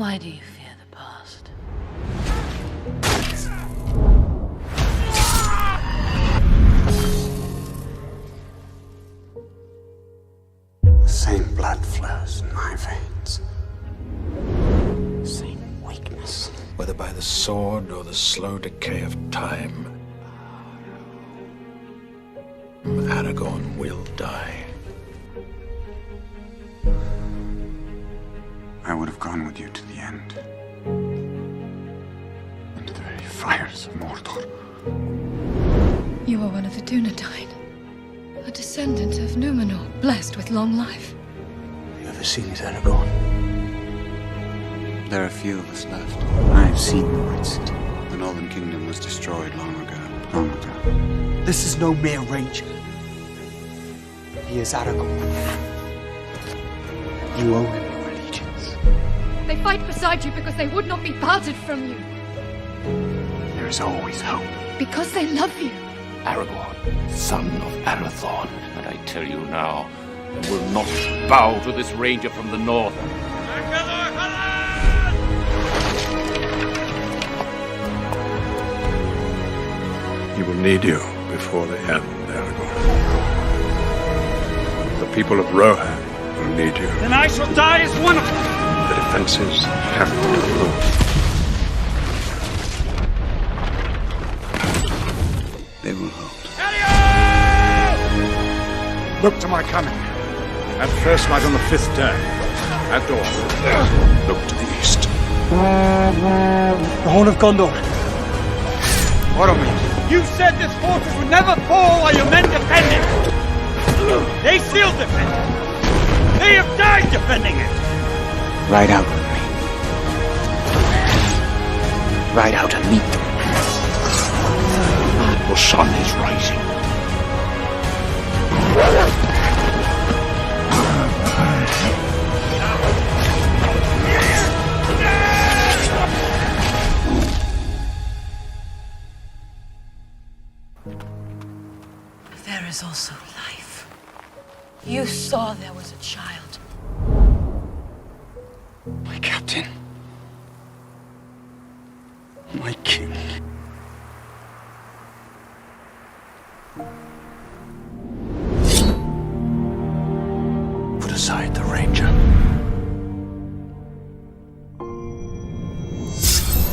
Why do you fear the past? The same blood flows in my veins. Same weakness. Whether by the sword or the slow decay of time, Aragorn will die. I would have gone with you to the end. Into the very fires of Mordor. You are one of the Dúnedain, a descendant of Númenor, blessed with long life. You ever seen his Aragorn? There are few of us left. I have seen the White City. The Northern Kingdom was destroyed long ago. Long ago. This is no mere ranger. He is Aragorn. You owe him your allegiance. They fight beside you because they would not be parted from you. There is always hope. Because they love you. Aragorn, son of Arathorn. And I tell you now, you will not bow to this ranger from the north. He will need you before the end, Aragorn. The people of Rohan will need you. Then I shall die as one of them. The defenses have to improve. They will hold. Look to my coming. At first light on the 5th day. At dawn. Look to the east. The Horn of Gondor. Boromir. You said this fortress would never fall while your men defend it. They still defend it. They have died defending it. Ride out with me. Ride out and meet them. The sun is rising. There is also life. You saw there was a child. My captain. My king. Put aside the ranger.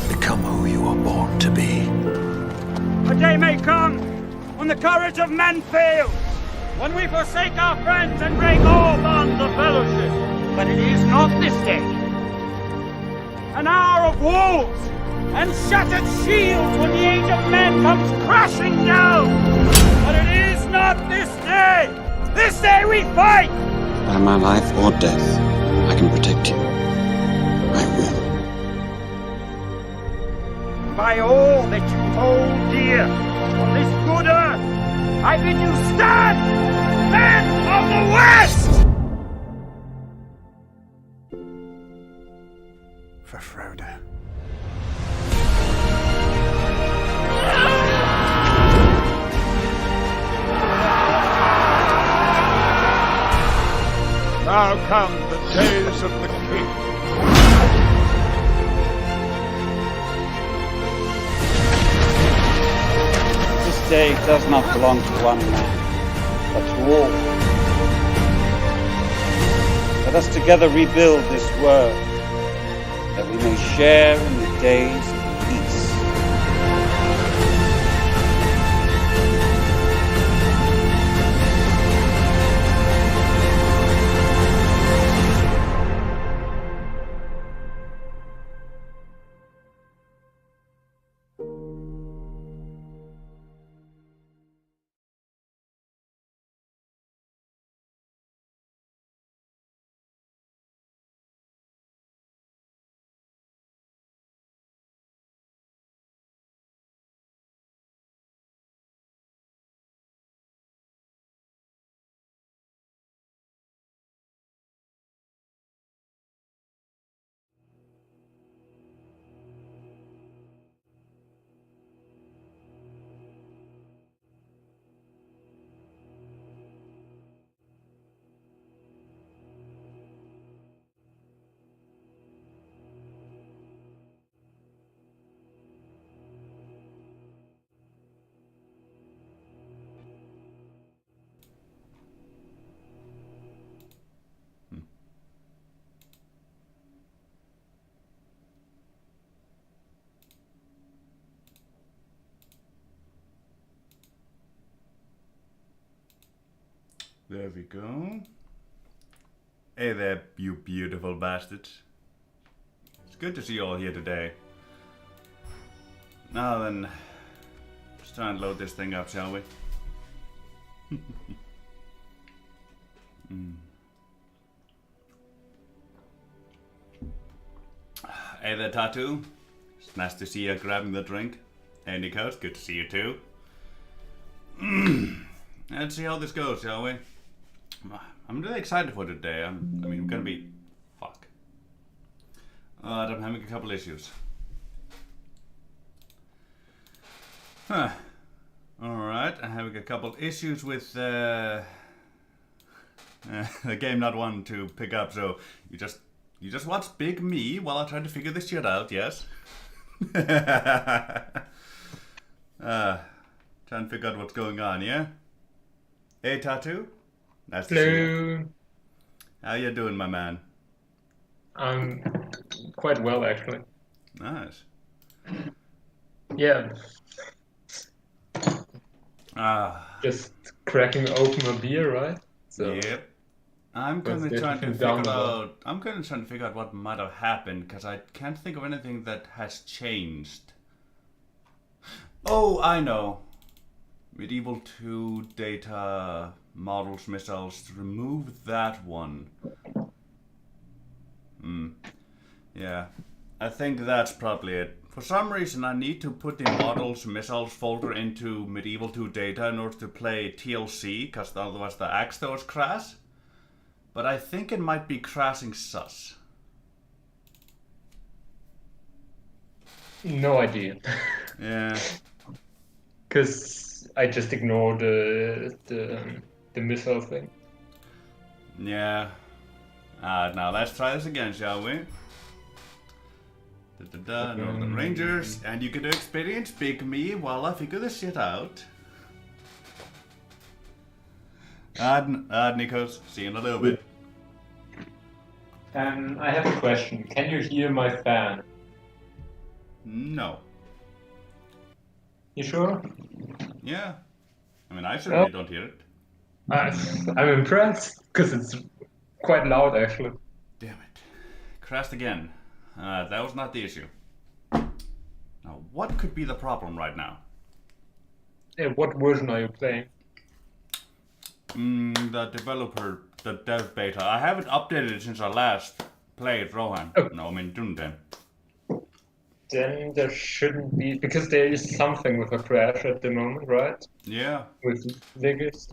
Become who you were born to be. A day may come when the courage of men fails, when we forsake our friends and break all bonds of fellowship. But it is not this day. An hour of wolves and shattered shields when the age of men comes crashing down. But it is not this day. This day we fight. By my life or death, I can protect you. I will. By all that you hold dear on this good earth, I bid you stand, men of the West! For Frodo. Now come the days of the king. This day does not belong to one man, but to all. Let us together rebuild this world, that we may share in the days of peace. There we go. Hey there, you beautiful bastards. It's good to see you all here today. Now then, let's try and load this thing up, shall we? Hey there, Tattoo. It's nice to see you grabbing the drink. Hey, Nico, it's good to see you too. Let's see how this goes, shall we? I'm really excited for today. I mean, we're gonna be... Fuck. I'm having a couple issues. Huh. Alright, I'm having a couple issues with the game not wanting to pick up, so you just watch Big Me while I try to figure this shit out, yes? Trying to figure out what's going on, yeah? Hey, Tattoo? Nice to see you. How you doing, my man? I'm quite well, actually. Nice. Yeah. Just cracking open a beer, right? So yep. I'm gonna try to figure out what might have happened because I can't think of anything that has changed. Oh, I know. Medieval 2 data models missiles. Remove that one. Yeah. I think that's probably it. For some reason I need to put the models missiles folder into Medieval 2 data in order to play TLC, because otherwise the axe stores crash. But I think it might be crashing sus. no idea. Yeah. Because I just ignored the missile thing. Yeah. Now let's try this again, shall we? Northern Rangers, and you can experience Big Me while I figure this shit out. Nikos, see you in a little bit. I have a question. Can you hear my fan? No. You sure? Yeah. I mean, I certainly don't hear it. I'm impressed, because it's quite loud, actually. Damn it. Crashed again. That was not the issue. Now, what could be the problem right now? Yeah, what version are you playing? The developer, the dev beta. I haven't updated it since I last played Rohan. Oh. No, I mean Dúnedain. Then there shouldn't be, because there is something with a crash at the moment, right? Yeah. With ligizd.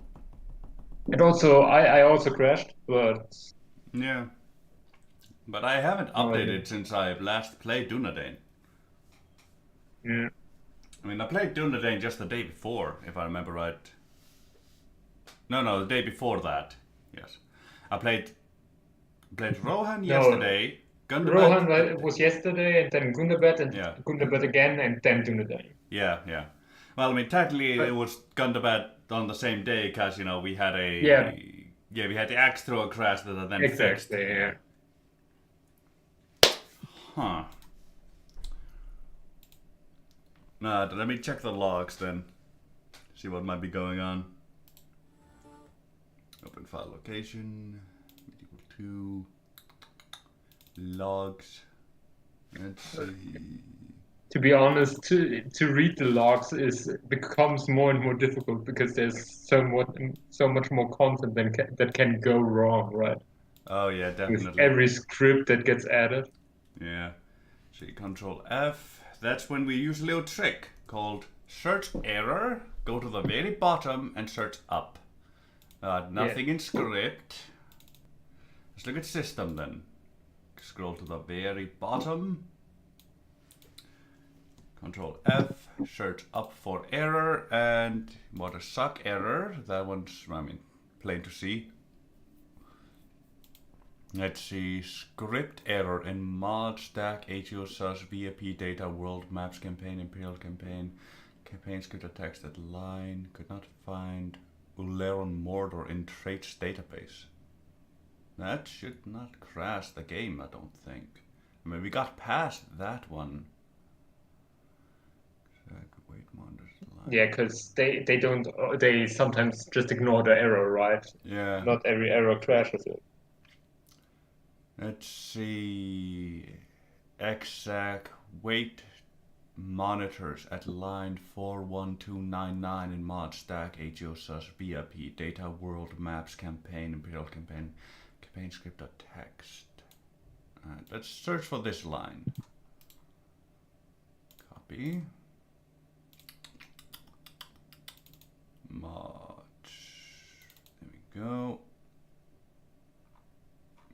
And also, I also crashed, but... Yeah. But I haven't updated since I've last played Dúnedain. Yeah. I mean, I played Dúnedain just the day before, if I remember right. No, the day before that. Yes. I played Rohan yesterday. Rohan was yesterday, and then Gundabad, and Yeah. Gundabad again, and then Dúnedain. Yeah. Well, I mean, technically it was Gundabad on the same day, because, you know, we had a... Yeah. we had the axe thrower crash that I then fixed. Exactly, yeah. Huh. Let me check the logs then. See what might be going on. Open file location. Medieval 2. Logs. Let's see. To be honest, to read the logs becomes more and more difficult because there's so much more content that can go wrong, right? Oh yeah, definitely. With every script that gets added. Yeah. See, Control F. That's when we use a little trick called search error. Go to the very bottom and search up. Nothing in script. Let's look at system then. Scroll to the very bottom. Control F, search up for error, and what a suck error. That one's, I mean, plain to see. Let's see, script error in mod stack, HO sus, VIP data, world maps campaign, imperial campaign, campaign script text line, could not find Uleron Mordor in traits database. That should not crash the game, I don't think. I mean, we got past that one. Wait, Monder's line. Yeah, because they sometimes just ignore the error, right? Yeah. Not every error crashes it. Let's see. Exact weight monitors at line 41299 in mod stack AGO-sus VIP data world maps campaign imperial campaign script.text. Let's search for this line. Copy. Mods. There we go.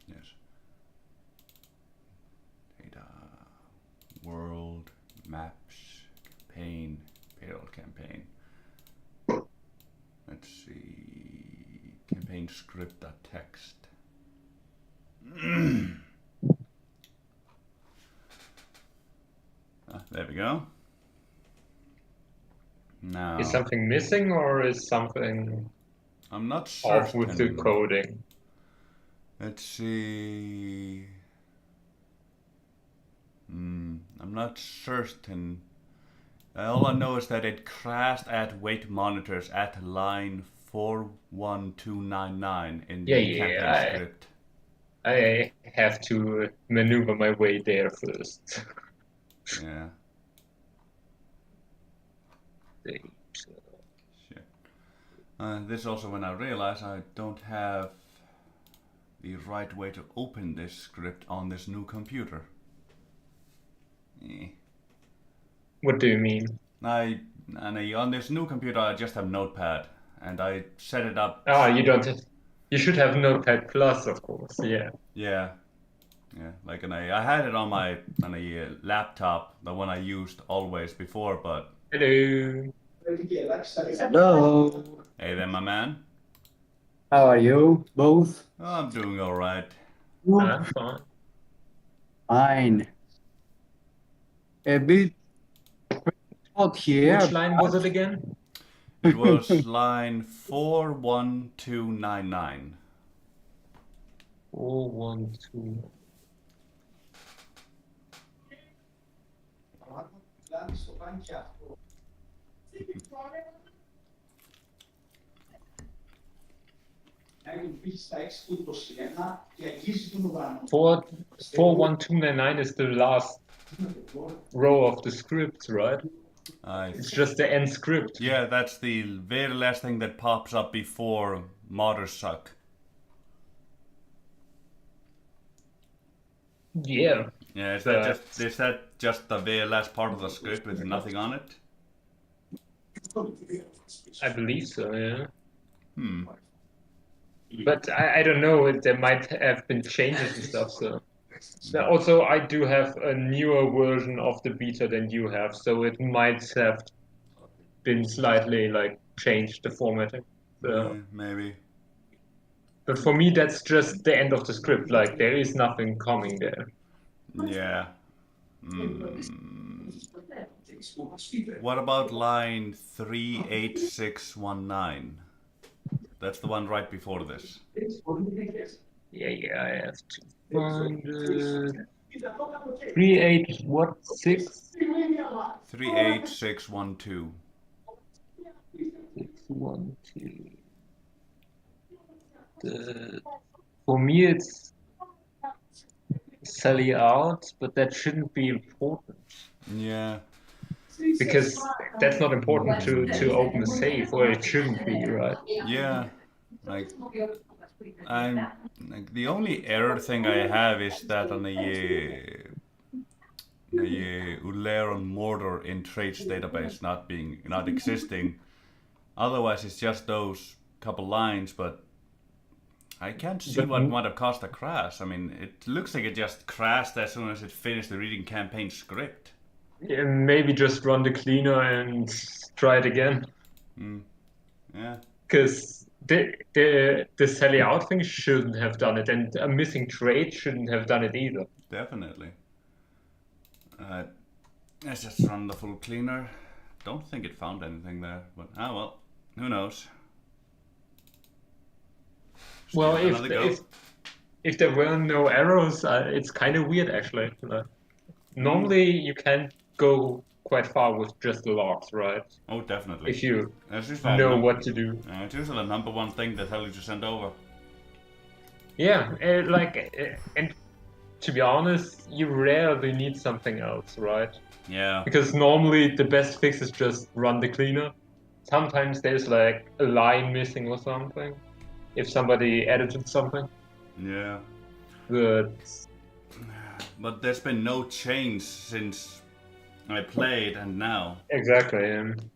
Yes. Data world maps campaign payroll campaign. Let's see. Campaign script.text. There we go. Now, Is something missing or is something I'm not off certain. with the coding? Let's see. I'm not certain. All I know is that it crashed at weight monitors at line 41299 in the campaign script. I have to maneuver my way there first. Yeah. Shit. This also when I realize I don't have the right way to open this script on this new computer. What do you mean? On this new computer I just have Notepad and I set it up. You don't have, you should have Notepad Plus, of course. Yeah. Yeah. Like I had it on a laptop, the one I used always before, but Hello. Hello. Hey there, my man. How are you both? Oh, I'm doing all right. I'm fine. Fine. A bit hot here. Which line was it again? It was line 41299. 412. Four 41299 is the last row of the script, right? It's just the end script. Yeah, that's the very last thing that pops up before modders suck. Yeah. Yeah, is that just the very last part of the script with nothing on it? I believe so, yeah. But I don't know, there might have been changes and stuff, so. Also, I do have a newer version of the beta than you have, so it might have been slightly, like, changed the formatting. So. Maybe. But for me, that's just the end of the script, like, there is nothing coming there. Yeah. What about line 38619? That's the one right before this. Yeah, I have to find it. 38612. 38612. 612. For me, it's Sally out, but that shouldn't be important. Yeah. Because that's not important to open a save, or it shouldn't be, right? Yeah. Like the only error thing I have is that on the Uleron Mortar in traits database not existing. Otherwise, it's just those couple lines, but I can't see what might have caused a crash. I mean, it looks like it just crashed as soon as it finished the reading campaign script. Yeah, maybe just run the cleaner and try it again. Yeah. Because the Sally out thing shouldn't have done it, and a missing trait shouldn't have done it either. Definitely. Let's just run the full cleaner. Don't think it found anything there, but well, who knows? Well, if there were no arrows, it's kind of weird actually. Normally you can't go quite far with just the logs, right? Oh, definitely. If you That's just know what to do. It's usually the number one thing they tell you to send over. Yeah, and to be honest, you rarely need something else, right? Yeah. Because normally the best fix is just run the cleaner. Sometimes there's like a line missing or something. If somebody edited something. Yeah. But there's been no change since I played and now. Exactly. And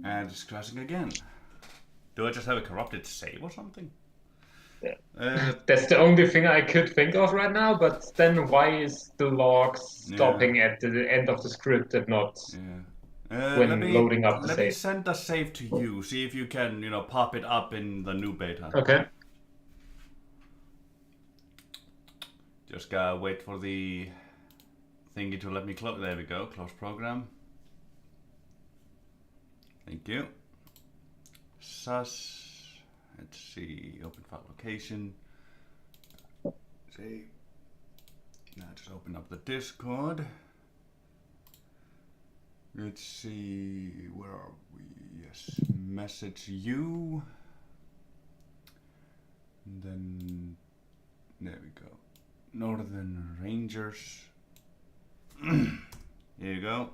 it's crashing again. Do I just have a corrupted save or something? Yeah. That's the only thing I could think of right now, but then why is the log stopping at the end of the script and not when loading up the save? Let me send the save to you, see if you can, pop it up in the new beta. Okay. Just gotta wait for the thingy to let me close. There we go, close program. Thank you. Sus. Let's see, open file location. See. Now just open up the Discord. Let's see, where are we? Yes, message you. And then, there we go. Northern Rangers. Here you go.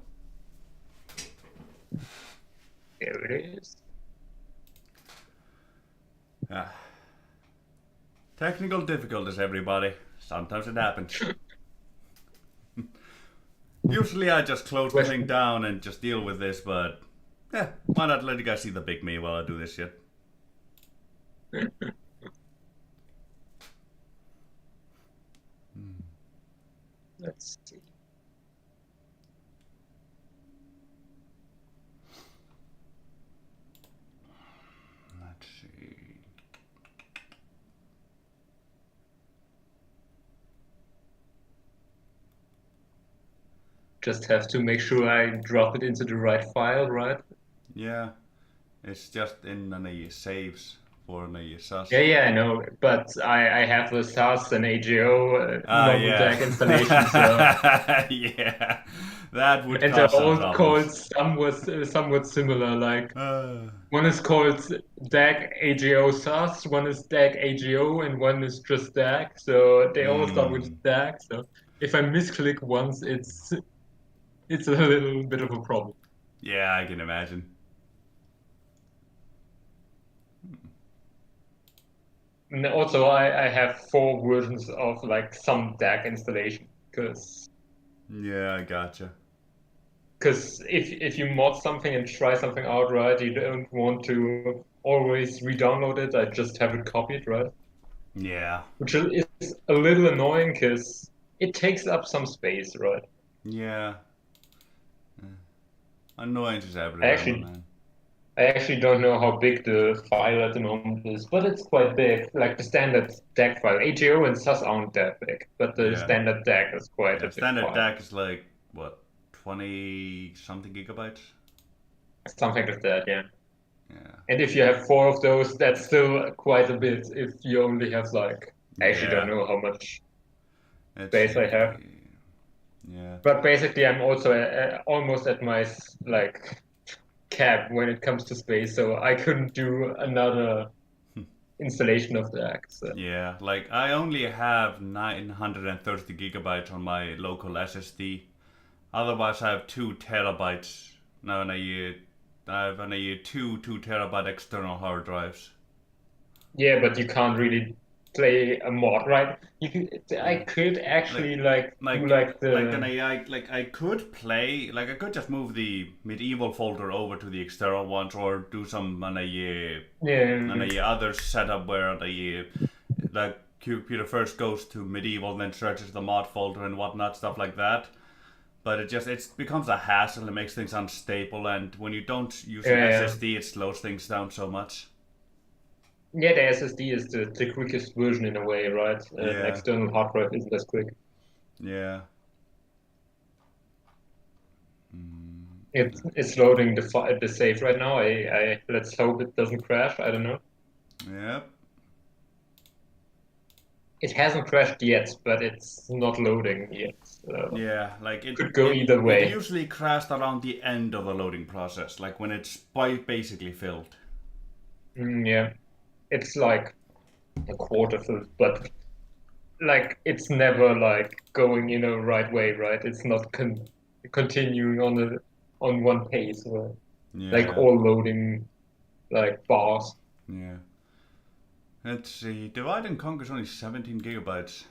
There it is. Technical difficulties, everybody. Sometimes it happens. Usually I just close the thing down and just deal with this, but why not let you guys see the big me while I do this shit? Let's see. Let's see. Just have to make sure I drop it into the right file, right? Yeah, it's just in the saves for the SAS. Yeah, I know, but I have the SAS and AGO normal DAC installation, so yeah, that would. And they're all called somewhat similar. Like one is called DAC AGO SAS, one is DAC AGO, and one is just DAC. So they all start with DAC. So if I misclick once, it's a little bit of a problem. Yeah, I can imagine. And also, I have 4 versions of like some DAC installation because. Yeah, I gotcha. Because if you mod something and try something out, right, you don't want to always re-download it. I just have it copied, right? Yeah. Which is a little annoying because it takes up some space, right? Yeah. Annoying is everywhere, man. I actually don't know how big the file at the moment is, but it's quite big. Like the standard DAC file. AGO and SAS aren't that big, but the standard DAC is quite a big standard file. DAC is like, what, 20-something gigabytes? Something like that, yeah. And if you have 4 of those, that's still quite a bit if you only have like... I actually don't know how much space I have. Yeah. But basically, I'm also almost at my like cap when it comes to space, so I couldn't do another installation of the DAC. So. Yeah, like I only have 930 gigabytes on my local SSD. Otherwise, I have 2 terabytes. Now I have 2 terabyte external hard drives. Yeah, but you can't really play a mod, right? I could actually I could play, I could just move the medieval folder over to the external ones, or do some other setup where the computer first goes to medieval, then searches the mod folder and whatnot, stuff like that. But it becomes a hassle. It makes things unstable, and when you don't use an SSD, it slows things down so much. Yeah, the SSD is the quickest version in a way, right? An external hard drive isn't as quick. Yeah. It's loading the save right now. I let's hope it doesn't crash. I don't know. Yep. it hasn't crashed yet, but it's not loading yet. So Yeah, like it could go either way. It usually crashed around the end of the loading process, like when it's basically filled. Yeah, it's like a quarter filled, but like it's never like going right way, right? It's not continuing on one pace, right? Yeah. Like all loading like bars. Yeah. Let's see. Divide and Conquer is only 17 gigabytes.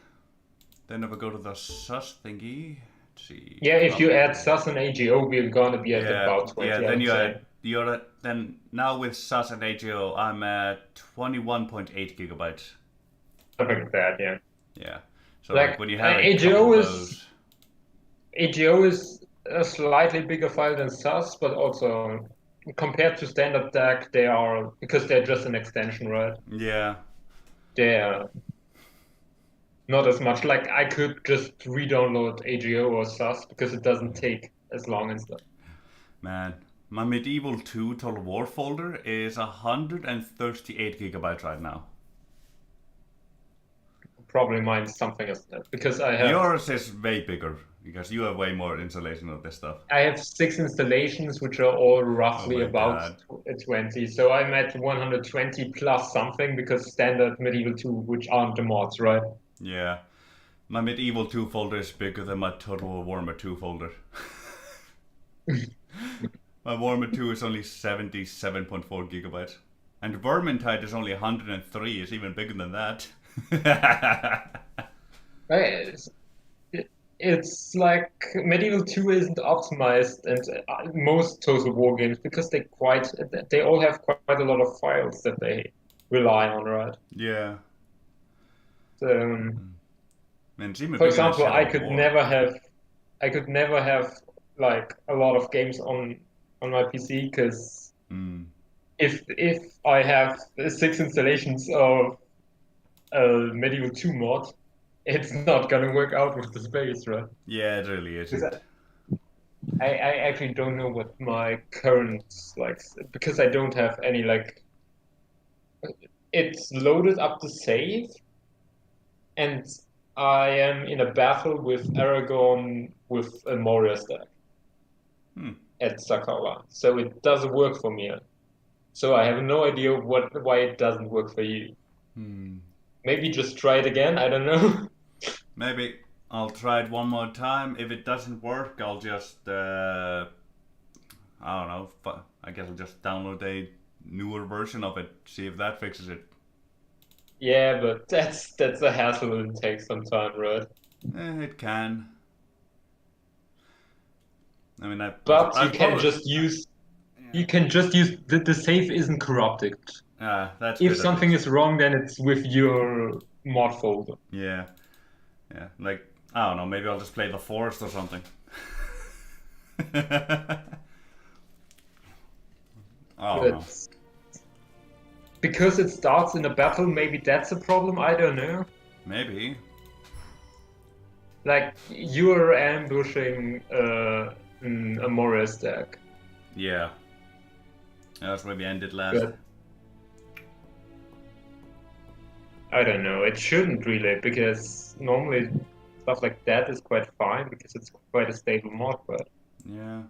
Then if I go to the sus thingy, let's see. Yeah, if you add sus and AGO, we're gonna be at about 20. Yeah, then then now with sus and AGO, I'm at 21.8 gigabytes. Something like that, yeah. Yeah. So like when you have AGO is a slightly bigger file than sus, but also compared to standard DAC, because they're just an extension, right? Yeah. They're not as much. Like I could just re-download AGO or sus because it doesn't take as long and stuff. Man, my Medieval 2 Total War folder is 138 gigabytes right now. Probably mine's something as that because I have. Yours is way bigger because you have way more installation of this stuff. I have 6 installations, which are all roughly about 20. So I'm at 120 plus something because standard Medieval 2, which aren't the mods, right? Yeah. My Medieval 2 folder is bigger than my Total Warhammer 2 folder. My Warhammer 2 is only 77.4 gigabytes. And Vermintide is only 103, it's even bigger than that. It's like Medieval 2 isn't optimized, and most Total War games, because they all have quite a lot of files that they rely on, right? Yeah. For example, I could never have like a lot of games on my PC because if I have 6 installations of Medieval 2 mod, it's not gonna work out with the space, right? Yeah, it really isn't. I actually don't know what my current because I don't have any it's loaded up to save, and I am in a battle with Aragon with a Moria stack at Sakala, so it doesn't work for me. So I have no idea why it doesn't work for you. Maybe just try it again. I don't know. Maybe I'll try it one more time. If it doesn't work, I'll just I don't know. I guess I'll just download a newer version of it. See if that fixes it. Yeah, but that's a hassle and it takes some time, right? It can. I mean, you can just use the save isn't corrupted. That's if something is wrong, then it's with your mod folder. Yeah. Like I don't know. Maybe I'll just play the Forest or something. Oh. Because it starts in a battle, maybe that's a problem. I don't know. Maybe. Like you're ambushing a Moria stack. Yeah. That's where we ended last. But I don't know. It shouldn't really, because normally stuff like that is quite fine because it's quite a stable mod. But yeah.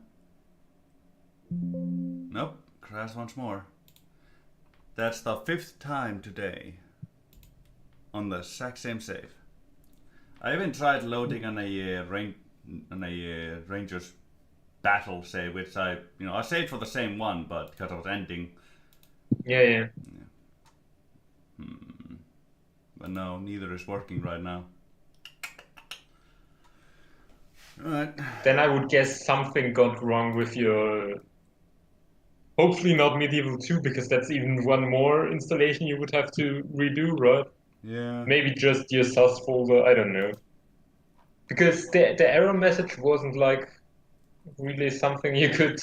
Nope. Crash once more. That's the 5th time today on the exact same save. I even tried loading on a Ranger's battle save, which I saved for the same one, but because I was ending. Yeah. But no, neither is working right now. Alright. Then I would guess something got wrong with your. Hopefully not Medieval 2, because that's even one more installation you would have to redo, right? Yeah. Maybe just your sus folder, I don't know. Because the error message wasn't like really something you could,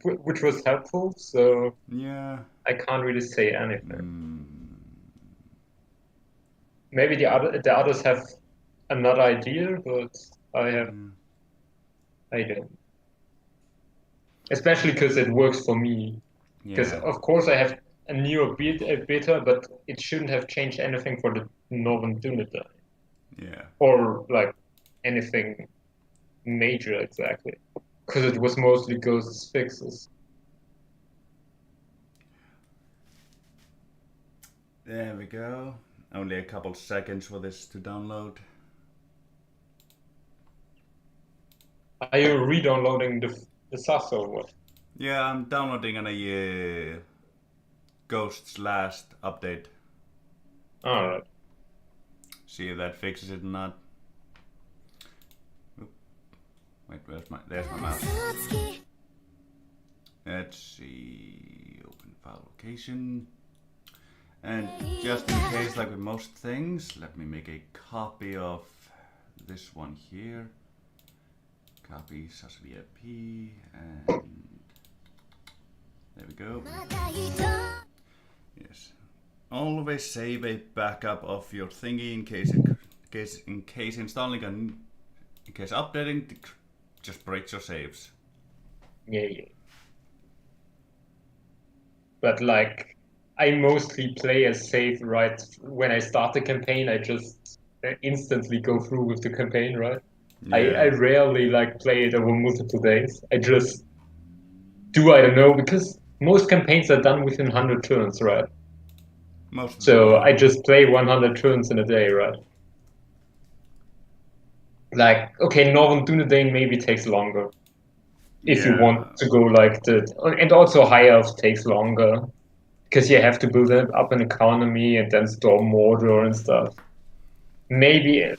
which was helpful, so yeah, I can't really say anything. Maybe the others have another idea, but I don't. Especially because it works for me. Because of course I have a newer beta, but it shouldn't have changed anything for the Northern Dúnedain. Yeah. Or like anything major exactly. Because it was mostly ghosts fixes. There we go. Only a couple seconds for this to download. Are you re-downloading the SAS or what? Yeah, I'm downloading on a Ghost's last update. Alright. See if that fixes it or not. Oop. Wait, there's my mouse. Let's see, open file location. And just in case, like with most things, let me make a copy of this one here. Copy SAS VIP, and there we go. Yes. Always save a backup of your thingy in case installing in case updating just breaks your saves. Yeah. But like, I mostly play as save right when I start the campaign. I just instantly go through with the campaign, right? Yeah. I rarely like play it over multiple days. I just do, I don't know, because most campaigns are done within 100 turns, right? Most. So I just play 100 turns in a day, right? Like, okay, Northern Dúnedain maybe takes longer. If you want to go like the... And also High Elf takes longer. Because you have to build up an economy and then store Mordor and stuff. Maybe...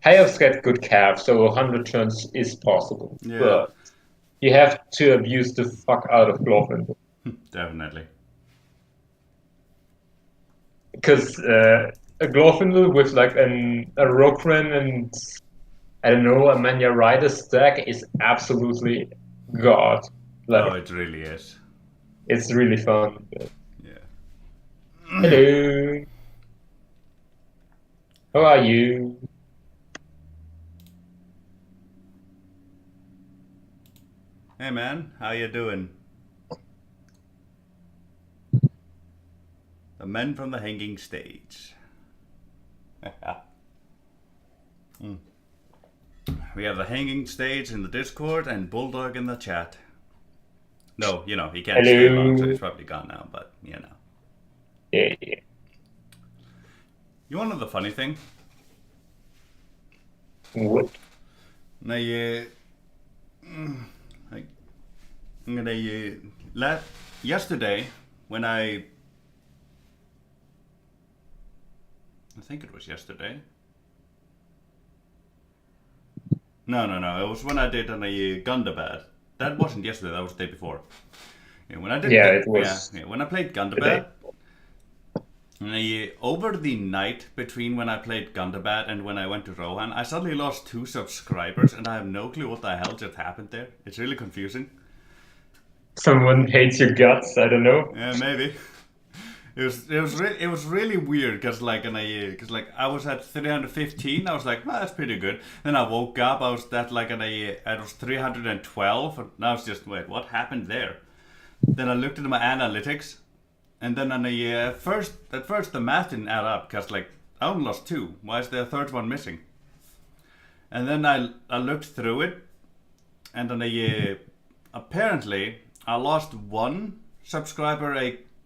High Elves get good calf, so 100 turns is possible. Yeah. But you have to abuse the fuck out of Glorfindel. Definitely. Because a Glorfindel with like a Rokren and I don't know, a Mania Rider stack is absolutely god. Like, Oh, it really is. It's really fun. Yeah. Hello. How are you? Hey man, how you doing? The men from the hanging stage. We have the hanging stage in the Discord and Bulldog in the chat. No, you know, he can't stay long, so he's probably gone now, but you know. Yeah. You wanna know the funny thing? What? Now, yesterday, when I think it was yesterday. No, it was when I did on a Gundabad. That wasn't yesterday, that was the day before. Yeah, when I did it was. Yeah, when I played Gundabad, over the night between when I played Gundabad and when I went to Rohan, I suddenly lost 2 subscribers, and I have no clue what the hell just happened there. It's really confusing. Someone hates your guts. I don't know. Yeah, maybe. It was really weird because I was at 315. I was like, well, that's pretty good. Then I woke up. I was at I was 312. And I was just, wait, what happened there? Then I looked at my analytics, and then at first the math didn't add up because I only lost 2. Why is the third one missing? And then I looked through it, and then apparently I lost 1 subscriber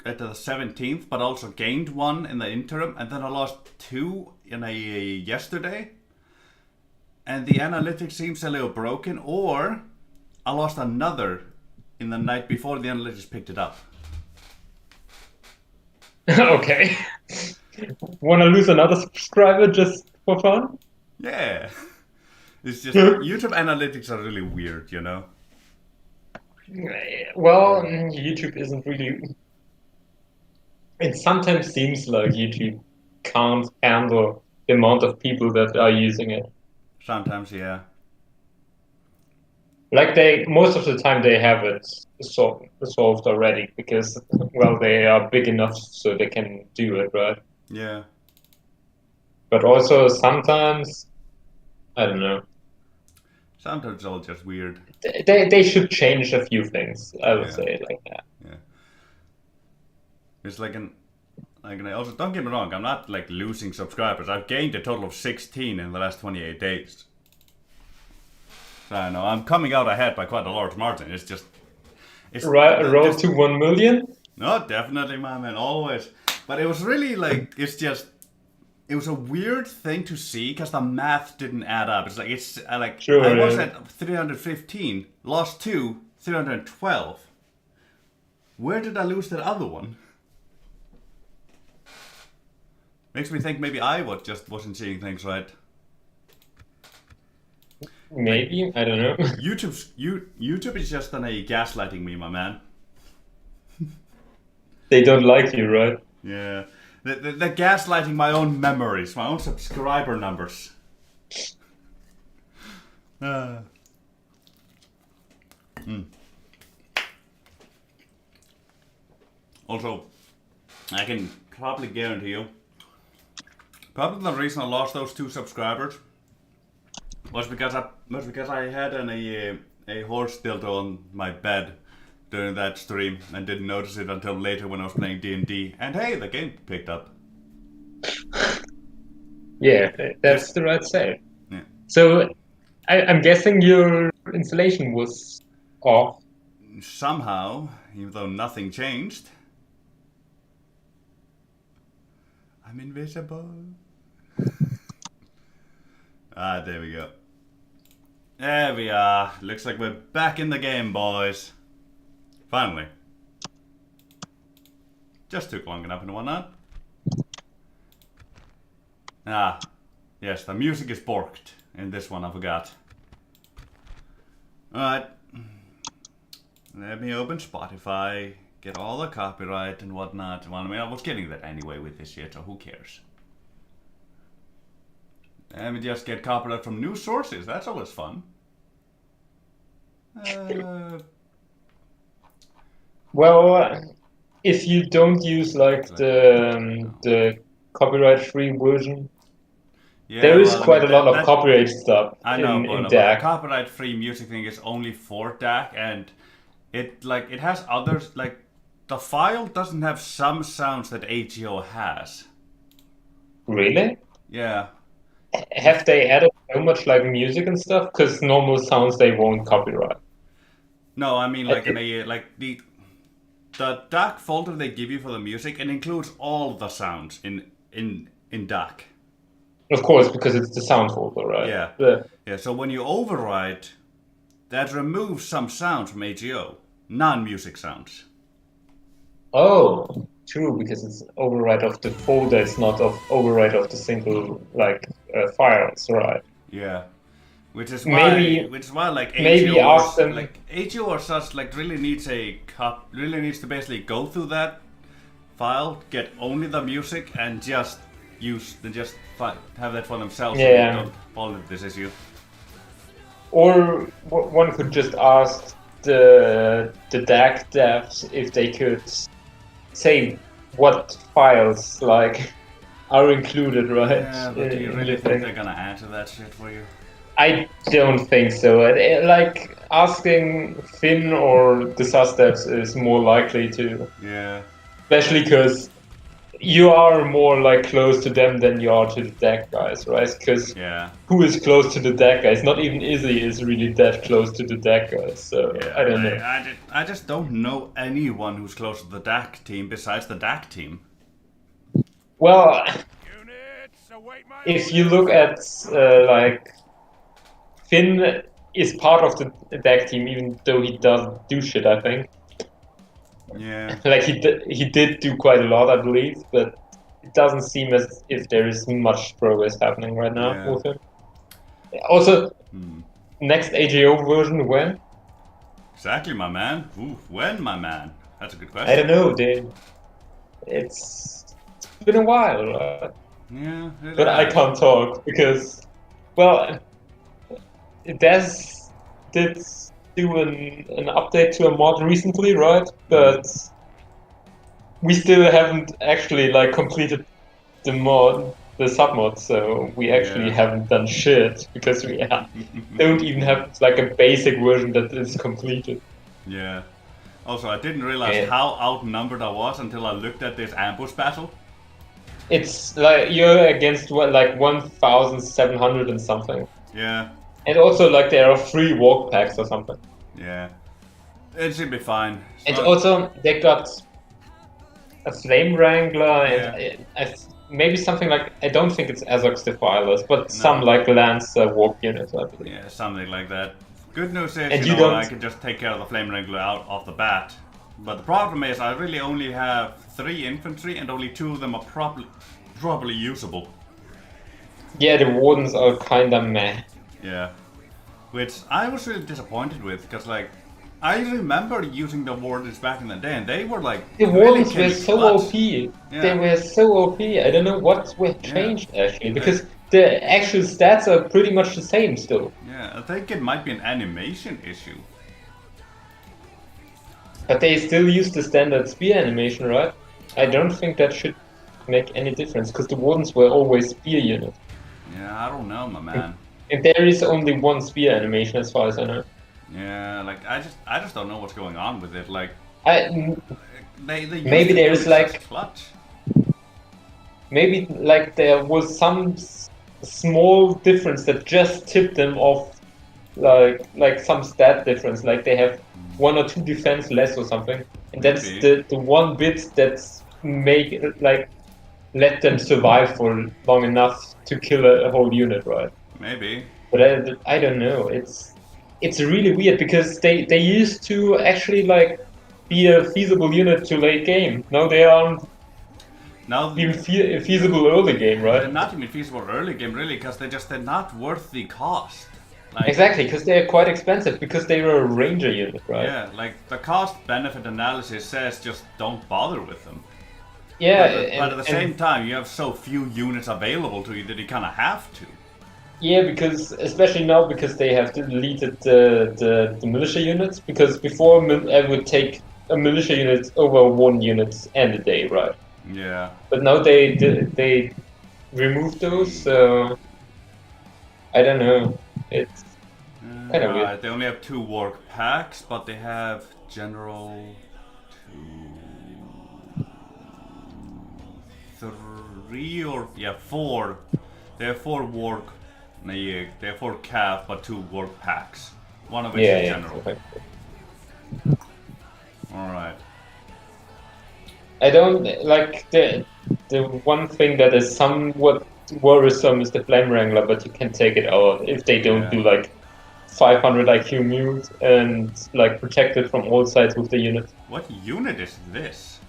at the 17th, but also gained 1 in the interim, and then I lost 2 in yesterday. And the analytics seems a little broken, or I lost another in the night before the analytics picked it up. Okay. Wanna lose another subscriber just for fun? Yeah. It's just YouTube analytics are really weird, you know? Well, YouTube isn't really... It sometimes seems like YouTube can't handle the amount of people that are using it. Sometimes, yeah. Like most of the time they have it solved already because, well, they are big enough so they can do it, right? Yeah. But also sometimes, I don't know. Sometimes it's all just weird. They should change a few things, I would say, like that. Yeah. It's like Like, and I also, don't get me wrong, I'm not like losing subscribers. I've gained a total of 16 in the last 28 days. So I know I'm coming out ahead by quite a large margin. It's just... Roll to 1 million? No, definitely, my man, always. But it was really like, it's just... It was a weird thing to see because the math didn't add up. It's like, Sure, I was at 315, lost 2, 312. Where did I lose that other one? Makes me think maybe I wasn't seeing things right. Maybe, I don't know. YouTube is just gaslighting me, my man. They don't like you, right? Yeah. They're gaslighting my own memories, my own subscriber numbers. Also, I can probably guarantee you, probably the reason I lost those 2 subscribers was because I had a horse dildo on my bed during that stream and didn't notice it until later when I was playing D&D. And hey, the game picked up. Yeah, that's the right save. Yeah. So, I'm guessing your installation was off. Somehow, even though nothing changed. I'm invisible. There we go. There we are. Looks like we're back in the game, boys. Finally. Just took long enough and whatnot. Yes, the music is borked. In this one, I forgot. Alright. Let me open Spotify, get all the copyright and whatnot. Well, I mean, I was getting that anyway with this shit, so who cares? Let me just get copyright from news sources. That's always fun. Well, if you don't use like the copyright-free version, yeah, there is well, quite I mean, a lot of copyright stuff I know, in but DAC. the copyright-free music thing is only for DAC, and it has others. Like the file doesn't have some sounds that AGO has. Really? Yeah. Have they added so much like music and stuff? Because normal sounds they won't copyright. No, I mean like the DAC folder they give you for the music, it includes all the sounds in DAC. Of course, because it's the sound folder, right? Yeah. Yeah. So when you overwrite, that removes some sounds from AGO, non-music sounds. Oh, true, because it's overwrite of the folder. It's not of overwrite of the single files, right? Yeah. Which is why like maybe ask them. Like AGO or such like really needs to basically go through that file, get only the music, and just have that for themselves. Yeah. So they don't fall into this issue. Or one could just ask the DAC devs if they could say what files like are included, right? Yeah, but do you really think they're gonna answer that shit for you? I don't think so. Like asking Finn or the sus devs is more likely to. Yeah. Especially because you are more like close to them than you are to the DAC guys, right? Because who is close to the DAC guys? Not even Izzy is really that close to the DAC guys. So I don't know. I just don't know anyone who's close to the DAC team besides the DAC team. Well, if you look at like Finn is part of the DAC team, even though he doesn't do shit, I think. Yeah. Like he did do quite a lot, I believe, but it doesn't seem as if there is much progress happening right now with him. Also, next AGO version when? Exactly, my man. Ooh, when, my man? That's a good question. I don't know. It's been a while, right? Yeah. But I can't talk because, well, Des did do an update to a mod recently, right? But we still haven't actually like completed the mod, the submod, so we actually haven't done shit because we don't even have like a basic version that is completed. Yeah. Also, I didn't realize how outnumbered I was until I looked at this ambush battle. It's like you're against what, like 1,700 and something. Yeah. And also like there are 3 walk packs or something. Yeah. It should be fine. And So- also they got a Flame Wrangler and maybe something like, I don't think it's Azog's Defilers, but some like Lance walk units, I believe. Yeah, something like that. Good news is, And you you know, don't- I can just take care of the Flame Wrangler out off the bat. But the problem is, I really only have 3 infantry, and only 2 of them are properly usable. Yeah, the Wardens are kinda meh. Yeah. Which I was really disappointed with, because, like, I remember using the Wardens back in the day, and they were, like, The really Wardens were killing so clutch. OP. Yeah. They were so OP. I don't know what were changed actually, because the actual stats are pretty much the same still. Yeah, I think it might be an animation issue. But they still use the standard spear animation, right? I don't think that should make any difference, because the Wardens were always spear units. Yeah, I don't know, my man. And there is only 1 spear animation as far as I know. Yeah, like, I just don't know what's going on with it. Like, I they maybe there is like clutch. maybe like there was some small difference that just tipped them off, like some stat difference, like they have 1 or 2 defense less or something, and that's Maybe. the one bit that's let them survive for long enough to kill a whole unit, right? Maybe. But I don't know. It's really weird because they used to actually like be a feasible unit to late game. Now they aren't Now even feasible early game, they're right? not even feasible early game, really, because they're not worth the cost. Like, Exactly, because they're quite expensive because they were a ranger unit, right? Yeah, like the cost-benefit analysis says just don't bother with them. Yeah, But at the same time, you have so few units available to you that you kind of have to. Yeah, because especially now because they have deleted the militia units. Because before I would take a militia unit over 1 unit and a day, right? Yeah. But now they removed those, so I don't know. It's kind of weird. Right, they only have 2 work packs, but they have general 2, 3 or 4. They have 4 work. They have 4 calf, but 2 work packs. One of which is general. Okay. All right. I don't like the one thing that is somewhat worrisome is the Flame Wrangler, but you can take it out if they don't do like 500 IQ mute and like protect it from all sides with the unit. What unit is this?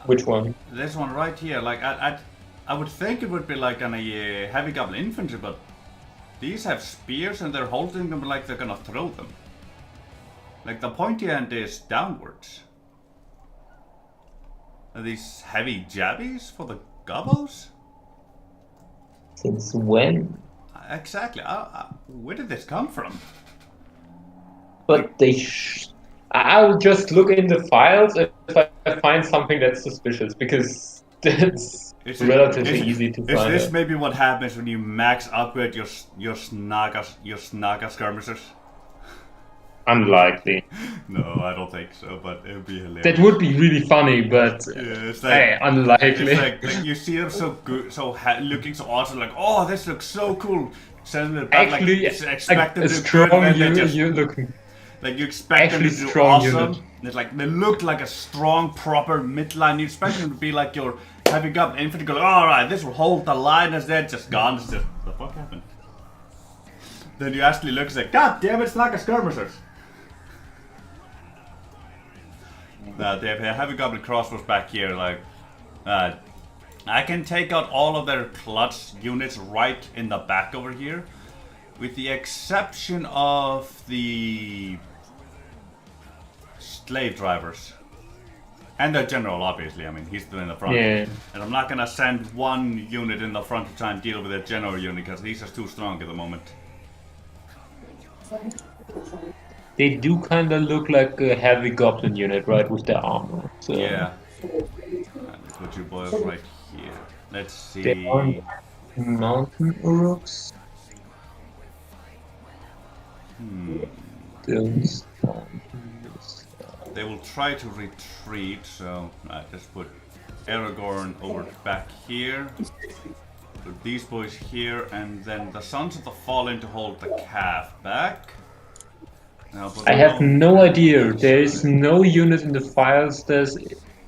Which one? This one right here. Like I would think it would be like on a heavy goblin infantry, but these have spears and they're holding them like they're gonna throw them. Like the pointy end is downwards. Are these heavy jabbies for the gobos? Since when? Exactly. Where did this come from? But I'll just look in the files if I find something that's suspicious, because that's relatively easy to find. Is this maybe what happens when you max upgrade your snaga skirmishers? Unlikely. No, I don't think so, but it would be hilarious. That would be really funny, but it's like, unlikely. It's like you see them so good, looking so awesome, like, oh, this looks so cool. Send them back, Actually, like, expect them a to do strong good, and then unit, just, you're looking. like you expect them to Actually do strong awesome. unit. And it's like they look like a strong, proper midline. You expect them to be like your heavy goblin infantry. Go, all right, this will hold the line as they're just gone. It's just what the fuck happened? Then you actually look and say, God damn it, it's like a skirmishers. They have heavy goblin crossbows back here. Like, I can take out all of their clutch units right in the back over here, with the exception of the slave drivers and the general. Obviously, I mean he's still in the front. Yeah. And I'm not gonna send 1 unit in the front to try and deal with a general unit because he's just too strong at the moment. They do kind of look like a heavy goblin unit, right, with their armor. So. Yeah. Put you boys right here. Let's see. They aren't mountain uruks. They will try to retreat, so I just put Aragorn over back here. Put these boys here, and then the Sons of the Fallen to hold the calf back. Now, I have no idea. There is no unit in the files that's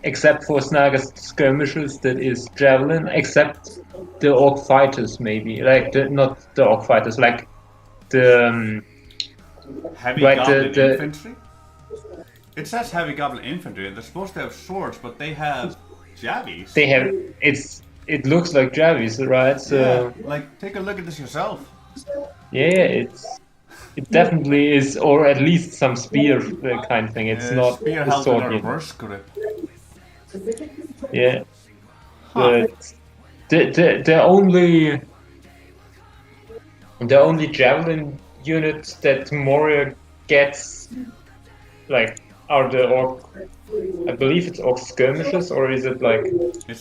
except for Snagg's skirmishes that is javelin, except the orc fighters maybe. Like not the orc fighters, like the Heavy Goblin infantry? It says Heavy Goblin infantry. They're supposed to have swords, but they have javies. They have it looks like javies, right? So yeah, like take a look at this yourself. Yeah, it definitely is, or at least some spear kind of thing. It's not spear a sword. Held in a reverse grip. Yeah, but the only javelin units that Moria gets, like, are the orc. I believe it's orc skirmishes, or is it like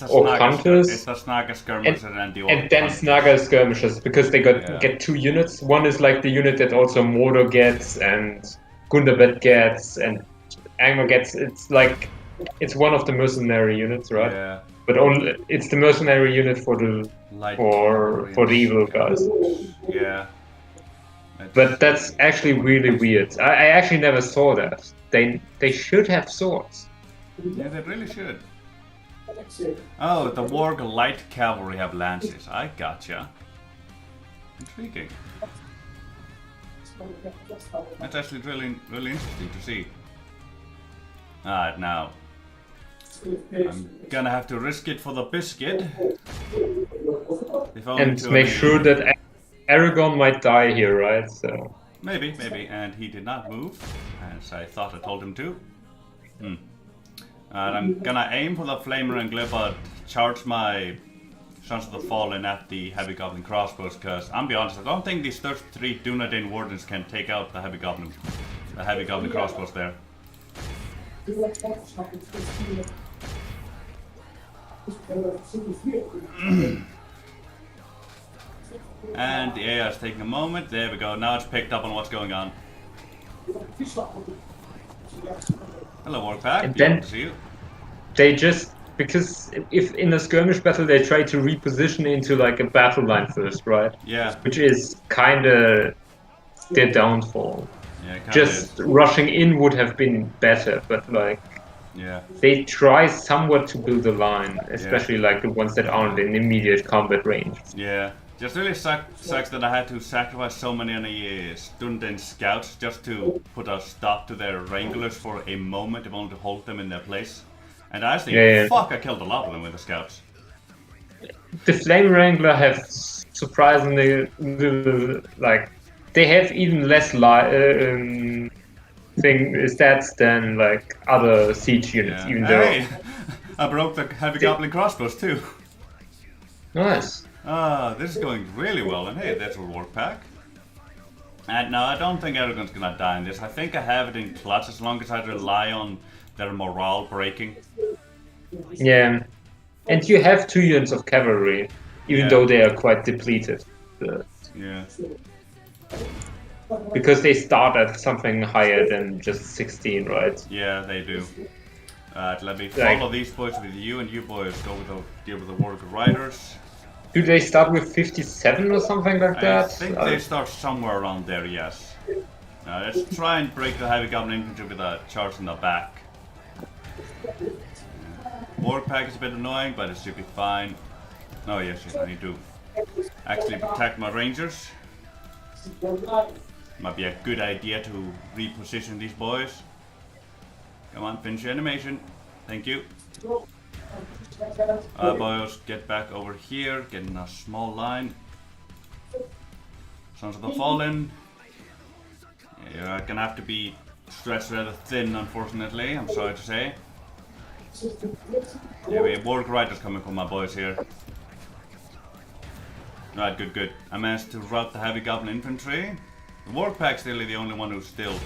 orc hunters? It's the Snagga skirmishes and the orc and then Snagga skirmishes, because they get 2 units. One is like the unit that also Mordor gets and Gundabad gets and Angmar gets. It's like it's one of the mercenary units, right? Yeah. But only it's the mercenary unit for the for the evil guys. Yeah. But that's actually really weird. I actually never saw that. They should have swords. Yeah, they really should. Oh, the Warg Light Cavalry have lances. I gotcha. Intriguing. That's actually really interesting to see. Alright, now I'm gonna have to risk it for the biscuit. And make sure that Aragorn might die here, right? So maybe, and he did not move, as I thought I told him to. And I'm gonna aim for the Flamer and Glibba, charge my Sons of the Fallen at the Heavy Goblin crossbows, because I'm be honest, I don't think these 33 Dúnedain Wardens can take out the Heavy Goblin crossbows there. And the AI is taking a moment. There we go. Now it's picked up on what's going on. Hello, Warpack. And then to see you. They just, because if in a skirmish battle they try to reposition into like a battle line first, right? Yeah. Which is kind of their downfall. Yeah, just rushing in would have been better, but like they try somewhat to build a line, especially like the ones that aren't in immediate combat range. Yeah. Just really sucks that I had to sacrifice so many Dúnedain scouts just to put a stop to their Wranglers for a moment, if only to hold them in their place. And I actually, fuck, I killed a lot of them with the scouts. The Flame Wrangler have surprisingly like they have even less stats than like other siege units, even though I broke the Heavy Goblin crossbows too. Nice. This is going really well, and hey, that's a Warg Pack. And now I don't think Aragorn's gonna die in this. I think I have it in clutch as long as I rely on their morale breaking. Yeah, and you have 2 units of cavalry, even though they are quite depleted. Yeah. Because they start at something higher than just 16, right? Yeah, they do. Let me follow these boys with you, and you boys go deal with the Warg Riders. Do they start with 57 or something like that? I think they start somewhere around there, yes. Let's try and break the Heavy Goblin infantry with a charge in the back. Warg Pack is a bit annoying, but it should be fine. Oh yes, I need to actually protect my Rangers. Might be a good idea to reposition these boys. Come on, finish your animation. Thank you. Boys, get back over here, get in a small line. Sons of the Fallen. Yeah, you're gonna have to be stretched rather thin, unfortunately, I'm sorry to say. Yeah, we have Warg Riders coming from my boys here. Right, good. I managed to rout the Heavy Goblin infantry. The Warg Pack's still the only one who's still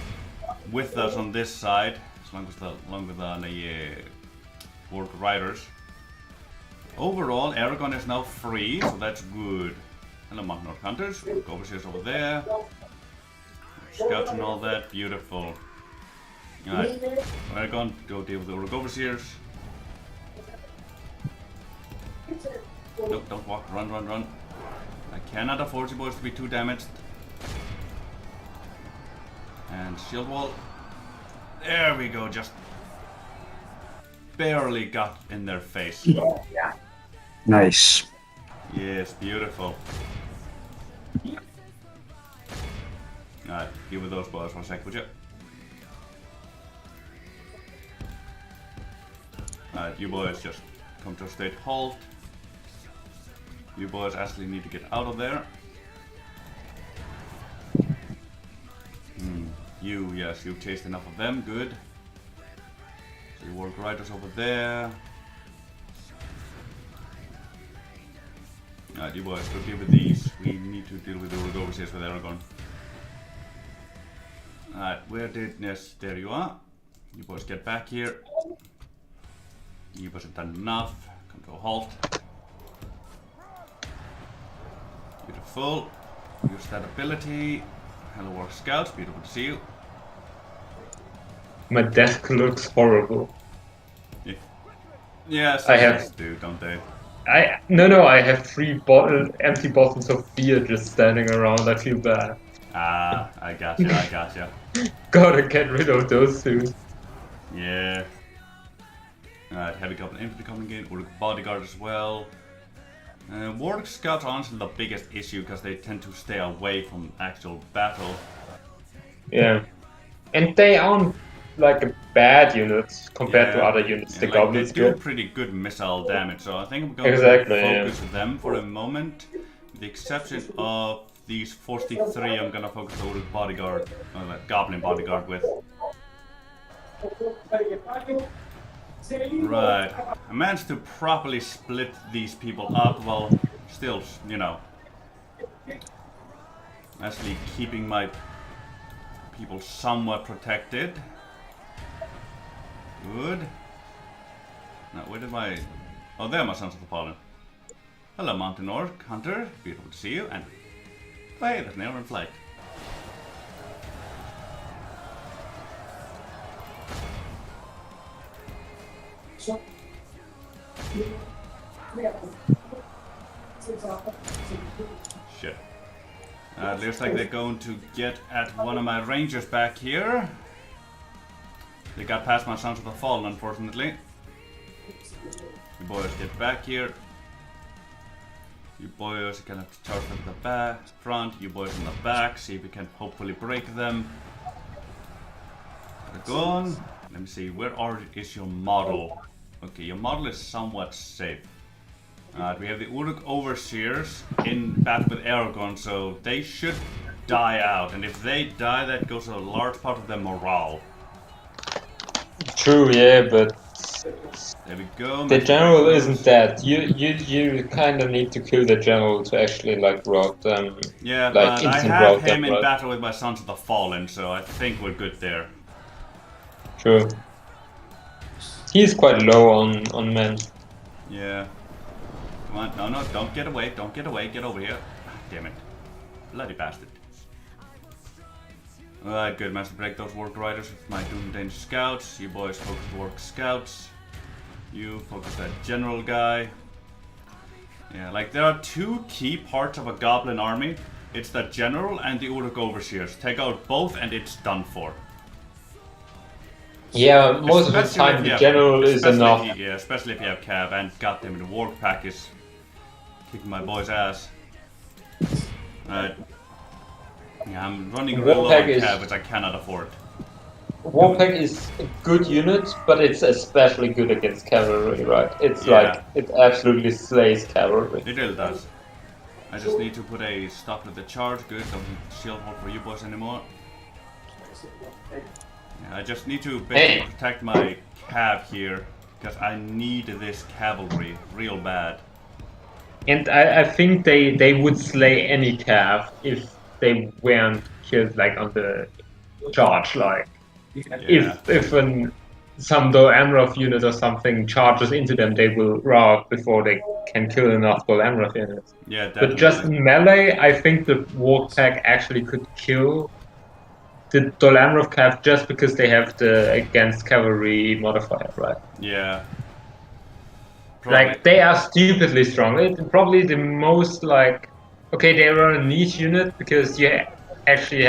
with us on this side, along with the Warg Riders. Overall, Aragorn is now free, so that's good. Hello, Mithrandir Hunters. Overseers over there. Scouts and all that, beautiful. Alright, we're going to go deal with the overseers. No, don't walk, run, run, run. I cannot afford you boys to be too damaged. And shield wall. There we go, just barely got in their face. Yeah. Nice. Yes, beautiful. Alright, deal with those boys for a sec, would you? Alright, you boys just come to a straight halt. You boys actually need to get out of there. Yes, you've chased enough of them, good. So you work riders over there. Alright, you boys, go deal with these. We need to deal with the overseers with Aragorn. Alright, where did... Yes, there you are. You boys get back here. You boys have done enough. Come to a halt. Beautiful. Use that ability. Hello, Work Scouts. Beautiful to see you. My desk looks horrible. Yeah. Yes, I have do, don't they? No, I have 3 empty bottles of beer just standing around. I feel bad. Ah, I gotcha. Gotta get rid of those two. Yeah. Alright, Heavy Goblin Infantry coming in. Uruk Bodyguard as well. Warwick Scouts are honestly the biggest issue because they tend to stay away from actual battle. Yeah. And they aren't like a bad unit compared to other units. The Goblins they do pretty good missile damage, so I think I'm going to focus them for a moment. With the exception of these 43, I'm going to focus the Uruk Bodyguard, Goblin Bodyguard with. Right, I managed to properly split these people up while still, you know, actually keeping my people somewhat protected. Good. Now, where did my... Oh, there are my Sons of the Fallen. Hello, Mountain Orc Hunter. Beautiful to see you. And... Oh, hey, there's an arrow in flight. Shit. It looks like they're going to get at one of my rangers back here. They got past my Sons of the Fallen, unfortunately. You boys get back here. You boys are gonna charge them to the back, front. You boys in the back. See if we can hopefully break them. They're gone. Let me see. Where is your model? Okay, your model is somewhat safe. We have the Uruk Overseers in battle with Aragorn, so they should die out. And if they die, that goes a large part of their morale. True, yeah, but there we go. The general isn't dead. You kind of need to kill the general to actually like rout them. Yeah, like, but I have him in battle with my Sons of the Fallen, so I think we're good there. True. He's quite low on men. Yeah. Come on, no, don't get away, get over here. Damn it. Bloody bastard. Alright, good. Managed to break those Work Riders with my Dúnedain Scouts. You boys focus Work Scouts. You focus that General guy. Yeah, like there are 2 key parts of a Goblin army. It's the General and the Uruk Overseers. Take out both and it's done for. Yeah, most of the time the General is enough. Yeah, especially if you have Cav, and goddamn the Warp Pack is kicking my boy's ass. Alright. Yeah, I'm running real low on Cav, which I cannot afford. Warpack is a good unit, but it's especially good against cavalry, right? It's like, it absolutely slays cavalry. It really does. I just need to put a stop to the charge. Good, don't need shield wall for you boys anymore. Yeah, I just need to basically protect my Cav here, because I need this cavalry real bad. And I think they would slay any Cav if they weren't killed like on the charge, like. Yeah. If some Dol-Amroth unit or something charges into them, they will rout before they can kill enough Dol-Amroth units. Yeah, definitely. But just in melee, I think the Warpack actually could kill the Dolanrov Cav just because they have the against cavalry modifier, right? Yeah. Probably. Like, they are stupidly strong. It's probably the most, like... Okay, they are a niche unit because you actually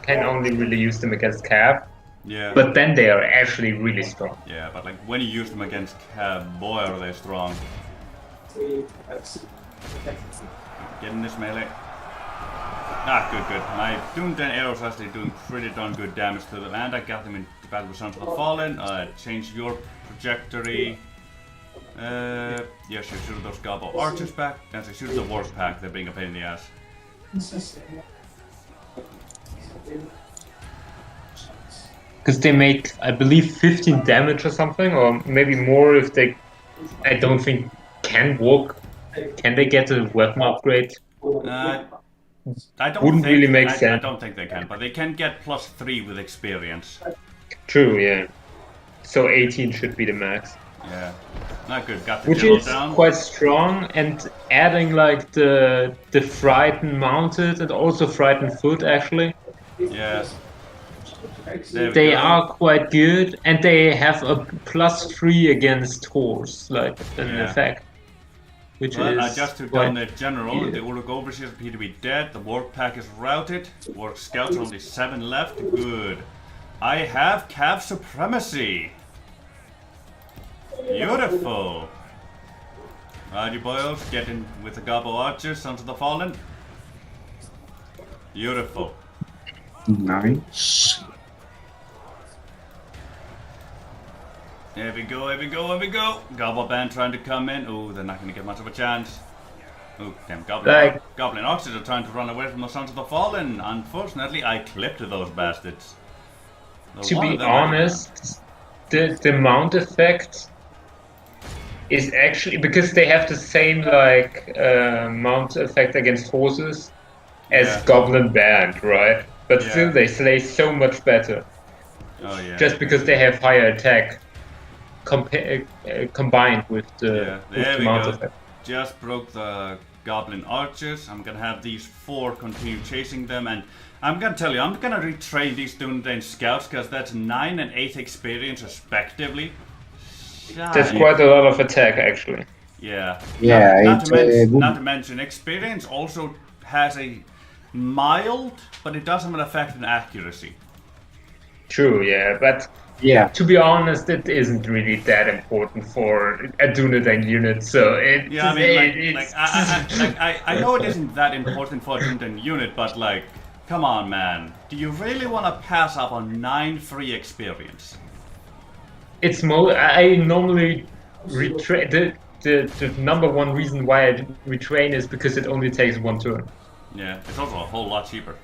can only really use them against Cav. Yeah. But then they are actually really strong. Yeah, but like when you use them against Cav, boy are they strong. Get in this melee. Ah, good. My Dúnedain arrows actually doing pretty darn good damage to them, and I got them into battle with Sons of the Fallen. Change your trajectory. Yeah, shoot those Gobbo archers back. Then shoot the War Pack, they're being a pain in the ass. Because they make, I believe, 15 damage or something, or maybe more if they, I don't think, can walk. Can they get a weapon upgrade? I don't Wouldn't think, really make I sense. don't think they can, but they can get +3 with experience. True, yeah. So 18 should be the max. Yeah, not good. Got the Which general is down. quite strong, and adding like the Frighten mounted and also Frighten foot actually. Yeah. They are quite good, and they have a +3 against horse, like an effect. Which well, I is just took quite down the general. good. The Uruk overseers appear to be dead. The Warp Pack is routed. Warp scouts only 7 left. Good. I have Cav supremacy. Beautiful. Right, you boys, get in with the Gobbo archers, Sons of the Fallen. Beautiful. Nice. Here we go. Gobbo band trying to come in. Oh, they're not going to get much of a chance. Oh, damn, Goblin archers are trying to run away from the Sons of the Fallen. Unfortunately, I clipped those bastards. To be honest, the mount effect is actually, because they have the same like mount effect against horses as Goblin Band, right? But still they slay so much better. Oh yeah. Just because they have higher attack combined with the, mount effect. Just broke the Goblin archers. I'm gonna have these 4 continue chasing them, and I'm gonna tell you, I'm gonna retrain these Dúnedain scouts because that's 9 and 8 experience respectively. That's quite a lot of attack, actually. Yeah. Yeah, Not to mention, experience also has a mild, but it does have an effect in accuracy. True, yeah, but to be honest, it isn't really that important for a Dúnedain unit. So I know it isn't that important for a Dúnedain unit, but like, come on, man. Do you really want to pass up on 9 free experience? It's I normally retrain. The number one reason why I retrain is because it only takes 1 turn. Yeah, it's also a whole lot cheaper.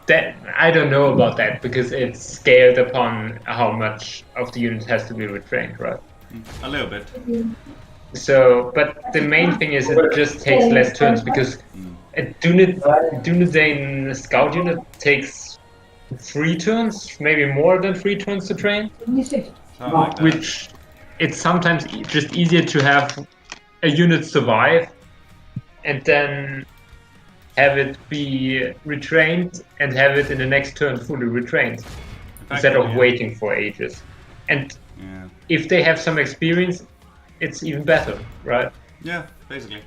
That I don't know about that because it's scaled upon how much of the unit has to be retrained, right? A little bit. So, but the main thing is it just takes less turns because a Dúnedain scout unit takes 3 turns, maybe more than 3 turns to train, like which it's sometimes just easier to have a unit survive and then have it be retrained and have it in the next turn fully retrained instead of waiting for ages. And if they have some experience, it's even better, right? Yeah, basically.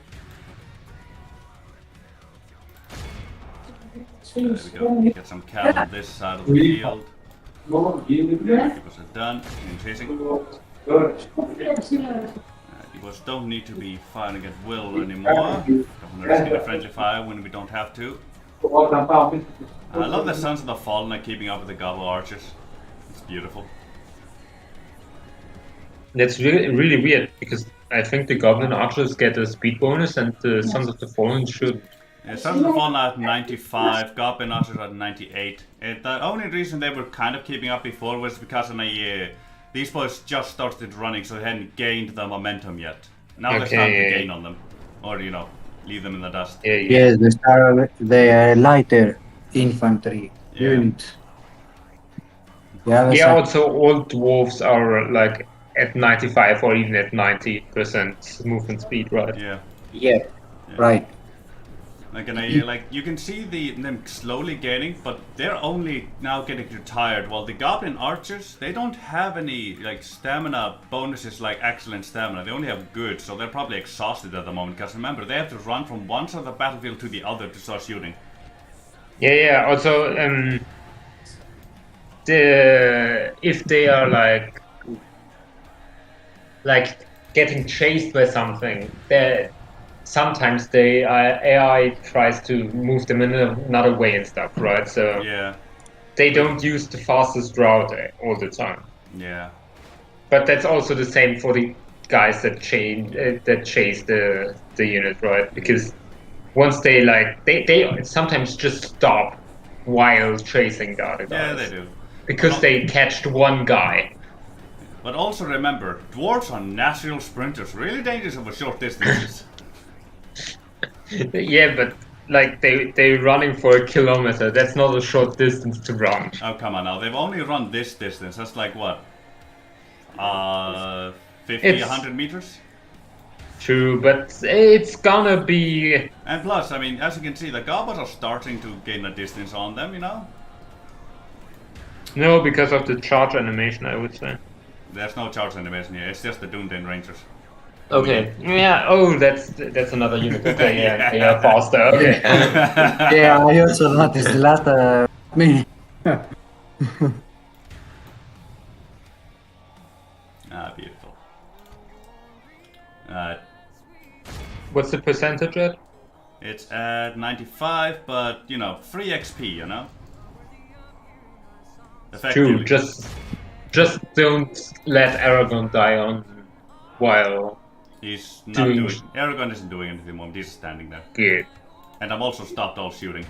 There we go. Get some cows on this side of the field. Peoples are done. In chasing. Peoples don't need to be firing at will anymore. Governor is gonna friendly fire when we don't have to. I love the Sons of the Fallen are keeping up with the Gobbo archers. It's beautiful. That's really weird because I think the Goblin archers get a speed bonus and the Sons of the Fallen should. Yeah, Sons of the Fallen are at 95, Goblin archers are at 98. The only reason they were kind of keeping up before was because of these boys just started running, so they hadn't gained the momentum yet. Now they're starting to gain on them, or leave them in the dust. Yes, the lighter infantry unit. Yeah, also all dwarves are like at 95 or even at 90% movement speed, right? Yeah. Yeah, right. Like you can see them slowly gaining, but they're only now getting tired. While the goblin archers, they don't have any like stamina bonuses like excellent stamina. They only have good, so they're probably exhausted at the moment. Because remember, they have to run from one side of the battlefield to the other to start shooting. Yeah. Also, if they are like getting chased by something, sometimes the AI tries to move them in another way and stuff, right? So yeah, they don't use the fastest route all the time. Yeah. But that's also the same for the guys that chase the unit, right? Because once they sometimes just stop while chasing the other guys. Yeah, they do. Because they catched one guy. But also remember, dwarves are natural sprinters, really dangerous over short distances. Yeah, but like they're running for a kilometer. That's not a short distance to run. Oh, come on now. They've only run this distance. That's like what? 50, 100 meters? True, but it's gonna be... And plus, I mean, as you can see, the goblins are starting to gain a distance on them, you know? No, because of the charge animation, I would say. There's no charge animation here. It's just the Dúnedain Rangers. Okay. Yeah. Oh, that's another unit. Okay. Yeah. They are faster. Okay. Yeah, I also noticed that. Me. Beautiful. What's the percentage at? It's at 95, but you know, free XP. You know. True. Just don't let Aragon die on while. He's not doing. Aragon isn't doing anything more. He's standing there. Good. And I've also stopped all shooting.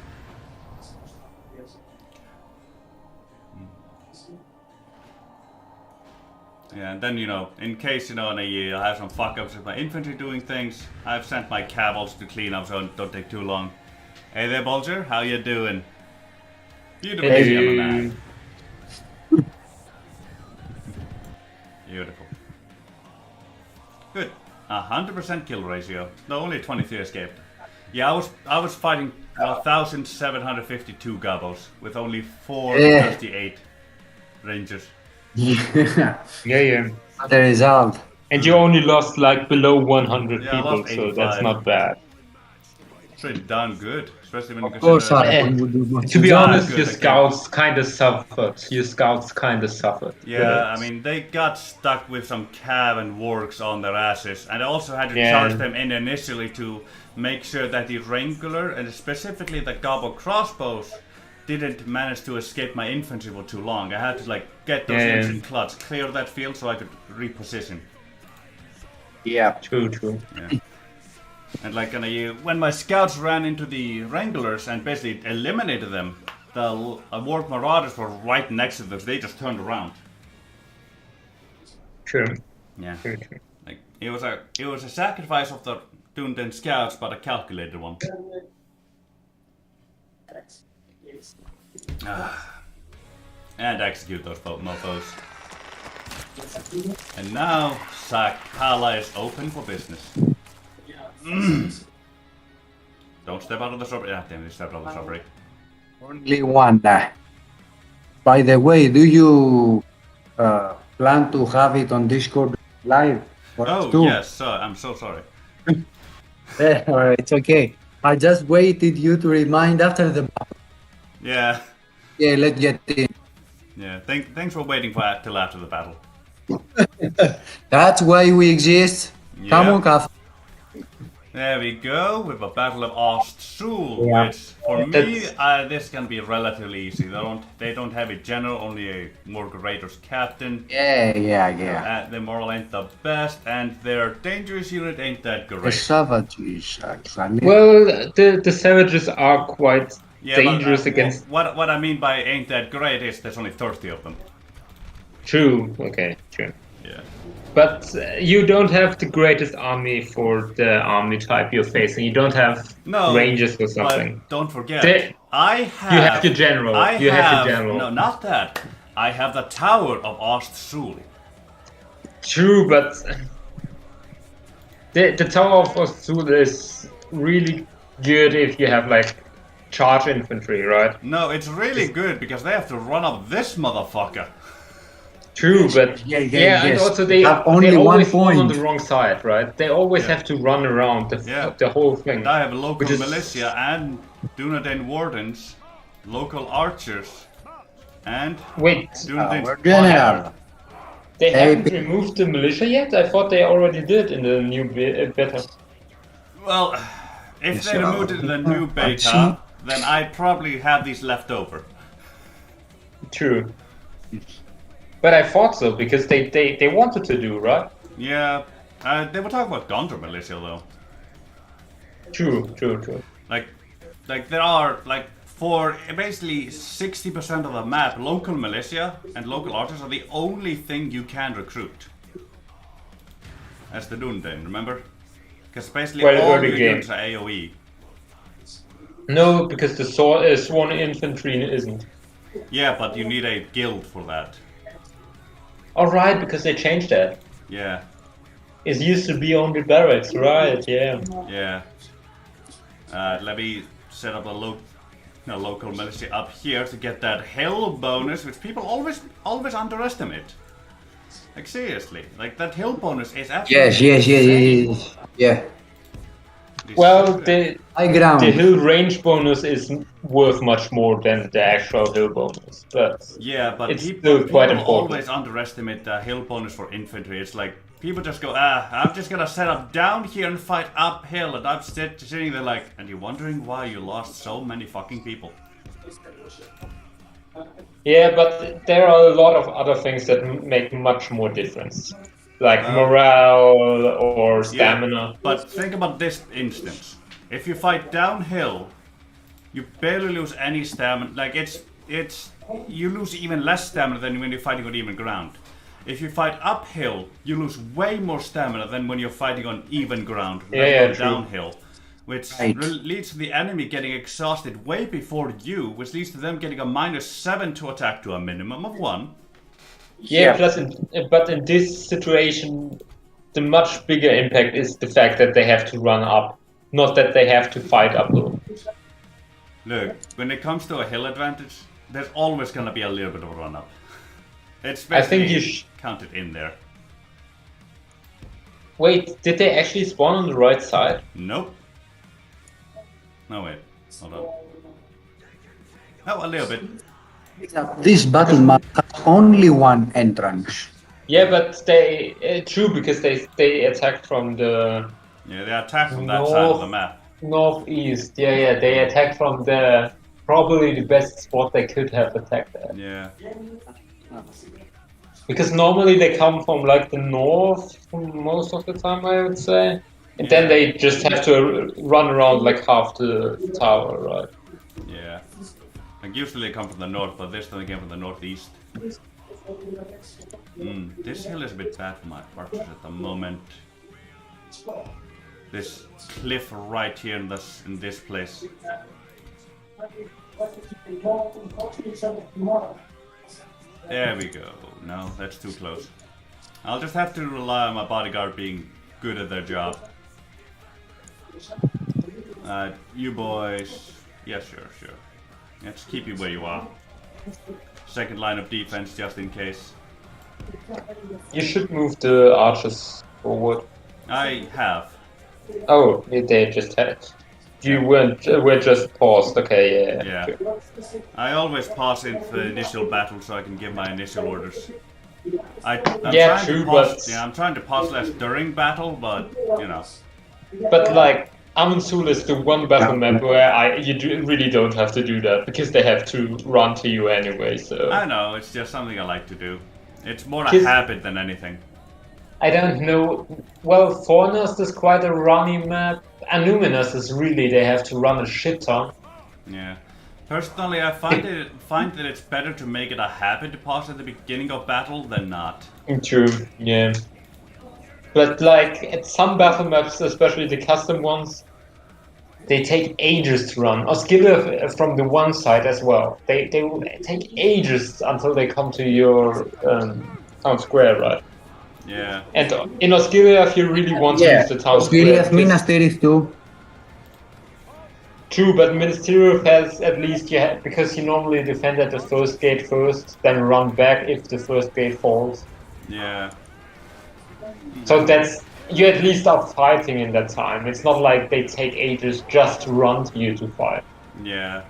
Yeah, and then, you know, in case, you know, I have some fuck-ups with my infantry doing things, I've sent my cavals to clean up, so it don't take too long. Hey there, Bulger, how you doing? Beautiful, hey. Man. Beautiful. Good. 100% kill ratio. No, only 23 escaped. Yeah, I was fighting 1,752 gobos with only 458 rangers. Yeah. Yeah. The result. And you only lost like below 100 people, so that's not bad. It's really done good, especially when you consider... Of course, to be honest, your scouts kind of suffered. Yeah, I mean, they got stuck with some cav and wargs on their asses, and I also had to charge them in initially to make sure that the Wrangler, and specifically the Gobbo crossbows, didn't manage to escape my infantry for too long. I had to like get those instant clutch, clear that field so I could reposition. Yeah, true. Yeah. And like when my scouts ran into the Wranglers and basically eliminated them, the Warg Marauders were right next to them, so they just turned around. True. Yeah. True. Like it was a sacrifice of the Dúnedain scouts, but a calculated one. And execute those mofos. And now Sakala is open for business. Don't step out of the shrubbery. Ah, damn, you stepped out of the shrubbery. Only one. By the way, do you plan to have it on Discord live? Yes, I'm so sorry. It's okay. I just waited you to remind after the battle. Yeah. Yeah, let's get in. Yeah, thanks for waiting till after the battle. That's why we exist. Yeah. Come on, Kath. There we go, with a battle of Ostsul, which for me, this can be relatively easy. They don't have a general, only a Morg Raiders captain. Yeah. The moral ain't the best, and their dangerous unit ain't that great. The savages, actually. Well, the savages are quite dangerous against... What I mean by ain't that great is there's only 30 of them. True, okay, true. Yeah. But you don't have the greatest army for the army type you're facing. You don't have rangers or something. But don't forget, I have... You have the general. You have the general. No, not that. I have the Tower of Ostsul. True, but... The Tower of Ostsul is really good if you have like charge infantry, right? No, it's really good because they have to run up this motherfucker. True, but Yeah, and yes. also they Have only they one always fall on point. the wrong side, right? They always Yeah. have to run around Yeah. the whole thing. And I have local Which is- militia and Dúnedain wardens, local archers, and Wait, Dúnedain Our general. they Hey, haven't removed the militia yet? I thought they already did in the new beta. Well, if Yes, they removed it in the new beta, then I'd probably have these left over. True. But I thought so, because they wanted to do, right? Yeah, they were talking about Gondor militia though. True. Like there are like for basically 60% of the map, local militia and local archers are the only thing you can recruit. As the Dúnedain, remember? Because basically Well, all early your game. units are AOE. No, because the sworn infantry isn't. Yeah, but you need a guild for that. Alright, because they changed that. Yeah, It used to be only barracks, right? Yeah. yeah. Let me set up a local militia up here to get that hill bonus, which people always underestimate. Like seriously, like that hill bonus is absolutely Yes. Yeah. Well, the High ground. hill range bonus is worth much more than the actual hill bonus, but Yeah, but it's people, still quite people important. always underestimate the hill bonus for infantry. It's like people just go, I'm just gonna set up down here and fight uphill, and I'm sitting there like, and you're wondering why you lost so many fucking people. Yeah, but there are a lot of other things that make much more difference, like morale or stamina. Yeah, but think about this instance. If you fight downhill, you barely lose any stamina. Like you lose even less stamina than when you're fighting on even ground. If you fight uphill, you lose way more stamina than when you're fighting on even ground, Yeah, not true. downhill. Which Right. leads to the enemy getting exhausted way before you, which leads to them getting a -7 to attack to a minimum of 1. Yeah, but in this situation, the much bigger impact is the fact that they have to run up, not that they have to fight uphill. Look, when it comes to a hill advantage, there's always gonna be a little bit of a run up. It's I think basically you counted in there. Wait, did they actually spawn on the right side? Nope. No, wait. Hold on. Oh, a little bit. This battle map has only one entrance. Yeah, but they true, because they attacked from the Yeah, they attack from that side of the map. northeast. Yeah, they attacked from the probably the best spot they could have attacked at. Yeah. Because normally they come from like the north most of the time, I would say. And then they just have to run around like half the tower, right? Yeah. Like usually they come from the north, but this time they came from the northeast. This hill is a bit bad for my archers at the moment. This cliff right here in this place. There we go. No, that's too close. I'll just have to rely on my bodyguard being good at their job. You boys... Yeah, sure. Let's keep you where you are. Second line of defense, just in case. You should move the archers forward. I have. Oh, they just had. You were just paused. Okay, Yeah. I always pause into the initial battle so I can give my initial orders. I'm Yeah, trying true, to pause, but- yeah, I'm trying to pause less during battle, but you know. But like, Amansul is the one battle map where you really don't have to do that, because they have to run to you anyway, so... I know, it's just something I like to do. It's more a 'Cause- habit than anything. I don't know... Well, Fornost is quite a runny map. Anuminous is really, they have to run a shit ton. Yeah. Personally, I find that it's better to make it a habit to pause at the beginning of battle than not. True, yeah. But like, at some battle maps, especially the custom ones, they take ages to run. Osgiliath from the one side as well. They will take ages until they come to your town square, right? Yeah. And in Osgiliath, you really want to use the town square. Osgiliath Minas Tirith too. True, but Ministerial has at least because you normally defend at the first gate first, then run back if the first gate falls. Yeah. So that's you at least are fighting in that time. It's not like they take ages just to run to you to fight. Yeah.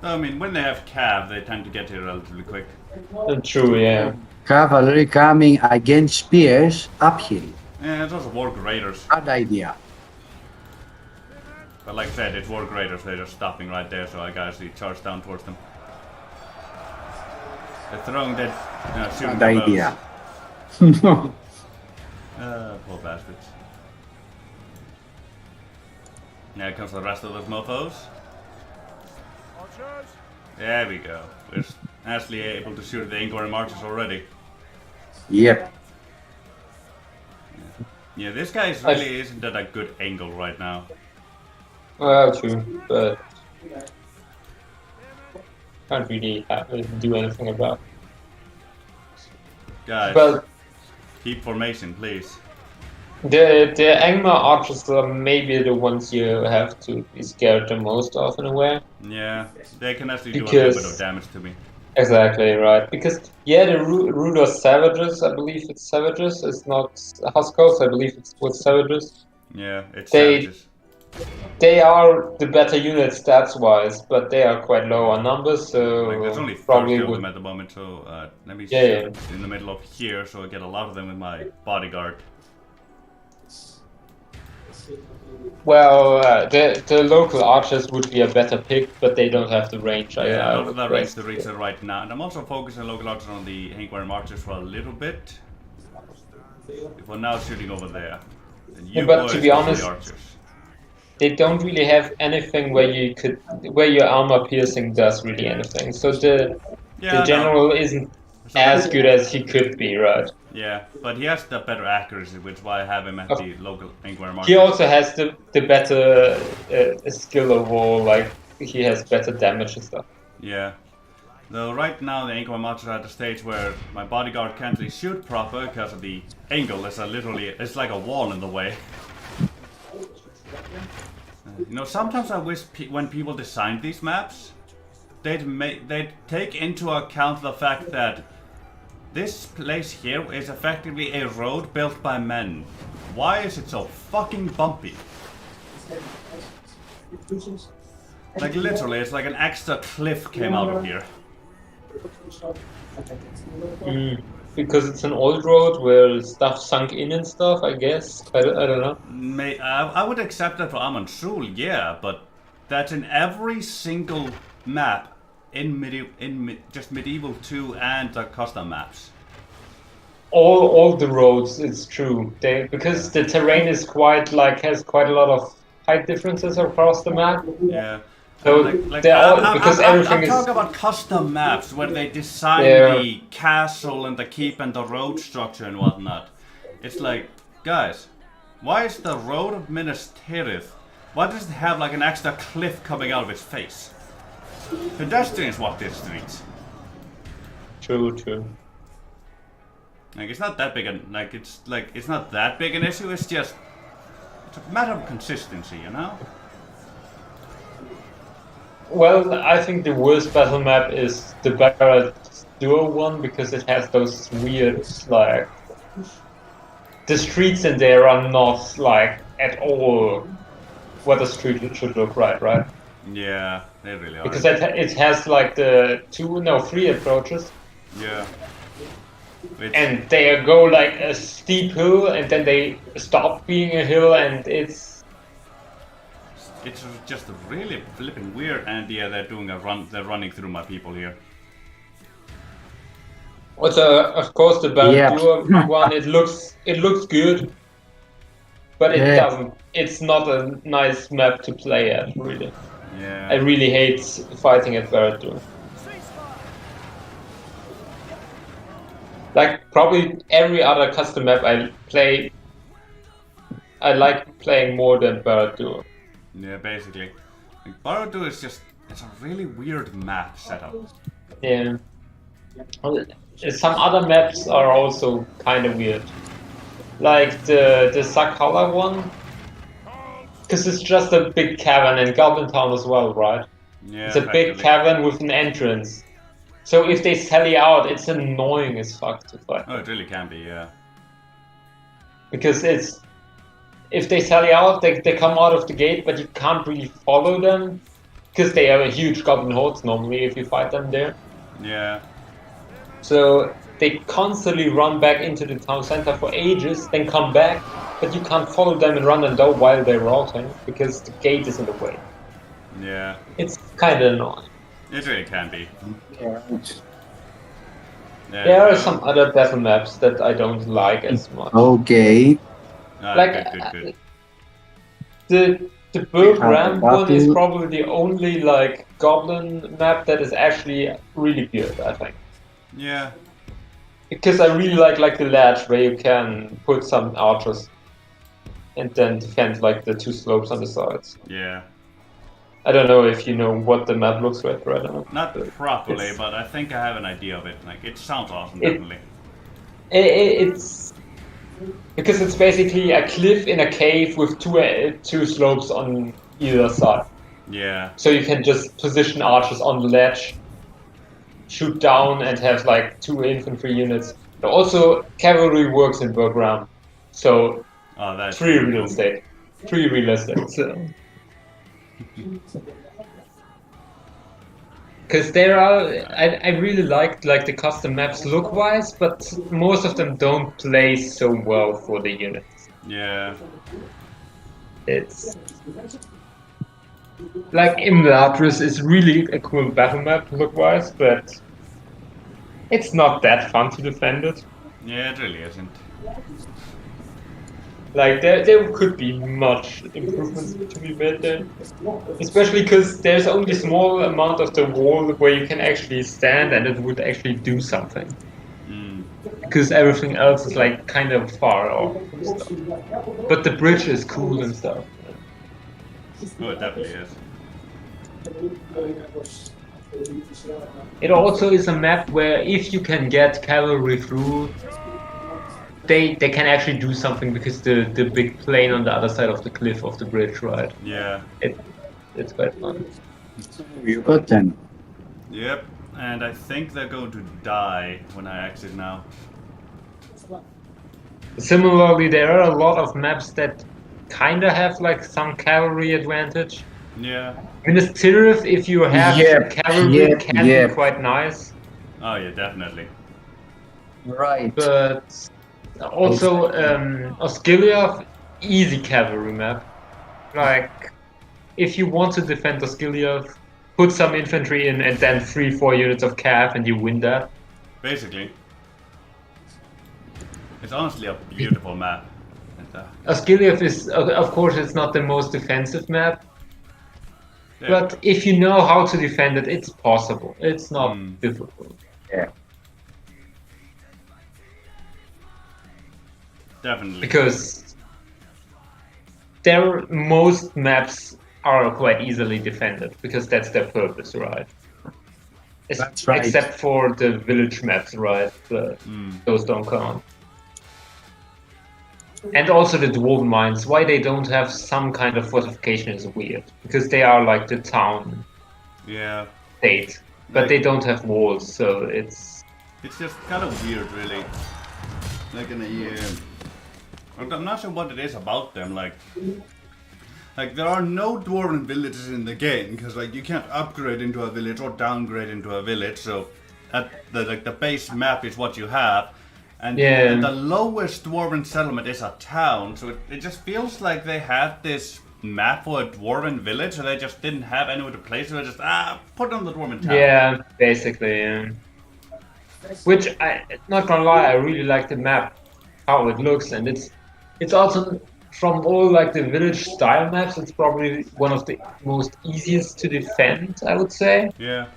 I mean, when they have cav, they tend to get here relatively quick. True, yeah. Cavalry coming against spears uphill. Yeah, it's also War Raiders. Bad idea. But like I said, it's War Raiders, they're just stopping right there, so I gotta see charge down towards them. They're throwing that shooting Bad the idea. poor bastards. Now comes the rest of those mofos. There we go. We're actually able to shoot the Inquiry Marchers already. Yep. Yeah, this guy really isn't at a good angle right now. Well, true, but can't really do anything about it. Guys, But keep formation, please. the Angmar archers are maybe the ones you have to be scared the most of in a way. Yeah, they can actually do a little bit of damage to me. Exactly, right. Because, yeah, the Ruler Savages, I believe it's Savages, it's not Huskos, I believe it's with Savages. Yeah, it's savages. They are the better unit stats-wise, but they are quite low on numbers, so Like, there's only 30 probably of would... them at the moment, so let me Yeah, sit in the middle of here so I get a lot of them with my bodyguard. Well, the local archers would be a better pick, but they don't have the range. Yeah, I I don't would have that range guess. to reach it right now, and I'm also focusing local archers on the Inquiry Marchers for a little bit. Before now shooting over there. And you But boys to be go for honest, the archers. they don't really have anything where your armor piercing does really anything. So the general isn't as good as he could be, right? Yeah, but he has the better accuracy, which is why I have him at the local Inquiry Marchers. He also has the better skill overall, like he has better damage and stuff. Yeah. Though right now the Inquiry Marchers are at the stage where my bodyguard can't really shoot proper because of the angle. It's like a wall in the way. You know, sometimes I wish when people designed these maps, they'd take into account the fact that this place here is effectively a road built by men. Why is it so fucking bumpy? Like literally, it's like an extra cliff came out of here. Because it's an old road where stuff sunk in and stuff, I guess. I don't know. I would accept that for Amon Sol, yeah, but that's in every single map in just Medieval 2 and the custom maps. All the roads, it's true. Because the terrain is has quite a lot of height differences across the map. Yeah. So I'm talking about custom maps where they design the castle and the keep and the road structure and whatnot. It's like, guys, why is the road of Minas Tirith? Why does it have like an extra cliff coming out of its face? Pedestrians walk these streets. True. Like it's not that big it's not that big an issue. It's a matter of consistency, you know. Well, I think the worst battle map is the Barad Duo one because it has those weird the streets in there are not at all what a street should look right? Yeah, they really are. Because it has the 3 approaches. Yeah. And they go like a steep hill, and then they stop being a hill, and it's just really flipping weird. And yeah, they're doing a run. They're running through my people here. Also, of course, the Baldur one. It looks good, but it doesn't. It's not a nice map to play at, really. Yeah. I really hate fighting at Baldur. Like probably every other custom map I play, I like playing more than Barad-dûr. Yeah, basically. Like, Barad-dûr is it's a really weird map setup. Yeah. Some other maps are also kind of weird. Like the Sakhala one, Because it's just a big cavern and Goblin Town as well, right? Yeah, It's a big cavern with an entrance. So if they sally out, it's annoying as fuck to fight. Oh, it really can be, yeah. Because it's... If they sally out, they come out of the gate, but you can't really follow them. Because they have a huge goblin hordes normally if you fight them there. Yeah. So they constantly run back into the town center for ages, then come back, but you can't follow them and run and go while they're routing, because the gate is in the way. Yeah. It's kind of annoying. It really can be. Yeah. Yeah, There are some other battle maps that I don't like as much. Okay. Like, Good. the Burg have a Ramp one is battle. probably the only like goblin map that is actually really good, I think. Yeah. Because I really like the ledge where you can put some archers and then defend like the two slopes on the sides. Yeah. I don't know if you know what the map looks like right now. Not properly, It's- but I think I have an idea of it. Like, it sounds awesome, It- definitely. It's because it's basically a cliff in a cave with two slopes on either side. Yeah. So you can just position archers on the ledge, shoot down, and have like 2 infantry units. But also, cavalry works in Burg Ramp, so Oh, that's 3 cool. real estate. 3 real estate. So. Because there are, I really like the custom maps look-wise, but most of them don't play so well for the units. Yeah. It's like Imladris is really a cool battle map look-wise, but it's not that fun to defend it. Yeah, it really isn't. Like there could be much improvements to be made there, especially because there's only a small amount of the wall where you can actually stand and it would actually do something. Because everything else is like kind of far off and stuff. But the bridge is cool and stuff. Oh, it definitely is. It also is a map where if you can get cavalry through, they can actually do something because the big plane on the other side of the cliff of the bridge, right? Yeah. It's quite fun. You got them. Yep. And I think they're going to die when I exit now. Similarly, there are a lot of maps that kinda have like some cavalry advantage. Yeah. Minas Tirith, if you have cavalry, can be quite nice. Oh yeah, definitely. Right. But also, Osgiliath, easy cavalry map. Like, if you want to defend Osgiliath, put some infantry in and then 3-4 units of cav and you win that. Basically. It's honestly a beautiful map. Osgiliath is, of course, it's not the most defensive map. Yeah. But if you know how to defend it, it's possible. It's not difficult. Yeah. Definitely. Because most maps are quite easily defended, because that's their purpose, right? That's right. Except for the village maps, right? But those don't count. And also the dwarven mines, why they don't have some kind of fortification is weird. Because they are like the town state, but they don't have walls, so it's... It's just kind of weird, really. Like in I'm not sure what it is about them, like there are no dwarven villages in the game, because like you can't upgrade into a village or downgrade into a village, so the base map is what you have. And the lowest dwarven settlement is a town, so it just feels like they had this map for a dwarven village, and they just didn't have anywhere to place it, so they just, put on the dwarven town. Yeah, basically, yeah. Which, not gonna lie, I really like the map, how it looks, and it's also, from all like the village style maps, it's probably one of the most easiest to defend, I would say. Yeah.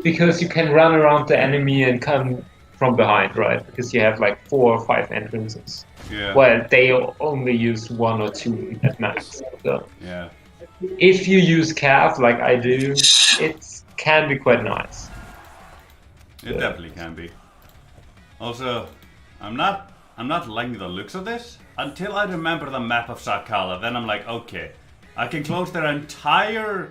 Because you can run around the enemy and come from behind, right? Because you have like 4 or 5 entrances. Yeah. Well, they only use 1 or 2 at max. So Yeah. if you use cav like I do, it can be quite nice. It definitely can be. Also, I'm not I'm not liking the looks of this. Until I remember the map of Sakala, then I'm like, okay. I can close their entire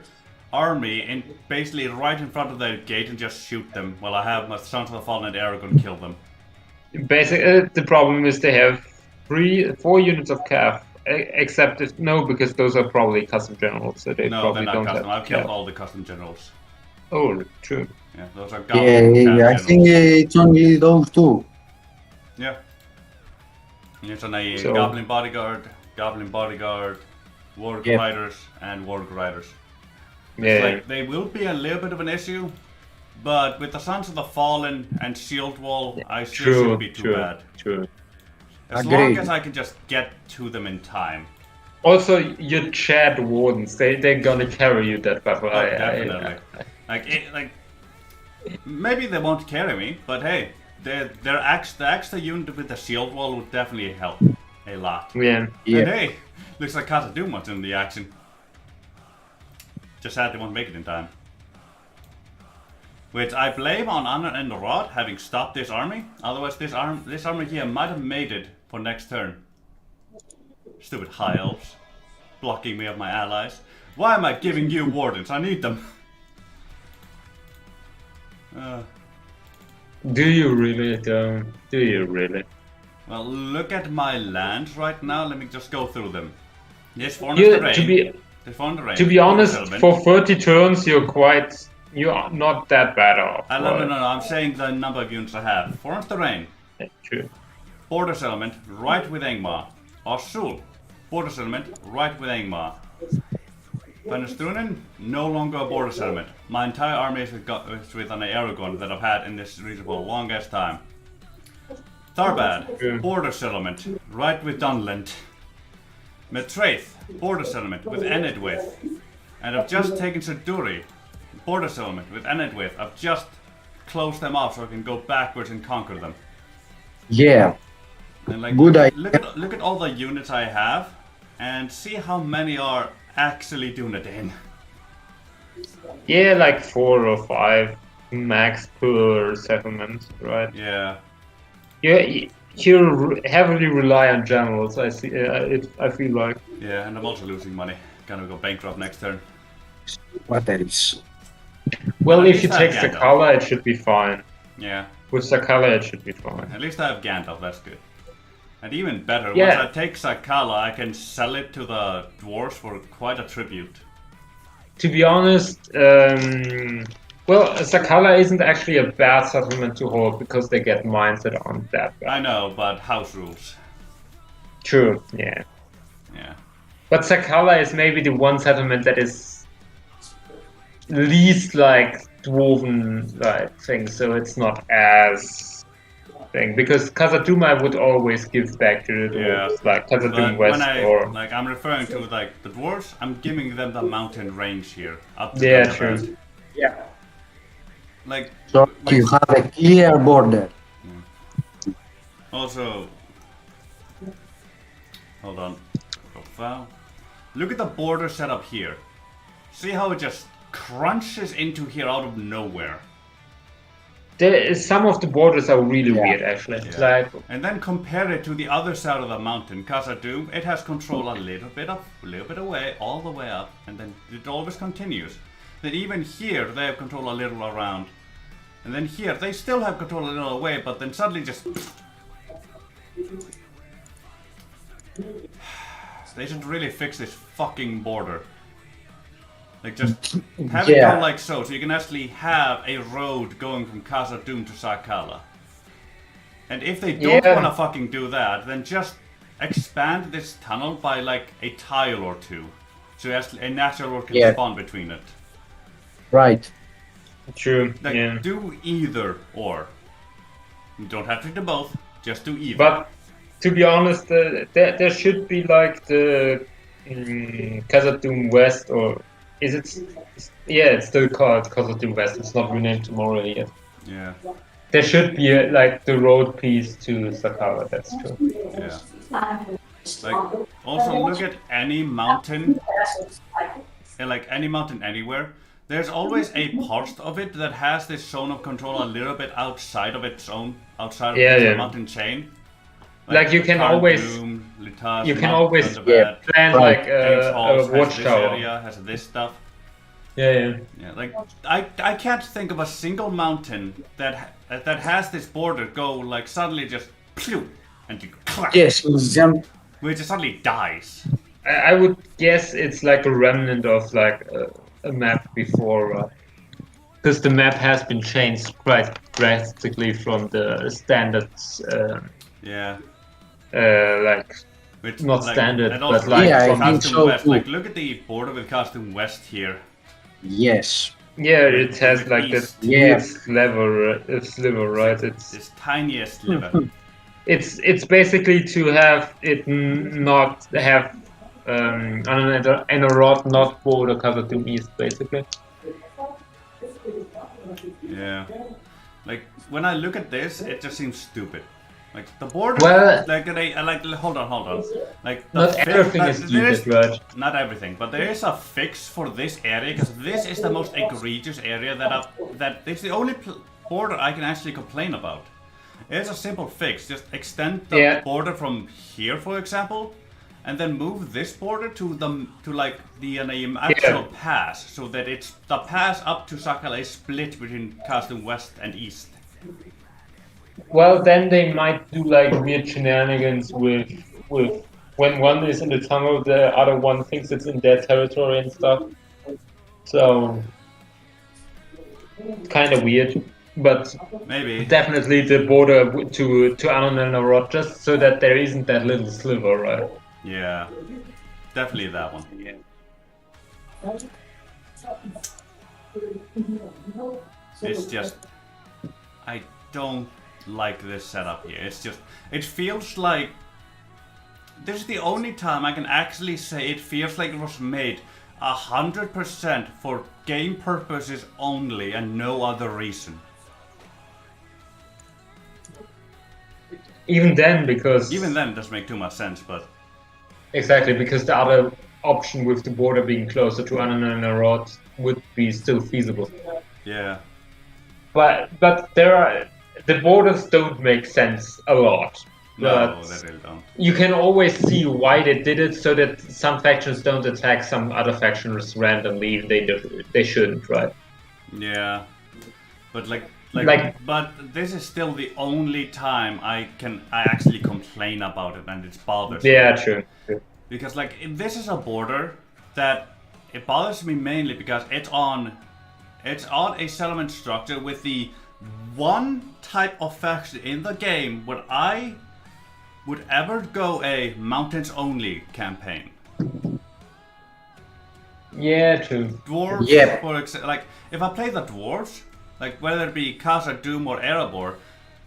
army and basically right in front of their gate and just shoot them while I have my Sons of the Fallen and Aragorn kill them. Basically, the problem is they have 4 units of cav, except if, no, because those are probably custom generals, so they No, probably they're not don't custom. have I've killed cav. all the custom generals. Oh, true. Yeah, those are Yeah, goblin cav I generals. think it's only those two. Yeah. It's on a So- Goblin Bodyguard, Warg Yep. Riders, and Warg Riders. Yeah. It's like, they will be a little bit of an issue, but with the Sons of the Fallen and Shield Wall, I still shouldn't be too bad. True. As long Agreed. as I can just get to them in time. Also, your Chad Wardens, they're gonna carry you that battle. Oh, definitely. Maybe they won't carry me, but hey, the extra unit with the Shield Wall would definitely help a lot. Yeah. Yeah. And hey, looks like Khazad Dûm was in the action. Just sad they won't make it in time. Which I blame on Anna and the Rod having stopped this army. Otherwise, this army here might have made it for next turn. Stupid high elves, blocking me of my allies. Why am I giving you wardens? I need them. Do you really, though? Do you really? Well, look at my lands right now. Let me just go through them. Yes, Forn of You, the Rain. to be honest, Settlement. for 30 turns, you're not that bad off. No, I'm saying the number of units I have. Forn of the Rain. Yeah, true. Border settlement right with Angmar. Arsul. Border settlement right with Angmar. Dúnedain, no longer a border settlement. My entire army is with an Aragorn that I've had in this region for the longest time. Tharbad, border settlement right with Dunland. Mithrandir, border settlement with Enedwith. And I've just taken Siduri, border settlement with Enedwith. I've just closed them off so I can go backwards and conquer them. Yeah. And like, Good idea. look at all the units I have, and see how many are actually Dúnedain. Yeah, like 4 or 5 max per settlement, right? Yeah. You heavily rely on generals. I see. I feel like. Yeah, and I'm also losing money. Gonna go bankrupt next turn. What else? Well, At if you least I take have Gandalf. Sakala, it should be fine. Yeah. With Sakala, it should be fine. At least I have Gandalf, that's good. And even better, Yeah. once I take Sakala, I can sell it to the dwarves for quite a tribute. To be honest, well, Sakala isn't actually a bad settlement to hold because they get mines that aren't that bad. I know, but house rules. True, yeah. Yeah. But Sakala is maybe the one settlement that is least like dwarven like thing, so it's not as thing. Because Khazad Dûm I would always give back to the dwarves, like Khazad Dûm But West when I'm referring to like the dwarves, I'm giving them the mountain range here. Up to Yeah, Thunderbird. true. Yeah. Like, So you have a clear border. also, hold on, profile. Look at the border set up here. See how it just crunches into here out of nowhere. Some of the borders are really weird, actually. Yeah. Like, And then compare it to the other side of the mountain, Khazad Dûm. It has control a little bit away, all the way up, and then it always continues. Then even here they have control a little around, and then here they still have control a little away, but then suddenly just. They should really fix this fucking border. Like just have it Yeah. go like so you can actually have a road going from Khazad Dûm to Sakala. And if they don't Yeah. want to fucking do that, then just expand this tunnel by like a tile or two, so a natural road can Yeah. spawn between it. Right. true, Like yeah. do either or. You don't have to do both. Just do either. But to be honest, there should be like the Khazad Dûm West, or is it? Yeah, it's still called Khazad Dûm West. It's not renamed tomorrow yet. Yeah. There should be like the road piece to Sakala. That's true. Yeah. Like also look at any mountain. Like any mountain anywhere. There's always a part of it that has this zone of control a little bit outside of its own, outside of Yeah, the yeah. mountain chain. Like you can always plan like a watchtower. Area has this stuff. Yeah. Like I can't think of a single mountain that has this border go like suddenly just pew and you clack. Yes, jump. Where it just suddenly dies. I would guess it's like a remnant of like a map before, because the map has been changed quite drastically from the standards. Like not like, standard, also, but like yeah, from I think so West. too. Like look at the border with Costume West here. Yes. Yeah, it has like this sliver, right? It's this tiniest sliver. It's basically to have it not have and a rod not border Khazad-dûm East, basically. Yeah. Like when I look at this, it just seems stupid. Like the border, hold on. Like not everything is stupid, right? Not everything, but there is a fix for this area because this is the most egregious area that it's the only border I can actually complain about. It's a simple fix. Just extend the border from here, for example, and then move this border to the actual pass, so that it's the pass up to Sakala is split between Khazad-dûm West and East. Well, then they might do like weird shenanigans with when one is in the tunnel, the other one thinks it's in their territory and stuff. So kind of weird, but maybe definitely the border to Anon and Arod, just so that there isn't that little sliver, right? Yeah, definitely that one. It's just I don't like this setup here. It feels like this is the only time I can actually say it feels like it was made 100% for game purposes only and no other reason. Even then it doesn't make too much sense, but exactly, because the other option with the border being closer to Anon and Arod would be still feasible. Yeah. But the borders don't make sense a lot. No, they really don't. You can always see why they did it, so that some factions don't attack some other factions randomly. They shouldn't, right? Yeah, but but this is still the only time I actually complain about it, and it bothers me. Yeah, true. Because this is a border that it bothers me mainly because it's on a settlement structure with the one type of faction in the game where I would ever go a mountains only campaign. Yeah, true. Dwarves, for example, like if I play the dwarves, like whether it be Khazad-dûm or Erebor,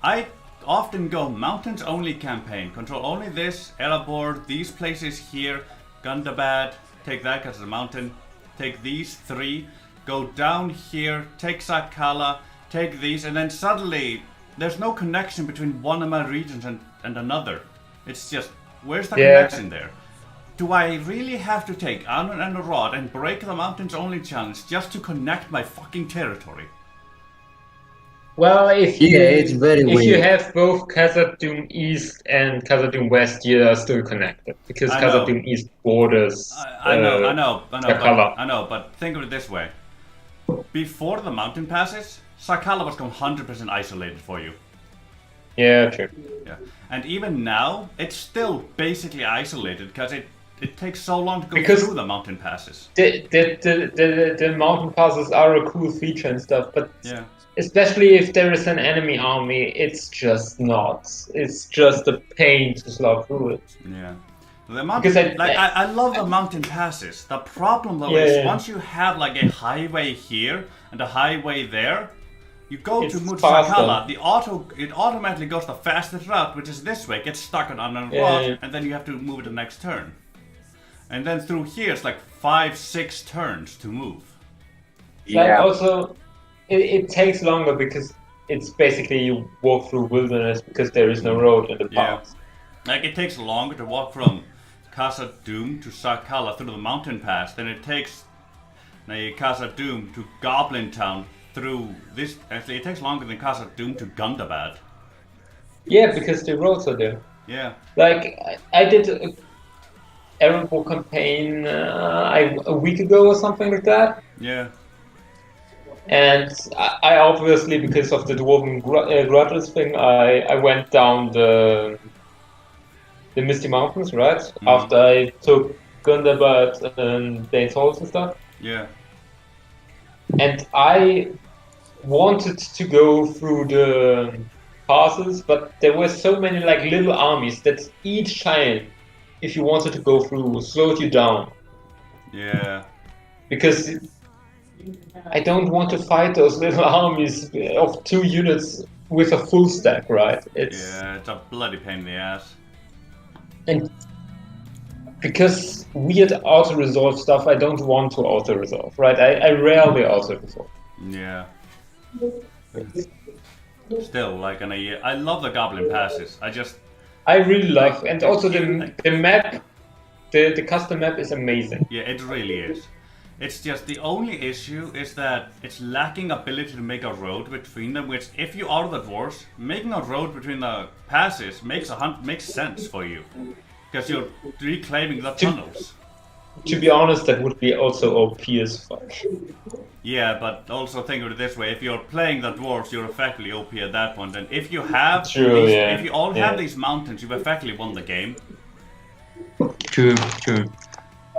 I often go mountains only campaign. Control only this, Erebor, these places here, Gundabad, take that because it's a mountain. Take these 3, go down here, take Sakala, take these, and then suddenly there's no connection between one of my regions and another. It's just, where's the connection there? Do I really have to take Anon and Arod and break the mountains only challenge just to connect my fucking territory? Well, if you have both Khazad-dûm East and Khazad-dûm West, you are still connected, because Khazad-dûm East borders I know, but think of it this way. Before the mountain passes, Sakala was 100% isolated for you. Yeah, true. Yeah, and even now, it's still basically isolated because it takes so long to go through the mountain passes. The mountain passes are a cool feature and stuff, but especially if there is an enemy army, it's just not. It's just a pain to slog through it. Yeah. The mountain, I love the mountain passes. The problem though is once you have like a highway here and a highway there, you go to Sakala, it automatically goes the fastest route, which is this way, gets stuck on a rock, and then you have to move it the next turn. And then through here, it's like 5-6 turns to move. Yeah. Also, it takes longer because it's basically you walk through wilderness because there is no road in the path. Like it takes longer to walk from Khazad-dûm to Sakala through the mountain pass than it takes Khazad-dûm to Goblin Town through this. Actually, it takes longer than Khazad-dûm to Gundabad. Yeah, because the roads are there. Yeah. Like I did a Erebor campaign a week ago or something like that. Yeah. And I obviously, because of the Dwarven Grudges thing, I went down the Misty Mountains, right? After I took Gundabad and Dane's Halls and stuff. Yeah. And I wanted to go through the passes, but there were so many like little armies that each time, if you wanted to go through, slowed you down. Yeah. Because I don't want to fight those little armies of 2 units with a full stack, right? It's a bloody pain in the ass. And because weird auto-resolve stuff, I don't want to auto-resolve, right? I rarely auto-resolve. Yeah. Still, like, I love the Goblin passes. I really love, and also the map, the custom map is amazing. Yeah, it really is. It's just the only issue is that it's lacking ability to make a road between them, which if you are the dwarves, making a road between the passes makes sense for you. Because you're reclaiming the tunnels. To be honest, that would be also OP as fuck. Yeah, but also think of it this way: if you're playing the dwarves, you're effectively OP at that point. And if you have, if you all have these mountains, you've effectively won the game. True.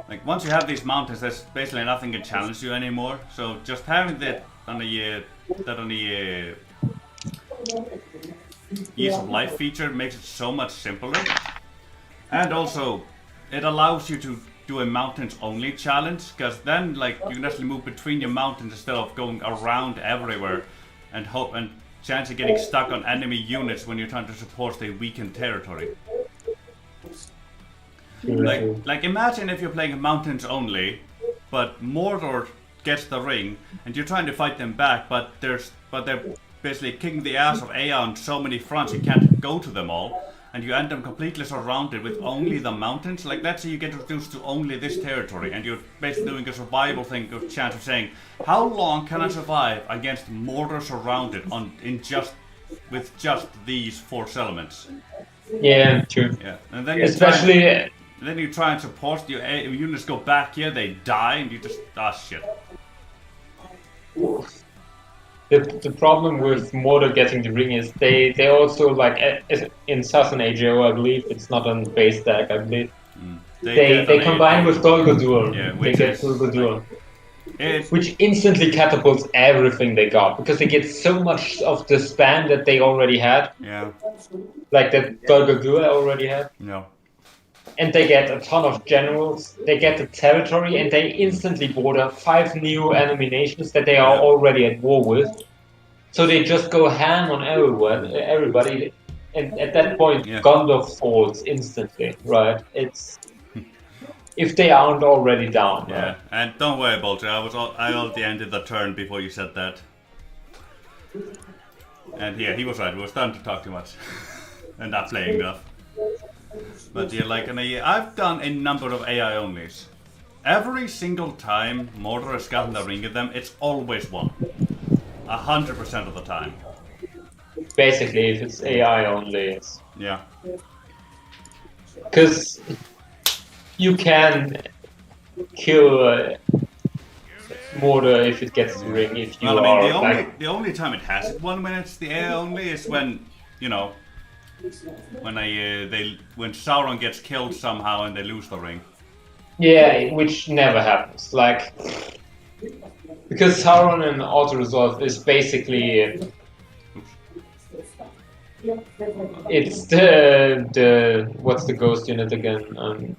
Like once you have these mountains, there's basically nothing can challenge you anymore. So just having that on the ease of life feature makes it so much simpler. And also, it allows you to do a mountains only challenge, because then like you can actually move between your mountains instead of going around everywhere and hope and chance of getting stuck on enemy units when you're trying to support a weakened territory. Like imagine if you're playing mountains only, but Mordor gets the ring and you're trying to fight them back, but they're basically kicking the ass of AI on so many fronts you can't go to them all. And you end up completely surrounded with only the mountains. Like let's say you get reduced to only this territory and you're basically doing a survival thing of chance of saying, how long can I survive against Mordor surrounded with just these 4 settlements? Yeah, true. Yeah, and then then you try and support your units go back here, they die, and you just shit. The problem with Mordor getting the ring is they also like in Southern AGO, I believe it's not on base deck, I believe. They combine with Dol Guldur. Yeah, they get Dol Guldur, which instantly catapults everything they got because they get so much of the span that they already had. Yeah. Like that Dol Guldur already had. Yeah. And they get a ton of generals, they get the territory, and they instantly border 5 new enemy nations that they are already at war with. So they just go ham on everybody, and at that point, Gondor falls instantly, right? It's if they aren't already down. Yeah, right? and don't worry, Bolter. I already ended the turn before you said that. And yeah, he was right. We were starting to talk too much and not playing enough. But yeah, like I've done a number of AI onlys. Every single time Mordor has gotten the ring of them, it's always won. 100% of the time. Basically, if it's AI only, it's... Yeah. Because you can kill Mordor if it gets the ring, if you the only time it has it won when it's the AI only is when, you know, when when Sauron gets killed somehow and they lose the ring. Yeah, which never happens. Like, because Sauron and auto-resolve is basically it's the what's the ghost unit again?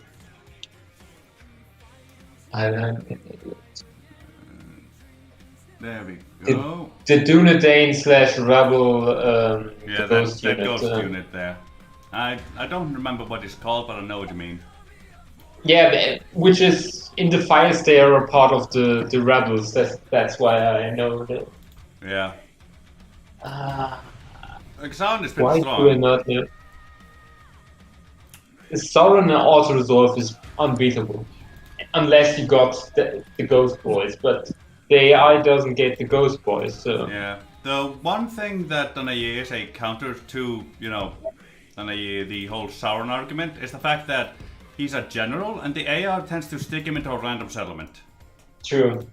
There we go. The Dúnedain / Rebel yeah, ghost that unit. Ghost unit there. I don't remember what it's called, but I know what you mean. Yeah, which is in the files they are a part of the rebels. That's why I know that. Yeah. Like Sauron is pretty why strong. do I not know? Sauron and auto resolve is unbeatable, unless you got the Ghost Boys, but the AI doesn't get the Ghost Boys. So yeah, the one thing that is a counter to than the whole Sauron argument is the fact that he's a general and the AR tends to stick him into a random settlement. True.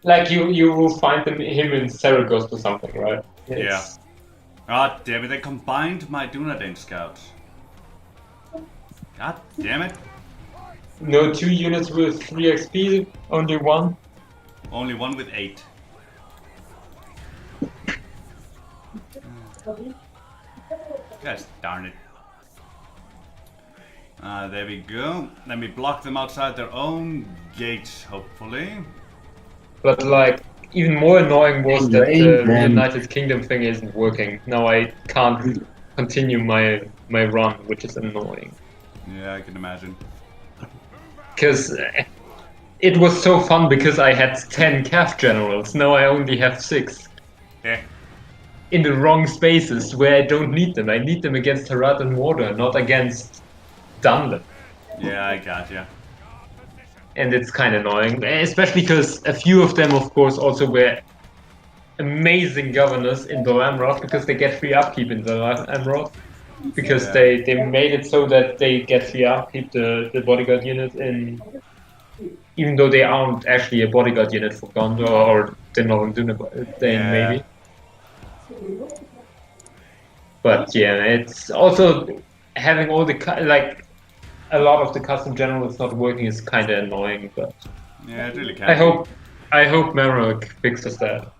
Like you will find him in Saragost or something, right? Yeah. God damn it, they combined my Dúnedain scouts. God damn it. No 2 units with 3 XP, only 1. Only one with 8. Gosh darn it. There we go. Let me block them outside their own gates, hopefully. But like, even more annoying was that the United Kingdom thing isn't working. Now I can't continue my run, which is annoying. Yeah, I can imagine. Because it was so fun because I had 10 CAF generals, now I only have 6. Yeah. In the wrong spaces where I don't need them. I need them against Harad and Mordor, not against Dunlop. Yeah, I got ya. And it's kind of annoying, especially because a few of them, of course, also were amazing governors in the Amroth because they get free upkeep in the Amroth. Because they made it so that they get free upkeep, the bodyguard unit, in, even though they aren't actually a bodyguard unit for Gondor or the Northern Dúnedain, maybe. But yeah, it's also having all the a lot of the custom generals not working is kind of annoying. But yeah, it really can. I hope Merrick fixes that.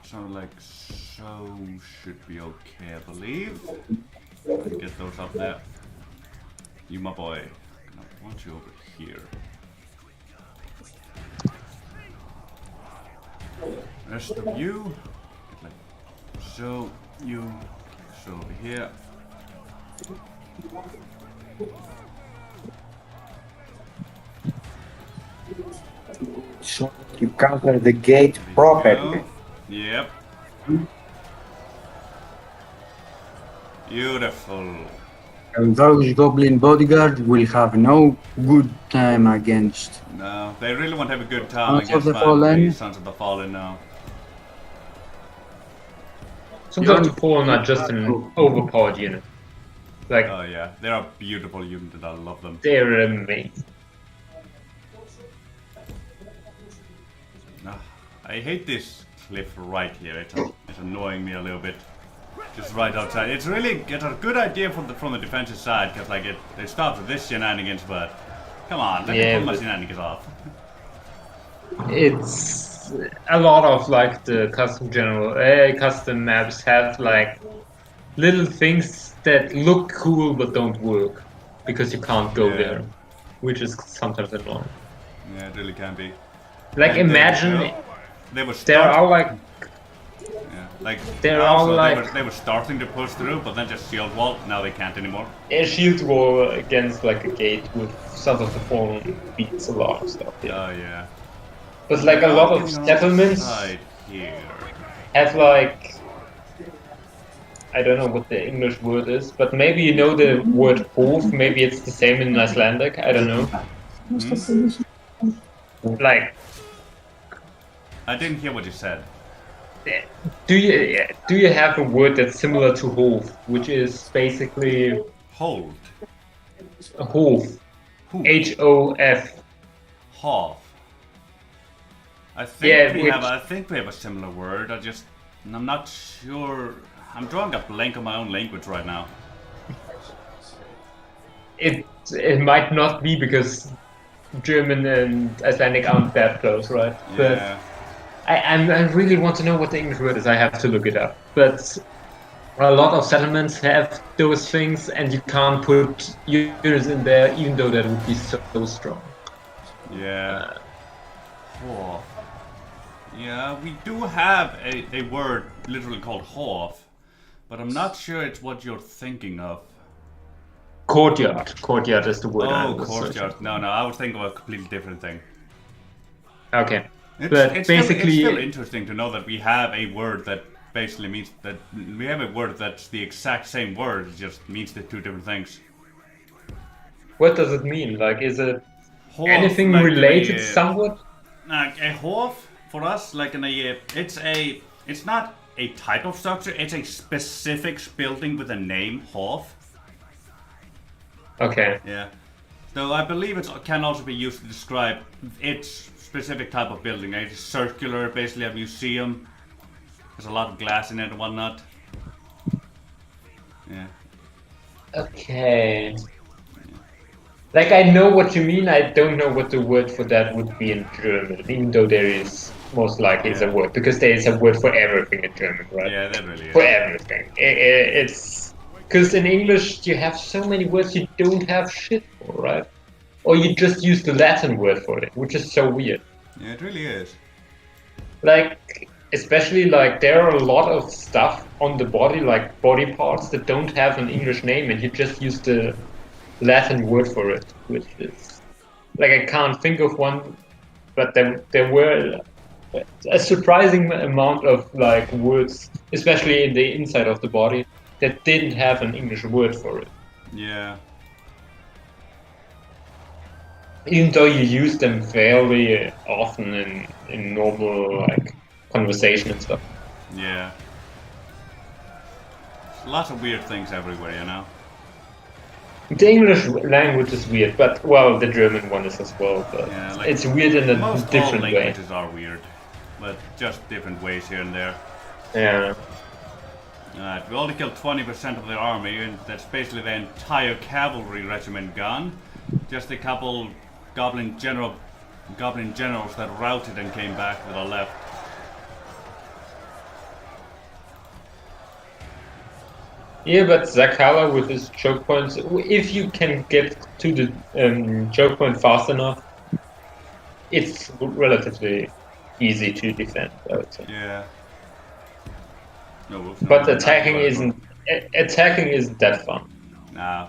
So like so should be okay, I believe. Get those up there. You my boy. I want you over here. Rest of you. Get like so you so over here. So you cover the gate properly. Yep. Beautiful. And those goblin bodyguards will have no good time against. No, they really won't have a good time Sons of against the Fallen. Sons of the Fallen now. Sons of the Fallen are just an overpowered unit. Like, oh yeah, they're a beautiful unit and I love them. They're amazing. I hate this cliff right here. It's annoying me a little bit. Just right outside. It's a good idea from the defensive side because like it stops with this shenanigans, but come on, let me pull my shenanigans off. It's a lot of like the custom maps have like little things that look cool but don't work because you can't go there, which is sometimes annoying. Yeah, it really can be. Like and imagine they were starting to push through, but then just shield wall. Now they can't anymore. A shield wall against like a gate with Sons of the Fallen beats a lot of stuff. Yeah. Oh yeah. But like a lot of settlements have like, I don't know what the English word is, but maybe you know the word Hof. Maybe it's the same in Icelandic. I don't know. Like, I didn't hear what you said. Do you have a word that's similar to Hof, which is basically hold? Hof. H-O-F. Hof. I think we have a similar word. I'm not sure. I'm drawing a blank on my own language right now. It might not be because German and Icelandic aren't that close, right? Yeah. But I really want to know what the English word is. I have to look it up. But a lot of settlements have those things, and you can't put units in there, even though that would be so strong. Yeah. Yeah, we do have a word literally called Hof, but I'm not sure it's what you're thinking of. Courtyard. Courtyard is the word. Oh, courtyard. No, I was thinking of a completely different thing. Okay. It's basically, it's still interesting to know that we have a word that basically means that we have a word that's the exact same word, it just means the two different things. What does it mean? Like, is it Hof, anything like related somewhat? A hof for us, like in a, it's not a type of structure. It's a specific building with a name, hof. Okay. Yeah. So I believe it can also be used to describe its specific type of building. It's circular, basically a museum. There's a lot of glass in it and whatnot. Yeah. Okay. Like, I know what you mean, I don't know what the word for that would be in German, even though there is most likely is a word, because there is a word for everything in German, right? Yeah, that really is. For everything. It's... Because in English you have so many words you don't have shit for, right? Or you just use the Latin word for it, which is so weird. Yeah, it really is. Like, especially like there are a lot of stuff on the body, like body parts that don't have an English name, and you just use the Latin word for it, which is like, I can't think of one, but there were a surprising amount of like words, especially in the inside of the body, that didn't have an English word for it. Yeah. Even though you use them fairly often in normal like conversation and stuff. Yeah. Lots of weird things everywhere, you know. The English language is weird, but well, the German one is as well. But Yeah, like, it's weird in a most different all way. languages are weird, but just different ways here and there. Yeah. Alright, we only killed 20% of their army, and that's basically the entire cavalry regiment gone. Just a couple goblin generals that routed and came back with our left. Yeah, but Zakala with his choke points, if you can get to the choke point fast enough, it's relatively easy to defend, I would say. Yeah. No, But attacking isn't that fun. Nah.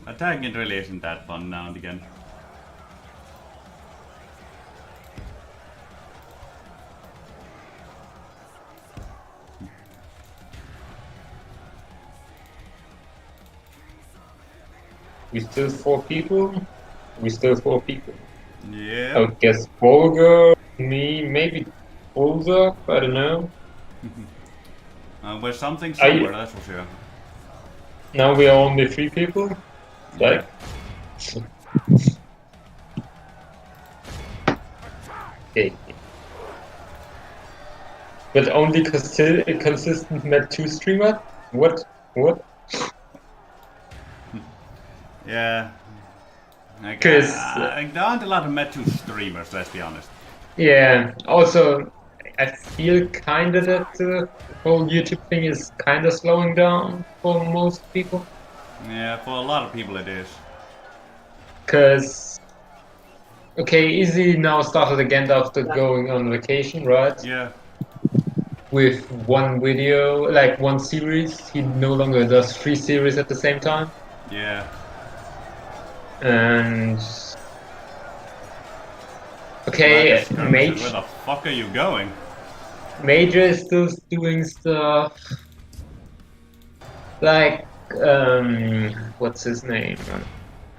Attacking it really isn't that fun now and again. We still 4 people? We still 4 people. Yeah. I would guess Volga, me, maybe Ulza, I don't know. We're something somewhere, that's for sure. Now we are only 3 people? Like... Okay. But only consistent Met 2 streamer? What? What? Yeah. Because there aren't a lot of Met 2 streamers, let's be honest. yeah, also I feel kinda that the whole YouTube thing is kinda slowing down for most people. Yeah, for a lot of people it is. Cause okay, Izzy now started again after going on vacation, right? Yeah. With one video, like one series. He no longer does 3 series at the same time. Yeah. And okay, Mage. Where the fuck are you going? Major is still doing stuff. Like what's his name?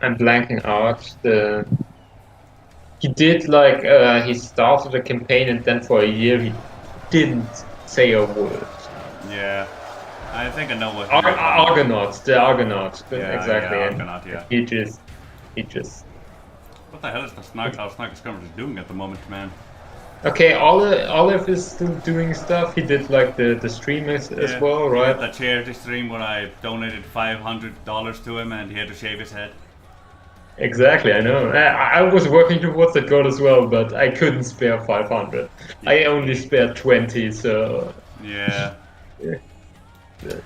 I'm blanking out. He did like he started a campaign and then for a year he didn't say a word. Yeah. I think I know what Argonauts, the Argonauts, yeah, exactly. Yeah, Argonaut, yeah. He just. What the hell is our Snark Skirmish doing at the moment, man? Okay, Olive is still doing stuff. He did like the stream as well, right? He had the charity stream where I donated $500 to him and he had to shave his head. Exactly, I know. I was working towards that goal as well, but I couldn't spare 500. Yeah. I only spared 20, so. Yeah.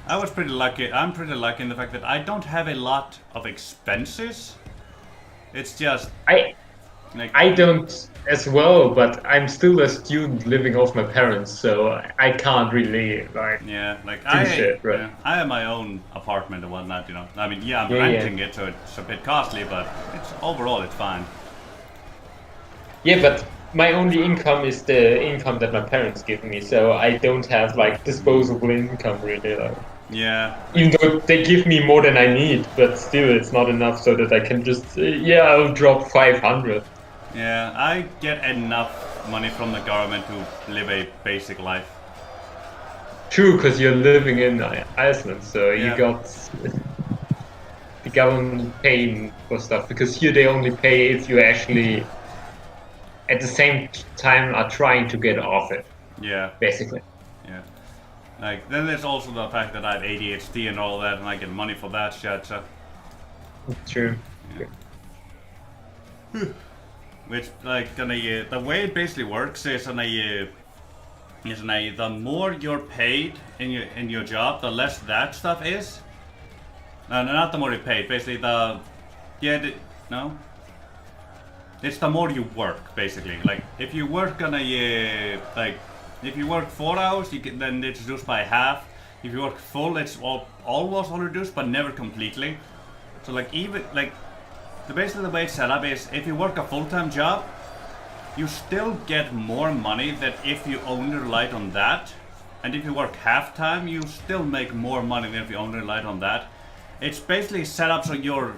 I was pretty lucky. I'm pretty lucky in the fact that I don't have a lot of expenses. It's just I don't as well, but I'm still a student living off my parents, so I can't really like shit, right? I have my own apartment and whatnot, you know. I mean, yeah, I'm renting it, so it's a bit costly, but overall it's fine. Yeah, but my only income is the income that my parents give me, so I don't have like disposable income really. Like, Yeah. even though they give me more than I need, but still it's not enough so that I can just yeah, I'll drop 500. Yeah, I get enough money from the government to live a basic life. True, because you're living in Iceland, so Yeah. you got the government paying for stuff. Because here they only pay if you actually, at the same time, are trying to get off it. Yeah. Basically. Yeah. Like, then there's also the fact that I have ADHD and all that, and I get money for that shit, so. True. Which, like, the way it basically works is the more you're paid in your job, the less that stuff is. No, not the more you're paid. Basically, no. It's the more you work, basically. Like, if you work if you work 4 hours, then it's reduced by half. If you work full, it's almost all reduced, but never completely. So, like, basically the way it's set up is, if you work a full-time job, you still get more money than if you only relied on that. And if you work half-time, you still make more money than if you only relied on that. It's basically set up so you're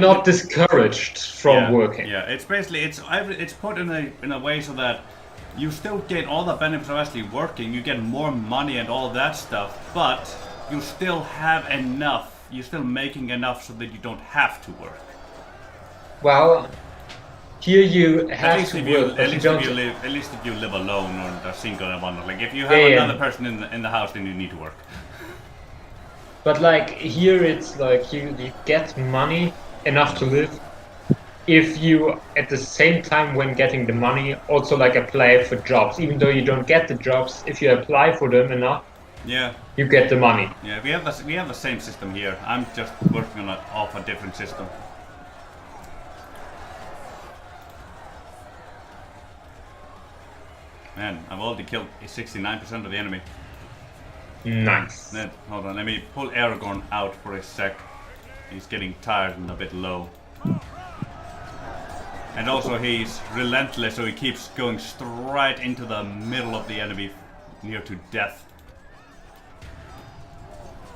not discouraged from working. Yeah, it's basically it's put in a way so that you still get all the benefits of actually working. You get more money and all that stuff, but you still have enough. You're still making enough so that you don't have to work. Well, here you have to work. At least if you live alone or are single and whatnot. Like, if you have another person in the house, then you need to work. But like here, it's like you get money enough to live. If you at the same time when getting the money also like apply for jobs, even though you don't get the jobs, if you apply for them enough, you get the money. Yeah, we have the same system here. I'm just working off a different system. Man, I've already killed 69% of the enemy. Nice. Then, hold on, let me pull Aragorn out for a sec. He's getting tired and a bit low. And also he's relentless, so he keeps going straight into the middle of the enemy, near to death.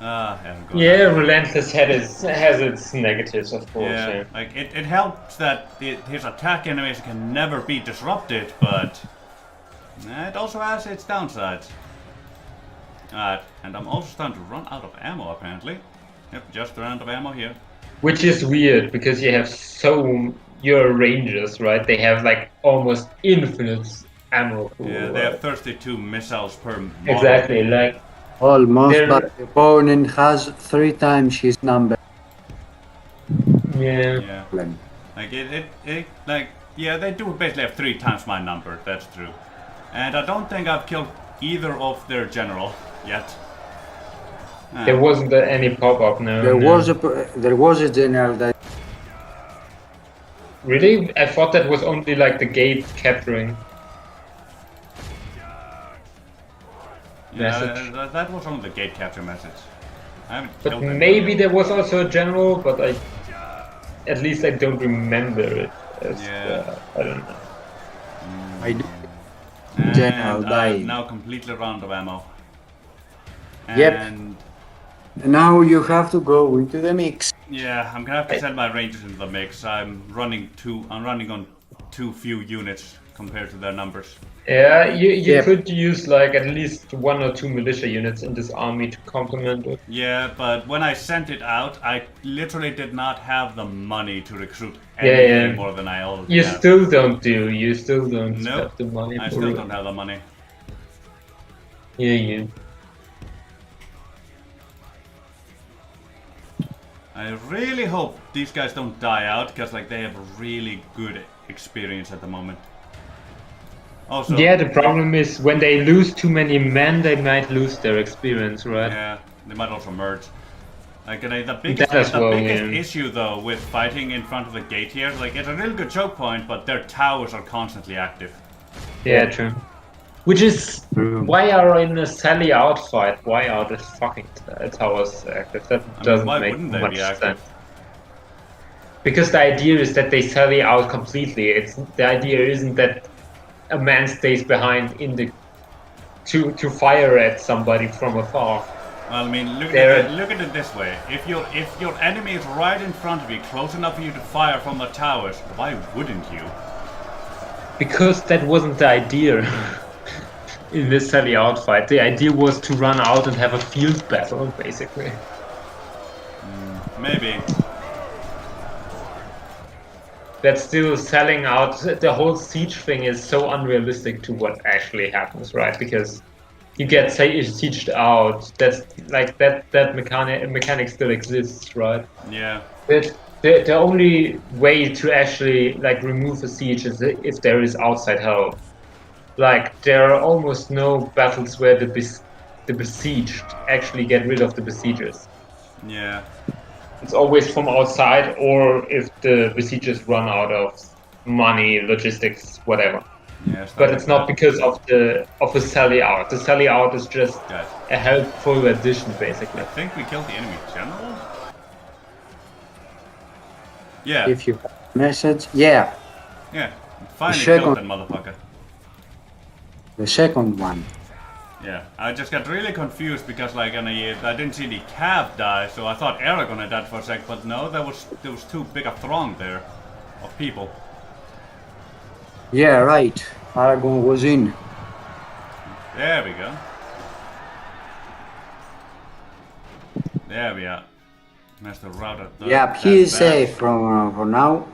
Aragorn. Yeah, relentless has its negatives, of course. Yeah, like it helps that his attack animation can never be disrupted, but it also has its downsides. Alright, and I'm also starting to run out of ammo apparently. Yep, just ran out of ammo here. Which is weird because you have your rangers, right? They have like almost infinite ammo pool. Yeah, they have 32 missiles per model. Exactly, like almost, but the opponent has 3 times his number. Yeah. Like they do basically have 3 times my number, that's true. And I don't think I've killed either of their general yet. There wasn't any pop-up, no. There was a general that... Really? I thought that was only like the gate capturing. Yeah, that was only the gate capture message. I haven't but maybe there was also a general, but at least I don't remember it. I don't know. I do. And General dying. Now completely run out of ammo. And now you have to go into the mix. Yeah, I'm gonna have to send my rangers into the mix. I'm running on too few units compared to their numbers. Yeah, you could use like at least 1 or 2 militia units in this army to complement it. Yeah, but when I sent it out, I literally did not have the money to recruit anything more than I already have. Still don't have the money. I still don't have the money. Yeah. I really hope these guys don't die out, because like they have really good experience at the moment. Also, yeah, the problem is when they lose too many men, they might lose their experience, right? Yeah, they might also merge. Like the biggest issue though with fighting in front of the gate here, like it's a really good choke point, but their towers are constantly active. Yeah, true. Which is why are in a Sally out fight? Why are the fucking towers active? That doesn't make much sense. Because the idea is that they sally out completely. The idea isn't that a man stays behind in the to fire at somebody from afar. Well, I mean, look at it this way. If your enemy is right in front of you, close enough for you to fire from the towers, why wouldn't you? Because that wasn't the idea in this sally out fight. The idea was to run out and have a field battle, basically. Maybe. That's still selling out. The whole siege thing is so unrealistic to what actually happens, right? Because you get sieged out. That's like that mechanic still exists, right? Yeah. But the only way to actually like remove a siege is if there is outside help. Like there are almost no battles where the besieged actually get rid of the besiegers. Yeah. It's always from outside, or if the besiegers run out of money, logistics, whatever. Yeah, but it's not because of a sally out. The sally out is just a helpful addition, basically. I think we killed the enemy general. Yeah. If you message, yeah. Yeah. Finally killed that motherfucker. The second one. Yeah, I just got really confused because like I didn't see the cab die, so I thought Aragorn had died for a sec, but no, there was too big a throng there of people. Yeah, right. Aragorn was in. There we go. There we are. Master routed. Yep, he is safe for now.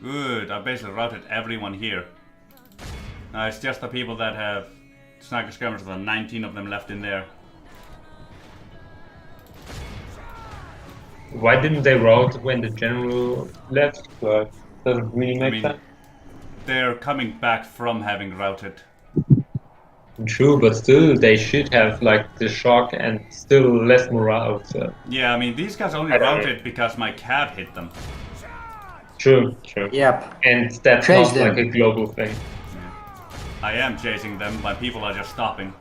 Good, I basically routed everyone here. Now it's just the people that have Sniper skirmishers, there are 19 of them left in there. Why didn't they rout when the general left? Doesn't really make sense. They're coming back from having routed. True, but still they should have like the shock and still less morale. So. Yeah, I mean these guys only routed because my cab hit them. True. Yep. And that's not like a global thing. I am chasing them, my people are just stopping.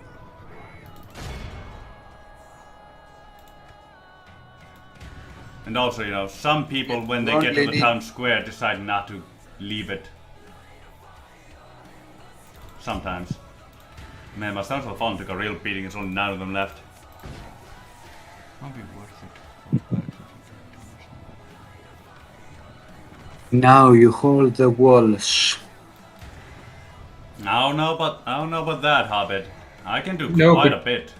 And also, you know, some people when they get to the town square decide not to leave it. Sometimes. Man, my Sons of Fallen took a real beating, there's only 9 of them left. Won't be worth it. Now you hold the walls. I don't know about that, Hobbit. I can do quite a bit.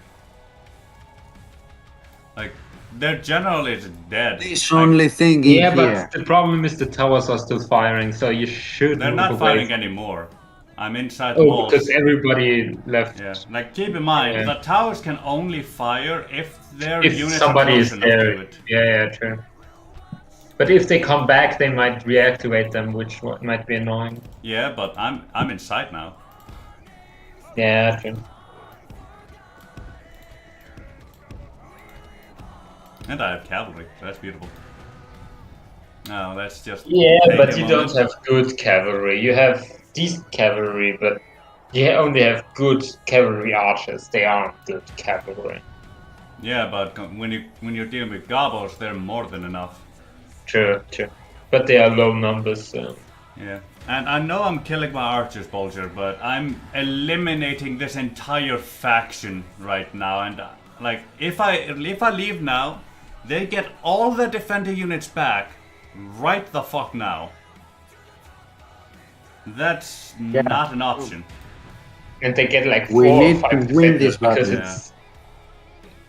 Like, their general is dead. This only thing in here. But the problem is the towers are still firing, so you should. They're not firing anymore. I'm inside the walls. Because everybody left. Yeah, like keep in mind, the towers can only fire if their units somebody are close is enough there. to it. Yeah, true. But if they come back, they might reactivate them, which might be annoying. Yeah, but I'm inside now. Yeah, true. And I have cavalry, so that's beautiful. No, that's just... Yeah, but you don't have good cavalry. You have decent cavalry, but you only have good cavalry archers. They aren't good cavalry. Yeah, but when you're dealing with gobos, they're more than enough. True. But they are low numbers, so... Yeah. And I know I'm killing my archers, Bulger, but I'm eliminating this entire faction right now. And like, if I leave now, they get all the defender units back right the fuck now. That's not an option. And they get like 4 we or need 5 to win this because battle. it's...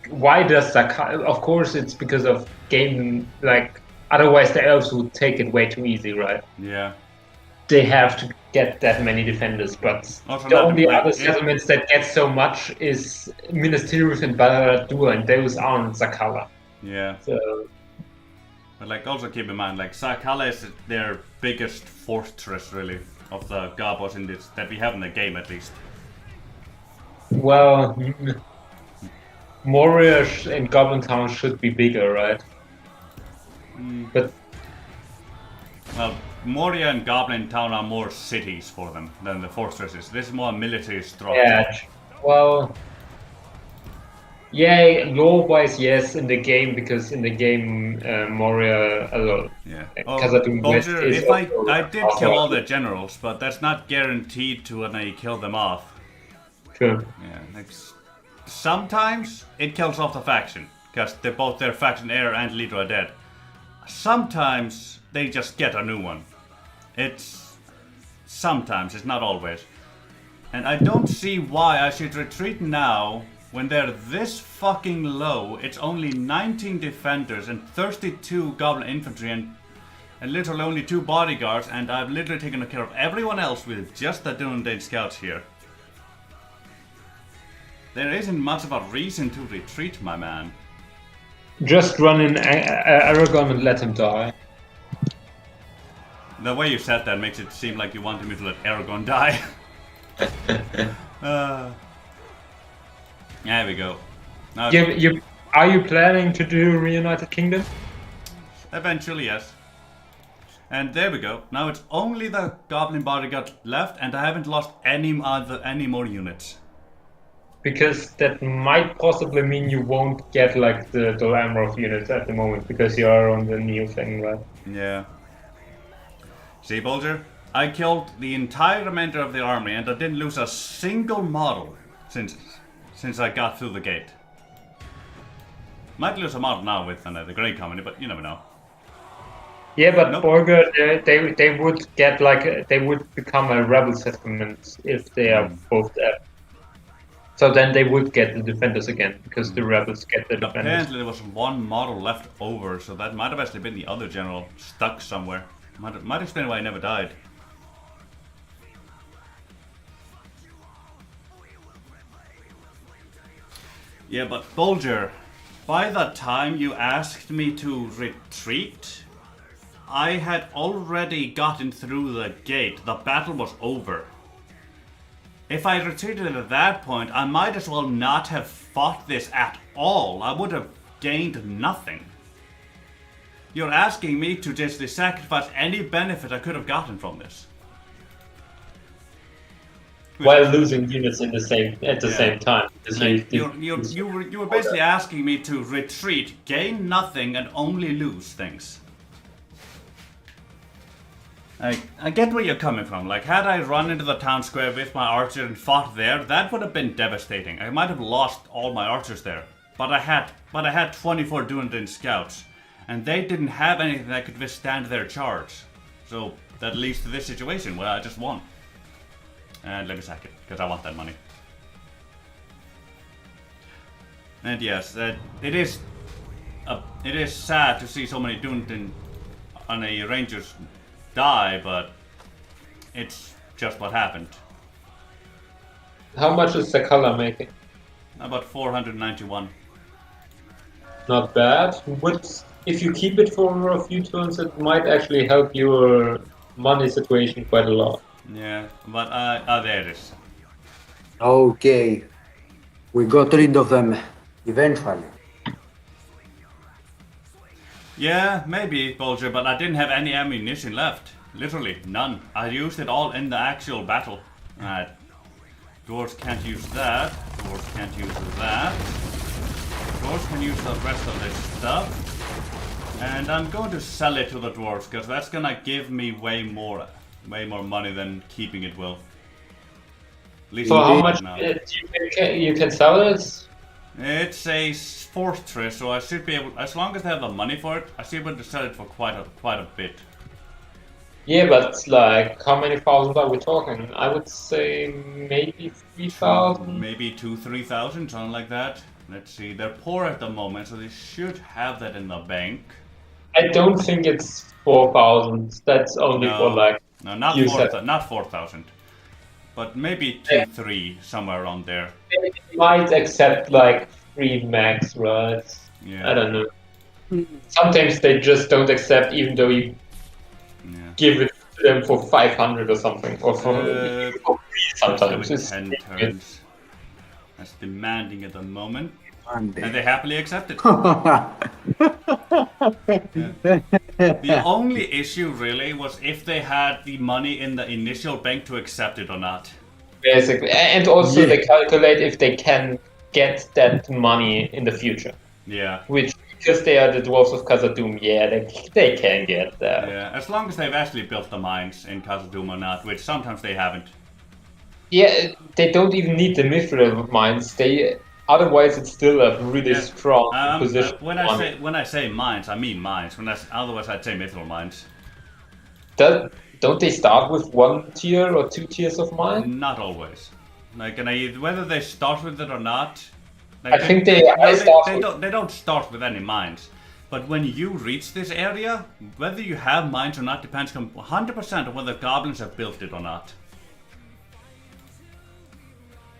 Why does Sakai... Of course it's because of game, like... Otherwise the elves would take it way too easy, right? Yeah. They have to get that many defenders, but also the only other settlements that get so much is Minas Tirith and Barad-dûr, and those aren't Sakala. Yeah. So... But like, also keep in mind, like, Sakala is their biggest fortress, really, of the gobos in this, that we have in the game, at least. Well... Moria and Goblin Town should be bigger, right? But... Well, Moria and Goblin Town are more cities for them than the fortresses. This is more military structure. Yeah, well... Yeah, lore-wise, yes, in the game, because in the game, Moria, Yeah. Khazad-dûm West Bulger, is if I also did kill all the generals, but that's not guaranteed to when I kill them off. Sure. Yeah, like sometimes it kills off the faction because both their faction heir and leader are dead. Sometimes they just get a new one. It's sometimes, it's not always. And I don't see why I should retreat now when they're this fucking low. It's only 19 defenders and 32 goblin infantry and literally only 2 bodyguards, and I've literally taken care of everyone else with just the Dúnedain scouts here. There isn't much of a reason to retreat, my man. Just run in Aragon and let him die. The way you said that makes it seem like you wanted me to let Aragorn die. There we go. Now, Are you planning to do Reunited Kingdom? Eventually, yes. And there we go. Now it's only the Goblin bodyguard left, and I haven't lost any more units. Because that might possibly mean you won't get like the Amroth units at the moment, because you are on the new thing, right? Yeah. See, Bulger? I killed the entire remainder of the army, and I didn't lose a single model since I got through the gate. Might lose a model now with the Grey Company, but you never know. Yeah, but Nope. Borger, they would get like they would become a rebel settlement if they are both dead. So then they would get the defenders again, because the rebels get the defenders. Apparently there was one model left over, so that might have actually been the other general stuck somewhere. Might explain why he never died. Yeah, but Bulger, by the time you asked me to retreat, I had already gotten through the gate. The battle was over. If I retreated at that point, I might as well not have fought this at all. I would have gained nothing. You're asking me to just sacrifice any benefit I could have gotten from this. While losing units at the same time. You were basically asking me to retreat, gain nothing, and only lose things. I get where you're coming from. Like, had I run into the town square with my archer and fought there, that would have been devastating. I might have lost all my archers there. But I had 24 Dúnedain scouts, and they didn't have anything that could withstand their charge. So that leads to this situation where I just won. And let me sack it, because I want that money. And yes, it is sad to see so many Dúnedain on a rangers die, but it's just what happened. How much is the color making? About 491. Not bad. If you keep it for a few turns, it might actually help your money situation quite a lot. Yeah, but there it is. Okay. We got rid of them eventually. Yeah, maybe, Bulger, but I didn't have any ammunition left. Literally, none. I used it all in the actual battle. Dwarves can't use that. Dwarves can't use that. Dwarves can use the rest of this stuff. And I'm going to sell it to the dwarves, because that's gonna give me way more money than keeping it will. At least For how much now. you can sell it? It's a fortress, so I should be able, as long as I have the money for it, I should be able to sell it for quite a bit. Yeah, but like, how many thousands are we talking? I would say maybe 3,000. Maybe 2,000-3,000, something like that. Let's see, they're poor at the moment, so they should have that in the bank. I don't think it's 4,000. That's only for like. No, not 4,000. But maybe 2-3, somewhere around there. They might accept like 3 max, right? Yeah. I don't know. Sometimes they just don't accept, even though you give it to them for 500 or something, or for 3 sometimes. It's 10 turns. That's demanding at the moment. And they happily accept it. The only issue really was if they had the money in the initial bank to accept it or not. Basically, and also they calculate if they can get that money in the future. Yeah. Which, because they are the dwarves of Khazad-dûm, yeah, they can get that. Yeah, as long as they've actually built the mines in Khazad-dûm or not, which sometimes they haven't. Yeah, they don't even need the Mithril mines. Otherwise it's still a really strong position. When I say mines, I mean mines. Otherwise I'd say mithril mines. Don't they start with 1 tier or 2 tiers of mine? Not always. Like, whether they start with it or not. Like, I think they don't start with any mines. But when you reach this area, whether you have mines or not depends 100% on whether goblins have built it or not.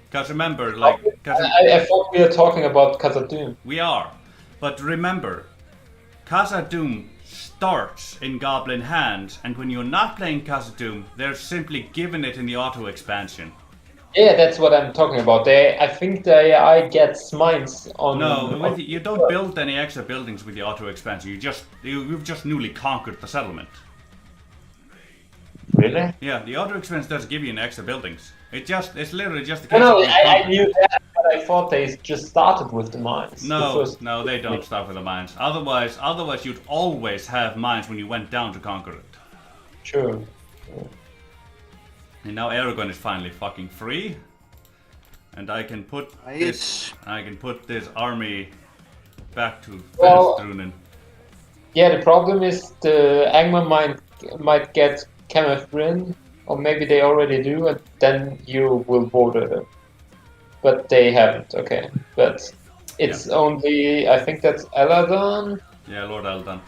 Because remember, like... I thought we were talking about Khazad-dûm. We are. But remember, Khazad-dûm starts in goblin hands, and when you're not playing Khazad-dûm, they're simply given it in the auto-expansion. Yeah, that's what I'm talking about. I think the AI gets mines on... No, you don't build any extra buildings with the auto-expansion. You've just newly conquered the settlement. Really? Yeah, the auto-expansion doesn't give you any extra buildings. It's literally just a case No, of I knew that, but I thought they just started with the mines. No, they don't start with the mines. Otherwise you'd always have mines when you went down to conquer it. True. And now Aragorn is finally fucking free, and I can put this army back to Dúnedain. Yeah, the problem is the Angmar might get Kenneth Bryn, or maybe they already do, and then you will border them. But they haven't, okay. But it's only, I think that's Eladon? Yeah, Lord Eldon.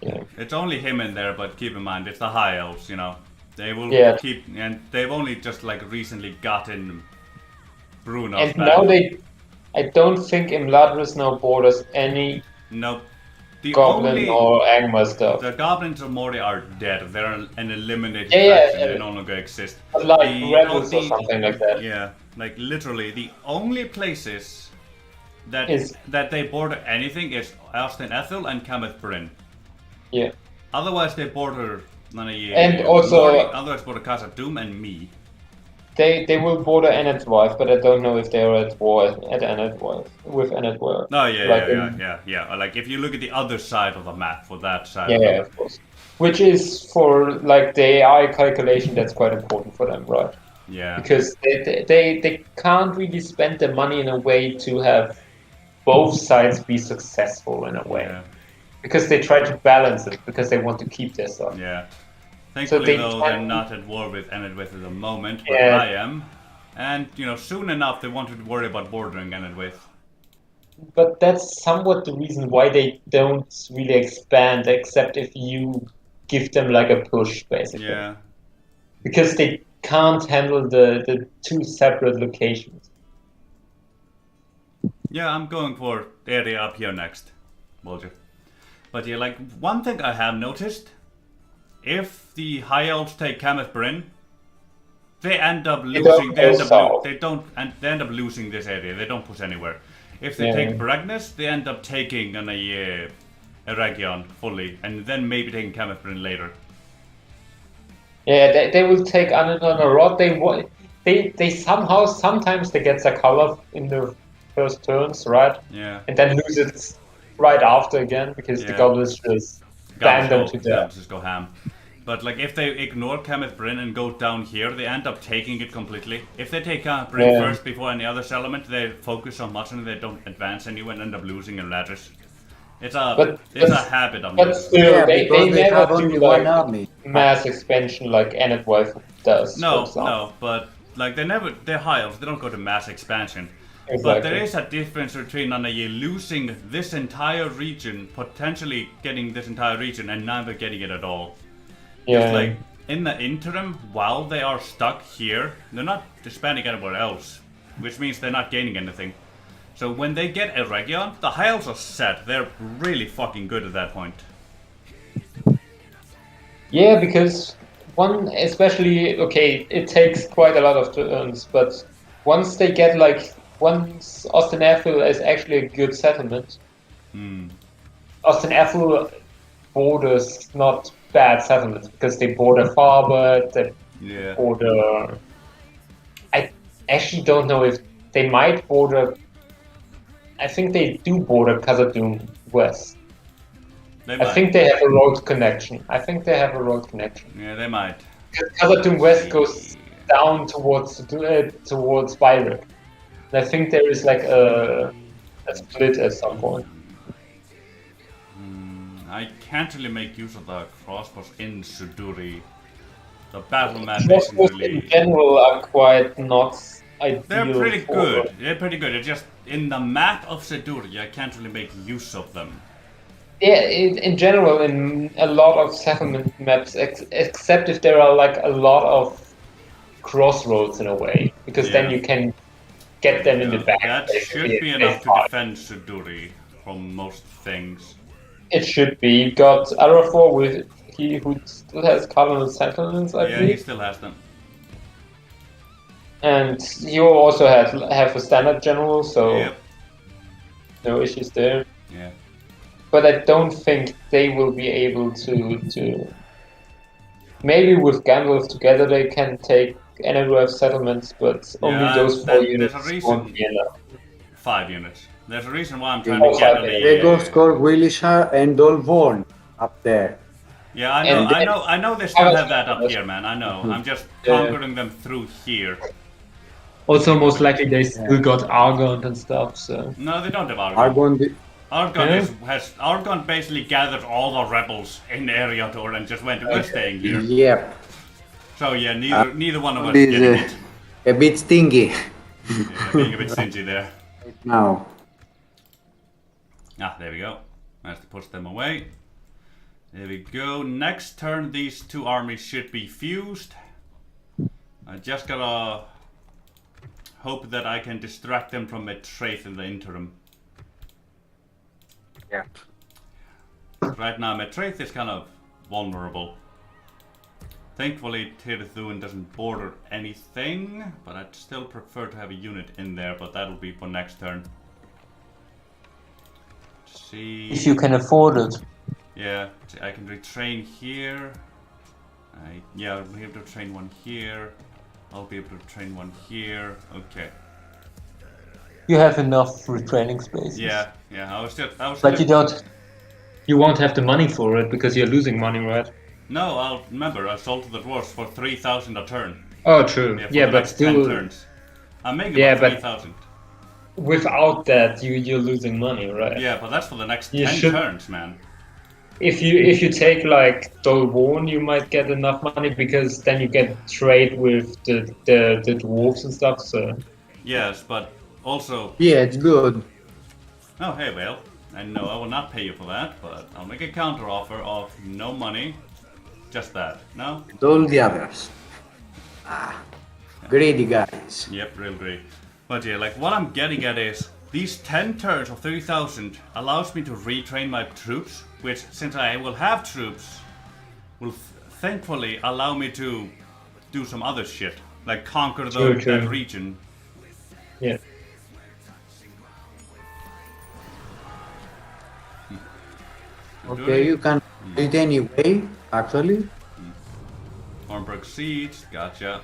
Yeah. It's only him in there, but keep in mind, it's the High Elves, you know. They will keep, and they've only just like recently gotten Brunos and back. Now I don't think Imladris now borders any Goblin or Angmar stuff. The Goblins of Moria are dead. They're an eliminated faction. They no longer exist. Like rebels or something like that. Yeah, like literally the only places that they border anything is Austin Ethel and Cometh Bryn. Yeah. Otherwise they border otherwise border Khazad-dûm and me. They will border Enedwife, but I don't know if they're at war at Enedwife with Enedwife. Oh yeah. Like if you look at the other side of the map, for that side. Yeah, of course. Which is for like the AI calculation, that's quite important for them, right? Yeah. Because they can't really spend the money in a way to have both sides be successful in a way. Yeah. Because they try to balance it, because they want to keep their stuff. Yeah. Thankfully, they're not at war with Enedwith at the moment, but I am. And, you know, soon enough they won't worry about bordering Enedwith. But that's somewhat the reason why they don't really expand, except if you give them like a push, basically. Yeah. Because they can't handle the two separate locations. Yeah, I'm going for the area up here next, Bulger. But yeah, like, one thing I have noticed, if the High Elves take Cometh Bryn, they end up losing. They end up losing this area. They don't push anywhere. If they take Bragnes, they end up taking Eregion fully, and then maybe taking Cometh Bryn later. Yeah, they will take Anadon a rod. They somehow sometimes they get Zakhalov in their first turns, right? Yeah. And then lose it right after again because the goblins just bang them to death. Just go ham. But like if they ignore Cometh Bryn and go down here, they end up taking it completely. If they take Cometh Bryn first before any other settlement, they focus on much and they don't advance anyway and end up losing in ladders. It's a habit of But still, they never do like mass expansion like Enedwife does. No, but like they're High Elves, they don't go to mass expansion. Exactly. But there is a difference between losing this entire region, potentially getting this entire region, and never getting it at all. Yeah. Like in the interim, while they are stuck here, they're not expanding anywhere else, which means they're not gaining anything. So when they get Eregion, the High Elves are set. They're really fucking good at that point. Yeah, because it takes quite a lot of turns, but once they get once Austin Ethel is actually a good settlement, Austin Ethel borders not bad settlements because they border Farbert, border. I actually don't know if they might border I think they do border Khazad-dûm west. They I might. think they have a road connection. Yeah, they might. Khazad-dûm west goes down towards Byrek. And I think there is like a split at some point. I can't really make use of the crossbows in Suduri. The battle map isn't Crossbows really... in general are quite not ideal. They're pretty for- good. They're pretty good. It's just in the map of Suduri, I can't really make use of them. Yeah, in general, in a lot of settlement maps, except if there are like a lot of crossroads in a way, because then Yeah. you can get them in the back. That basically, should be if enough they to fight. defend Suduri from most things. It should be. You got Arafor with he who still has colonial settlements, I Yeah, he believe. still has them. And you also have a standard general, so Yep. no issues there. Yeah. But I don't think they will be able to. Maybe with Gandalf together they can take Enedwerth settlements, but only Yeah, those 4 there's a units reason. won't be enough. 5 units. There's a reason why I'm trying Oh, to get 5 the... They go score Willishar and Dolvorn up there. Yeah, I know, And- I know they still have that up here, man. I know. I'm just conquering them through here. Also, most likely they still got Argont and stuff. So No, they don't have Argon. Argon, Argon basically gathered all the rebels in Eriador and just went, we're staying here. yep, So yeah, neither one of us is getting it. a bit stingy Yeah, being a bit stingy there. now. Ah, there we go. Managed to push them away. There we go. Next turn, these two armies should be fused. I just gotta hope that I can distract them from Mithrandir in the interim. Yeah. Right now, Mithrandir is kind of vulnerable. Thankfully, Tirithun doesn't border anything, but I'd still prefer to have a unit in there, but that'll be for next turn. See. if you can afford it. Yeah, I can retrain here. Yeah, I'll be able to train one here. I'll be able to train one here. Okay. You have enough retraining spaces. Yeah, I was But you don't. You won't have the money for it because you're losing money, right? No, I'll remember. I sold to the dwarves for 3,000 a turn. Oh, true. For Yeah, the but next 10 still, turns. I'm making Yeah, about but- 3,000. without that, you're losing money, right? Yeah, but that's for the next You 10 should- turns, man. If you take like Dolvorn, you might get enough money because then you get trade with the dwarves and stuff. So Yes, but also... Yeah, it's good. Oh, hey, well, I know I will not pay you for that, but I'll make a counter offer of no money. Just that, no? And all the others. Greedy guys. Yep, real great. But yeah, like what I'm getting at is these 10 turns of 30,000 allows me to retrain my troops, which since I will have troops, will thankfully allow me to do some other shit, like conquer True. that region. yeah. Okay, you can do it anyway, actually. Hornburg Siege, gotcha.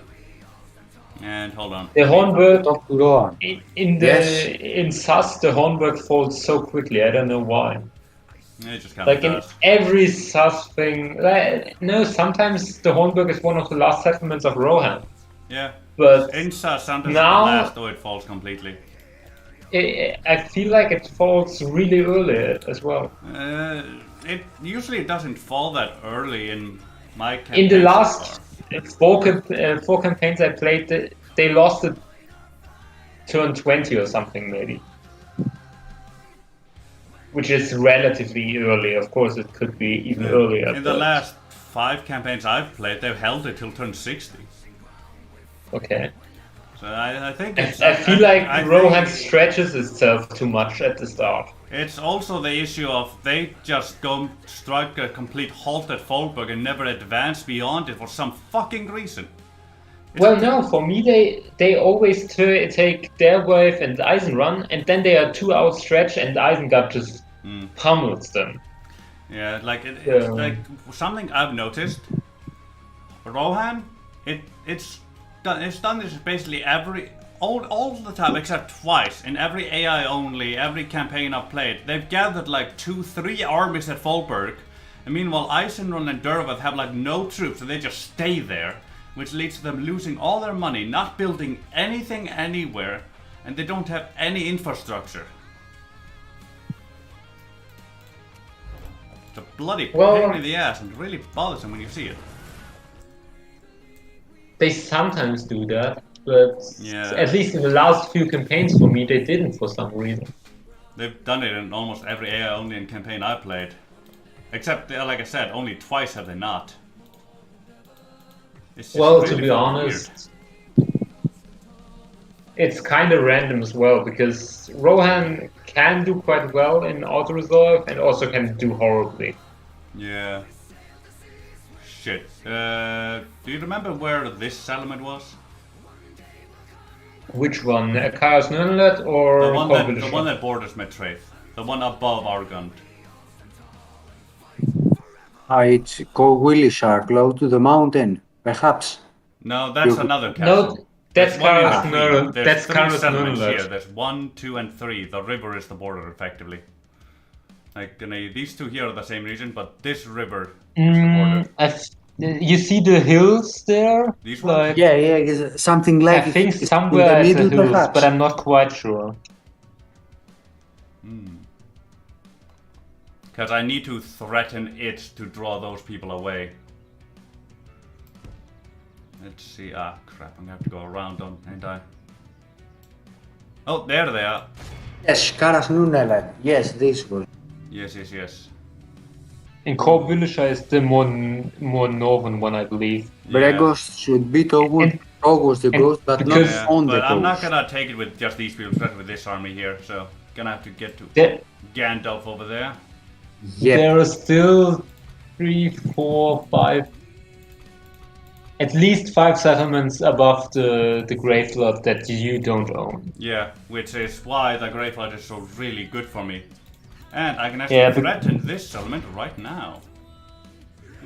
And hold on. The Hornburg Talk to Rohan. in Yes. in SAS, the Hornburg falls so quickly. I don't know why. It just kind Like of in does. every SAS thing. No, sometimes the Hornburg is one of the last settlements of Rohan. Yeah. But In sometimes now- the last, though it falls completely. I feel like it falls really early as well. It usually doesn't fall that early in my campaign. In the so last far. four campaigns I played, they lost it turn 20 or something maybe. Which is relatively early. Of course, it could be even earlier. In the but- last 5 campaigns I've played, they've held it till turn 60. Okay. So I think it's... I feel like I Rohan think stretches itself too much at the start. it's also the issue of they just go strike a complete halt at Folberg and never advance beyond it for some fucking reason. Well, no, for me they always take their wave and Eisenrun, and then they are too outstretched, and Isengard just pummels them. Yeah, like it's Yeah. like something I've noticed. Rohan, it's done this basically all the time except twice in every AI only, every campaign I've played, they've gathered like 2-3 armies at Folberg, and meanwhile Eisenrun and Dervath have like no troops, so they just stay there, which leads to them losing all their money, not building anything anywhere, and they don't have any infrastructure. It's a bloody pain in the ass, and it really bothers them when you see it. They sometimes do that, but Yeah. at least in the last few campaigns for me, they didn't for some reason. They've done it in almost every AI only in campaign I played. Except, like I said, only twice have they not. It's just Well, really to be fucking honest, it's kind of random as well, because Rohan can do quite well in auto-resolve and also can do horribly. weird. Yeah. Shit. Do you remember where this settlement was? Which one? Chaos Nunlet or The one Coalition? that borders Metraith. The one above Argont. It's Willishar, close to the mountain, perhaps. No, that's You- another castle. No, that's There's one in Chaos between. Nunlet. There's That's 3 Chaos settlements here. Nunlet. There's 1, 2, and 3. The river is the border, effectively. Like, these two here are the same region, but this river is the border. You see the hills there? These ones? Like, Yeah, it's something I like think it's somewhere in at the the middle, hills, perhaps. but I'm not quite sure. Because I need to threaten it to draw those people away. Let's see. Ah, crap. I'm going to have to go around, ain't I? Oh, there they are. Yes, Karas Nuneland. Yes, this was. Yes. In Coalition is the more northern one, I believe. Bregos should be towards the coast, but not because- on the But coast. I'm not gonna take it with just these people, especially with this army here, so gonna have to get to There, Gandalf over there. Yep. there are still 3, 4, 5, at least 5 settlements above the Gravelord that you don't own. Yeah, which is why the Graveyard is so really good for me. And I can actually Yeah, threaten this settlement right now.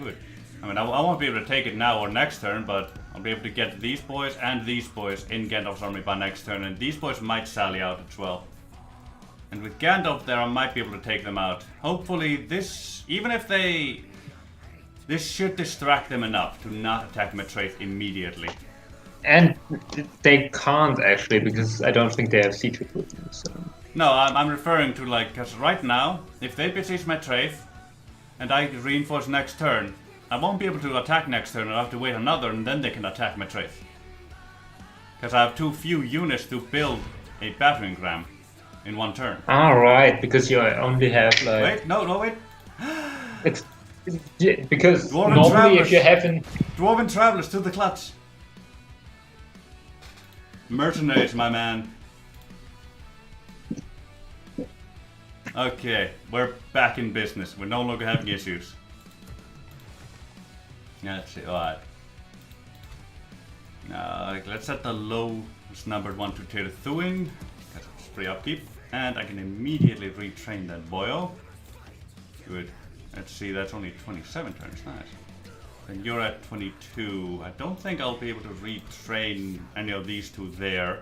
Good. I mean, I won't be able to take it now or next turn, but I'll be able to get these boys and these boys in Gandalf's army by next turn, and these boys might sally out as well. And with Gandalf there, I might be able to take them out. Hopefully this, even if they... This should distract them enough to not attack Metraith immediately. And they can't actually, because I don't think they have siege equipment. So. No, I'm referring to like, because right now, if they besiege Metraith, and I reinforce next turn, I won't be able to attack next turn, I'll have to wait another, and then they can attack Metraith. Because I have too few units to build a battering ram in one turn. Right, because you only have like... Wait, no, wait. It's yeah, because Dwarven normally travelers. if you haven't... Dwarven travelers to the clutch. Mercenaries, my man. Okay, we're back in business. We're no longer having issues. Let's see, alright. Let's set the lowest numbered one to Tirthuin, because it's free upkeep, and I can immediately retrain that boyo. Good. Let's see, that's only 27 turns, nice. Then you're at 22. I don't think I'll be able to retrain any of these two there.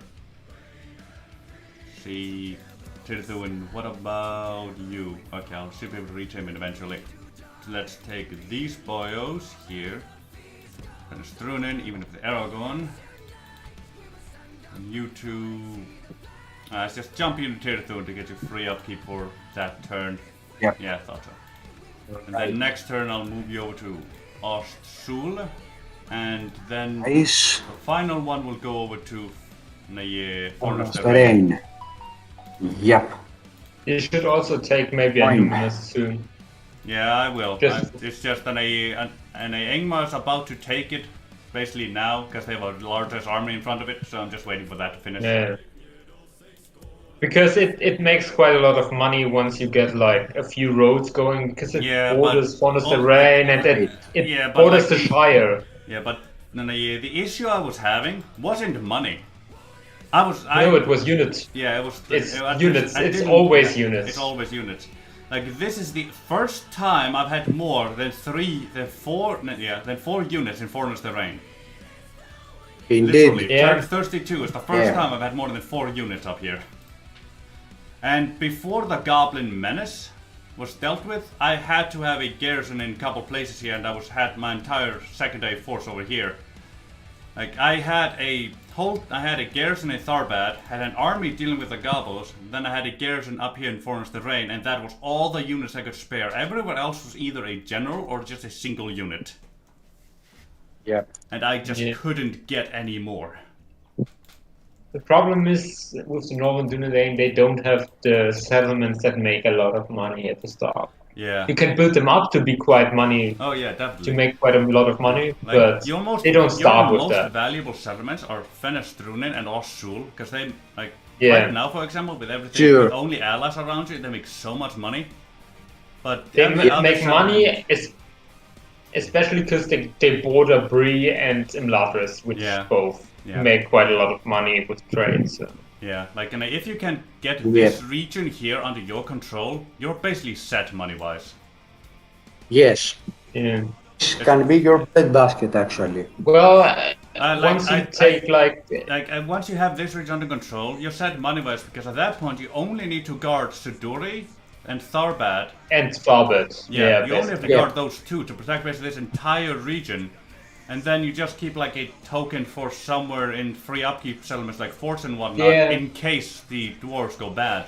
See, Tirthuin, what about you? Okay, I'll still be able to retrain him eventually. So let's take these boyos here. And Strunin, even if the arrow gone. And you two... let's just jump into Tirthuin to get you free upkeep for that turn. Yep. Yeah, I thought so. And then next turn I'll move you over to Ostsul, and then Nice. the final one will go over to Forest Terrain. Yep. You should also take maybe a Fine. Numinous soon. Yeah, I will. Just- It's just an Ingmar is about to take it basically now because they have a largest army in front of it, so I'm just waiting for that to finish. Yeah. Because it makes quite a lot of money once you get like a few roads going, because it Yeah, borders but- Terrain and it Yeah, but borders like the Shire. Yeah, but the issue I was having wasn't money. No, it was units. Yeah, it was. It's I units. I It's didn't- always units. It's always units. Like this is the first time I've had more than 4 units in Forest Terrain. Indeed. Literally, Yeah. 32 is the first time I've had more than 4 units up here. And before the Goblin Menace was dealt with, I had to have a garrison in a couple places here, and had my entire secondary force over here. Like I had a garrison in Tharbad, had an army dealing with the Gobos, then I had a garrison up here in Forest Terrain, and that was all the units I could spare. Everywhere else was either a general or just a single unit. Yeah. And I just couldn't get any more. The problem is with the Northern Dúnedain, they don't have the settlements that make a lot of money at the start. Yeah. You can build them up to be quite money. Oh yeah, definitely. To make quite a lot of money, Like, but they don't start with Your that. most valuable settlements are Dúnedain and Ossul, because they right now, for example, with everything, with only allies around you, they make so much money. But they make money, especially because they border Bree and Imladris, which both make quite a lot of money with trade. So. Yeah, like if you can get this region here under your control, you're basically set money-wise. Yes. Yeah. It can be your breadbasket, actually. Well, once you take once you have this region under control, you're set money-wise, because at that point you only need to guard Suduri and Tharbad. And Tharbad. Yeah, you only have to guard those two to protect basically this entire region. And then you just keep like a token for somewhere in free upkeep settlements like forts and whatnot, in case the dwarves go bad.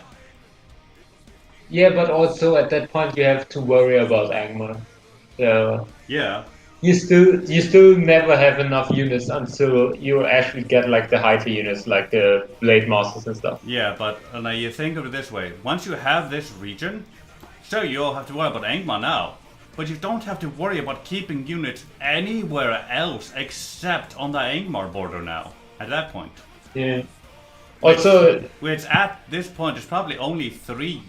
Yeah, but also at that point you have to worry about Angmar. So yeah, you still never have enough units until you actually get like the higher units, like the Blade Masters and stuff. Yeah, but you think of it this way: once you have this region, so you all have to worry about Angmar now. But you don't have to worry about keeping units anywhere else except on the Angmar border now, at that point. Yeah. Also, which at this point is probably only three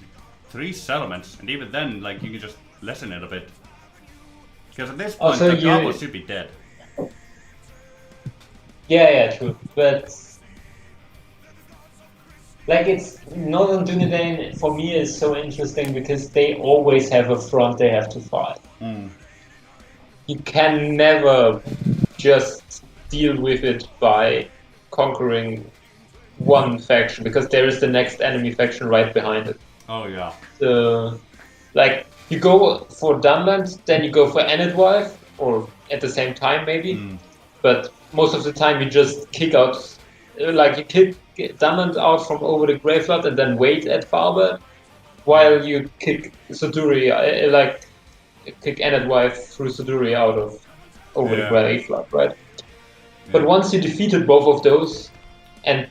settlements, and even then, like, you can just lessen it a bit. Because at this point, the Gobos should be dead. Yeah, true. But like, it's Northern Dúnedain for me is so interesting because they always have a front they have to fight. You can never just deal with it by conquering one faction, because there is the next enemy faction right behind it. Oh yeah. So, like, you go for Dunland, then you go for Enedwife, or at the same time maybe. But most of the time you just kick out, like you kick Dunland out from over the Graveyard and then wait at Tharbad, while you kick Suduri, kick Enedwife through Suduri out of over the Graveyard, right? But once you defeated both of those, and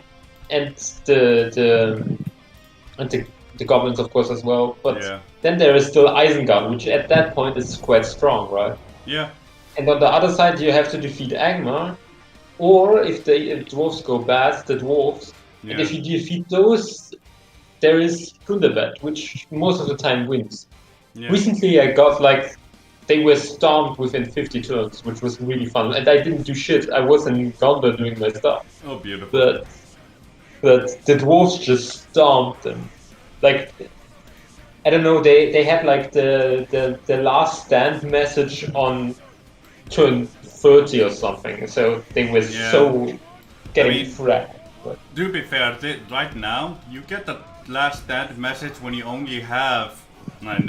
the goblins of course as well, but then there is still Isengard, which at that point is quite strong, right? Yeah. And on the other side you have to defeat Angmar, or if the dwarves go bad, the dwarves. And if you defeat those, there is Gundabad, which most of the time wins. Recently I got they were stomped within 50 turns, which was really fun. And I didn't do shit, I was in Gondor doing my stuff. Oh, beautiful. But the dwarves just stomped them. Like, I don't know, they had like the last stand message on turn 30 or something, so they were so getting fracked. To be fair, right now you get the last stand message when you only have when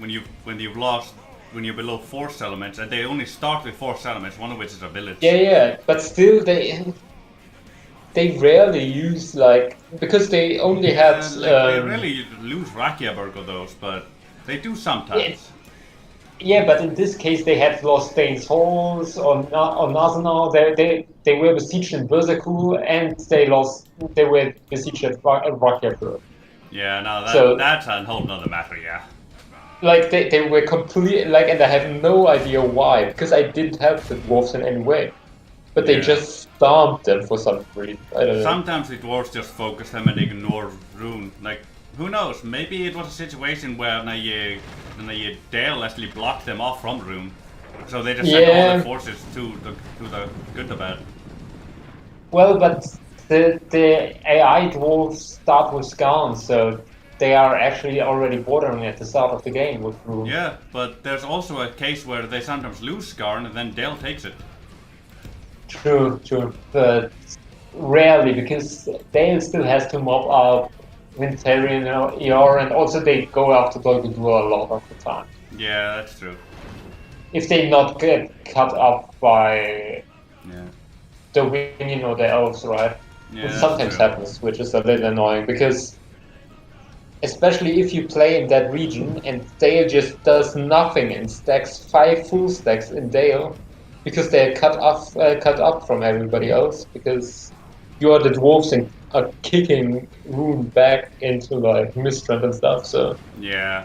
you're below 4 settlements, and they only start with 4 settlements, one of which is a village. Yeah, but still they rarely use because they only had. They rarely lose Rakiaberg or those, but they do sometimes. Yeah, but in this case they had lost Stain's Halls or Nazenau. They were besieged in Berserku, and they were besieged at Rakiaberg. Yeah, no, that's a whole nother matter, yeah. Like, they were completely, and I have no idea why, because I didn't help the dwarves in any way. But they just stomped them for some reason, I don't know. Sometimes the dwarves just focus them and ignore Rune. Like, who knows, maybe it was a situation where Dale actually blocked them off from Rune. So they just sent all their forces to the Gundabad. Well, but the AI dwarves start with Skarn, so they are actually already bordering at the start of the game with Rune. Yeah, but there's also a case where they sometimes lose Skarn and then Dale takes it. True. But rarely, because Dale still has to mop up Mithrandir or ER, and also they go after Dol Guldur a lot of the time. Yeah, that's true. If they not get cut up by the Winion or the elves, right? Yeah, Which that's sometimes true. happens, which is a little annoying, because especially if you play in that region and Dale just does nothing and stacks 5 full stacks in Dale, because they're cut up from everybody else, because you are the dwarves and are kicking Rune back into like Mithrandir and stuff, so Yeah.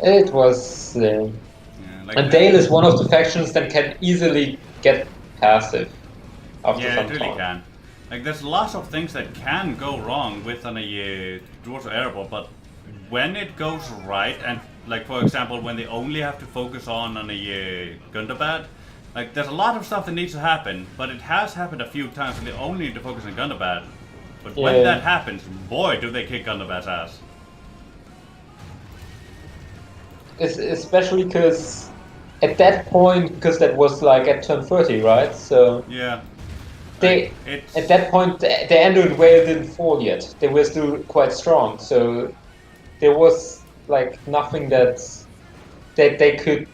it was... Like and Dale is one of the factions that can easily get passive after yeah, some it really time. can. Like, there's lots of things that can go wrong with an Dwarf Airable, but when it goes right, and like for example, when they only have to focus on a Gundabad, like there's a lot of stuff that needs to happen, but it has happened a few times when they only need to focus on Gundabad. But when that happens, boy, do they kick Gundabad's ass. Especially because at that point, because that was like at turn 30, right? So yeah, at that point the Android whale didn't fall yet. They were still quite strong, so there was like nothing that they could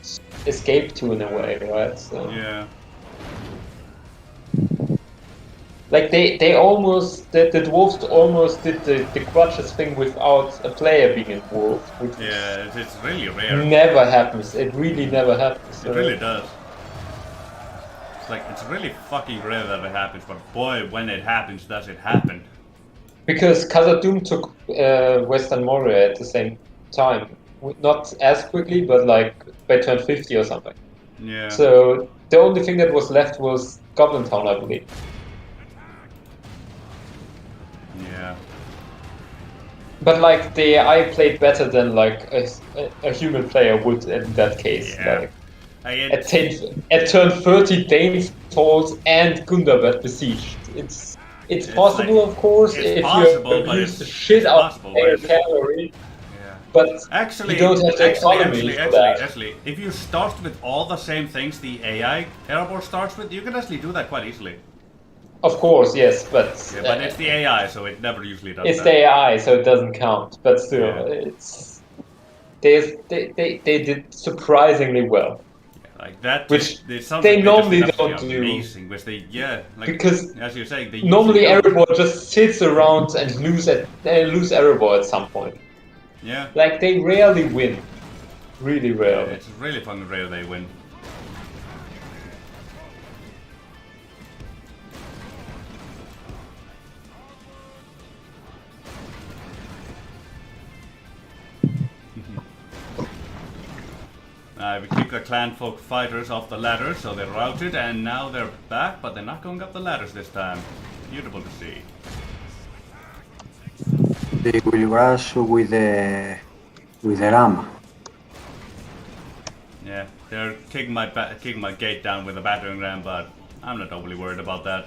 escape to in a way, right? So yeah. like they almost the dwarves almost did the crutches thing without a player being involved, which it's really rare. never happens. It really never happens. It really does. It's like, it's really fucking rare that it happens, but boy, when it happens, does it happen. Because Khazad-dûm took Western Moria at the same time. Not as quickly, but like by turn 50 or something. Yeah. So the only thing that was left was Goblin Town, I believe. Yeah. But like the AI played better than like a human player would in that case. Yeah. Like, at turn 30, Danes falls and Gundabad besieged. It's possible, like, of course, it's if possible, you but use the shit out of air cavalry. Yeah. But actually, you don't have the economy for that. Actually, if you start with all the same things the AI airborne starts with, you can actually do that quite easily. Of course, yes, but but it's the AI, so it never usually does. It's that. the AI, so it doesn't count. But still, it's they did surprisingly well. Like that, which they they normally don't do. Amazing, which they because as you're saying, they normally usually Erebor just sits around and lose Erebor at some point. Yeah. Like they rarely win, really rarely. Yeah, it's really fucking rare they win. We kicked the clan folk fighters off the ladder, so they're routed, and now they're back, but they're not going up the ladders this time. Beautiful to see. They will rush with the ram. Yeah, they're kicking my gate down with a battering ram, but I'm not overly worried about that.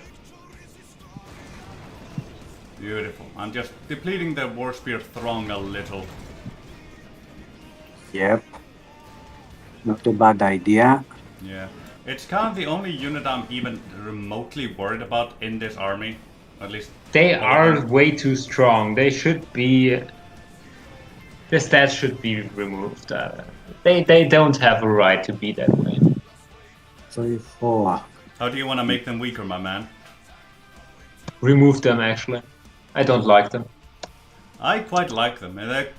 Beautiful. I'm just depleting the War Spear throng a little. Yep. Not a bad idea. Yeah. It's kind of the only unit I'm even remotely worried about in this army. At least they are way too strong. They should be. The stats should be removed. They don't have a right to be that way. 3, 4. How do you want to make them weaker, my man? Remove them, actually. I don't like them. I quite like them.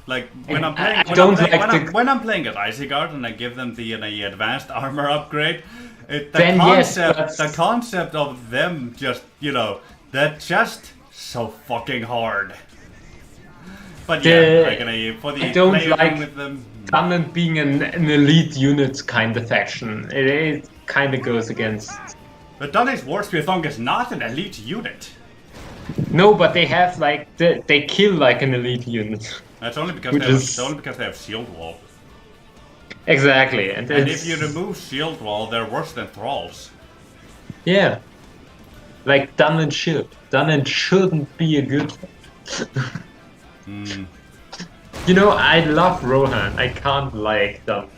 Like when I'm playing, when I'm playing at Isengard and I give them the advanced armor upgrade, the concept of them just they're just so fucking hard. But yeah, for the I don't player like with them. Dunnedain being an elite unit kind of faction. It kind of goes against. But Dunnedain's Warspear Thong is not an elite unit. No, but they have they kill like an elite unit. That's only because they have shield wall. Exactly, and if you remove shield wall, they're worse than thralls. Yeah, like Dunnedain should. Dunnedain shouldn't be a good one. I love Rohan. I can't like them.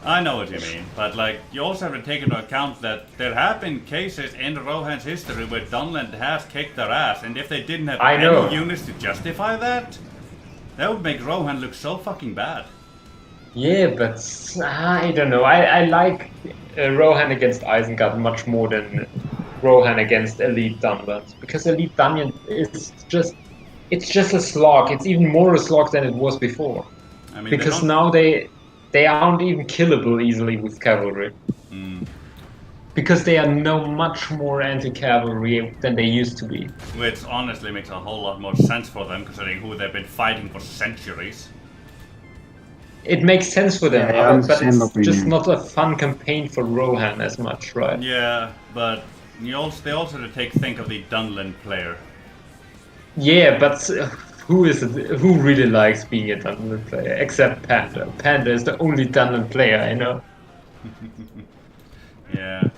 I know what you mean, but like you also have to take into account that there have been cases in Rohan's history where Dunland has kicked their ass, and if they didn't have any units to justify that, that would make Rohan look so fucking bad. Yeah, but I don't know. I like Rohan against Isengard much more than Rohan against Elite Dunland, because Elite Dunland is just a slog. It's even more a slog than it was before. I mean, because now they aren't even killable easily with cavalry. Because they are now much more anti-cavalry than they used to be. Which honestly makes a whole lot more sense for them, considering who they've been fighting for centuries. It makes sense for them, Yeah, but it's opinion. just not a fun campaign for Rohan as much, right? Yeah, but they also have to think of the Dunland player. Yeah, but who really likes being a Dunland player except Panda? Panda is the only Dunland player I know. Yeah.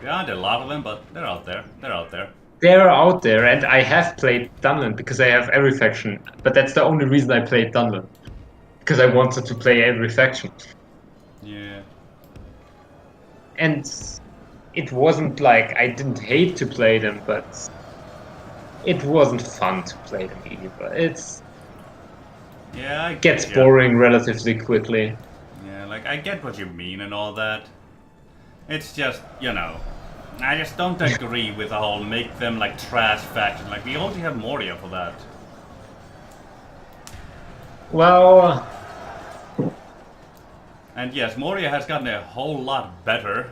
There aren't a lot of them, but they're out there. They're out there, and I have played Dunland because I have every faction. But that's the only reason I played Dunland, because I wanted to play every faction. Yeah. And it wasn't like I didn't hate to play them, but it wasn't fun to play them either. It gets boring relatively quickly. Yeah, like I get what you mean and all that. It's just, I just don't agree with the whole make them like trash faction. Like we already have Moria for that. Well, and yes, Moria has gotten a whole lot better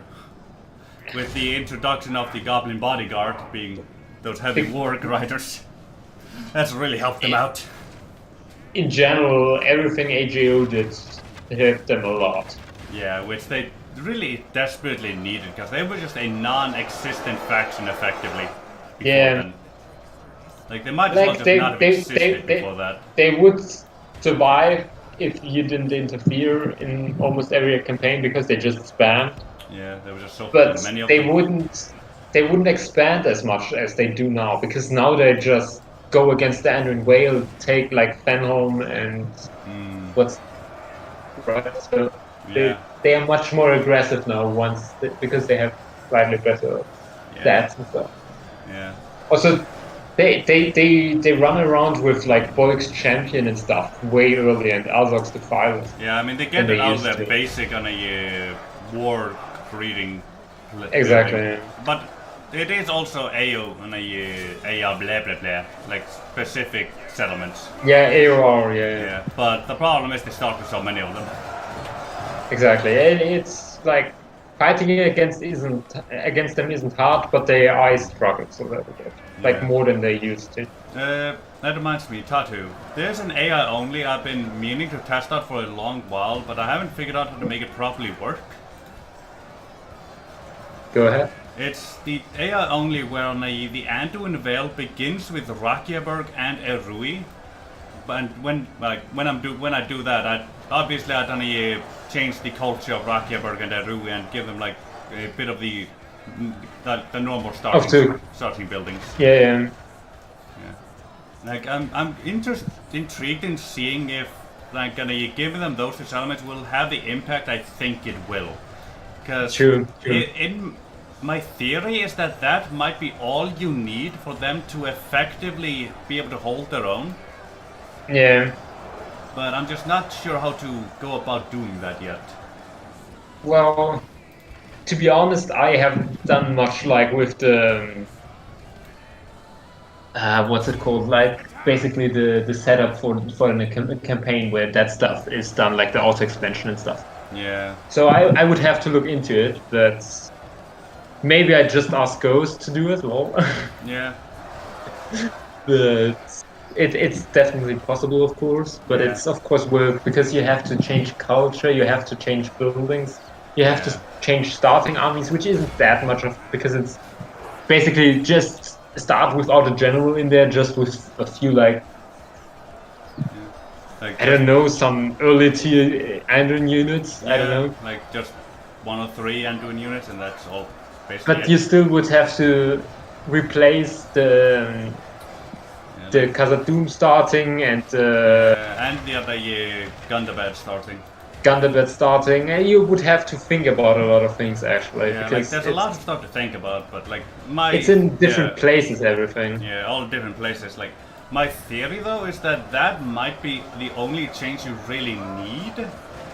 with the introduction of the Goblin Bodyguard being those heavy war riders. That's really helped them out. In general, everything AGO did helped them a lot. Yeah, which they really desperately needed, because they were just a non-existent faction effectively before then. Like they might as well just not have existed before that. They would survive if you didn't interfere in almost every campaign, because they just spammed. Yeah, there was just so many of them. They wouldn't expand as much as they do now, because now they just go against the Anduin Whale, take like Fenholm and so they are much more aggressive now because they have slightly better stats and stuff. Yeah. Also, they run around with like Bolix Champion and stuff way earlier, and Azog's Defilers. Yeah, I mean they get it out of their basic on a war creating. Exactly. But it is also AO on a blah blah blah, like specific settlements. Yeah, AOR, yeah. But the problem is they start with so many of them. Exactly. It's like fighting against them isn't hard, but I struggled a little bit, like more than they used to. That reminds me, Tattoo. There's an AI only I've been meaning to test out for a long while, but I haven't figured out how to make it properly work. Go ahead. It's the AI only where the Anduin Vale begins with Rakyaberg and Erui, and when I do that, I don't change the culture of Rakyaberg and Erui and give them like a bit of the normal starting buildings. Yeah. Like I'm intrigued in seeing if like giving them those two elements will have the impact I think it will. Because in my theory is that might be all you need for them to effectively be able to hold their own. Yeah. But I'm just not sure how to go about doing that yet. Well, to be honest, I haven't done much like with the what's it called? Like basically the setup for a campaign where that stuff is done, like the auto expansion and stuff. Yeah. So I would have to look into it, but maybe I just ask Ghost to do it. Well. Yeah. But it's definitely possible, of course. But it's of course work, because you have to change culture, you have to change buildings, you have to change starting armies, which isn't that much of, because it's basically just start without a general in there, just with a few like I don't know, some early tier Anduin units. I don't know. Like just 1 or 3 Anduin units, and that's all basically. But you still would have to replace the Khazad-dûm starting and the other Gundabad starting. Gundabad starting, you would have to think about a lot of things actually. Yeah, like because there's a lot of stuff to think about, but like it's in different places, everything. Yeah, all different places. Like my theory though is that that might be the only change you really need.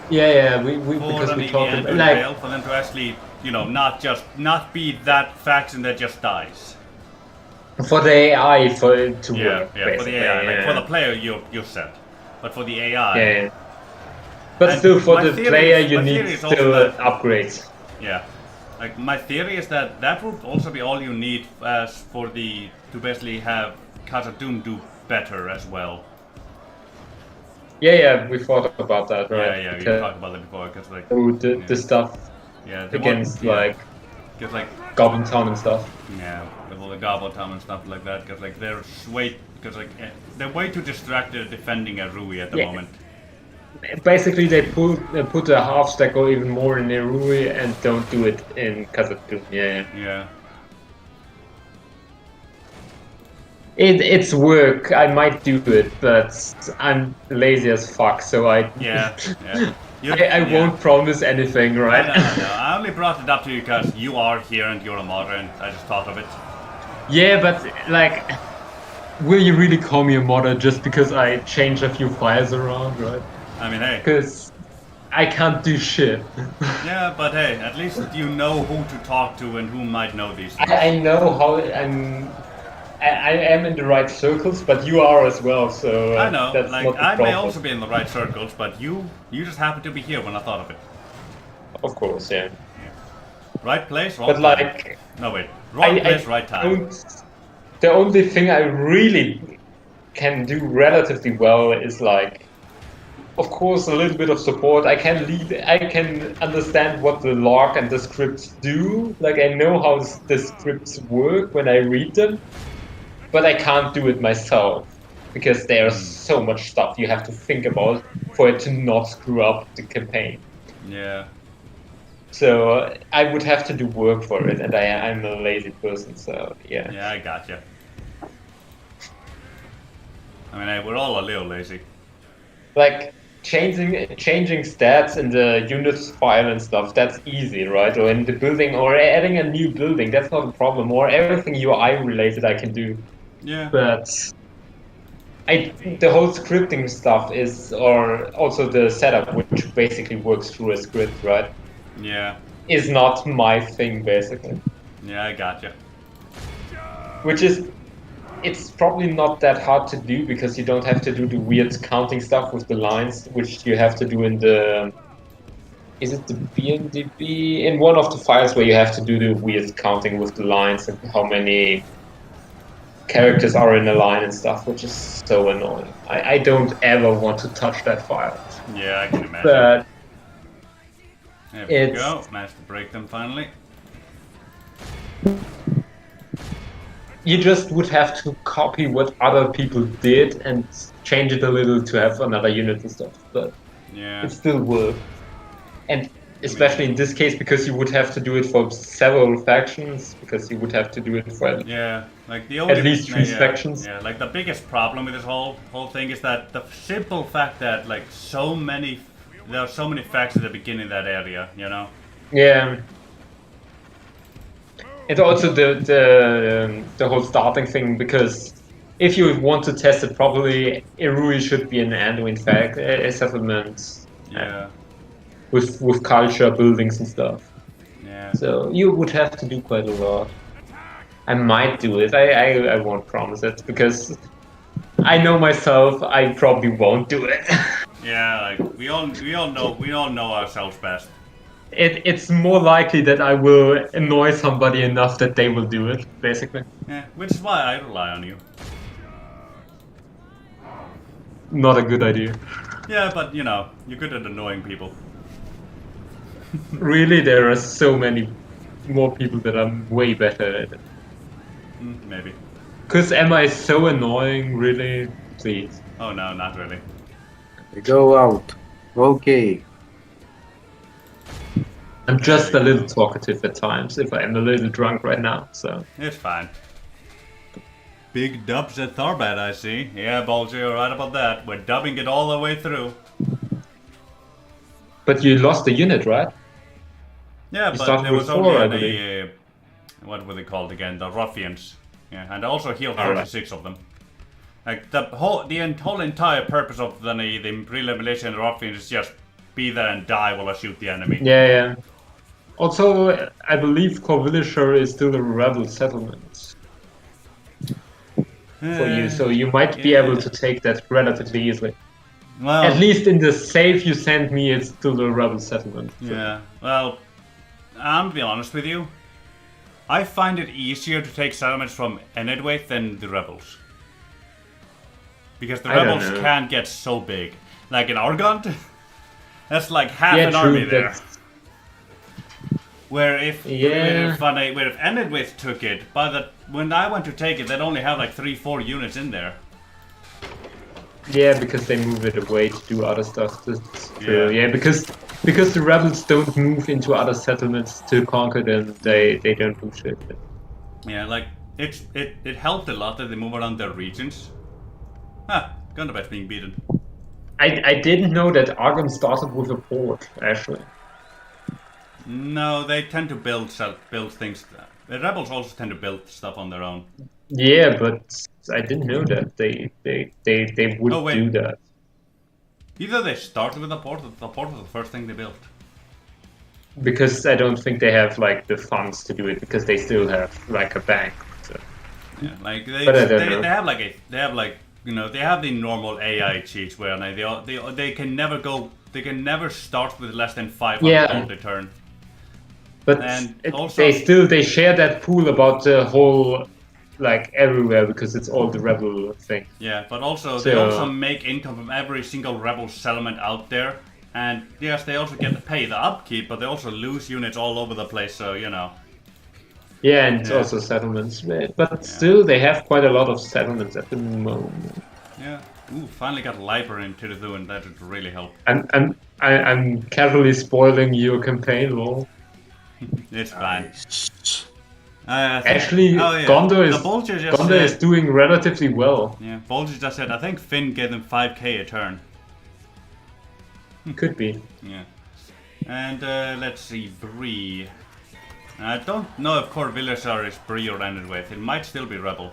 Yeah, we for because we the talked end about fail, for them to actually, you know, not be that faction that just dies. for the AI to work. For the AI, like for the player you're set, but for the AI. Yeah. But And still, for my the theory player, is- you my need theory is also still that- upgrades. Yeah, like my theory is that that would also be all you need as for the to basically have Khazad-dûm do better as well. Yeah, we thought about that, right? Yeah, you Because talked about it before, because like the stuff they against want, like because like Goblin Town and stuff. yeah, with all the Goblin Town and stuff like that, because like they're way too distracted defending a Rui at the Yeah. moment. Basically, they put a half stack or even more in Nerui and don't do it in Khazad-dûm. Yeah. Yeah. It's work. I might do it, but I'm lazy as fuck, so I Yeah. I won't promise anything, right? No. I only brought it up to you because you are here and you're a modder, and I just thought of it. Yeah, but like, will you really call me a modder just because I change a few files around, right? I mean, hey. Because I can't do shit. Yeah, but hey, at least you know who to talk to and who might know these things. I know how I am in the right circles, but you are as well, so I know, that's like not the I may problem. also be in the right circles, but you just happen to be here when I thought of it. Of course, yeah. Right place, wrong But time. like, No wait, wrong place, right time. The only thing I really can do relatively well is like, of course, a little bit of support. I can understand what the log and the scripts do. Like I know how the scripts work when I read them, but I can't do it myself because there's so much stuff you have to think about for it to not screw up the campaign. Yeah. So I would have to do work for it, and I'm a lazy person, so yeah. Yeah, I gotcha. I mean, hey, we're all a little lazy. Like changing stats in the units file and stuff, that's easy, right? Or in the building, or adding a new building, that's not a problem. Or everything UI related I can do. Yeah. But the whole scripting stuff or also the setup, which basically works through a script, right? Yeah. Is not my thing, basically. Yeah, I gotcha. Which is, it's probably not that hard to do because you don't have to do the weird counting stuff with the lines, which you have to do in the, is it the BNDB? In one of the files where you have to do the weird counting with the lines and how many characters are in a line and stuff, which is so annoying. I don't ever want to touch that file. Yeah, I can imagine. But there we go. Managed to break them finally. you just would have to copy what other people did and change it a little to have another unit and stuff. But yeah, it still works. And especially in this case, because you would have to do it for several factions, because you would have to do it for like the only, at least 3 factions. Yeah, like the biggest problem with this whole thing is that the simple fact that like there are so many factions at the beginning of that area, you know. Yeah. And also the whole starting thing, because if you want to test it properly, Irui should be an Anduin a settlement. Yeah. With culture, buildings and stuff. Yeah. So you would have to do quite a lot. I might do it. I won't promise it because I know myself. I probably won't do it. Yeah, like we all know ourselves best. It's more likely that I will annoy somebody enough that they will do it, basically. Yeah, which is why I rely on you. Not a good idea. Yeah, but you know, you're good at annoying people. Really, there are so many more people that are way better at it. Maybe. Because Emma is so annoying, really. Please. Oh no, not really. Go out. Okay. I'm just a little talkative at times, if I'm a little drunk right now, so... It's fine. Big dubs at Tharbad, I see. Yeah, Bulger, you're right about that. We're dubbing it all the way through. But you lost the unit, right? Yeah, You but started there with was 4, only I any, what were they called again? The ruffians. Yeah, and I also healed 36 of them. Like the whole entire purpose of the pre-elimination of the ruffians is just be there and die while I shoot the enemy. Yeah. Also, I believe Corvillisher is still a rebel settlement for you, so you might be able to take that relatively easily. Well, at least in the save you sent me, it's still a rebel settlement. So. Yeah, well, I'm to be honest with you. I find it easier to take settlements from Enedwaith than the rebels. Because the rebels can't get so big. Like in Argont, that's like half an army there. Where if Enedwaith took it, when I went to take it, they'd only have like 3-4 units in there. Yeah, because they move it away to do other stuff. That's true. Yeah, because the rebels don't move into other settlements to conquer them, they don't do shit. Yeah, like it helped a lot that they move around their regions. Gundabad's being beaten. I didn't know that Argon started with a port, actually. No, they tend to build things. The rebels also tend to build stuff on their own. Yeah, but I didn't know that they would do that. Either they started with the port was the first thing they built. Because I don't think they have like the funds to do it, because they still have like a bank. So. Yeah, like they have the normal AI cheats where they can never start with less than 500 gold a turn. But they share that pool about the whole, like everywhere, because it's all the rebel thing. Yeah, but also they also make income from every single rebel settlement out there, and yes, they also get to pay the upkeep, but they also lose units all over the place. So you know. Yeah, and also settlements, but still they have quite a lot of settlements at the moment. Yeah. Ooh, finally got Liber into the Dúnedain. That would really help. I'm casually spoiling your campaign, lol. It's fine. Actually, Gondor is doing relatively well. Yeah, Bolger just said, I think Finn gave them 5k a turn. Could be. Yeah. And let's see, Bree. I don't know if Corvillisher is Bree or Enedwaith. It might still be Rebel.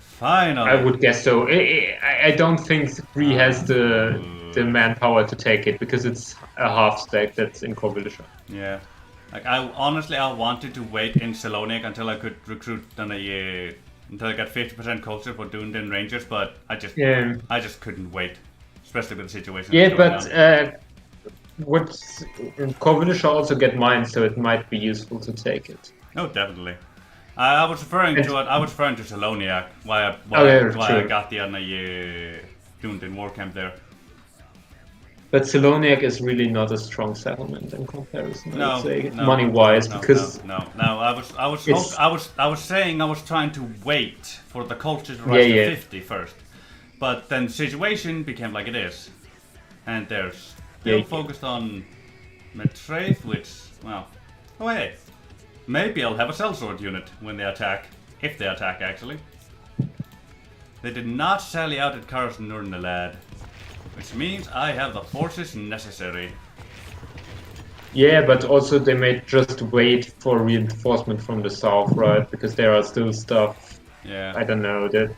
Finally. I would guess so. I don't think Bree has the manpower to take it, because it's a half stack that's in Corvillisher. Yeah. Like I wanted to wait in Saloniac until I could recruit until I got 50% culture for Dúnedain Rangers, but I just couldn't wait, especially with the situation. Yeah, but Corvillisher also get mine, so it might be useful to take it. Oh, definitely. I was referring to Saloniac. Why I got the Dúnedain war camp there. But Saloniac is really not a strong settlement in comparison. I would say, money-wise, because I was saying I was trying to wait for the culture to rise to 50 first, but then the situation became like it is, and they're still focused on Mithrandir, which maybe I'll have a sellsword unit when they attack, if they attack actually. They did not sally out at Karas Nurnalad. Which means I have the forces necessary. Yeah, but also they may just wait for reinforcement from the south, right? Because there are still stuff. Yeah. I don't know. That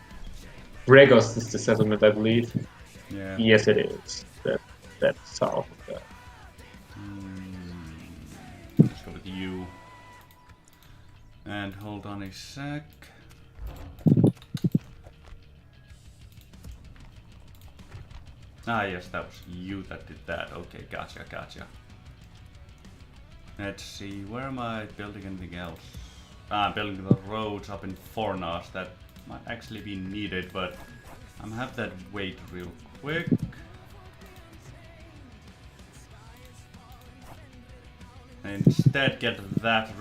Bregos is the settlement, I believe. Yeah. Yes, it is. That south of that. Let's go with you. And hold on a sec. Ah, yes, that was you that did that. Okay, gotcha. Let's see, where am I building anything else? I'm building the roads up in Fornos. That might actually be needed, but I'm gonna have that wait real quick. And instead get that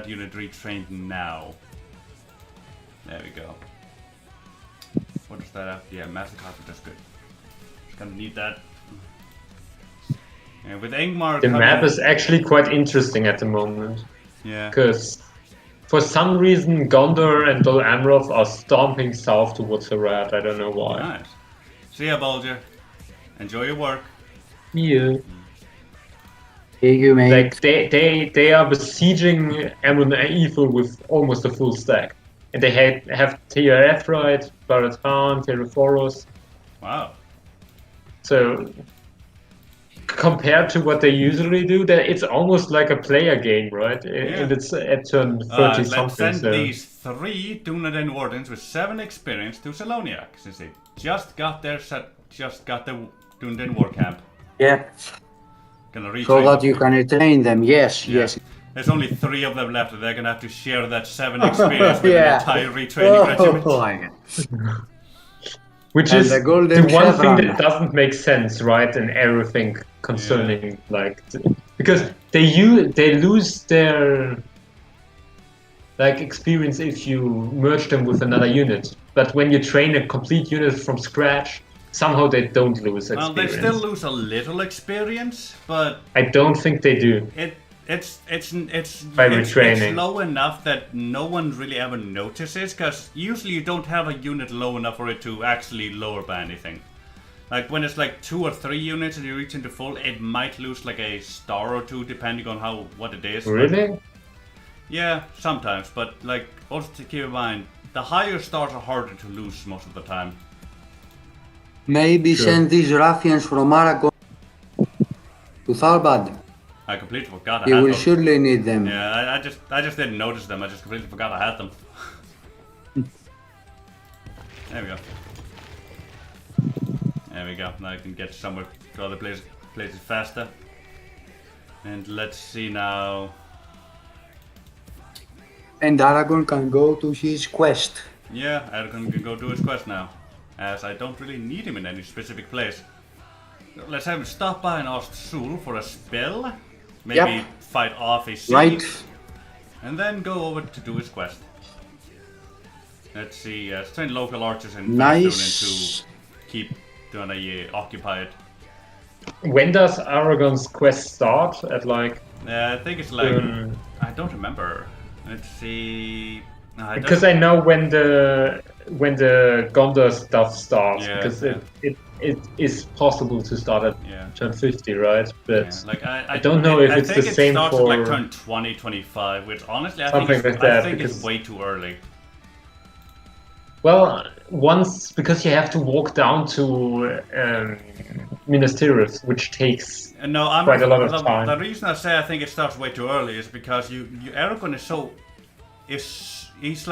unit retrained now. There we go. What does that have? Yeah, Master Carpet, that's good. Gonna need that. Yeah, with Ingmar. The map is actually quite interesting at the moment. Yeah. Because for some reason Gondor and Dol Amroth are stomping south towards Harad. I don't know why. Nice. See ya, Bulger. Enjoy your work. Yeah. Thank you, mate. Like they are besieging Amon Evil with almost a full stack, and they have Tearethite, Baratan, Terraphoros. Wow. So compared to what they usually do, it's almost like a player game, right? And it's at turn 30 Let's something. send So. these 3 Dúnedain wardens with 7 experience to Saloniac, since they just got the Dúnedain war camp. Yeah. Gonna retrain So that them. you can retrain them. Yes, Yeah. yes. There's only 3 of them left, and they're gonna have to share that 7 experience with Yeah. an entire retraining regiment. my God. Which And is the the golden one thing chevron. that doesn't make sense, right? In everything concerning because they lose their experience if you merge them with another unit. But when you train a complete unit from scratch, somehow they don't lose experience. Well, they still lose a little experience, but I don't think they do. It's By retraining. low enough that no one really ever notices, because usually you don't have a unit low enough for it to actually lower by anything. Like when it's like 2 or 3 units and you reach into full, it might lose like a star or 2 depending on what it is. Really? Yeah, sometimes, but like also to keep in mind, the higher stars are harder to lose most of the time. Maybe send these ruffians from Aragon to Tharbad. I completely forgot I You had will them. surely need them. Yeah, I just didn't notice them. I just completely forgot I had them. There we go. There we go. Now I can get somewhere to other places faster. And let's see now. And Aragon can go to his quest. Yeah, Aragon can go do his quest now, as I don't really need him in any specific place. Let's have him stop by and ask Sul for a spell. Maybe fight off a siege. Right. And then go over to do his quest. Let's see, train local archers in Nice. to keep doing occupied. When does Aragon's quest start? At like? I think it's like I don't remember. Let's see. No, Because I know when the Gondor stuff starts, Yeah, because yeah. it is possible to start at turn 50, right? But Yeah, like I don't know if it's the same starts for at like turn 20, 25, which honestly I something think, like that, I think it's because- way too early. Well, because you have to walk down to Minas Tirith, which takes No, I'm quite a lot of time. The reason I say I think it starts way too early is because Aragorn he's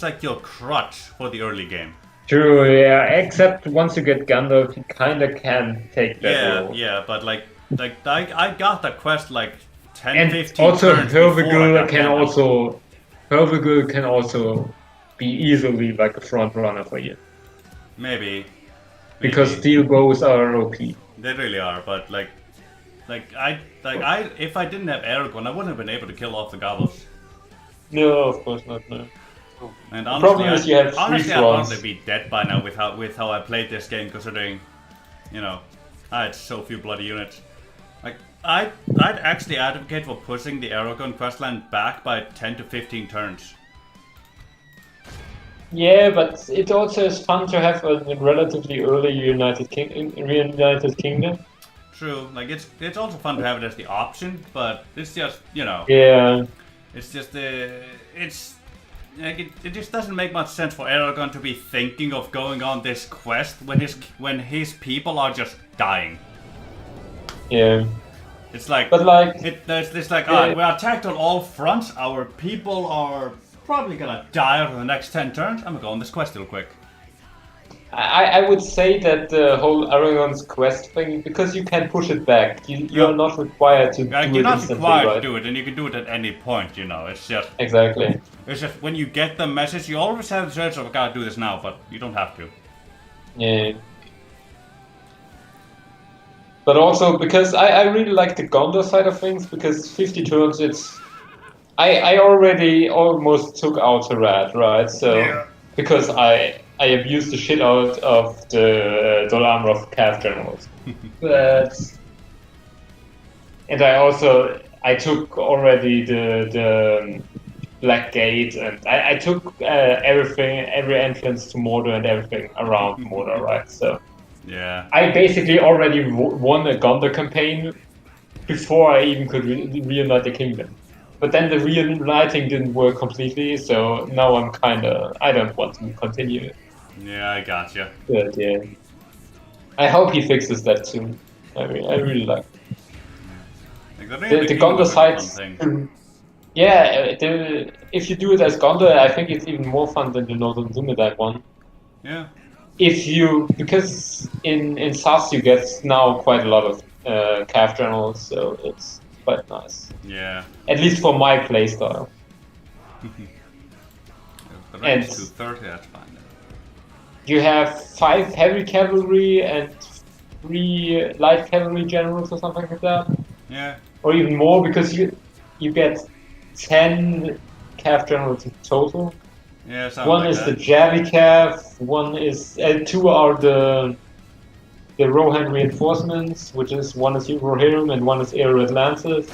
like your crutch for the early game. True, yeah. Except once you get Gandalf, you kind of can take that role. Yeah, but like I got the quest like 10, And 15 also turns before I Hurvigul got Gandalf. can also be easily like a front runner for you, Maybe. because steel bows are OP. They really are, but if I didn't have Aragorn, I wouldn't have been able to kill off the goblins. No, of course not. No. And The problem is you have three honestly, I'd fronts. probably be dead by now with how I played this game, considering, I had so few bloody units. Like I'd actually advocate for pushing the Aragorn questline back by 10 to 15 turns. Yeah, but it also is fun to have a relatively early United Kingdom. True, like it's also fun to have it as the option, but it's just Yeah. it's just it just doesn't make much sense for Aragorn to be thinking of going on this quest when his people are just dying. Yeah. It's like, But like, it's like, yeah. we're attacked on all fronts. Our people are probably gonna die over the next 10 turns. I'm gonna go on this quest real quick. I would say that the whole Aragorn's quest thing, because you can push it back, you're not required to do You're it not instantly, required right? to do it, and you can do it at any point. It's just Exactly. when you get the message, you always have the urge of, I gotta do this now, but you don't have to. Yeah. But also because I really like the Gondor side of things, because 50 turns I already almost took out Harad, right? So because I abused the shit out of the Dol Amroth Cav generals. And I took already the Black Gate, and I took every entrance to Mordor and everything around Mordor, right? So Yeah. I basically already won a Gondor campaign before I even could reunite the kingdom. But then the reuniting didn't work completely, so now I'm I don't want to continue. Yeah, I gotcha. But yeah. I hope he fixes that soon. I really like Like the Gondor sites. Yeah, if you do it as Gondor, I think it's even more fun than the Northern Dúnedain one. Yeah. Because in Saph you get now quite a lot of calf generals, so it's quite nice. Yeah. At least for my playstyle. The range to 30, that's fine. You have 5 heavy cavalry and 3 light cavalry generals or something like that. Yeah. Or even more, because you get 10 calf generals in total. Yeah, something one like is that. the Javi calf, 2 are the Rohan reinforcements, one is Rohirrim and one is Air Atlantis,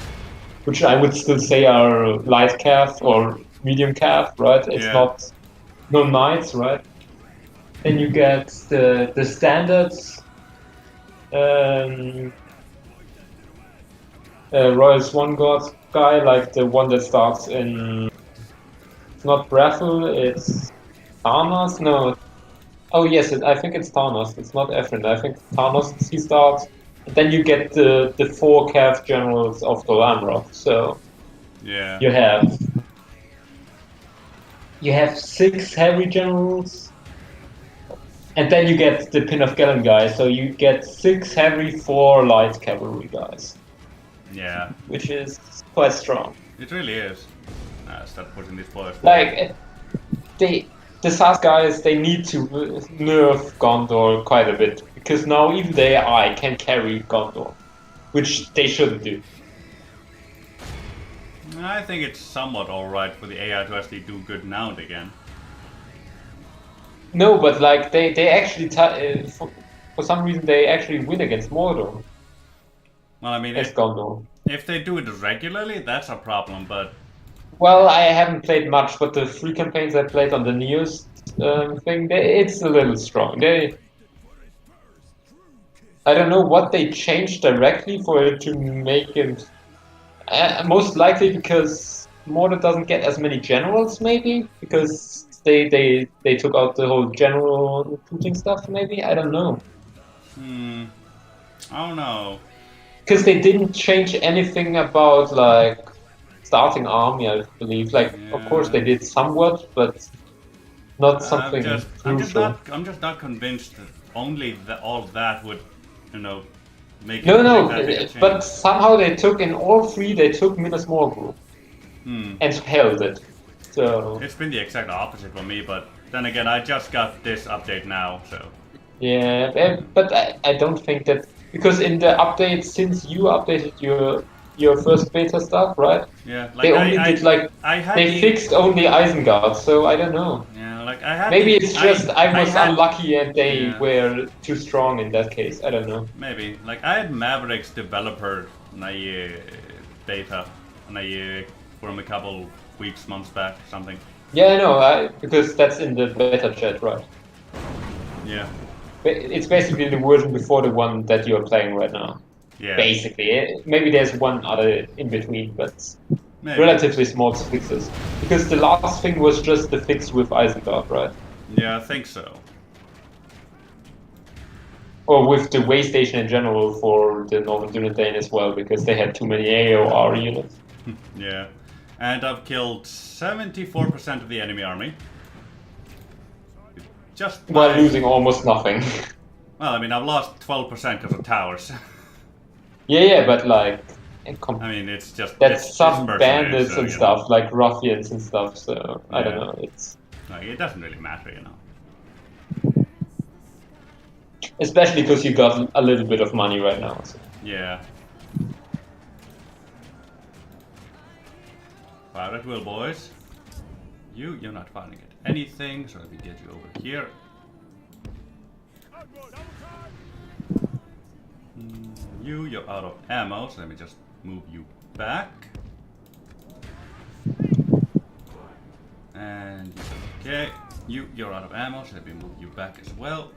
which I would still say are light calf or medium calf, right? It's not no knights, right? Then you get the standards. Royal Swan God guy, like the one that starts in. It's not Brathel, it's Thanos? No. Oh, yes, I think it's Thanos. It's not Ephraim. I think Thanos he starts. And then you get the 4 calf generals of the Lamroth. So. Yeah. You have 6 heavy generals. And then you get the Pin of Galen guys. So you get 6 heavy, 4 light cavalry guys. Yeah. Which is quite strong. It really is. Start putting these boys. Like, the SAS guys, they need to nerf Gondor quite a bit. Because now even the AI can carry Gondor. Which they shouldn't do. I think it's somewhat alright for the AI to actually do good now and again. No, but like, they actually, for some reason, they actually win against Mordor. Well, I mean, if they do it regularly, that's a problem, but... Well, I haven't played much, but the 3 campaigns I played on the Neos thing, it's a little strong. I don't know what they changed directly for it to make it... most likely because Mordor doesn't get as many generals, maybe? Because they took out the whole general recruiting stuff, maybe? I don't know. I don't know. Because they didn't change anything about, like, starting army, I believe. Like, of course they did somewhat, but not something crucial. I'm just not convinced that only all that would, make it... No, but somehow they took, in all 3, they took Minas Morgul. And held it. So... It's been the exact opposite for me, but then again, I just got this update now, so... Yeah, but I don't think that... Because in the update, since you updated your first beta stuff, right? Yeah, like they only they fixed only Isengard, so I don't know. Yeah, like I had... Maybe it's just I was unlucky and they were too strong in that case, I don't know. Maybe. Like I had Maverick's developer beta from a couple weeks, months back, something. Yeah, I know, because that's in the beta chat, right? Yeah. It's basically the version before the one that you're playing right now. Yeah. Basically. Maybe there's one other in between, but relatively small fixes. Because the last thing was just the fix with Isengard, right? Yeah, I think so. Or with the way station in general for the Northern Dúnedain as well, because they had too many AOR units. Yeah. And I've killed 74% of the enemy army. Just while losing almost nothing. Well, I mean, I've lost 12% because of towers. Yeah, but like... I mean, it's just... That's some bandits and stuff, like ruffians and stuff, so... I don't know, it's... Like, it doesn't really matter, Especially because you got a little bit of money right now. So. Yeah. Fire at will, boys. You're not firing at anything, so let me get you over here. You're out of ammo, so let me just move you back. And okay, you're out of ammo, so let me move you back as well.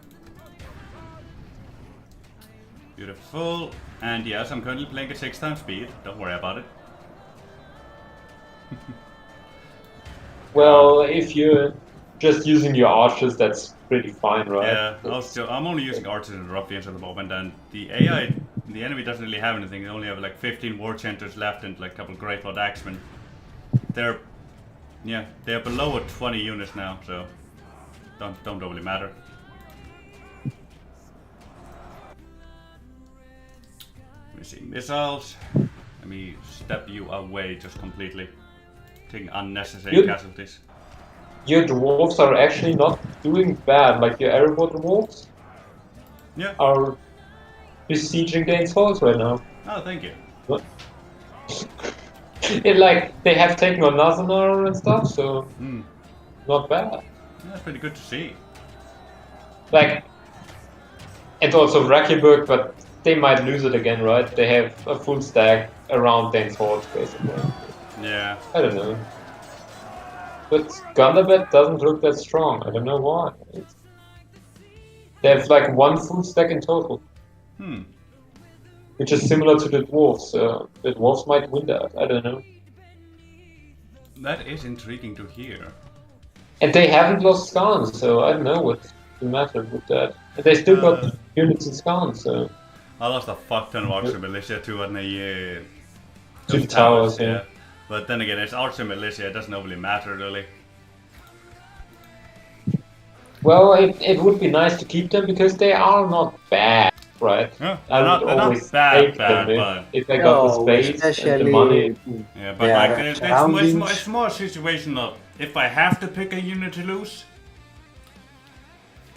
Beautiful. And yes, I'm currently playing at 6 times speed. Don't worry about it. Well, if you're just using your archers, that's pretty fine, right? Yeah, I'm only using archers and ruffians at the moment, and the AI, the enemy doesn't really have anything. They only have like 15 war chanters left and like a couple of Great Blood Axemen. They're below 20 units now, so don't really matter. Let me see, missiles. Let me step you away just completely. Taking unnecessary casualties. Your dwarves are actually not doing bad, like your Erebor dwarves are besieging Dane's Falls right now. Oh, thank you. They have taken on Nazanar and stuff, so not bad. That's pretty good to see. Like, and also Rakiburg, but they might lose it again, right? They have a full stack around Dane's Falls, basically. Yeah. I don't know. But Gundabad doesn't look that strong. I don't know why. They have like 1 full stack in total. Which is similar to the dwarves. The dwarves might win that. I don't know. That is intriguing to hear. And they haven't lost Skarn, so I don't know what's the matter with that. And they still got units in Skarn, so... I lost a fuck ton of Archer Militia to the towers, yeah. But then again, it's Archer Militia, it doesn't really matter, really. Well, it would be nice to keep them because they are not bad, right? Yeah, they're not bad, but... If they got the space and the money... Yeah, but like, it's more a situation of, if I have to pick a unit to lose...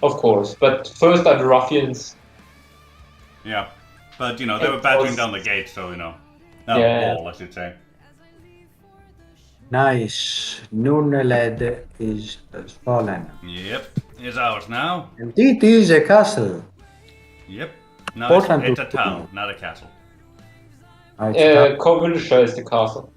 Of course, but first are the ruffians. Yeah, but you know, they were battering down the gate, so you know... wall, I should say. Nice. Nuneled is fallen. Yep, it's ours now. And it is a castle. Yep. No, it's a town, not a castle. Kovilisha is the castle.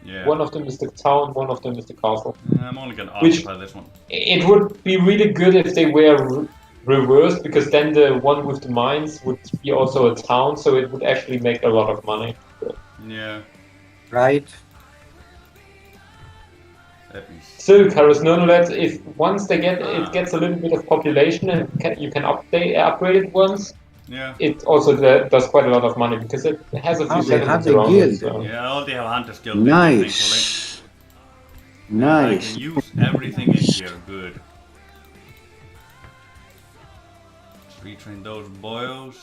Yeah. One of them is the town, one of them is the castle. I'm only gonna occupy this one. It would be really good if they were reversed, because then the one with the mines would be also a town, so it would actually make a lot of money. Yeah. Right. Still, Karasnonolet, if once they get it gets a little bit of population and you can upgrade it once, it also does quite a lot of money because it has a few settlements around it. So. Yeah, all they have Hunter's Guild. Nice. Nice. I can use everything in here. Good. Let's retrain those boys.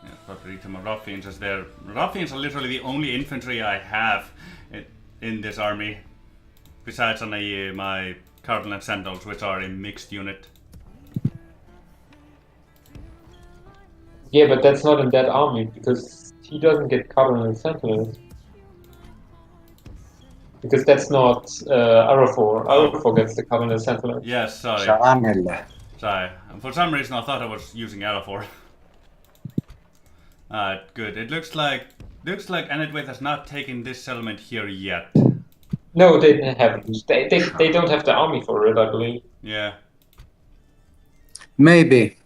Yeah, probably retrain my ruffians as their ruffians are literally the only infantry I have in this army. Besides on my Cardinal and Sentinels, which are a mixed unit. Yeah, but that's not in that army, because he doesn't get Cardinal and Sentinels. Because that's not Arafor. Arafor gets the Cardinal and Sentinels. Yes, sorry. Sorry. For some reason I thought I was using Arafor. Good. It looks like Enedwaith has not taken this settlement here yet. No, they haven't. They don't have the army for it, I believe. Yeah. Maybe.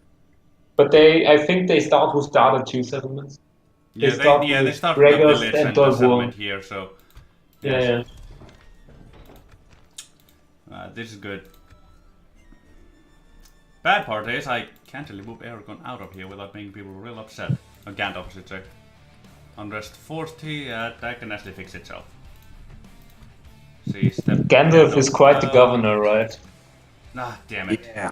But I think they start with the other 2 settlements. Yeah, they start with the village and the settlement here, so... Yes. Yeah. This is good. Bad part is I can't really move Aragon out of here without making people real upset. Or Gandalf, I should say. Unrest 40, that can actually fix itself. See, Gandalf is quite the governor, right? Ah, damn it. Yeah.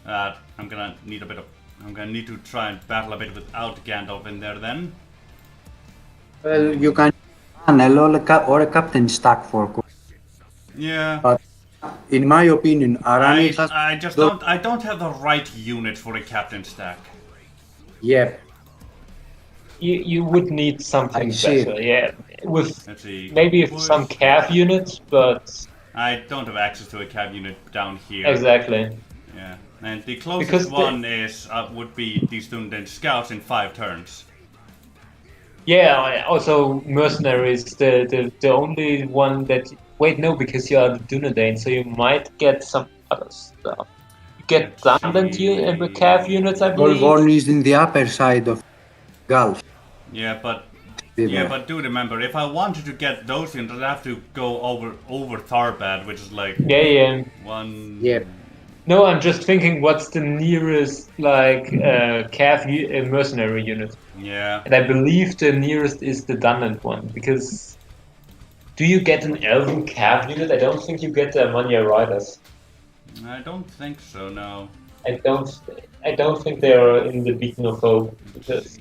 I'm gonna need to try and battle a bit without Gandalf in there then. Well, you can channel or a captain stack for. Yeah. But in my opinion, Aramis has... I don't have the right unit for a captain stack. Yep. You would need something better, yeah. With maybe some cav units, but... I don't have access to a cav unit down here. Exactly. Yeah, and the closest one is would be these Dúnedain scouts in 5 turns. Yeah, also mercenaries, the only one that... Wait, no, because you are the Dúnedain, so you might get some other stuff. You get Dunland cav units, I believe. Golgorn is in the upper side of Gulf. Yeah, but People. but do remember, if I wanted to get those things, I'd have to go over Tharbad, which is like Yeah. one. Yep. No, I'm just thinking what's the nearest like Cav mercenary unit. Yeah. And I believe the nearest is the Dunland one, because do you get an Elven Cav unit? I don't think you get the Ammonia Riders. I don't think so. No. I don't think they are in the Beacon of Hope. Because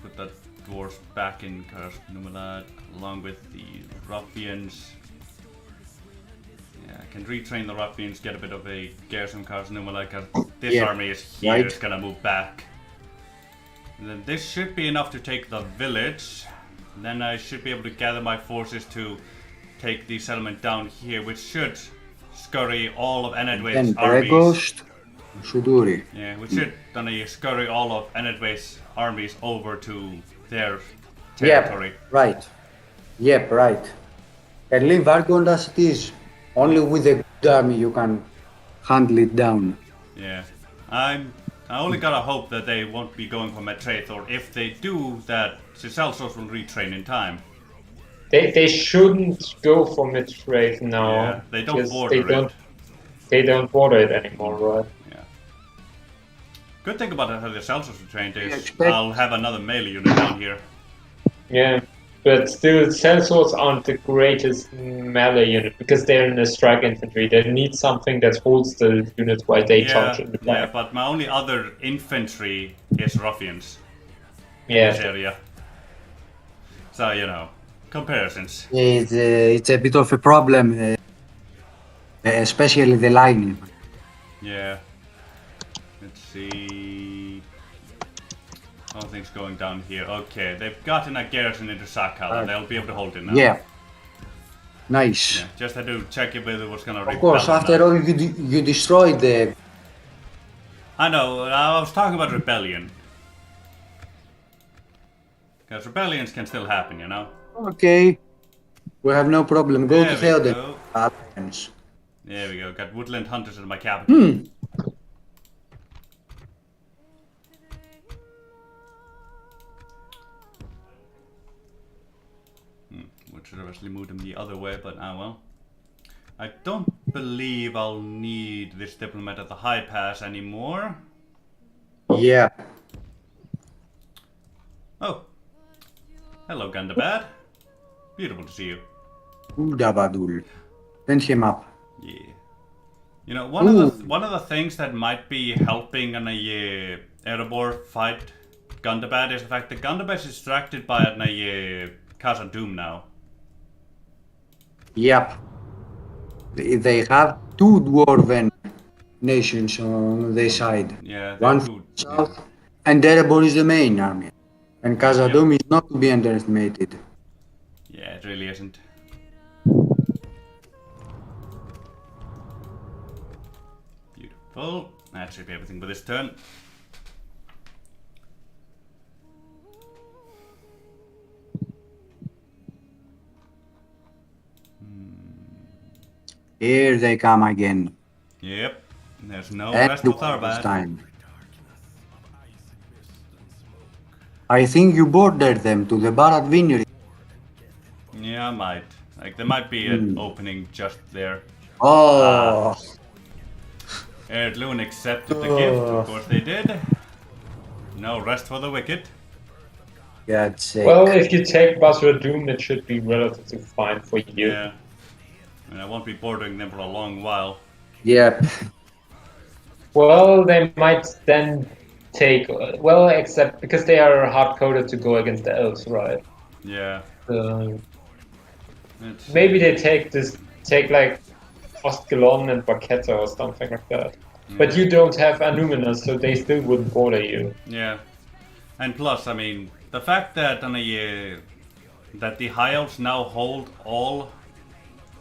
Put that dwarf back in Curse Numalad along with the ruffians. Yeah, I can retrain the ruffians, get a bit of a garrison Curse Numalad, because this army is here, right. it's gonna move back. And then this should be enough to take the village. And then I should be able to gather my forces to take the settlement down here, which should scurry all of Enedwa's Then armies. Bregost, Suduri. Yeah, we should scurry all of Enedwa's armies over to their territory. Yep, right. Yep, right. And leave Argon as it is. Only with a good army you can handle it down. Yeah. I only gotta hope that they won't be going for Metraith, or if they do, that Cicelsos will retrain in time. they shouldn't go for mid-trade now. Yeah, they don't because border it. They don't border it anymore, right? Yeah. Good thing about how the Celsos retrained is expect- I'll have another melee unit down here. Yeah, but still, sellswords aren't the greatest melee unit because they're in the strike infantry. They need something that holds the unit while they charge in the Yeah, back. but my only other infantry is ruffians in Yeah. this area. So, you know, comparisons. It's a bit of a problem, especially the line. Yeah. Let's see. All things going down here. Okay, they've gotten a garrison into Sakala. They'll be able to hold it now. Yeah. Nice. Yeah, just had to check if it was gonna Of course, after all, you destroyed the... I know, I was talking about rebellion. Because rebellions can still happen, you know? Okay. We have no problem. Go There to we Theoden. go. There we go, got woodland hunters in my capital. Which should have actually moved him the other way, but ah well. I don't believe I'll need this diplomat at the high pass anymore. Yeah. Oh. Hello, Gundabad. Beautiful to see you. Udabadul. Send him up. Yeah. You know, one of the things that might be helping an Erebor fight Gundabad is the fact that Gundabad is distracted by an Casa Doom now. Yep. They have two dwarven nations on their side. Yeah, One they're good. south, and Erebor is the main army. And Khazad-dûm is not to be underestimated. Yeah, it really isn't. Beautiful. That should be everything for this turn. Here they come again. Yep. There's no And rest for this Tharbad. time. I think you bordered them to the Barat Vineyard. Yeah, I might. Like, there might be an opening just there. Oh. Erdlun accepted the gift, of course they did. No rest for the wicked. God's sake. Well, if you take Basra Doom, it should be relatively fine for you. Yeah. And I won't be bordering them for a long while. Yep. Well, they might then take... Well, except because they are hard-coded to go against the elves, right? Yeah. Maybe they take like Ostgalon and Barketta or something like that. But you don't have Anuminas, so they still wouldn't border you. Yeah. And plus, I mean, the fact that that the High Elves now hold all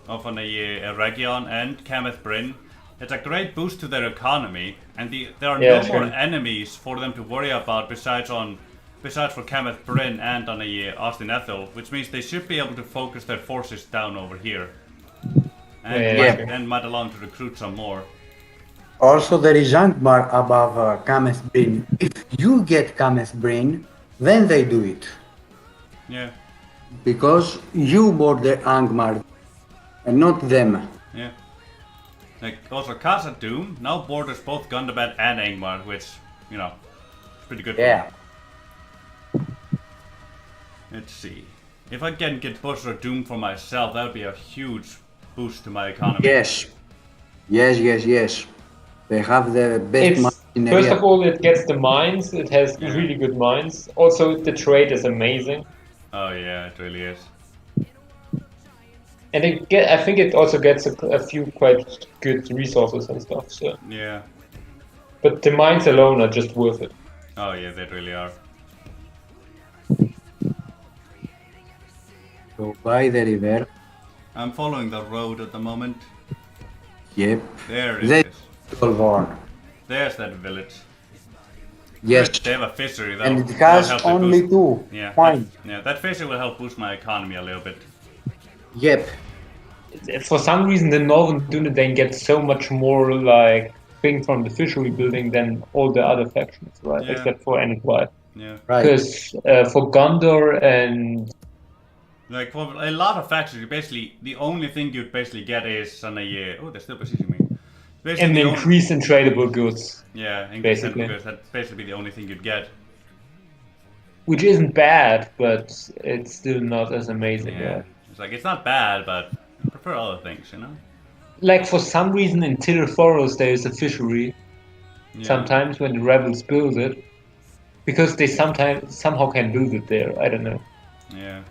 of Eregion and Cameth Bryn, it's a great boost to their economy, and there are no more enemies for them to worry about besides for Cameth Bryn and on Austin Ethel, which means they should be able to focus their forces down over here. And might allow to recruit some more. Also, there is Angmar above Kameth Bryn. If you get Kameth Bryn, then they do it. Yeah, Because you border Angmar and not them. yeah. Like, also Casa Doom now borders both Gundabad and Angmar, which, you know, is pretty good. Yeah. Let's see. If I can get Buster Doom for myself, that would be a huge boost to my economy. Yes. Yes. They have the best money in First area. of all, it gets the mines. It has really good mines. Also, the trade is amazing. Oh yeah, it really is. And I think it also gets a few quite good resources and stuff. So, Yeah. but the mines alone are just worth it. Oh yeah, they really are. So by the river. I'm following the road at the moment. Yep. There it They is. all born. There's that village. Yes. They have a fishery though. And it has That'll help it only boost- two. Yeah. Fine. Yeah, that fishery will help boost my economy a little bit. Yep. For some reason, the northern Dúnedain gets so much more like thing from the fishery building than all the other factions, right? Yeah. Except for NY. Yeah. Right. Because for Gondor and Like for a lot of factions, you basically the only thing you'd basically get is on a oh, they're still besieging me. Basically an the only- increase in tradable goods, Yeah, increase basically. in goods. That'd basically be the only thing you'd get. which isn't bad, but it's still not as amazing. Yeah. Right? It's like it's not bad, but I prefer other things, you know? Like for some reason in Tidal Forest there is a fishery. Yeah. Sometimes when the rebels build it, because they somehow can build it there. I don't know. Yeah.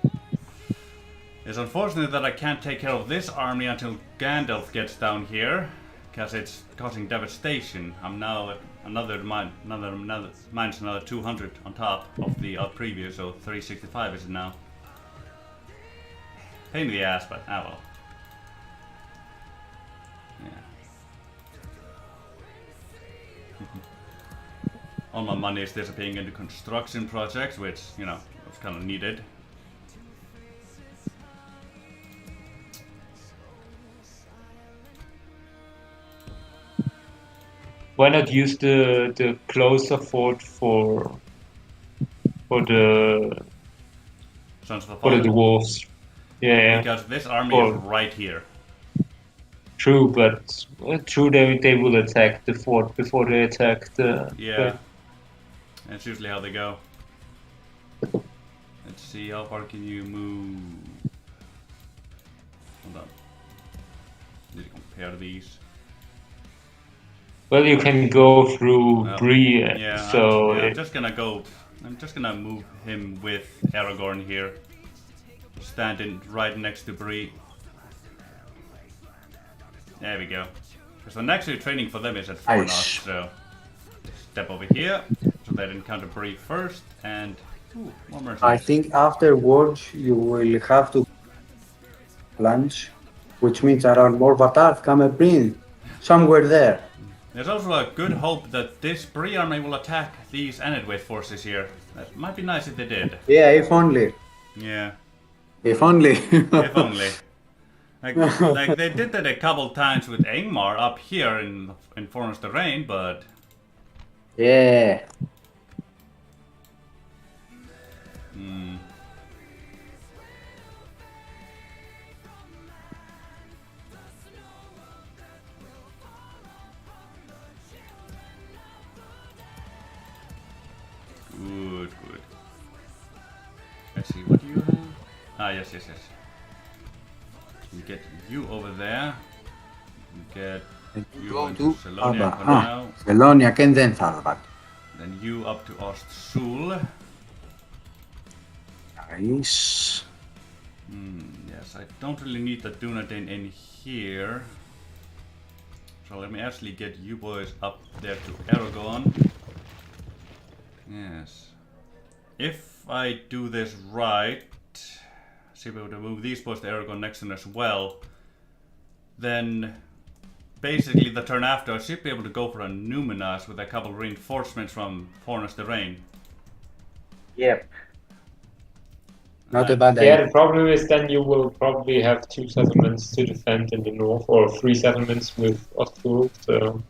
It's unfortunate that I can't take care of this army until Gandalf gets down here, because it's causing devastation. I'm now at another minus another 200 on top of the previous, so 365 is it now. Pain in the ass, but well. Yeah. All my money is disappearing into construction projects, which, you know, was kind of needed. Why not use the closer fort for the Sons of the for the Fallen. dwarves? Yeah, Because this army Or- is right here. true, but true they will attack the fort before they attack the. Yeah. That's usually how they go. Let's see, how far can you move? Hold on. Need to compare these. Well, you can go through Well, Bree, Yeah, so I'm just gonna move him with Aragorn here. Standing right next to Bree. There we go. Because the next training for them is at Fornos, Nice. so step over here. So they encounter Bree first, and more I mercenaries. think afterwards you will have to plunge, which means around Morvatar, Camerbrin, somewhere there. There's also a good hope that this Bree army will attack these Enedwaith forces here. That might be nice if they did. Yeah, if only. Yeah, If only. if only. Like they did that a couple times with Angmar up here in Forest Terrain, but Yeah. good. Let's see, what do you have? Ah, yes. You get you over there. You get you Go into to Salonia Abba. for now. Selonia and then Thalvat. Then you up to Ostsul. Nice. Yes, I don't really need the Dúnedain in here. So let me actually get you boys up there to Aragorn. Yes. If I do this right, see if I to move these boys to Aragorn next turn as well, then basically the turn after I should be able to go for a Numinas with a couple of reinforcements from Forest Terrain. Yep. Not a bad yeah. idea. The problem is then you will probably have 2 settlements to defend in the north, or 3 settlements with Ostur. So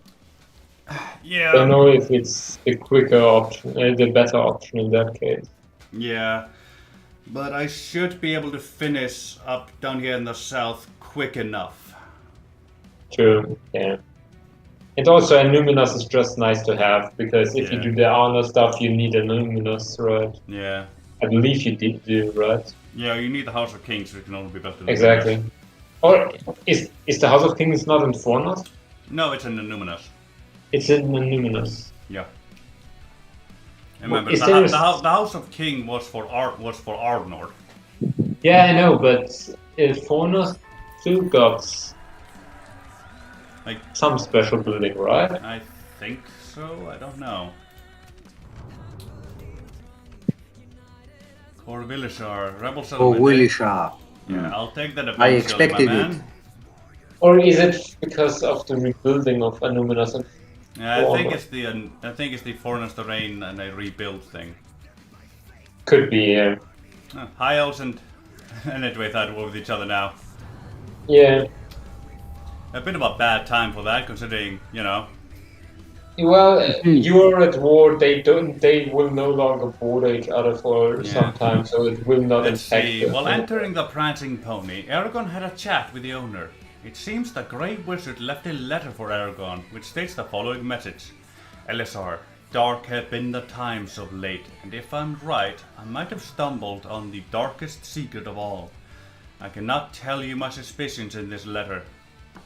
I don't Yeah. know if it's the quicker option, the better option in that case. Yeah, but I should be able to finish up down here in the south quick enough. True, yeah. And also a Numinous is just nice to have, because if you do the honor stuff, you need a Numinous, right? Yeah. I believe you did do, right? Yeah, you need the House of Kings, so it can only be built in Exactly. Numinous. Or is the House of Kings not in Fornos? No, it's in the Numinous. It's in the Numinous. Yeah. Remember, Well, the House of King was for Ardnor. Yeah, I know, but Fornos still got like some special building, right? I think so. I don't know. Or Willishar, Rebel Oh, Settlement. Willishar. Yeah, I'll take that I eventually, expected my man. it. Or is it because of the rebuilding of Numinous? Yeah, I think it's the Forest Terrain and a rebuild thing. Could be, yeah. High Elves and Edway are with each other now. Yeah. A bit of a bad time for that, considering, you know. Well, you're at war. They will no longer border each other for some time, so it will not Let's impact. see. While entering the Prancing Pony, Aragorn had a chat with the owner. It seems the Grey Wizard left a letter for Aragorn, which states the following message. Elisar, dark have been the times of late, and if I'm right, I might have stumbled on the darkest secret of all. I cannot tell you my suspicions in this letter.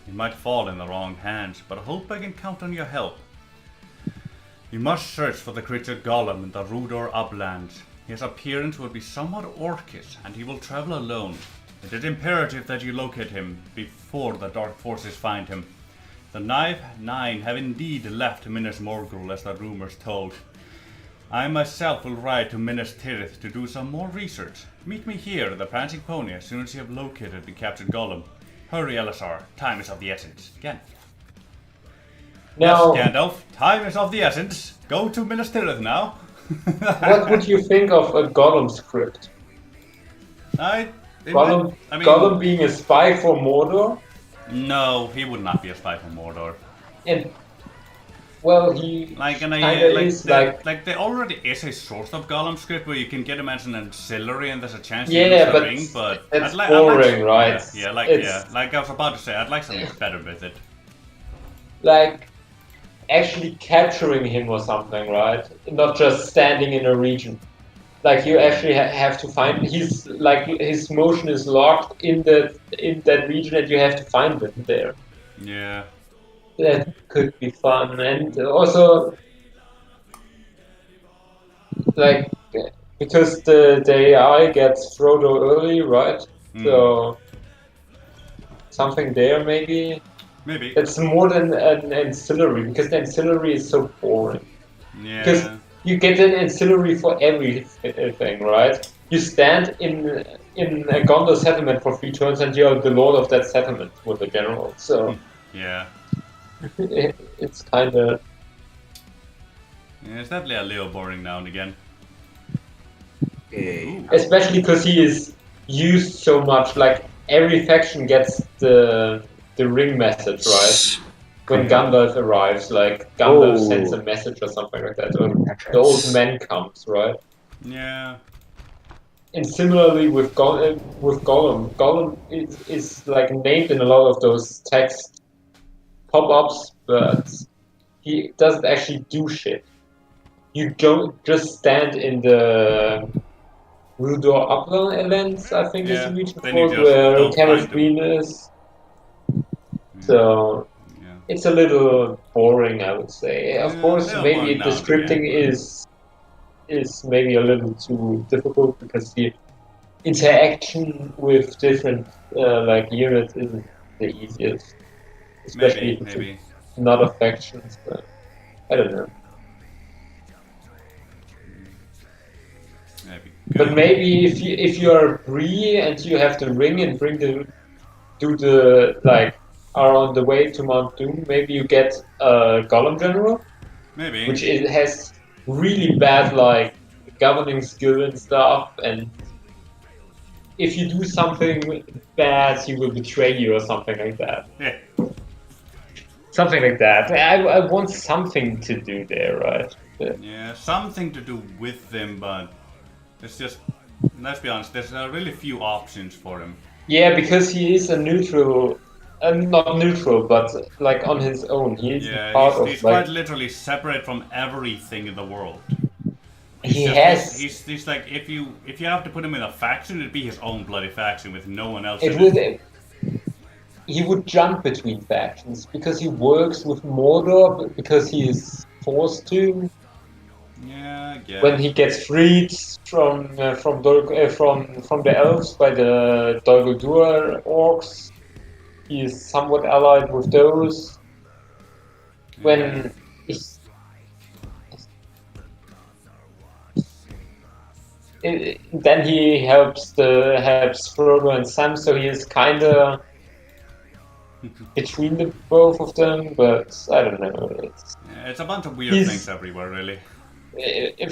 It might fall in the wrong hands, but I hope I can count on your help. You must search for the creature Gollum in the Rudor uplands. His appearance will be somewhat orcish, and he will travel alone. It is imperative that you locate him before the dark forces find him. The Nine have indeed left Minas Morgul, as the rumors told. I myself will ride to Minas Tirith to do some more research. Meet me here at the Prancing Pony as soon as you have located and captured Gollum. Hurry, Elisar. Time is of the essence. Again. Now, yes, Gandalf. Time is of the essence. Go to Minas Tirith now. What would you think of a Gollum script? Gollum being a spy for Mordor? No, he would not be a spy for Mordor. And well, he there already is a source of Gollum script where you can get him as an ancillary and there's a chance to use the ring, but it's boring, right? Like I was about to say, I'd like something better with it. Like actually capturing him or something, right? Not just standing in a region. Like you actually have to find. His motion is locked in that region, and you have to find him there. Yeah. That could be fun, and also like because the AI gets Frodo early, right? So something there maybe. Maybe. It's more than an ancillary, because the ancillary is so boring. Yeah. Because you get an ancillary for everything, right? You stand in a Gondor settlement for 3 turns and you're the lord of that settlement with the general, so... Yeah. It's kinda... Yeah, it's definitely a little boring now and again. Especially because he is used so much, like every faction gets the ring message, right? When Gandalf arrives, like Gandalf sends a message or something like that, or the old man comes, right? Yeah. And similarly with Gollum is like named in a lot of those text pop-ups, but he doesn't actually do shit. You don't just stand in the Rudor Uplands, I think is the region called, where Kenneth Green is. So it's a little boring, I would say. Of course, maybe the scripting is maybe a little too difficult because the interaction with different units isn't the easiest, especially if it's not a factions. But I don't know. But maybe if you are a Bree and you have the ring and are on the way to Mount Doom, maybe you get a Gollum General. Maybe. Which has really bad governing skill and stuff, and if you do something bad, he will betray you or something like that. Yeah. Something like that. I want something to do there, right? Yeah, something to do with them, but It's just, let's be honest, there's really few options for him. Yeah, because he is a neutral, not neutral, but like on his own. He is part of he's like. quite literally separate from everything in the world. He's like, if you have to put him in a faction, it'd be his own bloody faction with no one else in it. He would jump between factions because he works with Mordor because he is forced to. Yeah, I guess. When he gets freed from the elves by the Dol Guldur orcs, he is somewhat allied with those. When then he helps Frodo and Sam, so he is kind of between the both of them. But I don't know. It's a bunch of weird things everywhere, really.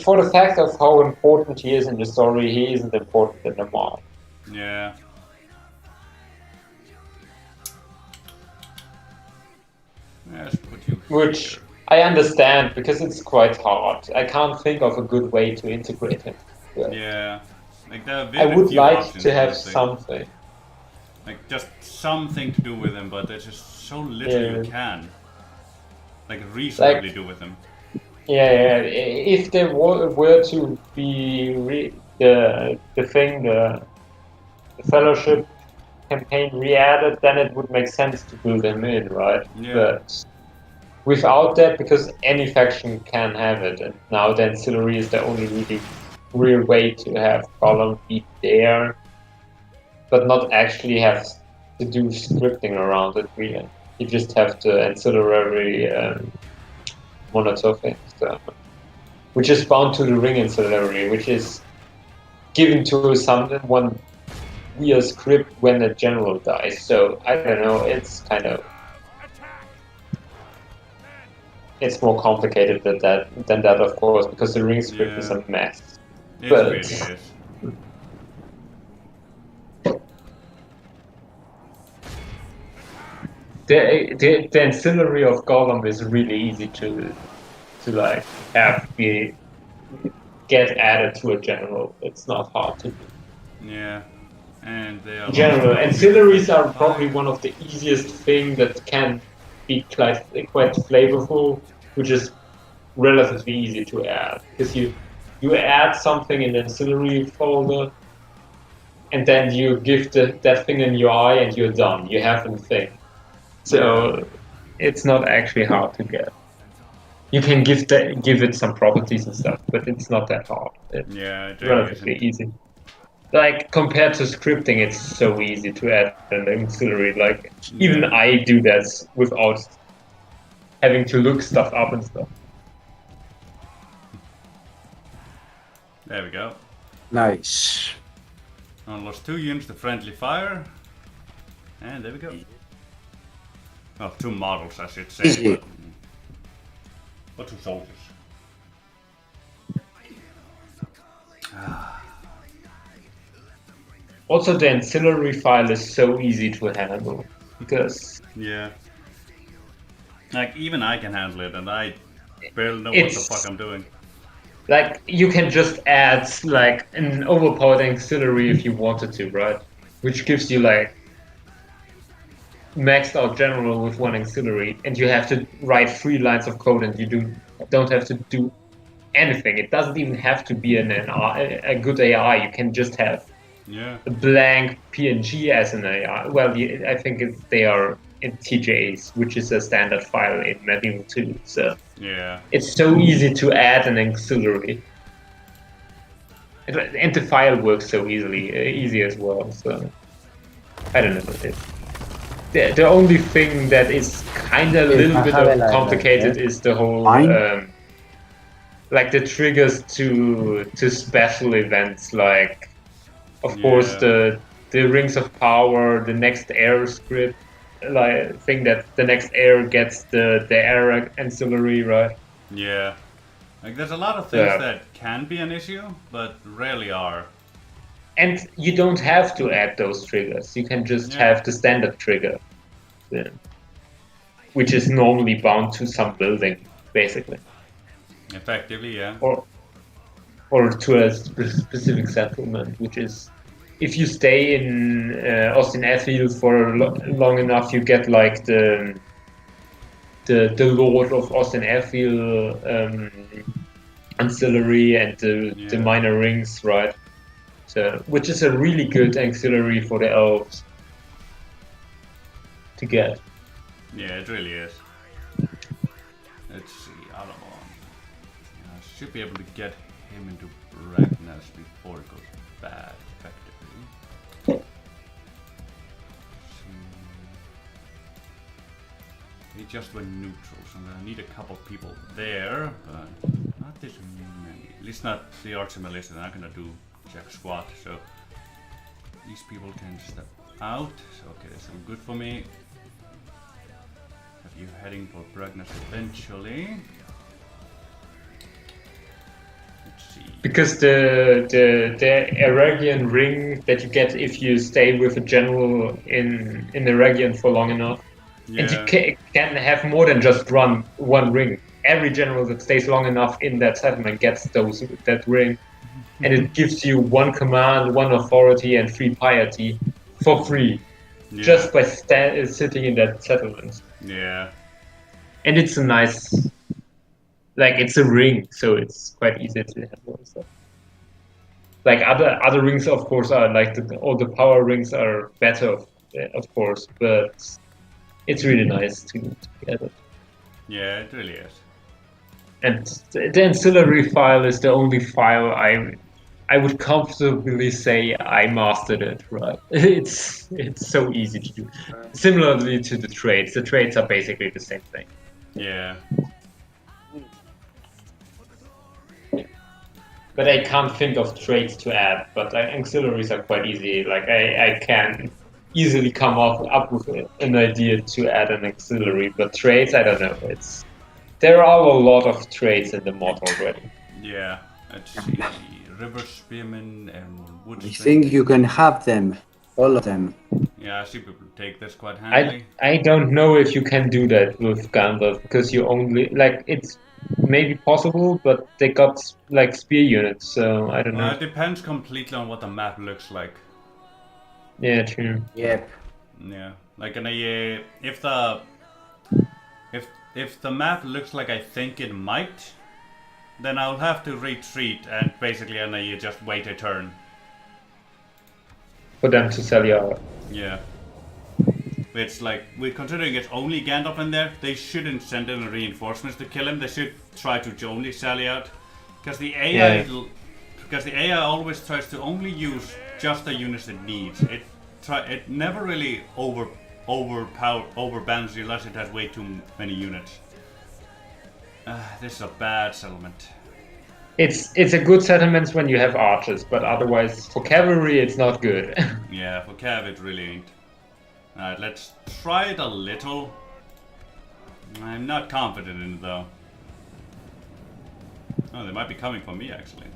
For the fact of how important he is in the story, he isn't important in the mod. Yeah. Let's put you Which here. I understand because it's quite hard. I can't think of a good way to integrate him. Yeah. Like I would like to have something. Like just something to do with him, but there's just so little you can. Like reasonably do with him. Yeah. If there were to be the Fellowship campaign re-added, then it would make sense to build them in, right? Yeah. But without that, because any faction can have it, and now the ancillary is the only really real way to have Gollum be there, but not actually have to do scripting around it, really. You just have the ancillary Monitor thing, so, which is bound to the Ring ancillary, which is given to someone via script when a general dies. So I don't know. It's kind of more complicated than that, of course, because the Ring script is a mess. It really is. The ancillary of Gollum is really easy to like have get added to a general. It's not hard to do. Yeah, and they are general ancillaries are probably one of the easiest thing that can be quite flavorful, which is relatively easy to add because you add something in the ancillary folder, and then you give that thing an UI, and you're done. You have the thing. So it's not actually hard to get. You can give it some properties and stuff, but it's not that hard. It's relatively easy. Like compared to scripting, it's so easy to add an ancillary. Like even I do that without having to look stuff up and stuff. There we go. Nice. Lost 2 units to friendly fire, and there we go. Well, 2 models, I should say. Izzy. But 2 soldiers. Also, the ancillary file is so easy to handle because like even I can handle it, and I barely know what the fuck I'm doing. Like you can just add like an overpowered auxiliary if you wanted to, right? Which gives you like maxed out general with 1 auxiliary, and you have to write 3 lines of code, and you don't have to do anything. It doesn't even have to be a good AI. You can just have a blank PNG as an AI. Well, I think they are in TJs, which is a standard file in Medieval 2. So it's so easy to add an auxiliary, and the file works so easy as well. So I don't know. The only thing that is kind of a little bit complicated is the whole like the triggers to special events, like of course the Rings of Power, the next air script, like thing that the next air gets the air ancillary, right? Yeah, like there's a lot of things that can be an issue, but rarely are. And you don't have to add those triggers. You can just have the standard trigger, which is normally bound to some building, basically. Effectively, yeah. or to a specific settlement, which is if you stay in Austin Airfield for long enough, you get like the Lord of Austin Airfield ancillary and the minor rings, right? So, which is a really good auxiliary for the elves to get. Yeah, it really is. Let's see, other one. I should be able to get him into Bragness before it goes bad, effectively. He just went neutral, so I'm gonna need a couple people there, but not this many. At least not the Archimelists, they're not gonna do jack squat, so these people can step out. So okay, that's all good for me. Have you heading for Bragness eventually? Let's see. Because the Eragian ring that you get if you stay with a general in Eragian for long enough. Yeah. And you can have more than just one ring. Every general that stays long enough in that settlement gets that ring. And it gives you 1 command, 1 authority, and 3 piety for free. Yeah. Just by sitting in that settlement. Yeah. And it's a nice... Like, it's a ring, so it's quite easy to handle and stuff. Like, other rings, of course, are like... all the power rings are better, of course, but... It's really nice to get it. Yeah, it really is. And the ancillary file is the only file I would comfortably say I mastered it, right? It's so easy to do. Similarly to the trades. The trades are basically the same thing. Yeah. But I can't think of trades to add, but auxiliaries are quite easy. Like I can easily come up with an idea to add an auxiliary, but trades, I don't know. There are a lot of trades in the mod already. Yeah, let's see. River Spearman and Wood. I think you can have them, all of them. Yeah, I see people take this quite handily. I don't know if you can do that with Gandalf, because you only, like, it's maybe possible, but they got, like, spear units, so I don't know. It depends completely on what the map looks like. Yeah, true. Yep. Yeah, like if the map looks like I think it might, then I'll have to retreat and basically you just wait a turn. For them to sell you out. Yeah. It's like, we're considering it's only Gandalf in there, they shouldn't send in reinforcements to kill him, they should try to only sally out. Because the AI always tries to only use just the units it needs. It never really overbalances unless it has way too many units. This is a bad settlement. It's a good settlement when you have archers, but otherwise for cavalry it's not good. Yeah, for cav it really ain't. Alright, let's try it a little. I'm not confident in it though. Oh, they might be coming for me actually.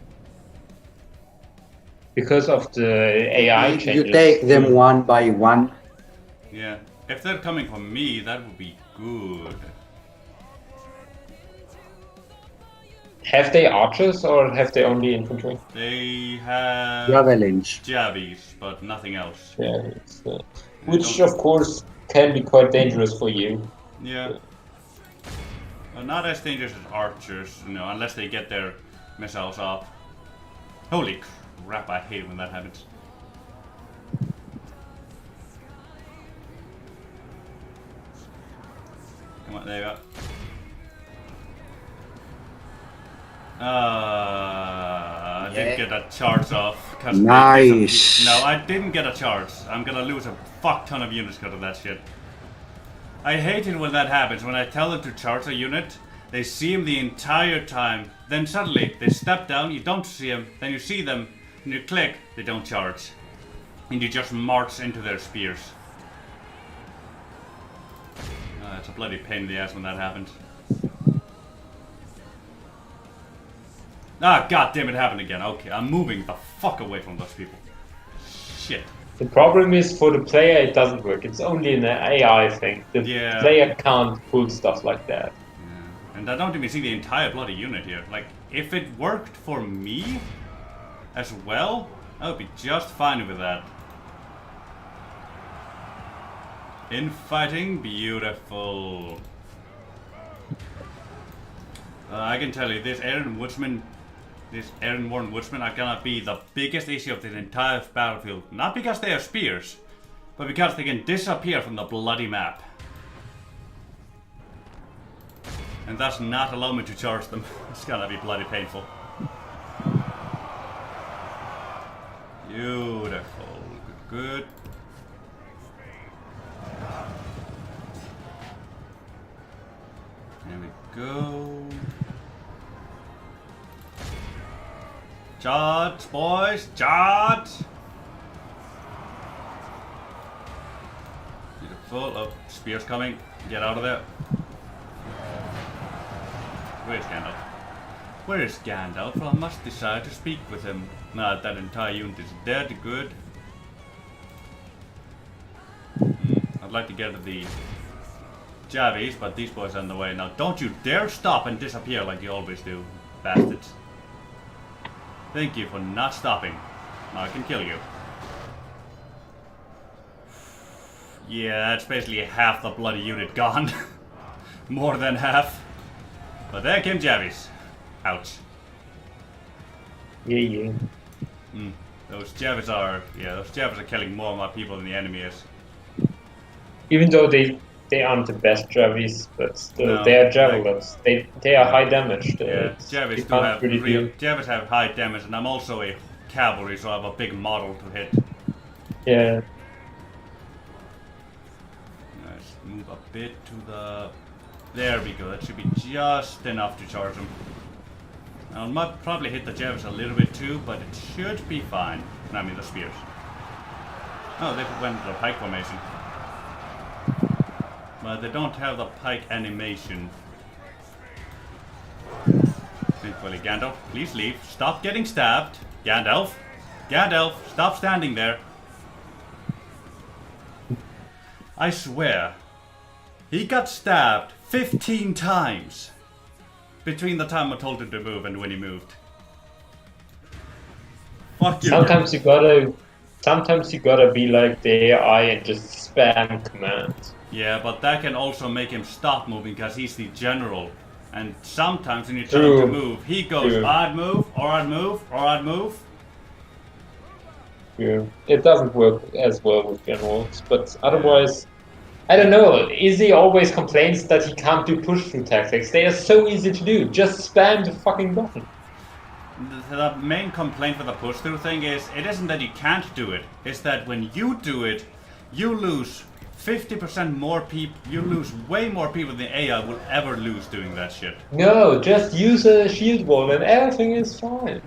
Because of the AI changes. You take them one by one. Yeah, if they're coming for me, that would be good. Have they archers or have they only infantry? They have Javelins. Javies, but nothing else. Yeah, which of course can be quite dangerous for you. Yeah. But not as dangerous as archers, unless they get their missiles off. Holy crap, I hate when that happens. Come on, there you go. I didn't get a charge off. Nice. No, I didn't get a charge. I'm gonna lose a fuck ton of units because of that shit. I hate it when that happens. When I tell them to charge a unit, they see him the entire time. Then suddenly, they step down, you don't see him, then you see them, and you click, they don't charge. And you just march into their spears. It's a bloody pain in the ass when that happens. Ah, god damn it, happened again. Okay, I'm moving the fuck away from those people. Shit. The problem is for the player it doesn't work. It's only an AI thing. The player can't pull stuff like that. Yeah. And I don't even see the entire bloody unit here. Like, if it worked for me as well, I would be just fine with that. Infighting, beautiful. I can tell you, this Aaron Warren Woodsman are gonna be the biggest issue of this entire battlefield. Not because they have spears, but because they can disappear from the bloody map. And thus not allow me to charge them. It's gonna be bloody painful. Beautiful. Good. There we go. Charge, boys! Charge! Beautiful. Oh, spear's coming. Get out of there. Where's Gandalf? Where is Gandalf? Well, I must decide to speak with him. Nah, that entire unit is dead. Good. I'd like to get to the Javies, but these boys are on the way. Now, don't you dare stop and disappear like you always do, bastards. Thank you for not stopping. Now I can kill you. Yeah, that's basically half the bloody unit gone. More than half. But there came Javies. Ouch. Yeah. Those Javies are killing more of my people than the enemy is. Even though they aren't the best Javies, but still, no, they are javelins. Like, they are high damage. Yeah, Javies do have Javies have high damage, and I'm also a cavalry, so I have a big model to hit. Yeah. Let's move a bit to the. There we go. That should be just enough to charge them. I might probably hit the Javies a little bit too, but it should be fine. I mean the spears. Oh, they went into the pike formation. But they don't have the pike animation. Thankfully, Gandalf, please leave. Stop getting stabbed. Gandalf, stop standing there. I swear, he got stabbed 15 times between the time I told him to move and when he moved. Fuck you. Sometimes you gotta be like the AI and just spam commands. Yeah, but that can also make him stop moving because he's the general. And sometimes when you tell him to move, he goes, I'd move, or I'd move, or I'd move. Yeah, it doesn't work as well with generals, but otherwise, I don't know, Izzy always complains that he can't do push-through tactics. They are so easy to do, just spam the fucking button. The main complaint with the push-through thing is, it isn't that you can't do it, it's that when you do it, you lose 50% more people, you lose way more people than the AI will ever lose doing that shit. No, just use a shield wall and everything is fine.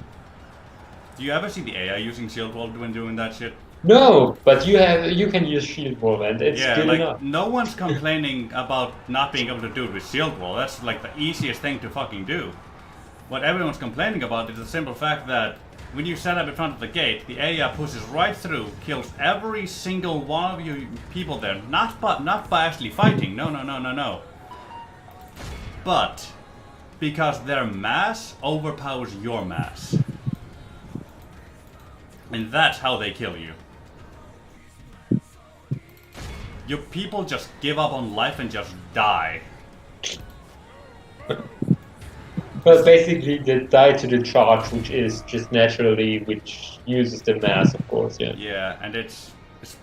Do you ever see the AI using shield wall when doing that shit? No, but you can use shield wall and it's good enough. No one's complaining about not being able to do it with shield wall. That's like the easiest thing to fucking do. What everyone's complaining about is the simple fact that when you set up in front of the gate, the AI pushes right through, kills every single one of you people there. Not by actually fighting. No. But because their mass overpowers your mass. And that's how they kill you. Your people just give up on life and just die. Well, basically they die to the charge, which is just naturally, which uses the mass, of course, yeah. Yeah, and it's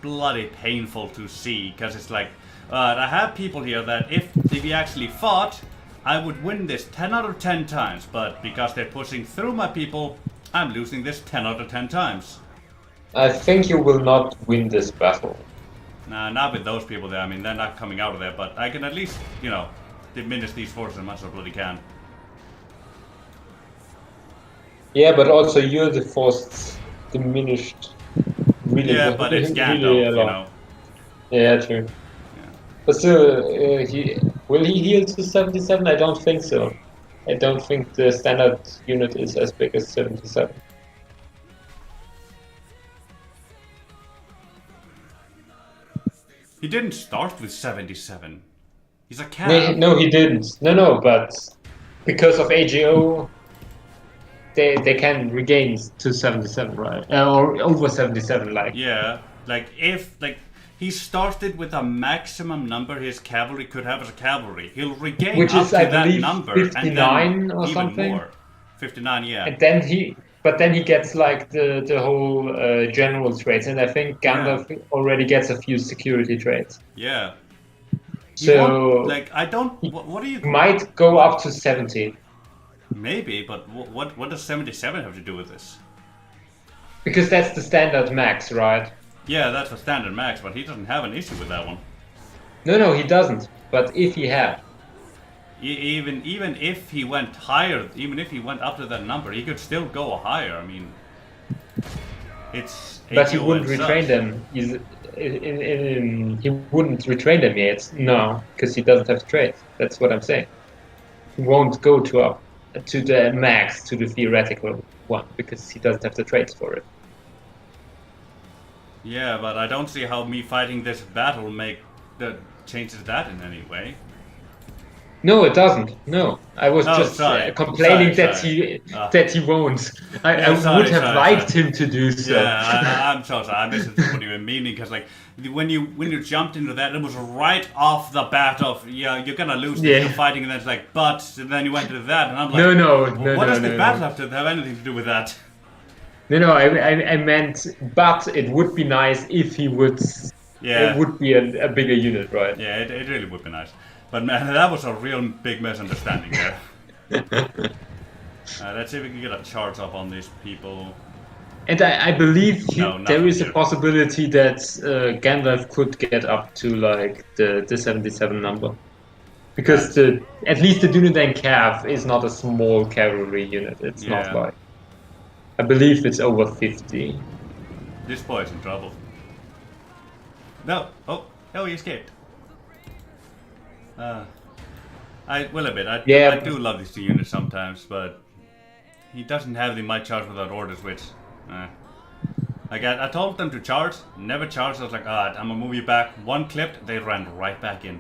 bloody painful to see, because it's like, I have people here that if we actually fought, I would win this 10 out of 10 times, but because they're pushing through my people, I'm losing this 10 out of 10 times. I think you will not win this battle. Nah, not with those people there. I mean, they're not coming out of there, but I can at least, diminish these forces as much as I bloody can. Yeah, but also you're the force diminished really. Yeah, but it's Gandalf, really Yeah, true. Yeah. But still, will he heal to 77? I don't think so. I don't think the standard unit is as big as 77. He didn't start with 77. He's a cat. No, he didn't. No, but because of AGO, they can regain to 77, right? Or over 77, like. Yeah, like if he started with a maximum number his cavalry could have as a cavalry, he'll regain Which up is, to I that believe, number 59 and then or even something. more. 59, yeah. And then he gets like the whole general traits, and I think Gandalf already gets a few security traits. Yeah. So like I don't. What do you? Might go up to 70. Maybe, but what does 77 have to do with this? Because that's the standard max, right? Yeah, that's the standard max, but he doesn't have an issue with that one. No, he doesn't. But if he had. Even if he went higher, even if he went up to that number, he could still go higher. I mean, it's. But he wouldn't retrain them. He wouldn't retrain them yet. No, because he doesn't have traits. That's what I'm saying. He won't go to the max, to the theoretical one, because he doesn't have the traits for it. Yeah, but I don't see how me fighting this battle changes that in any way. No, it doesn't. No, I was just complaining that he won't. I would have liked him to do so. Yeah, I'm so sorry. I misunderstood what you were meaning, because like when you jumped into that, it was right off the bat of you're gonna lose the fighting, and then it's like and then you went to that, and I'm like no. What does the battle have to have anything to do with that? No, I meant, but it would be nice if he would. Yeah, it would be a bigger unit, right? Yeah, it really would be nice. But man, that was a real big misunderstanding there. Let's see if we can get a charge up on these people. And I believe there is a possibility that Gandalf could get up to like the 77 number. Because at least the Dúnedain Cav is not a small cavalry unit. It's not like... I believe it's over 50. This boy's in trouble. No! Oh, he escaped. I will admit, I do love these two units sometimes, but he doesn't have the might charge without orders, which, like I told them to charge, never charged. I was like, I'm gonna move you back. One clipped, they ran right back in.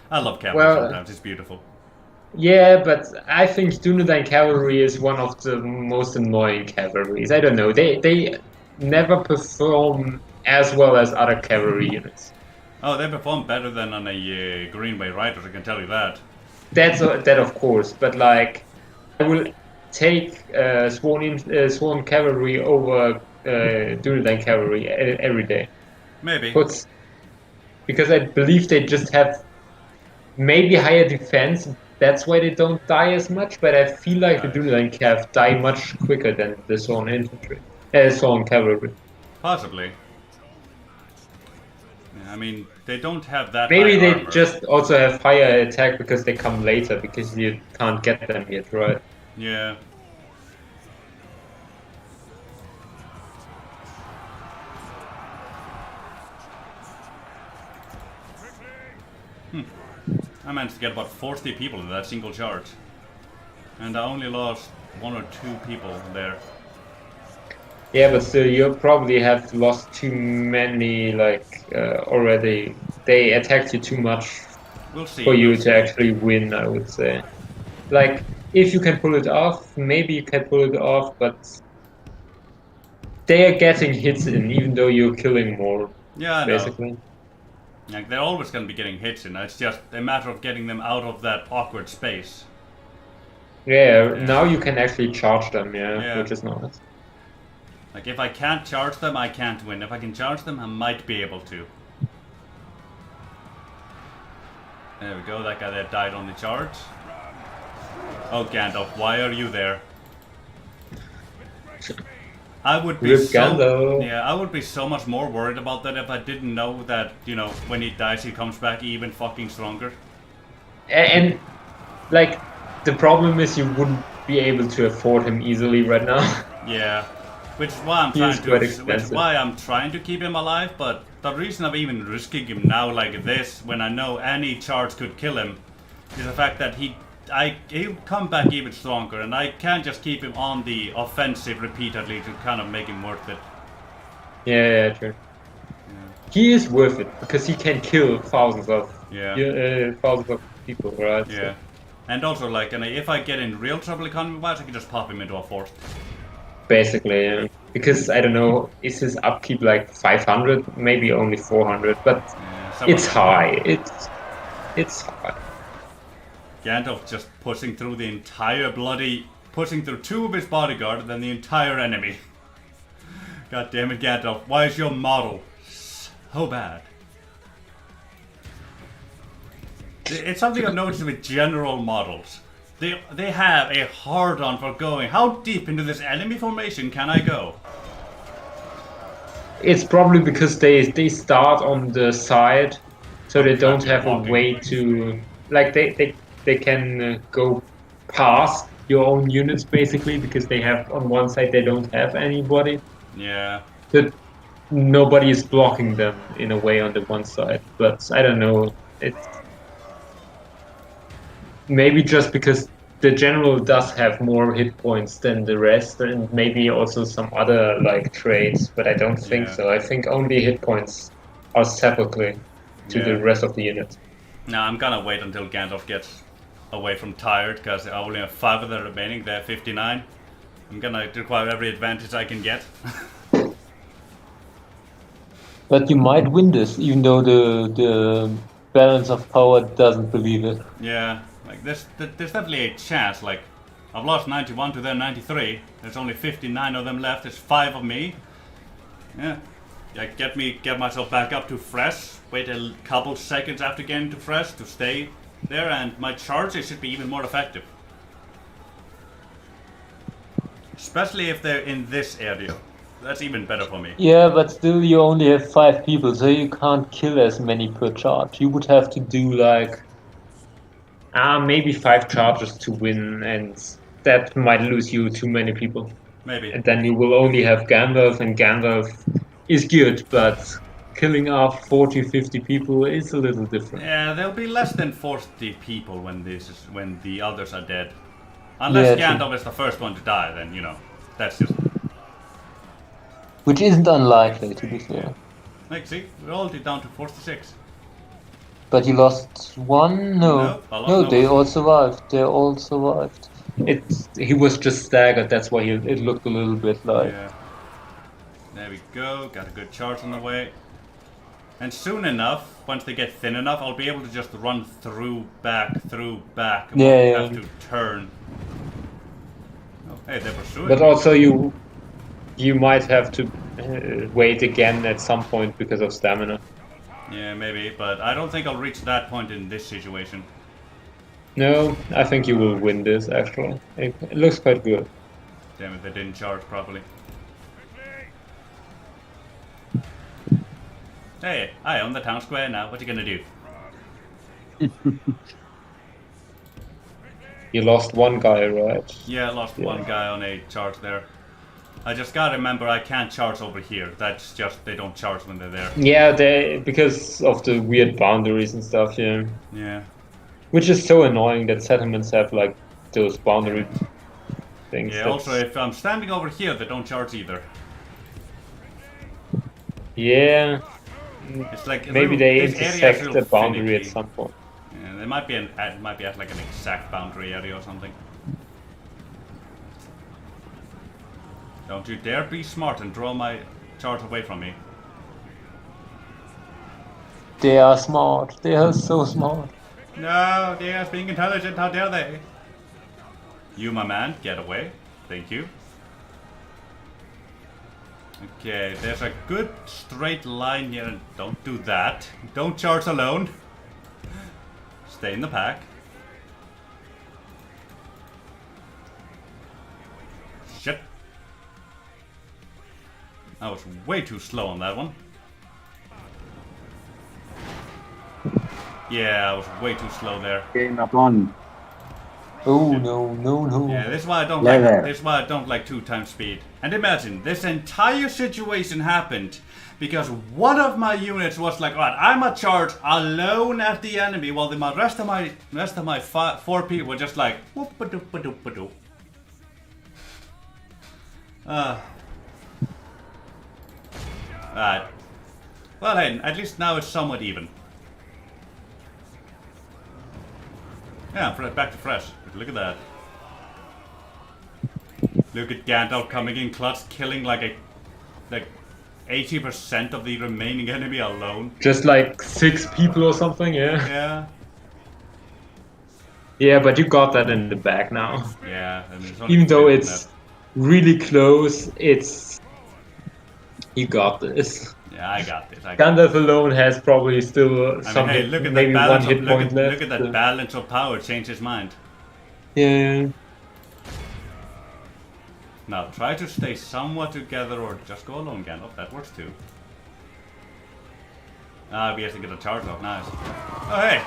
I love cavalry sometimes; it's beautiful. Yeah, but I think Dúnedain cavalry is one of the most annoying cavalries. I don't know, they never perform as well as other cavalry units. Oh, they perform better than on a Greenway Riders, I can tell you that. That of course, but like, I will take Sworn Cavalry over Dúnedain Cavalry every day. Maybe. Because I believe they just have maybe higher defense, that's why they don't die as much, but I feel like the Dúnedain Cav die much quicker than the Sworn Cavalry. Possibly. I mean, they don't have that. Maybe high they armor. just also have higher attack because they come later, because you can't get them yet, right? Yeah. I managed to get about 40 people in that single charge. And I only lost 1 or 2 people there. Yeah, but still, you probably have lost too many, already. They attacked you too much for you to actually win, I would say. Like, if you can pull it off, maybe you can pull it off, but they are getting hits in, even though you're killing more, yeah, I basically. know. Like, they're always going to be getting hits in. It's just a matter of getting them out of that awkward space. Yeah, now you can actually charge them, which is nice. Like, if I can't charge them, I can't win. If I can charge them, I might be able to. There we go, that guy there died on the charge. Oh, Gandalf, why are you there? I would be I would be so much more worried about that if I didn't know that, when he dies he comes back even fucking stronger. And like, the problem is you wouldn't be able to afford him easily right now. Yeah. Which is why I'm trying to keep him alive, but the reason I'm even risking him now like this, when I know any charge could kill him, is the fact that he'll come back even stronger, and I can't just keep him on the offensive repeatedly to kind of make him worth it. Yeah, true. Yeah. He is worth it because he can kill thousands of people, right? Yeah. And also, like, if I get in real trouble economy-wise, I can just pop him into a force. Basically, yeah. Because I don't know, is his upkeep like 500? Maybe only 400, but it's high. It's high. Gandalf just pushing through the entire pushing through 2 of his bodyguard and then the entire enemy. God damn it, Gandalf, why is your model so bad? It's something I've noticed with general models. They have a hard-on for going, how deep into this enemy formation can I go? It's probably because they start on the side, so they don't have a way to... Like, they can go past your own units, basically, because they have, on one side, they don't have anybody. Yeah. But nobody is blocking them, in a way, on the one side. But, I don't know, it's... Maybe just because the general does have more hit points than the rest, and maybe also some other like traits, but I don't think so. I think only hit points are separately to the rest of the unit. No, I'm gonna wait until Gandalf gets away from tired, because I only have 5 of the remaining. They're 59. I'm gonna require every advantage I can get. But you might win this, even though the balance of power doesn't believe it. Yeah. Like, there's definitely a chance. Like, I've lost 91 to their 93. There's only 59 of them left. There's 5 of me. Yeah. Like, get myself back up to fresh. Wait a couple seconds after getting to fresh to stay there, and my charges should be even more effective. Especially if they're in this area. That's even better for me. Yeah, but still you only have 5 people, so you can't kill as many per charge. You would have to do like... maybe 5 charges to win, and that might lose you too many people. Maybe. And then you will only have Gandalf, and Gandalf is good, but killing off 40-50 people is a little different. Yeah, there'll be less than 40 people when the others are dead. Unless Gandalf is the first one to die, then, you know, that's just... Which isn't unlikely, to be fair. Like, see, we're already down to 46. But you lost 1? No, they all survived. They all survived. He was just staggered. That's why it looked a little bit like. Yeah. There we go. Got a good charge on the way. And soon enough, once they get thin enough, I'll be able to just run through, back. And have to turn. Oh, hey, they're pursuing. But also you might have to wait again at some point because of stamina. Yeah, maybe, but I don't think I'll reach that point in this situation. No, I think you will win this, actually. It looks quite good. Damn it, they didn't charge properly. Hey, I own the town square now, what you gonna do? You lost 1 guy, right? Yeah, I lost 1 guy on a charge there. I just gotta remember I can't charge over here. That's just, they don't charge when they're there. Yeah, because of the weird boundaries and stuff, yeah. Yeah. Which is so annoying that settlements have like those boundary things. Yeah, also if I'm standing over here, they don't charge either. Yeah. It's like maybe they intersect the boundary at some point. Yeah, there might be at like an exact boundary area or something. Don't you dare be smart and draw my charge away from me. They are smart. They are so smart. No, they are being intelligent. How dare they? You, my man, get away. Thank you. Okay, there's a good straight line here. Don't do that. Don't charge alone. Stay in the pack. Shit. I was way too slow on that one. Yeah, I was way too slow there. Game upon. Oh no. Yeah, this is why I don't like this is why I don't like 2 times speed. And imagine this entire situation happened because one of my units was like, alright, I'm a charge alone at the enemy, while the rest of my 4 people were just like whoop-a-doop-a-doop-a-doop. Alright. Well, hey, at least now it's somewhat even. Yeah, back to fresh. But look at that. Look at Gandalf coming in clutch, killing like 80% of the remaining enemy alone. Just like 6 people or something, yeah. Yeah. Yeah, but you got that in the bag now. Yeah, I mean, it's only Even though 50 it's really close, you got this. Yeah, I got this. Gandalf alone has probably still some hey, look at maybe that one balance hit point left. Look at that balance of power change his mind. Yeah. Now, try to stay somewhat together or just go alone, Gandalf. That works too. We have to get a charge off. Nice. Oh, hey!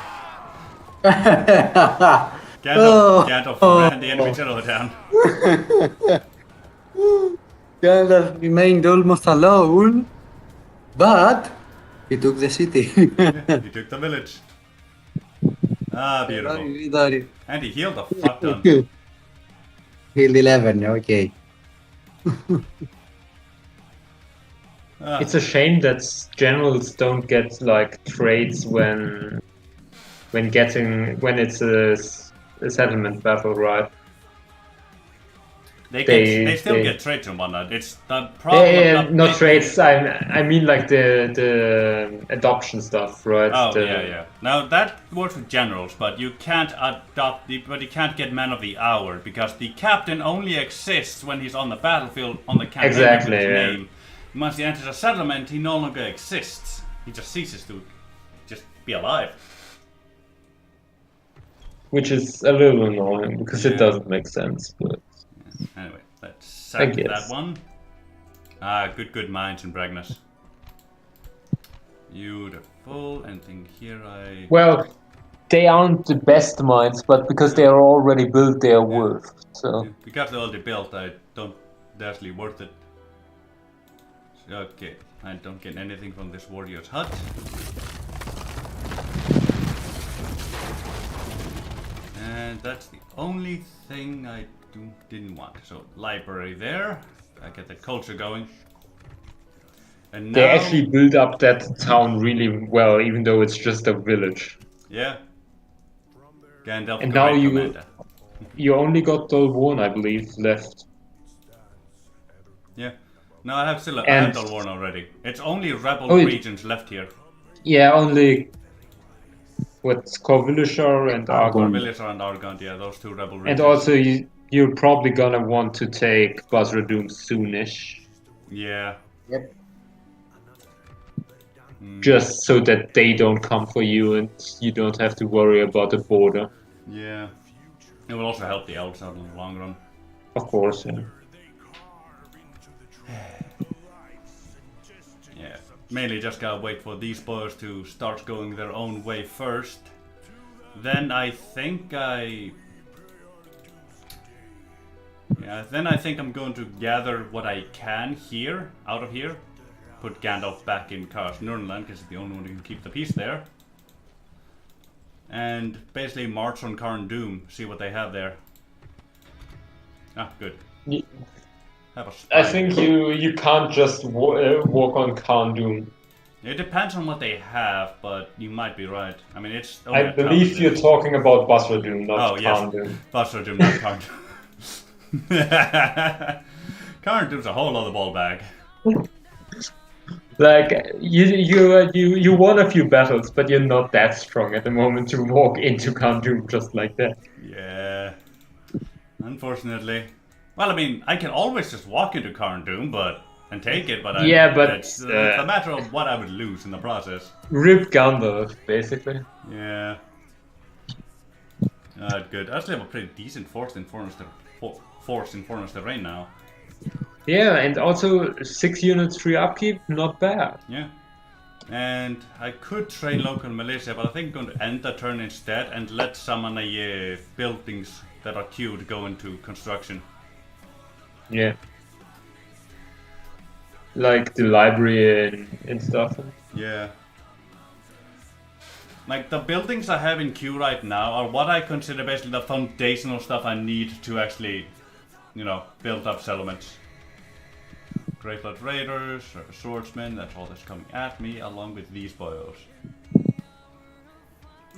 Gandalf ran the enemy turtle down. Gandalf remained almost alone, but he took the city. He took the village. Beautiful. And he healed the fuck ton. Healed 11, okay. It's a shame that generals don't get like trades when it's a settlement battle, right? They still get trades and whatnot. It's the problem. Not trades. I mean like the adoption stuff, right? Oh yeah. Now that works with generals, but you can't but you can't get man of the hour because the captain only exists when he's on the battlefield on the campaign. Exactly. With his name. Once he enters a settlement, he no longer exists. He just ceases to just be alive. Which is a little annoying because it doesn't make sense. But anyway, let's sack that one. Good minds in Bragness. Beautiful. Anything here Well, they aren't the best mines, but because they are already built, they are worth. So because they're already built, I don't. They're actually worth it. Okay, I don't get anything from this warrior's hut. And that's the only thing I didn't want. So library there. I get the culture going. And now they actually built up that town really well, even though it's just a village. Yeah. Gandalf. And now you only got Dolworn, I believe, left. Yeah. No, I have Dolworn already. It's only rebel regions left here. Yeah, only what's Corvillishar and Argon. Corvillishar and Argon, yeah, those two rebel regions. And also you're probably gonna want to take Basra-Dûm soonish. Yeah. Yep. Just so that they don't come for you and you don't have to worry about the border. Yeah. It will also help the elves out in the long run. Of course, yeah. Yeah. Mainly just gotta wait for these boys to start going their own way first. Then I think I'm going to gather what I can here, out of here. Put Gandalf back in Karas Nurland, because it's the only one who can keep the peace there. And basically march on Carn Dûm, see what they have there. Ah, good. I think you can't just walk on Carn Dûm. It depends on what they have, but you might be right. I mean, it's. I believe you're talking about Basra-Dûm, not Carn Dûm. Basra-Dûm, not Carn Dûm. Carn Dûm's a whole other ball bag. Like you won a few battles, but you're not that strong at the moment to walk into Carn Dûm just like that. Yeah, unfortunately. Well, I mean, I can always just walk into Carn Dûm, and take it, but it's a matter of what I would lose in the process. Rip Gandalf, basically. Yeah. Good. I actually have a pretty decent force in Forest Terrain now. Yeah, and also 6 units free upkeep, not bad. Yeah. And I could train local militia, but I think I'm going to end the turn instead and let some of the buildings that are queued go into construction. Yeah. Like the library and stuff. Yeah. Like the buildings I have in queue right now are what I consider basically the foundational stuff I need to actually, build up settlements. Great Raiders, Swordsmen, that's all that's coming at me, along with these boys.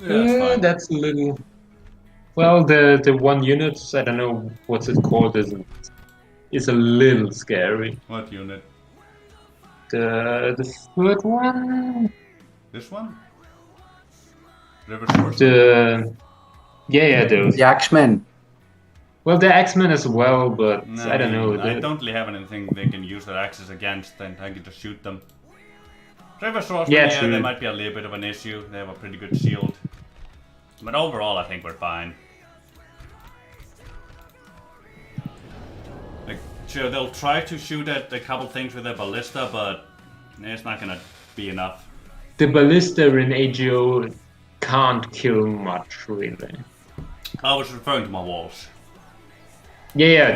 Yeah, that's a little... Well, the one unit, I don't know what's it called, is a little scary. What unit? The third one? This one? River Source? Yeah, those. The Axemen. Well, the X-Men as well, but No, I don't know. I don't really have anything they can use their axes against, and I can just shoot them. River Swordsmen, Yeah, yeah, true. they might be a little bit of an issue. They have a pretty good shield. But overall, I think we're fine. Like, sure, they'll try to shoot at a couple things with their ballista, but it's not gonna be enough. The ballista in AGO can't kill much, really. I was referring to my walls. Yeah,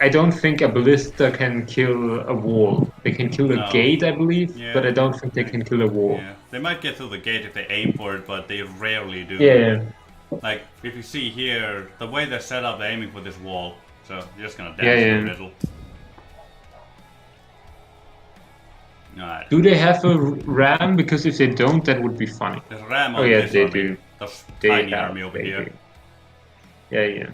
I don't think a ballista can kill a wall. They can kill a No. gate, I believe, Yeah. but I don't think they can kill a wall. Yeah, they might get through the gate if they aim for it, but they rarely do. Yeah. Like, if you see here, the way they're set up, they're aiming for this wall. So, you're just gonna dance Yeah, through yeah. a little. Alright. Do they have a ram? Because if they don't, that would be funny. There's a ram Oh on yeah, this they army. do. There's They tiny have, army over they here. do. Yeah. Yeah.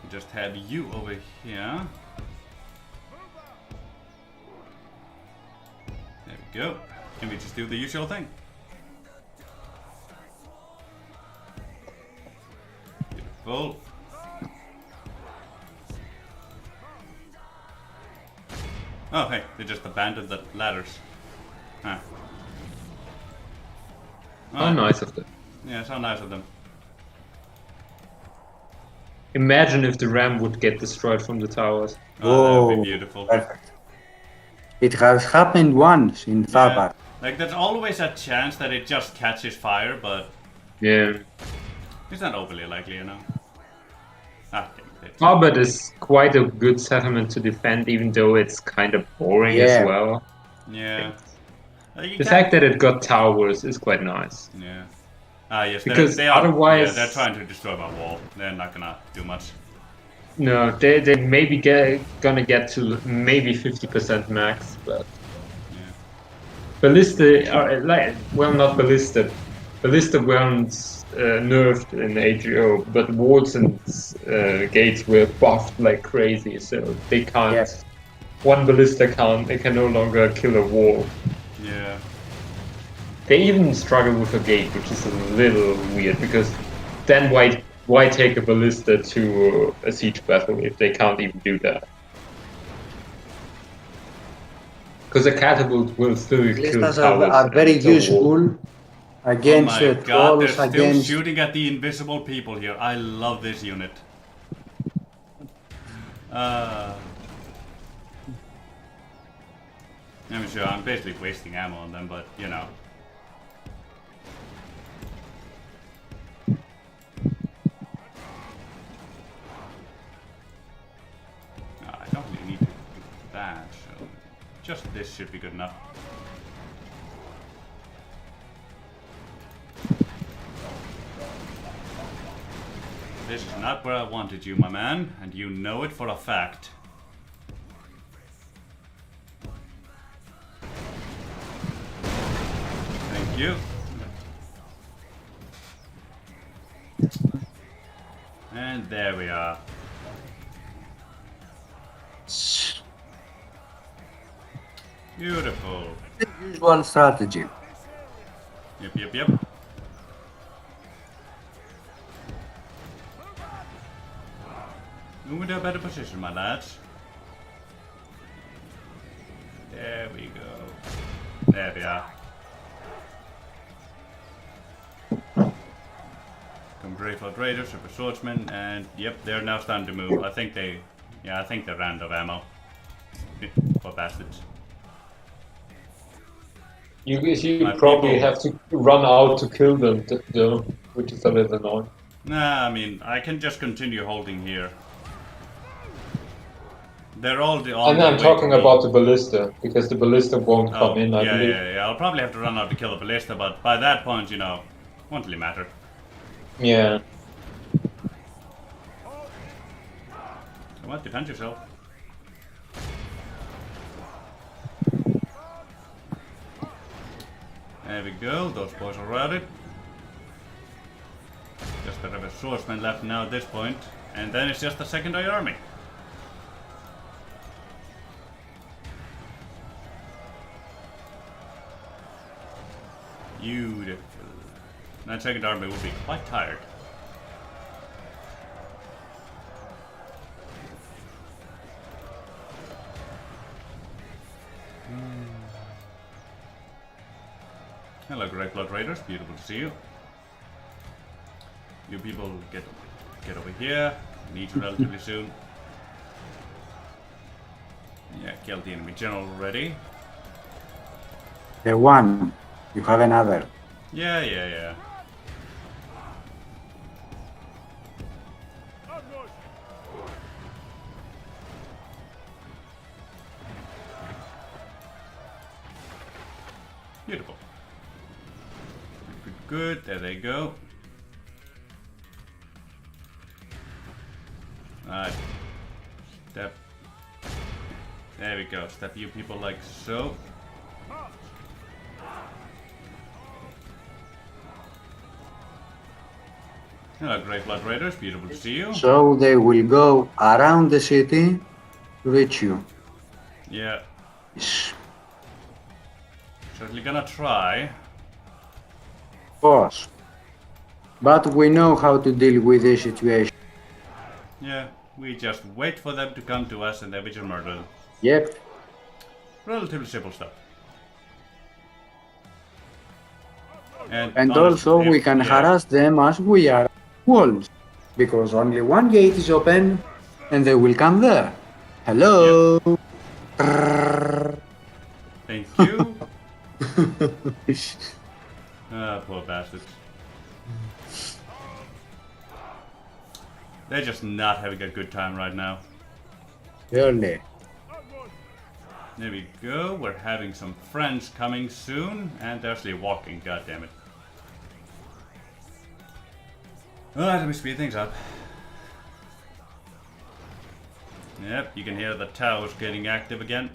We just have you over here. There we go. Can we just do the usual thing? Beautiful. Oh, hey, they just abandoned the ladders. Huh. How nice of them. Yeah, so nice of them. Imagine if the ram would get destroyed from the towers. Oh, that would Whoa. be beautiful. Perfect. It has happened once in Yeah. Fabak. Like, there's always a chance that it just catches fire, but Yeah. it's not overly likely, you know. I think that. Arbet is quite a good settlement to defend, even though it's kind of boring Yeah. as well. Yeah. You The can't- fact that it got towers is quite nice. Yeah. Ah, yes. Because they are, otherwise- yeah, they're trying to destroy my wall. They're not gonna do much. No, they maybe gonna get to maybe 50% max, but Yeah. ballista are like, well, not ballista. Ballista weren't nerfed in AGO, but walls and gates were buffed like crazy, so they can't. Yes. One ballista can't. They can no longer kill a wall. Yeah. They even struggle with a gate, which is a little weird because then why take a ballista to a siege battle if they can't even do that? Because a catapult will still kill Ballistas towers. are very and a wall. useful against Oh my god, they're trolls, still against... shooting at the invisible people here. I love this unit. I'm sure I'm basically wasting ammo on them, but you know. I don't really need to do that, so just this should be good enough. This is not where I wanted you, my man, and you know it for a fact. Thank you. And there we are. Beautiful. Usual strategy. Yep. Move into a better position, my lads. There we go. There we are. Come Greyflood Raiders, Super Swordsmen, and yep, they're now starting to move. I think they ran out of ammo. Poor bastards. You My probably people- have to run out to kill them, though, which is a little annoying. Nah, I mean, I can just continue holding here. They're all the. And I'm talking about the ballista, because the ballista won't come in, I believe. Yeah. I'll probably have to run out to kill the ballista, but by that point, you know, won't really matter. Yeah. Come on, defend yourself. There we go, those boys are routed. Just a bit of a swordsman left now at this point, and then it's just a secondary army. Beautiful. That second army will be quite tired. Hello, Great Blood Raiders. Beautiful to see you. You people get over here. Need you relatively soon. Yeah, killed the enemy general already. The one. You have another. Yeah. Beautiful. Good. There they go. Alright. Step. There we go. Step you people like so. Hello, Great Blood Raiders. Beautiful to see you. So they will go around the city to reach you. Yeah. Yes. Certainly gonna try. Of course. But we know how to deal with this situation. Yeah, we just wait for them to come to us and then we just murder them. Yep. Relatively simple stuff. And And honestly, also we can harass them as we are walls. Because only one gate is open and they will come there. Hello. Yep. Thank you. Ah, poor bastards. They're just not having a good time right now. Surely. There we go. We're having some friends coming soon, and they're actually walking. God damn it! Alright, let me speed things up. Yep, you can hear the towers getting active again.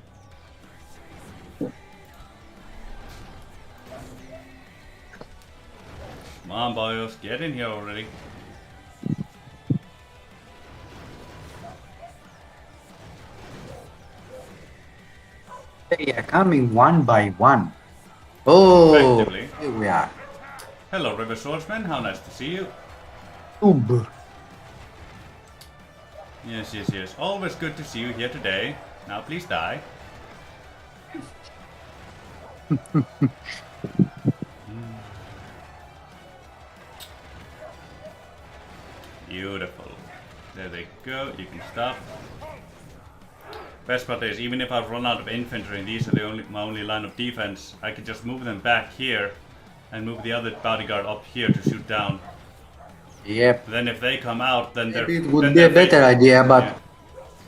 Come on, boys, get in here already. They are coming one by one. Oh, Effectively. here we are. Hello, River Swordsman. How nice to see you. Oob. Yes. Always good to see you here today. Now, please die. Beautiful. There they go. You can stop. Best part is, even if I run out of infantry and these are my only line of defense, I can just move them back here and move the other bodyguard up here to shoot down. Yep. Then if they come out, then they're... It would be a better idea, but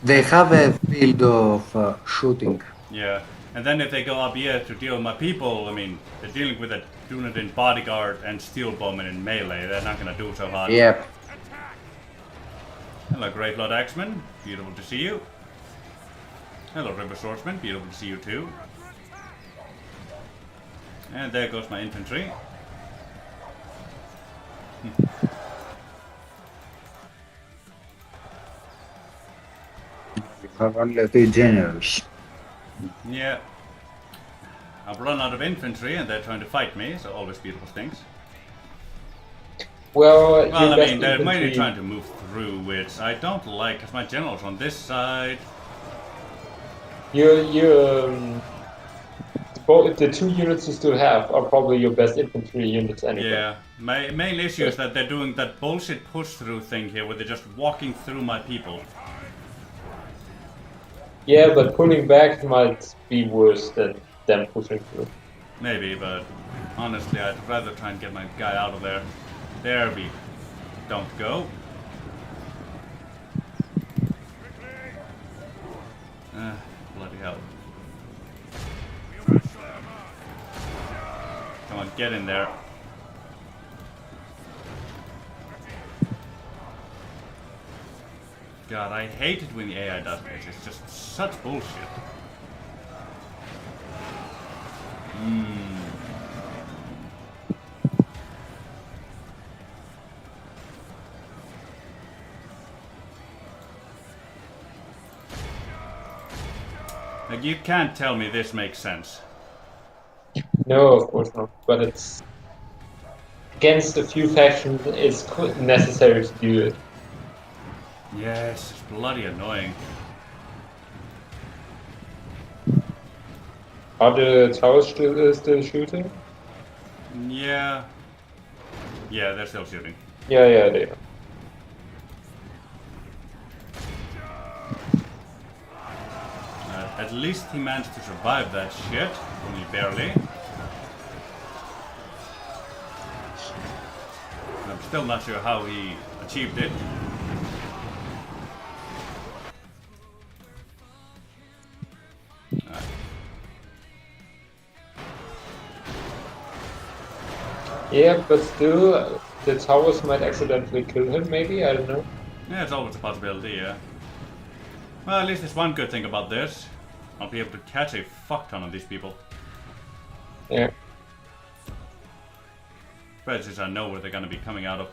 they have a field of shooting. Yeah, and then if they go up here to deal with my people, I mean, they're dealing with a Dúnedain bodyguard and steel bowman in melee. They're not gonna do so hard. Yep. Hello, Grey Blood Axeman. Beautiful to see you. Hello, River Swordsman. Beautiful to see you too. And there goes my infantry. We have only 3 generals. Yeah. I've run out of infantry and they're trying to fight me, so always beautiful things. Well, I mean, they're mainly trying to move through, which I don't like, because my general's on this side. The 2 units you still have are probably your best infantry units anyway. Yeah, my main issue is that they're doing that bullshit push-through thing here, where they're just walking through my people. Yeah, but pulling back might be worse than them pushing through. Maybe, but honestly, I'd rather try and get my guy out of there. There we don't go. Bloody hell. Come on, get in there. God, I hate it when the AI does this. It's just such bullshit. Like, you can't tell me this makes sense. No, of course not. But it's against a few factions. It's necessary to do it. Yes, it's bloody annoying. Are the towers still shooting? Yeah. Yeah, they're still shooting. Yeah, they are. At least he managed to survive that shit, only barely. I'm still not sure how he achieved it. Yeah, but still, the towers might accidentally kill him, maybe? I don't know. Yeah, it's always a possibility, yeah. Well, at least there's one good thing about this. I'll be able to catch a fuck ton of these people. Yeah. Especially since I know where they're gonna be coming out of.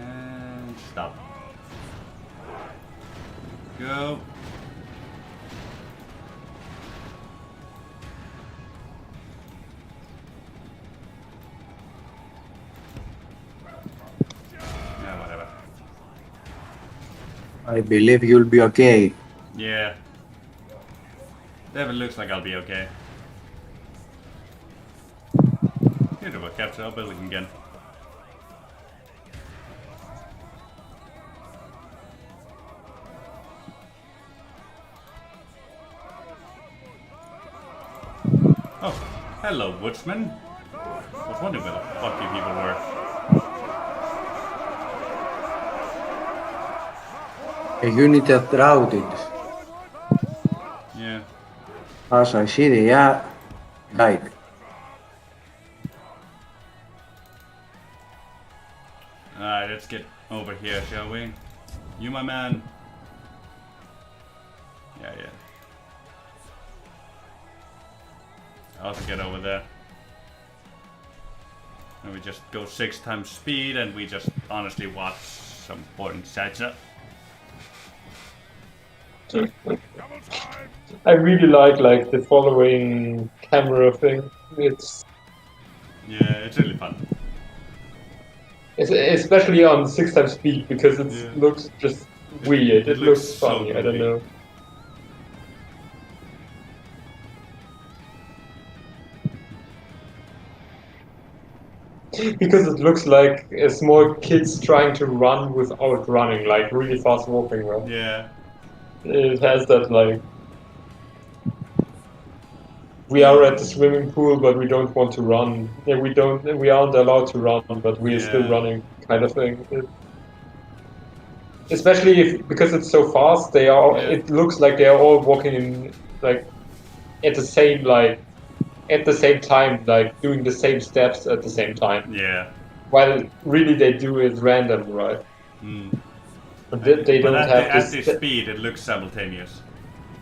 And stop. Go. Yeah, whatever. I believe you'll be okay. Yeah. Devin looks like I'll be okay. Here we capture our building again. Oh, hello, woodsman. I was wondering where the fuck you people were. A unit that routed. Yeah. As I see, they are died. Alright, let's get over here, shall we? You, my man. Yeah. I'll also get over there. And we just go 6 times speed and we just honestly watch some boring satchel. I really like the following camera thing. It's really fun. Especially on 6 times speed because it looks just weird. It looks funny. I don't know. Because it looks like small kids trying to run without running, like really fast walking, right? Yeah. It has that like we are at the swimming pool, but we don't want to run. Yeah, we aren't allowed to run, but we're still running, kind of thing. Especially because it's so fast, it looks like they are all walking in like at the same time, like doing the same steps at the same time. Yeah. While really they do it random, right? Mm. But they don't have at this speed, it looks simultaneous.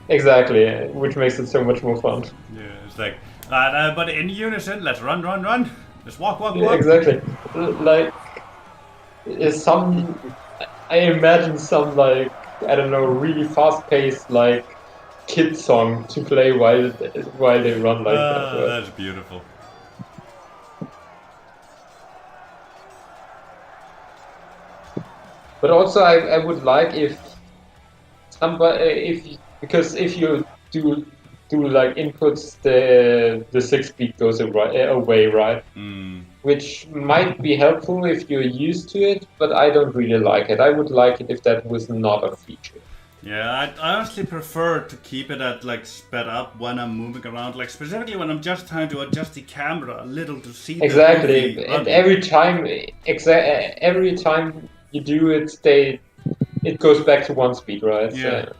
Exactly, which makes it so much more fun. Yeah, it's like, but in unison, let's run. Just walk. Yeah, exactly. Like, I imagine some, like, I don't know, really fast-paced, like, kid song to play while they run like that. Right? That's beautiful. But also, I would like if because if you do like inputs, the 6-speed goes away, right? Mm. Which might be helpful if you're used to it, but I don't really like it. I would like it if that was not a feature. Yeah, I honestly prefer to keep it at like sped up when I'm moving around, like specifically when I'm just trying to adjust the camera a little to see. Exactly, and every time you do it, it goes back to 1 speed, right? Yeah. So,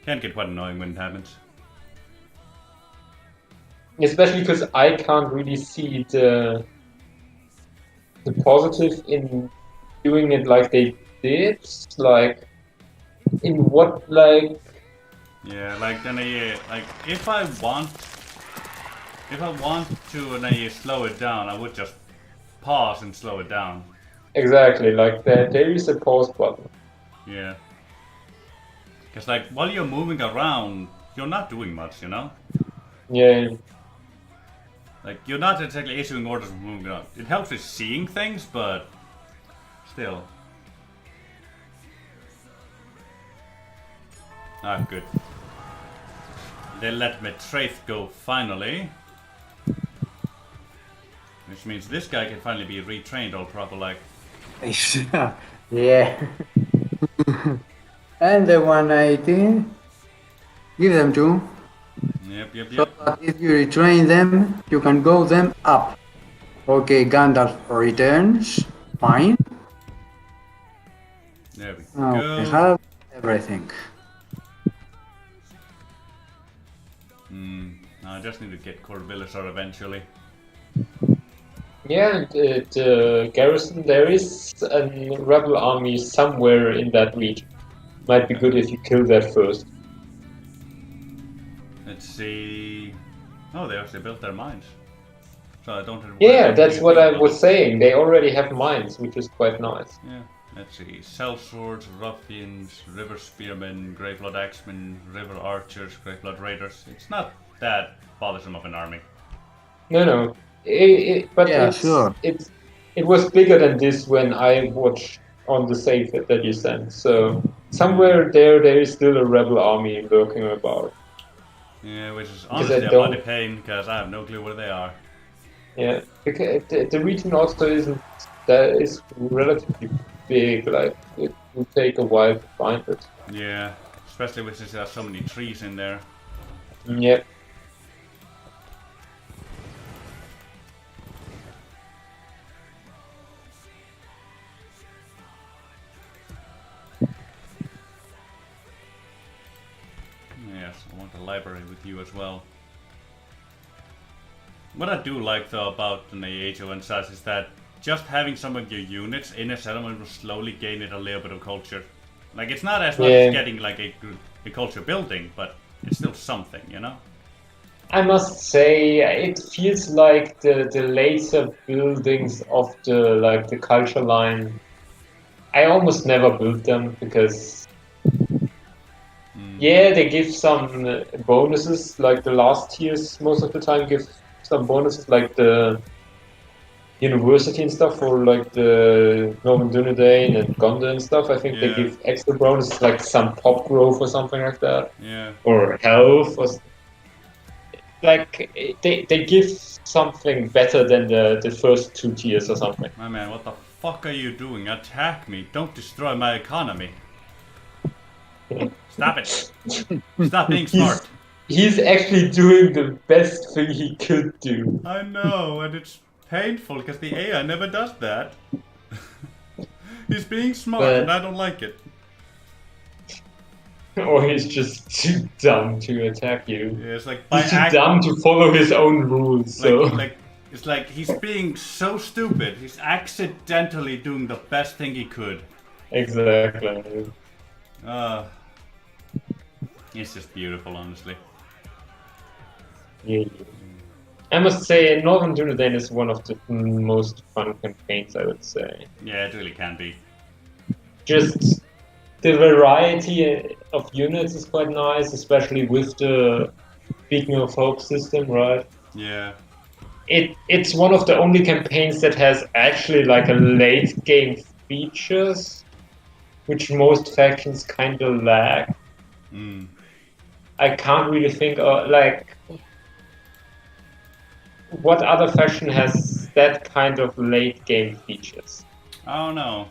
can get quite annoying when it happens. especially because I can't really see the positive in doing it like they did. Like, in what, like... Yeah, like then like if I want to slow it down, I would just pause and slow it down. Exactly, like there is a pause button. Yeah. Because like while you're moving around, you're not doing much, you know? Yeah. Like you're not exactly issuing orders for moving around. It helps with seeing things, but still. Ah, good. They let Mithrandir go finally. Which means this guy can finally be retrained all proper like. Yeah. And the 180. Give them to. Yep. So that if you retrain them, you can go them up. Okay, Gandalf returns. Fine. There we Now go. we have everything. I just need to get Corvillisar eventually. Yeah, Garrison, there is a rebel army somewhere in that region. Might be good if you kill that first. Let's see. Oh, they actually built their mines. So I don't have to worry Yeah, about that's being what I beat. was saying. They already have mines, which is quite nice. Yeah. Let's see. Sellswords, Ruffians, River Spearmen, Greyblood Axemen, River Archers, Greyblood Raiders. It's not that bothersome of an army. No. But Yeah, sure. it was bigger than this when I watched on the save that you sent. So somewhere there is still a rebel army lurking about. Yeah, which is Because honestly I a don't- bloody pain because I have no clue where they are. Yeah, because the region also isn't that is relatively big. Like it will take a while to find it. Yeah, especially since there are so many trees in there. Yep. Yes, I want the library with you as well. What I do like though about the AGO and such is that just having some of your units in a settlement will slowly gain it a little bit of culture. Like it's not as much Yeah. as getting like a culture building, but it's still something, you know? I must say, it feels like the later buildings of the culture line. I almost never build them because, yeah, they give some bonuses. Like the last tiers, most of the time give some bonuses, like the university and stuff for like the Northern Dúnedain and Gondor and stuff. I think they Yeah. give extra bonuses, like some pop growth or something like that, Yeah. or health or. Like they give something better than the first 2 tiers or something. My man, what the fuck are you doing? Attack me! Don't destroy my economy! Stop it! Stop being smart! He's actually doing the best thing he could do. I know, and it's painful because the AI never does that. He's being smart, But- and I don't like it. Or he's just too dumb to attack you. Yeah, it's like by He's too dumb to follow his own rules. So like it's like he's being so stupid. He's accidentally doing the best thing he could. exactly. It's just beautiful, honestly. Yeah. I must say, Northern Dúnedain is one of the most fun campaigns, I would say. Yeah, it really can be. Just the variety of units is quite nice, especially with the Beacon of Hope system, right? Yeah. It's one of the only campaigns that has actually like a late game features, which most factions kind of lack. I can't really think of like what other faction has that kind of late game features. I don't know.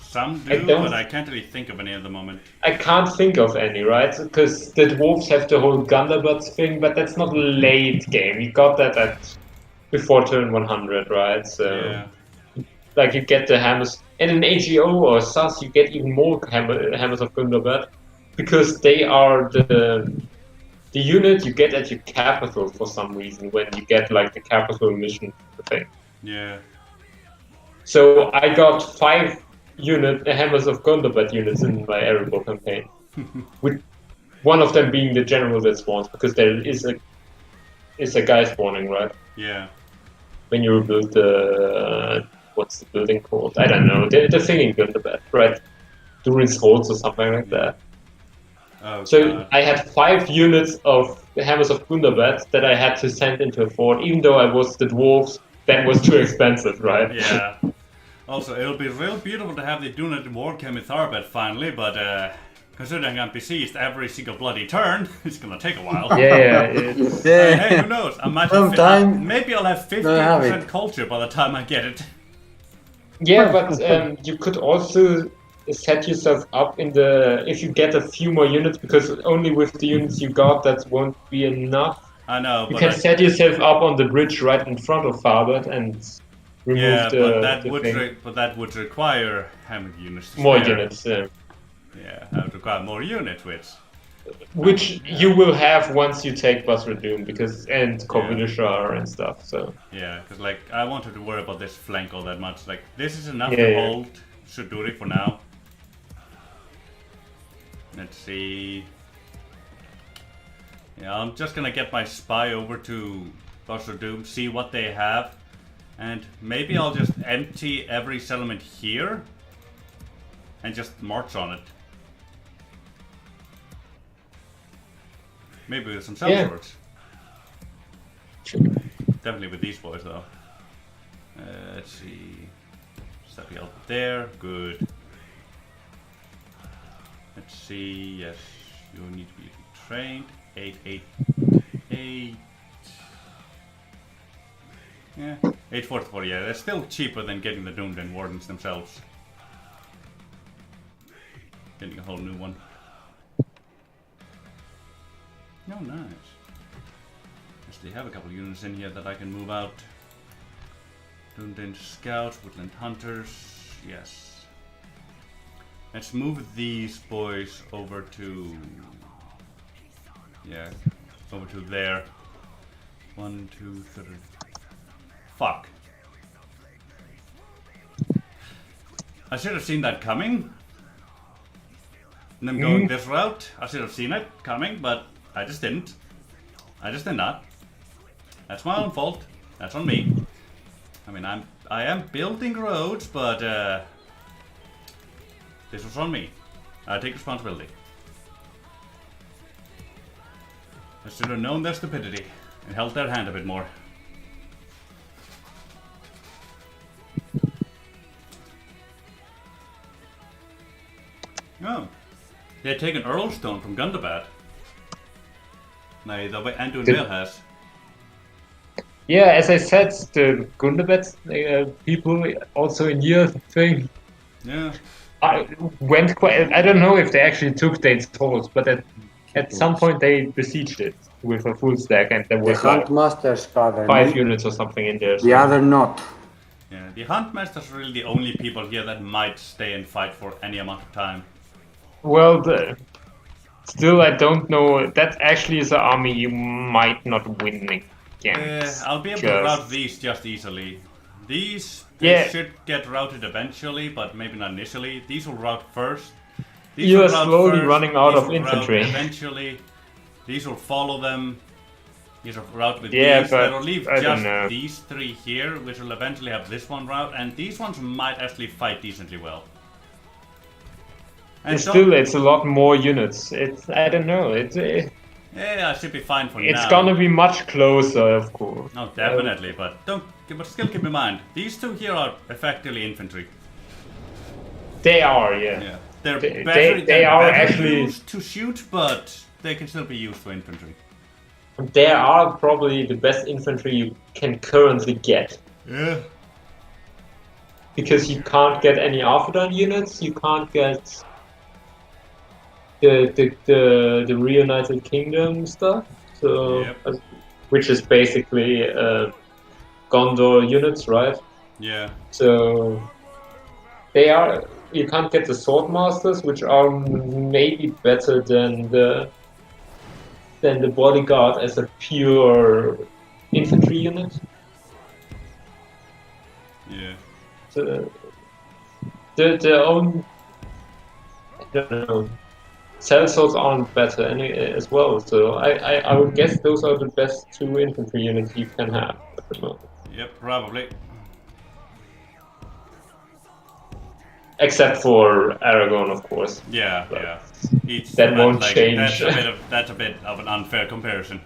Some I do, don't- but I can't really think of any at the moment. I can't think of any, right? Because the dwarves have the whole Gundabats thing, but that's not late game. You got that at before turn 100, right? So, Yeah. like, you get the hammers. And in AGO or SAS, you get even more hammers of Gundabat, because they are the unit you get at your capital for some reason when you get, like, the capital mission thing. Yeah. So I got 5 hammers of Gundabat units in my Erebor campaign, with one of them being the general that spawns, because there is a guy spawning, right? Yeah. When you rebuild the what's the building called? I don't know. The thing in Gundabad, right? Durin's Holds or something like that. Oh, So God. I had 5 units of the Hammers of Gundabad that I had to send into a fort, even though I was the dwarves. That was too expensive, right? Yeah. Also, it'll be real beautiful to have the Dúnedain war camp in Tharbad finally, but considering I'm besieged every single bloody turn, it's gonna take a while. Yeah, Hey, who knows? I might have Sometime maybe I'll have have 50% it. culture by the time I get it. yeah, but you could also set yourself up in the if you get a few more units, because only with the units you got that won't be enough. I know, You but can set yourself up on the bridge right in front of Tharbad and remove yeah, the, but that the would thing. but that would require hammer units. To More spare. units, Yeah, I would require more units, which you will have once you take Basra Doom, and Kovilishar and stuff. So yeah, because like I wanted to worry about this flank all that much. Like this is enough Yeah, to yeah. hold Shuduri for now. Let's see. Yeah, I'm just gonna get my spy over to Basra Doom, see what they have, and maybe I'll just empty every settlement here and just march on it. Maybe with some sellswords. Definitely with these boys though. Let's see. Step you out there. Good. Let's see. Yes, you need to be trained. 8, 8, 8. Yeah, 844. Yeah, that's still cheaper than getting the Dúnedain wardens themselves. Getting a whole new one. Oh, nice. Yes, they have a couple units in here that I can move out. Dúnedain scouts, woodland hunters. Yes. Let's move these boys over to. Yeah, over to there. 1, 2, 3. Fuck. I should have seen that coming. And them going this route. I should have seen it coming, but I just didn't. I just did not. That's my own fault. That's on me. I mean, I am building roads, but this was on me. I take responsibility. I should have known their stupidity and held their hand a bit more. Oh, they had taken Earlstone from Gundabad. No, the way Anduin Vale has. yeah, as I said, the Gundabad people also in your thing Yeah. went quite. I don't know if they actually took Dane's Halls, but at some point they besieged it with a full stack, and there The was like Huntmaster's cover. 5 units or something in there. The other not. Yeah, the Huntmasters are really the only people here that might stay and fight for any amount of time. Well, still, I don't know. That actually is an army you might not win against. I'll be able to route these just easily. These Yeah. should get routed eventually, but maybe not initially. These will route first. These You're will route slowly first, running out these of will route infantry. Eventually, these will follow them. These will route with Yeah, these. but That'll leave I don't just know. these 3 here, which will eventually have this one route, and these ones might actually fight decently well. And Still, it's a lot more units. I don't know. yeah, I should be fine for now. It's gonna be much closer, of course. No, definitely, but still keep in mind, these 2 here are effectively infantry. They are, yeah. Yeah, they're They- better, they they're are better actually- used to shoot, but they can still be used for infantry. They are probably the best infantry you can currently get. Yeah. Because you can't get any Arthurdine units, you can't get the Reunited Kingdom stuff, so Yep. which is basically Gondor units, right? Yeah. So you can't get the Swordmasters, which are maybe better than the bodyguard as a pure infantry unit. Yeah. The own, I don't know, sellswords aren't better as well. So I would guess those are the best 2 infantry units you can have at the moment. Yep, probably. Except for Aragorn, of course. Yeah, But yeah. that won't change. That's a bit of an unfair comparison.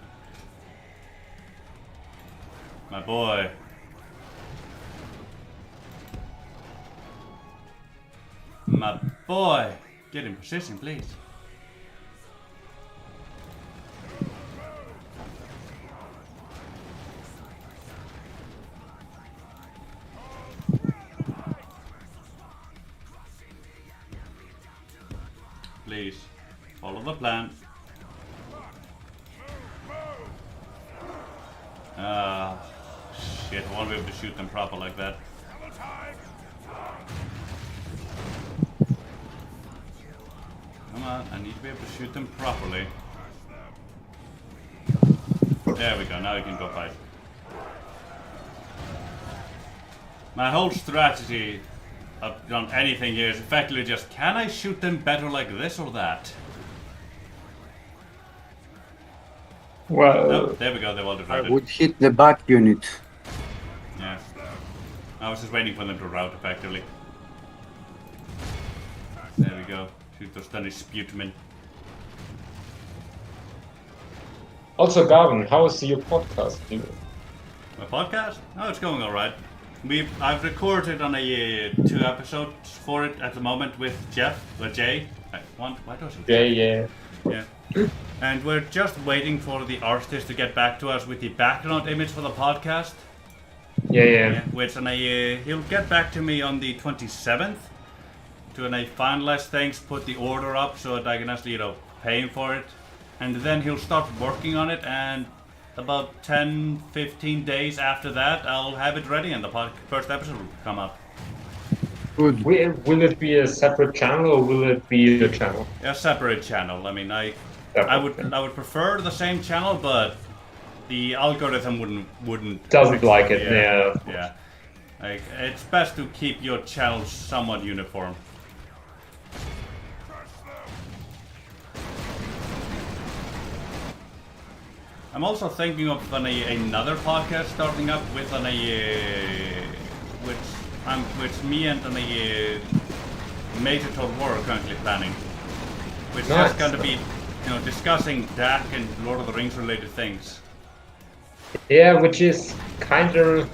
My boy. My boy. Get in position, please. Please, follow the plan. Shit, I won't be able to shoot them proper like that. Come on, I need to be able to shoot them properly. There we go, now you can go fight. My whole strategy on anything here is effectively just, can I shoot them better like this or that? Well, Oh, there we go, they've all I diverted. would hit the back unit. Yeah. I was just waiting for them to route effectively. There we go. Shoot those Danish sputemen. also, Garvin, how is your podcast doing? My podcast? Oh, it's going alright. I've recorded on a 2 episodes for it at the moment with Jeff, or Jay. Why does it? Yeah, yeah. Yeah. And we're just waiting for the artist to get back to us with the background image for the podcast. Yeah. Which he'll get back to me on the 27th to finalize things, put the order up so that I can actually, pay him for it. And then he'll start working on it, and about 10-15 days after that, I'll have it ready and the first episode will come up. Good. Will it be a separate channel or will it be a channel? A separate channel. I mean, I would prefer the same channel, but the algorithm wouldn't Doesn't like it. Yeah. Yeah. Yeah. Like, it's best to keep your channels somewhat uniform. I'm also thinking of another podcast starting up with which me and Major Todd War are currently planning, which Nice. is going to be discussing DAC and Lord of the Rings related things. Yeah, which is kind of...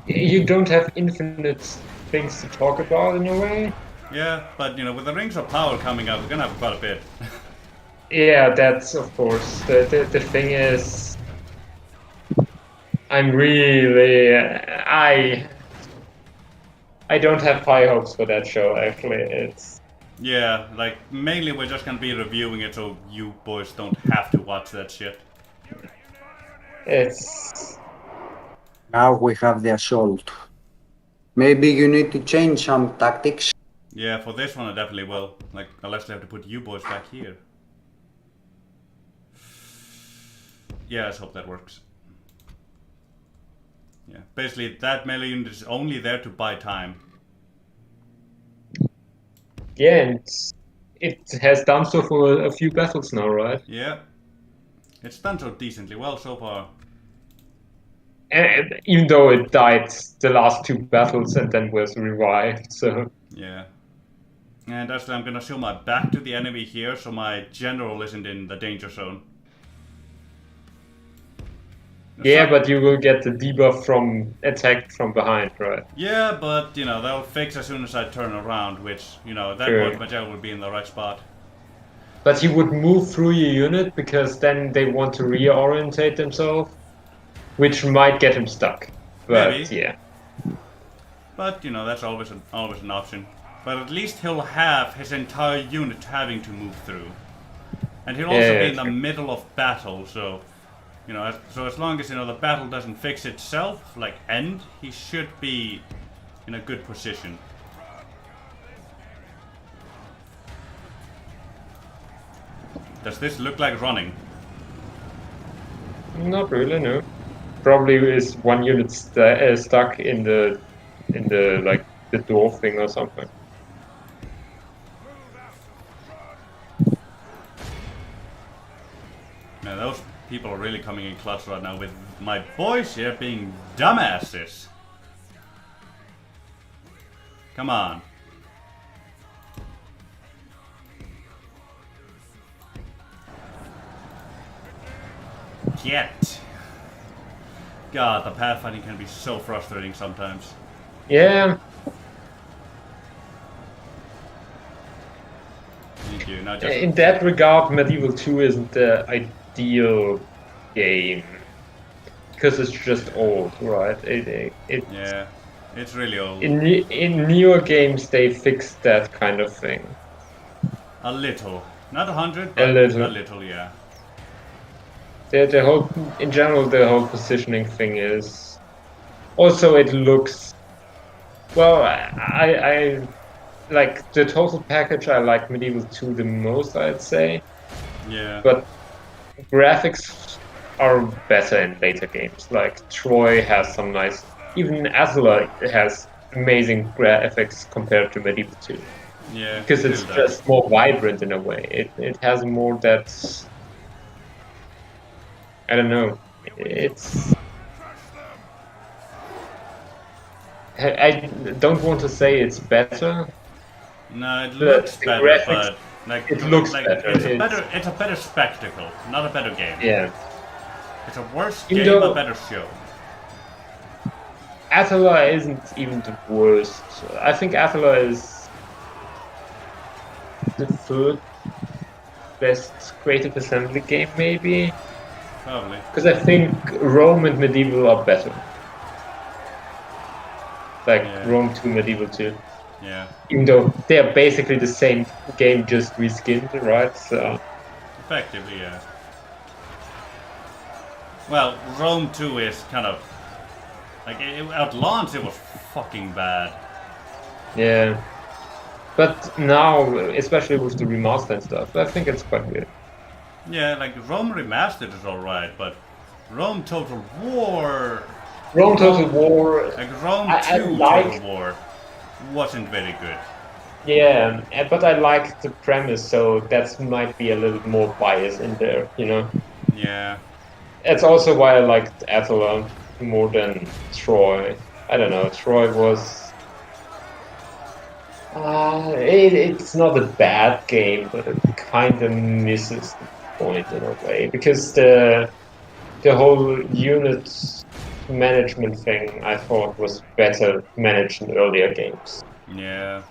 You don't have infinite things to talk about in a way. Yeah, but with the Rings of Power coming out, we're gonna have quite a bit. Yeah, that's of course. The thing is... I'm really... I don't have high hopes for that show, actually. It's... Yeah, like, mainly we're just gonna be reviewing it so you boys don't have to watch that shit. It's... Now we have the assault. Maybe you need to change some tactics. Yeah, for this one I definitely will. Like, unless they have to put you boys back here. Yeah, let's hope that works. Yeah, basically that melee unit is only there to buy time. Yeah, and it has done so for a few battles now, right? Yeah. It's done so decently well so far. And even though it died the last 2 battles and then was revived, so... Yeah. And actually I'm gonna show my back to the enemy here so my general isn't in the danger zone. Yeah, but you will get the debuff from attack from behind, right? Yeah, but they'll fix as soon as I turn around, which, at that Sure. point my general would be in the right spot. But he would move through your unit because then they want to reorientate themselves, which might get him stuck. But Maybe. yeah. But that's always an option. But at least he'll have his entire unit having to move through, and he'll also be in the middle of battle. So, so as long as the battle doesn't fix itself, like end, he should be in a good position. Does this look like running? Not really, no. Probably is one unit stuck in the like the door thing or something. Man, those people are really coming in clutch right now with my boys here being dumbasses. Come on. yet. God, the pathfinding can be so frustrating sometimes. Yeah. Thank you. Now just In that regard, Medieval 2 isn't the ideal game. Because it's just old, right? yeah, it's really old. In newer games, they fixed that kind of thing. A little. Not 100, but A little. a little, yeah. The whole, in general, the whole positioning thing is. Also, it looks. Well, I like the total package. I like Medieval 2 the most, I'd say. Yeah. But graphics are better in later games. Like Troy has some nice. Even Azula has amazing graphics compared to Medieval 2. Yeah. Because it's just more vibrant in a way. It has more that. I don't know. It's. I don't want to say it's better. No, it looks better, graphics, but like it looks like, better. It's a better spectacle, not a better game. Yeah. It's a worse Even game, though- a better show. Attila isn't even the worst. I think Attila is the third best creative assembly game, maybe. Probably. Because I think Rome and Medieval are better. Like Rome 2, Medieval 2. Yeah. Even though they are basically the same game, just reskinned, right? So. Effectively, yeah. Well, Rome 2 is kind of like at launch it was fucking bad. Yeah. But now, especially with the remaster and stuff, I think it's quite weird. Yeah, like Rome Remastered is alright, but Rome Total War. Rome Total War. Like Rome 2 I like, Total War wasn't very good. Yeah, but I like the premise, so that might be a little more bias in there, you know? Yeah. That's also why I liked Attila more than Troy. I don't know, Troy was. It's not a bad game, but it kind of misses the point in a way, because the whole unit management thing I thought was better managed in earlier games. Yeah.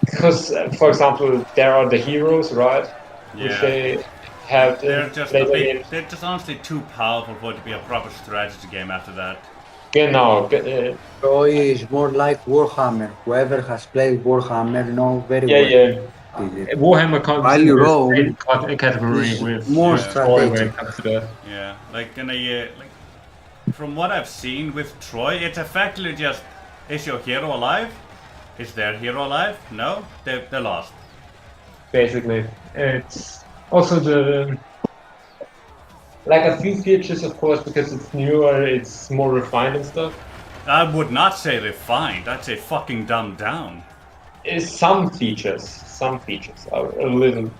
Because, for example, there are the heroes, right? Yeah. Which they have They're just later games. they're just honestly too powerful for it to be a proper strategy game after that. Genau. Troy is more like Warhammer. Whoever has played Warhammer knows very well. Yeah. Warhammer comes While in Rome the category is with more Troy when strategic. it comes to that. Yeah, like in a like from what I've seen with Troy, it's effectively just is your hero alive? Is their hero alive? No, they're lost. Basically, it's also the like a few features, of course, because it's newer, it's more refined and stuff. I would not say refined. I'd say fucking dumbed down. Some features are a little,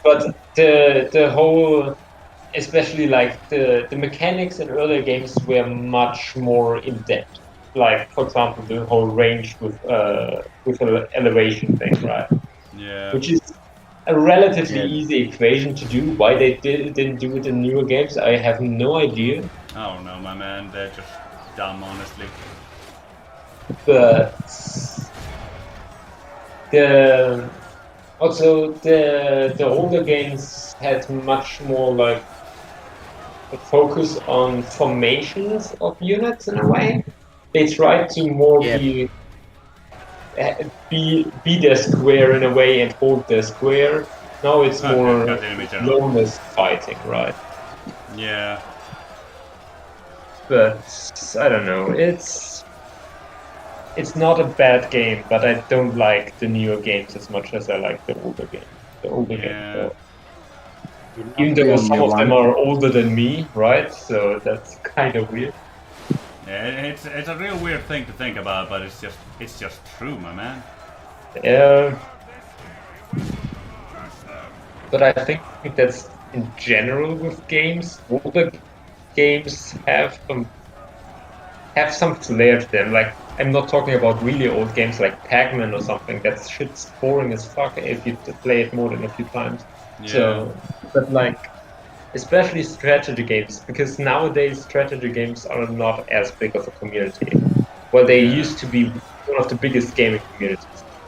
but the whole, especially like the mechanics in earlier games were much more in depth. Like, for example, the whole range with an elevation thing, right? Yeah. Which is a relatively easy equation to do. Why they didn't do it in newer games, I have no idea. I don't know, my man. They're just dumb, honestly. But the older games had much more like a focus on formations of units in a way. They tried to more be their square in a way and hold their square. Now it's more enormous fighting, right? Yeah. But I don't know. It's not a bad game, but I don't like the newer games as much as I like the older games. The older games. Even though some of them are older than me, right? So that's kind of weird. Yeah, it's a real weird thing to think about, but it's just true, my man. Yeah. But I think that's in general with games. Older games have some flair to them. Like, I'm not talking about really old games like Pac-Man or something. That shit's boring as fuck if you play it more than a few times. Yeah. So, but like especially strategy games, because nowadays strategy games are not as big of a community. Well, they used to be one of the biggest gaming communities,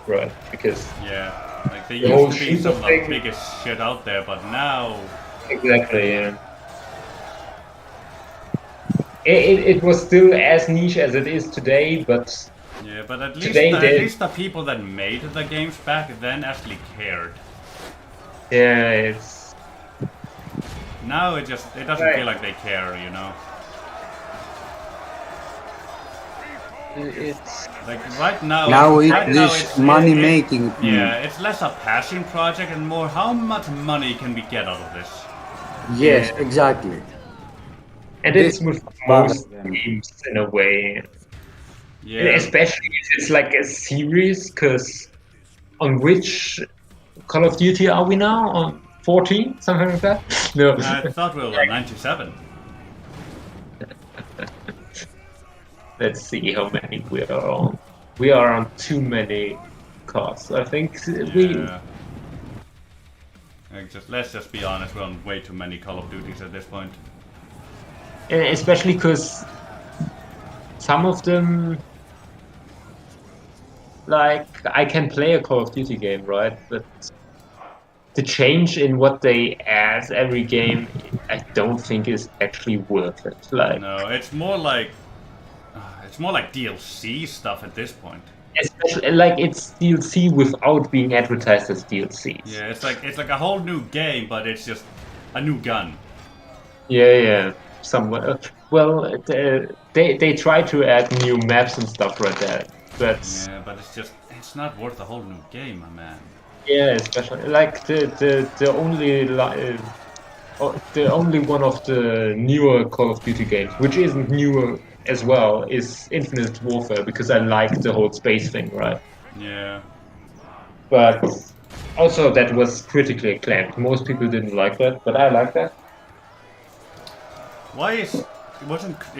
right? Because Yeah, like they the whole used to be shooter some of the thing- biggest shit out there, but now, exactly, yeah. It was still as niche as it is today, but yeah, but at Today they- least the people that made the games back then actually cared. yeah, it's Now it doesn't Right. feel like they care, you know. it's Like right now, Now right it now is money making. Yeah, it's less a passion project and more how much money can we get out of this. Yes, Yeah. exactly. and This it's with rather most than- games in a way. Yeah, Especially if it's like a series, because on which Call of Duty are we now? On 14? Something like that? No. I thought we were on 97. Let's see how many we are on. We are on too many cars. I think we. Yeah. Like let's just be honest, we're on way too many Call of Duties at this point. Especially because some of them. Like, I can play a Call of Duty game, right? But the change in what they add every game, I don't think is actually worth it. Like, No, it's more like DLC stuff at this point. especially like it's DLC without being advertised as DLC. Yeah, it's like a whole new game, but it's just a new gun. Yeah. Somewhere. Well, they try to add new maps and stuff right there, but Yeah, but it's not worth a whole new game, my man. yeah, especially like the only one of the newer Call of Duty games, which isn't newer as well, is Infinite Warfare, because I like the whole space thing, right? Yeah. But also that was critically acclaimed. Most people didn't like that, but I like that. Why it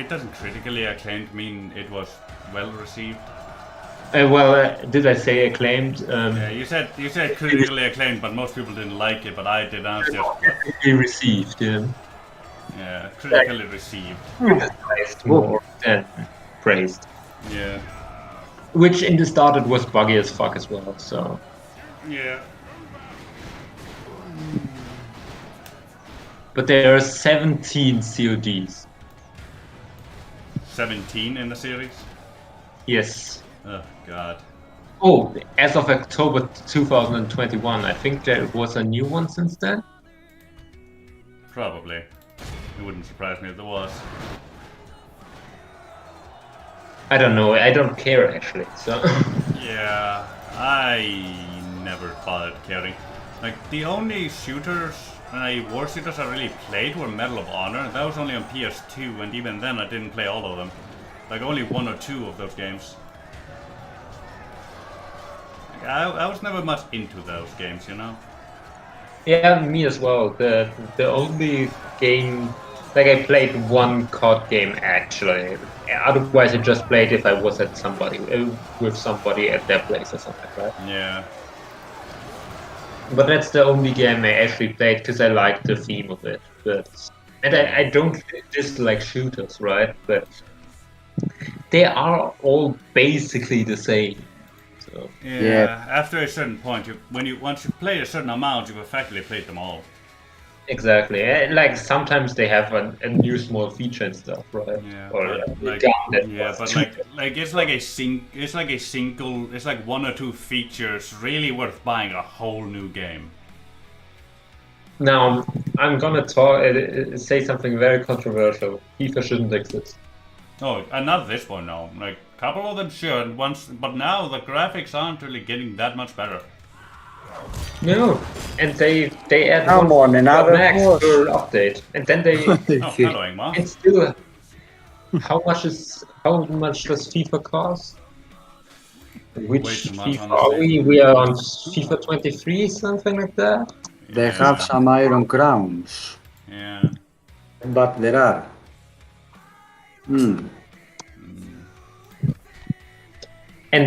doesn't critically acclaimed mean it was well received? Did I say acclaimed? Yeah, you said critically acclaimed, but most people didn't like it. But I did. I was just Critically received, yeah, critically received. Criticized more than praised. Yeah, Which in the start it was buggy as fuck as well, so. yeah. But there are 17 CODs. 17 in the series. Yes. Oh God. Oh, as of October 2021, I think there was a new one since then. Probably. It wouldn't surprise me if there was. I don't know, I don't care actually, so. Yeah, I never bothered caring. Like the only war shooters I really played were Medal of Honor. That was only on PS2, and even then I didn't play all of them. Like only one or two of those games. Like, I was never much into those games, you know. Yeah, me as well. The only game, like I played one COD game actually. Otherwise, I just played if I was with somebody at their place or something, right? Yeah. But that's the only game I actually played because I liked the theme of it. And I don't dislike shooters, right? But they are all basically the same. So. Yeah. After a certain point, once you play a certain amount, you've effectively played them all. Exactly. Like sometimes they have a new small feature and stuff, right? Yeah. Or but it's like one or two features really worth buying a whole new game. Now I'm gonna say something very controversial. FIFA shouldn't exist. Oh, and not this one, no. Like, a couple of them should, but now the graphics aren't really getting that much better. No, and they add Come one on, another max horse. per update, and then they Oh, hello, Ingmar. it's still. How much does FIFA cost? Which Way too much, FIFA honestly. are we? We are on FIFA 23, something like that. They have some iron crowns, Yeah. but there are. And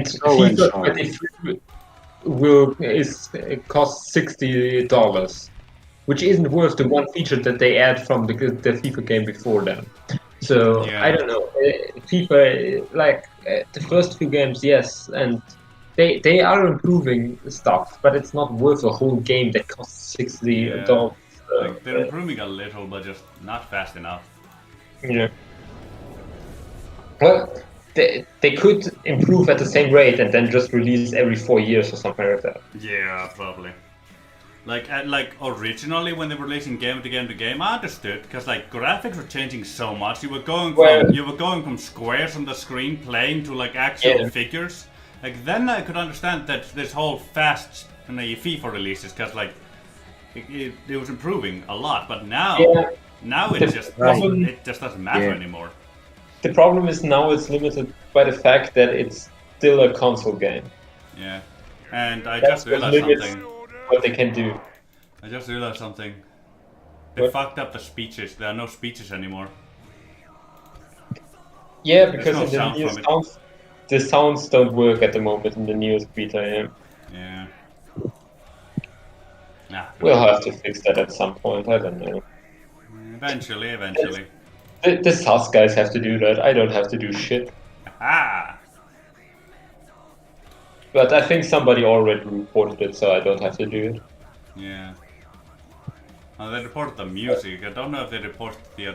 So and FIFA so. 23 cost $60. which isn't worth the one feature that they add from the FIFA game before then. So Yeah. I don't know. FIFA, the first few games, yes, and they are improving stuff, but it's not worth a whole game that costs $60. Like they're improving a little, but just not fast enough. Yeah. Well, they could improve at the same rate and then just release every 4 years or something like that. Yeah, probably. Like originally when they were releasing game to game to game, I understood because like graphics were changing so much. You were going from squares on the screen playing to like actual figures. Like then I could understand that this whole fast FIFA releases because like it was improving a lot. But now it just doesn't matter anymore. The problem is now it's limited by the fact that it's still a console game. Yeah, and I just realized something. What they can do. I just realized something. They fucked up the speeches. There are no speeches anymore. Yeah, because in the new sounds, the sounds don't work at the moment in the newest beta. Yeah. Nah. We'll have to fix that at some point. I don't know. Eventually. The SAS guys have to do that. I don't have to do shit. Ah. But I think somebody already reported it, so I don't have to do it. Yeah. Oh, they reported the music. I don't know if they reported the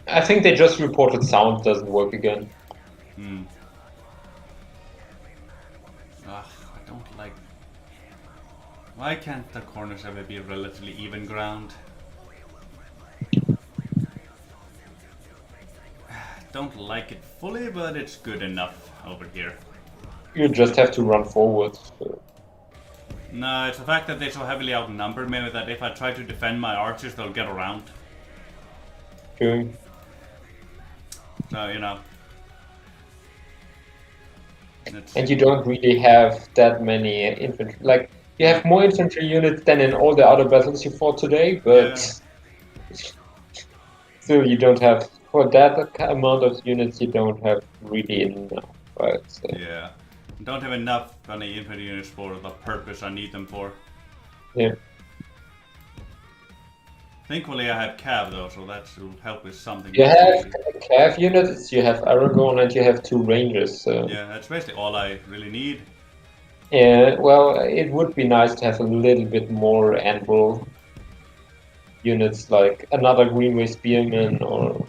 I think they just reported sound doesn't work again. Ugh, I don't like... Why can't the corners ever be relatively even ground? Don't like it fully, but it's good enough over here. You just have to run forward. So. No, it's the fact that they're so heavily outnumbered, maybe that if I try to defend my archers, they'll get around. True. So, you know. And you don't really have that many infantry. Like, you have more infantry units than in all the other battles you fought today, but still you don't have, for that amount of units, you don't have really enough, right? So. Yeah. I don't have enough infantry units for the purpose I need them for. Yeah. Thankfully I have Cav though, so that will help with something. You have Cav units, you have Aragon, and you have 2 Rangers. So. Yeah, that's basically all I really need. Yeah, well, it would be nice to have a little bit more Anvil units, like another Greenway Spearman or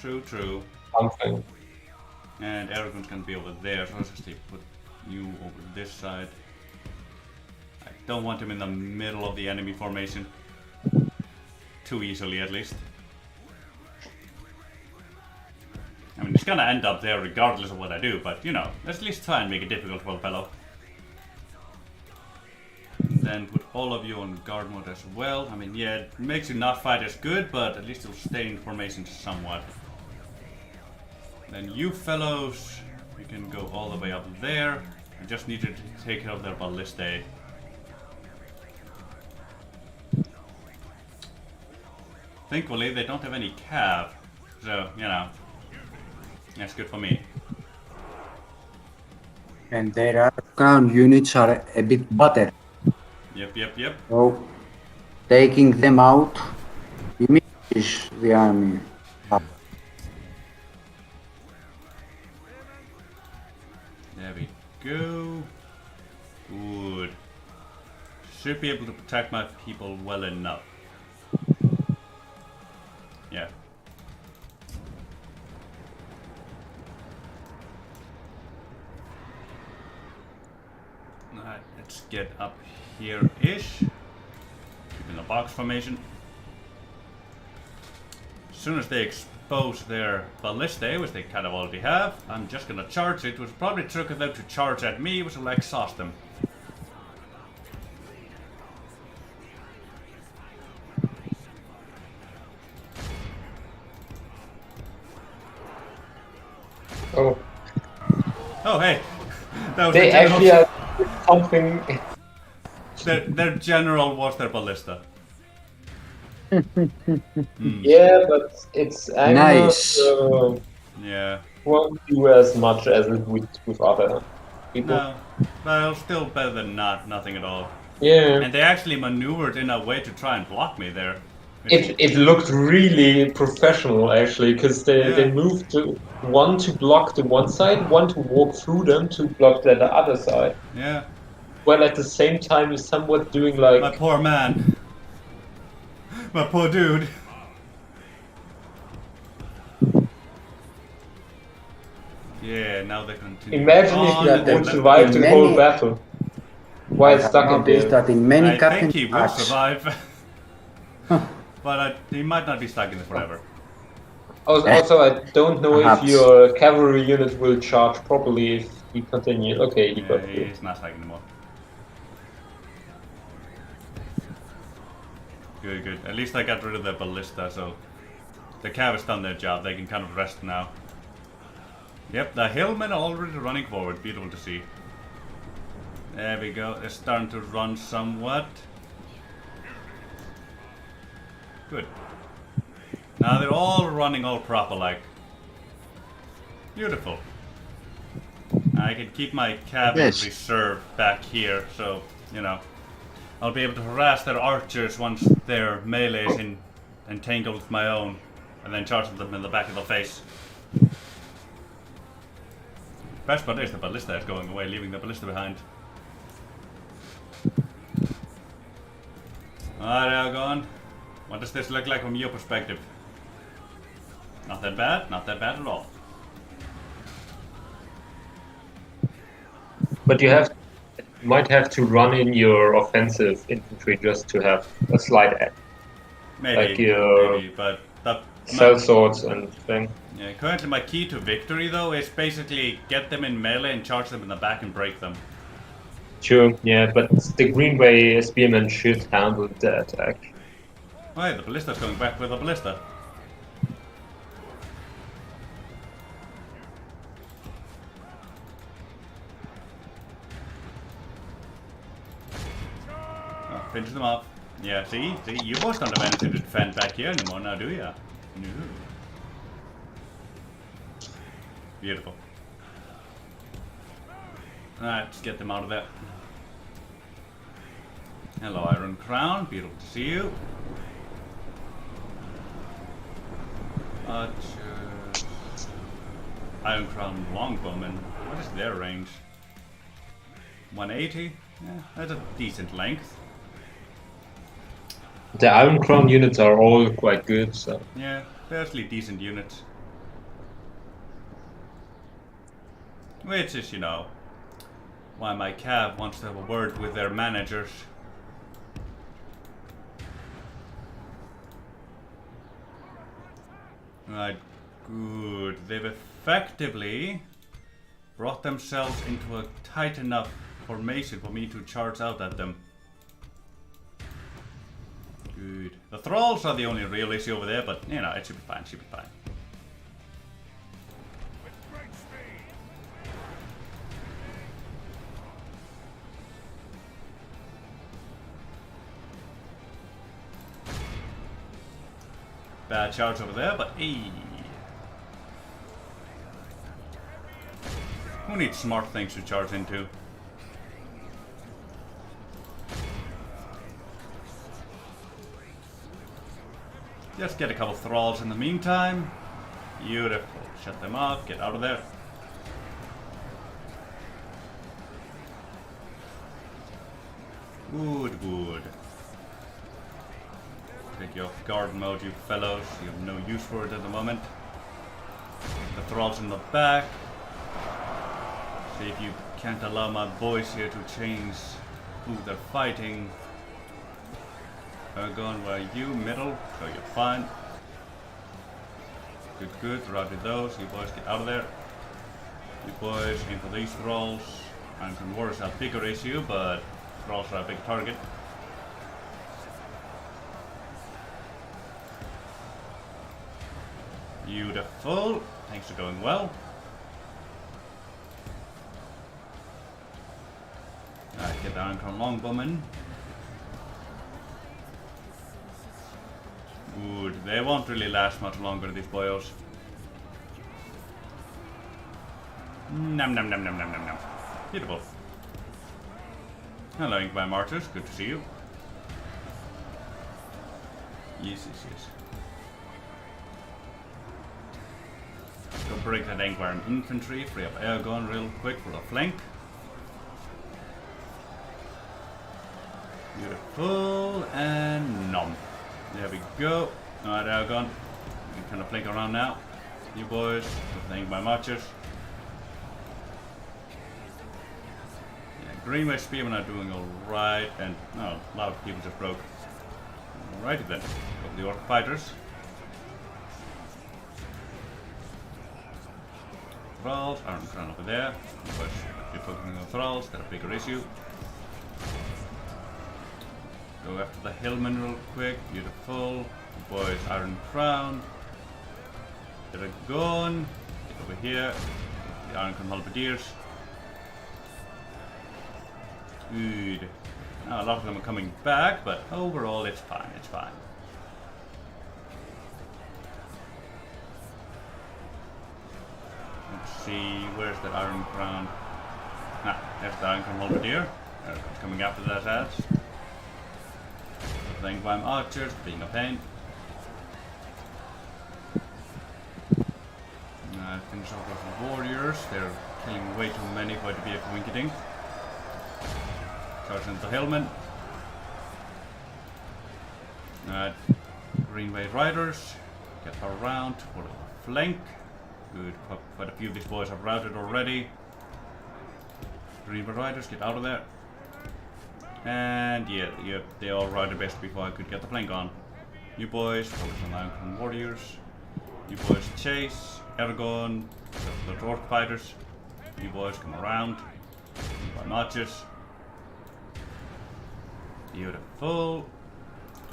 True. something. And Aragon's gonna be over there, so let's just put you over this side. I don't want him in the middle of the enemy formation. Too easily, at least. I mean, it's gonna end up there regardless of what I do, but you know, let's at least try and make it difficult for the fellow. Then put all of you on guard mode as well. I mean, yeah, it makes you not fight as good, but at least you'll stay in formation somewhat. Then you fellows, we can go all the way up there. I just need to take care of their ballistae. Thankfully, they don't have any cav, so, you know, that's good for me. And their ground units are a bit better. Yep. So, taking them out diminishes the army. There we go. Good. Should be able to protect my people well enough. Yeah. Alright, let's get up here-ish. Keep in the box formation. As soon as they expose their ballistae, which they kind of already have, I'm just gonna charge it, which will probably trigger them to charge at me, which will exhaust them. Oh, hey! That was they actually have something. Their general was their ballista. Yeah, but it's nice. So yeah. Won't do as much as it would with other people. No, but still better than nothing at all. Yeah. And they actually maneuvered in a way to try and block me there. It looked really professional actually, because they moved one to block the one side, one to walk through them to block the other side. Yeah. While at the same time is somewhat doing like... My poor man. My poor dude. Yeah, now they continue. Imagine if you would survive the whole battle. While stuck in there. That in many I think he will packs. survive. But he might not be stuck in it forever. Also, I don't know Perhaps. if your cavalry unit will charge properly if he continues. Okay, he got through. He's not stuck anymore. Good, good. At least I got rid of the ballista, so the cav has done their job. They can kind of rest now. Yep, the hillmen are already running forward. Beautiful to see. There we go. They're starting to run somewhat. Good. Now they're all running all proper like. Beautiful. I can keep my cav in reserve back here, so, you know, I'll be able to harass their archers once their melee is entangled with my own, and then charge them in the back of the face. Best part is the ballista is going away, leaving the ballista behind. Alright, Algon. What does this look like from your perspective? Not that bad, not that bad at all. But you might have to run in your offensive infantry just to have a slight edge. Maybe, like your maybe, but that cell swords and thing. Yeah, currently my key to victory though is basically get them in melee and charge them in the back and break them. Sure, yeah, but the Greenway spearmen should handle the attack. Oh yeah, the ballista's going back with the ballista. Oh, finish them off. Yeah, see, you both don't have anything to defend back here anymore now, do ya? No. Beautiful. Alright, let's get them out of there. Hello, Iron Crown. Beautiful to see you. Iron Crown Longbowmen. What is their range? 180? Yeah, that's a decent length. The Iron Crown units are all quite good, so... Yeah, fairly decent units. Which is, you know, why my cav wants to have a word with their managers. Right, good. They've effectively brought themselves into a tight enough formation for me to charge out at them. Good. The thralls are the only real issue over there, but, you know, it should be fine, should be fine. Bad charge over there, but hey. Who needs smart things to charge into? Just get a couple thralls in the meantime. Beautiful. Shut them off. Get out of there. Good, good. Take you off guard mode, you fellows. You have no use for it at the moment. The thralls in the back. See if you can't allow my boys here to change who they're fighting. Going where you middle, so you're fine. Good, good. Routed those. You boys get out of there. You boys aim for these thralls. And some wars are a bigger issue, but thralls are a big target. Beautiful. Things are going well. Alright, get down from Longbowman. Good. They won't really last much longer, these boyos. Nom nom nom nom nom nom nom. Beautiful. Hello, Ingvar Martyrs. Good to see you. Yes. Let's go break that Ingvar infantry. Free up Aegon real quick for a flank. Beautiful, and nom. There we go. Alright, Aegon. You can kind of flank around now. You boys, playing by marchers. Yeah, Greenway Spearmen are doing alright, and a lot of people just broke. Alrighty then. Go for the Orc Fighters. Thralls, Iron Crown over there. You boys, you're focusing on Thralls, got a bigger issue. Go after the Hillman real quick, beautiful. Boys, Iron Crown. They're gone. Get over here. The Iron Crown Halberdiers. Good. Now a lot of them are coming back, but overall it's fine, it's fine. Let's see, where's the Iron Crown? There's the Iron Crown Halberdier. It's coming after that ass. Playing by archers, being a pain. Finish off with the warriors. They're killing way too many for it to be a coinciding. Charge into Hillman. Greenway Riders. Get around for the flank. Good. Quite a few of these boys have routed already. Greenway Riders, get out of there. And yeah, they all routed best before I could get the flank on. You boys, focus on Iron Crown Warriors. You boys chase. Aegon, the Orc Fighters. You boys come around. By marches. Beautiful.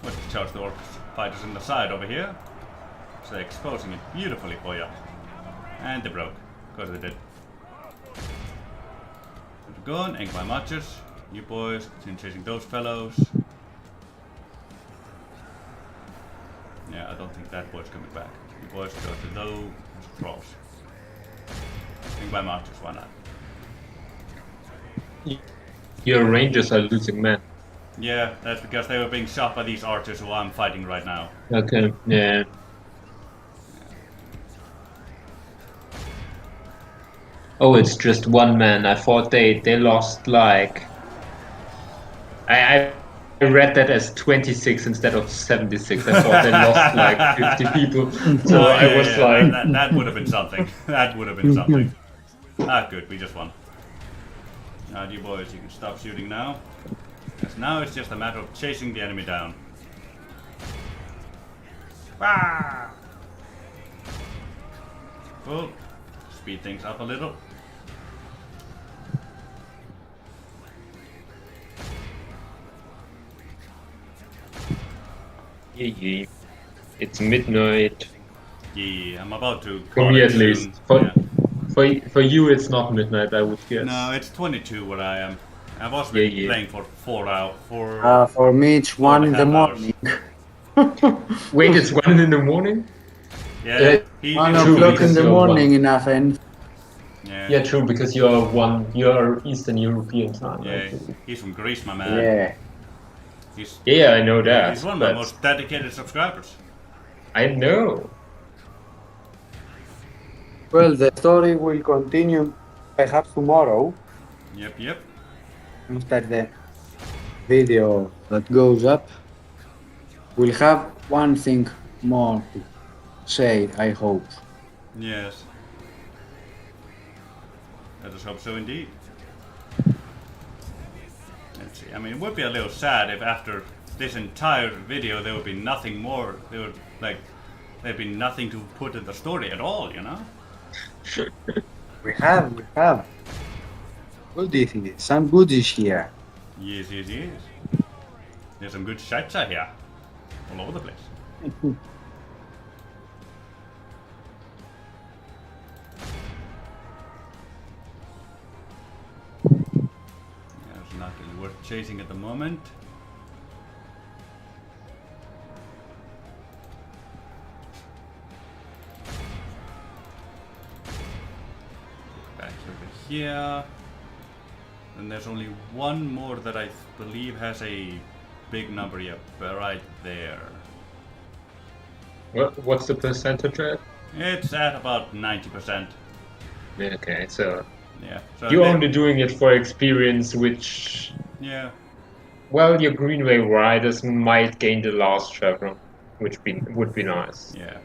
Let's charge the Orc Fighters in the side over here. So they're exposing it beautifully for you. And they broke. Of course they did. Aegon, Ink by marches. You boys continue chasing those fellows. Yeah, I don't think that boy's coming back. You boys go to those thralls. Think by marches, why not? Your rangers are losing men. Yeah, that's because they were being shot by these archers who I'm fighting right now. Okay, yeah. Oh, it's just one man. I thought they lost like... I read that as 26 instead of 76. I thought they lost like 50 people. So I was like... That would have been something. That would have been something. Good, we just won. Now you boys, you can stop shooting now. Because now it's just a matter of chasing the enemy down. Ah! Cool. Speed things up a little. Yeah. It's midnight. Yeah, I'm about to. For me at soon. least. For you, it's not midnight, I would guess. No, it's 22 where I am. I've also been playing for 4 hours. For me, it's 1 in the morning. Wait, it's 1 in the morning? Yeah, 1 o'clock in the morning in Athens. Yeah, true, because you're Eastern European time. Yeah, right? He's from Greece, my man. Yeah. Yeah, I know that. He's one of my most dedicated subscribers. I know. Well, the story will continue perhaps tomorrow. Yep. After the video that goes up, we'll have one thing more to say, I hope. Yes. Let us hope so indeed. Let's see. I mean, it would be a little sad if after this entire video there would be nothing more. There'd be nothing to put in the story at all, you know? We have. Goodies, some goodies here. Yes. There's some good shites out here. All over the place. It's not really worth chasing at the moment. Back over here. And there's only one more that I believe has a big number, yeah, right there. What's the percentage at? It's at about 90%. Yeah, okay, so Yeah. So you're only doing it for experience, which, yeah. well, your Greenway riders might gain the last chevron, which would be nice. Yeah.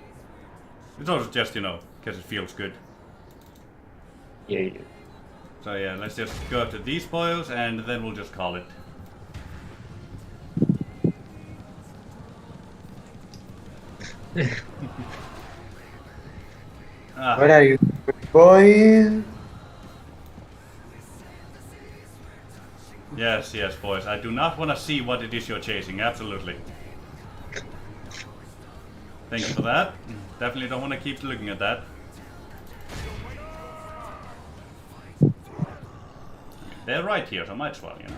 It's also just, you know, because it feels good. Yeah. So yeah, let's just go to these spoils and then we'll just call it. Where are you, boys? Yes, yes, boys. I do not want to see what it is you're chasing. Absolutely. Thank you for that. Definitely don't want to keep looking at that. They're right here, so might as well, you know.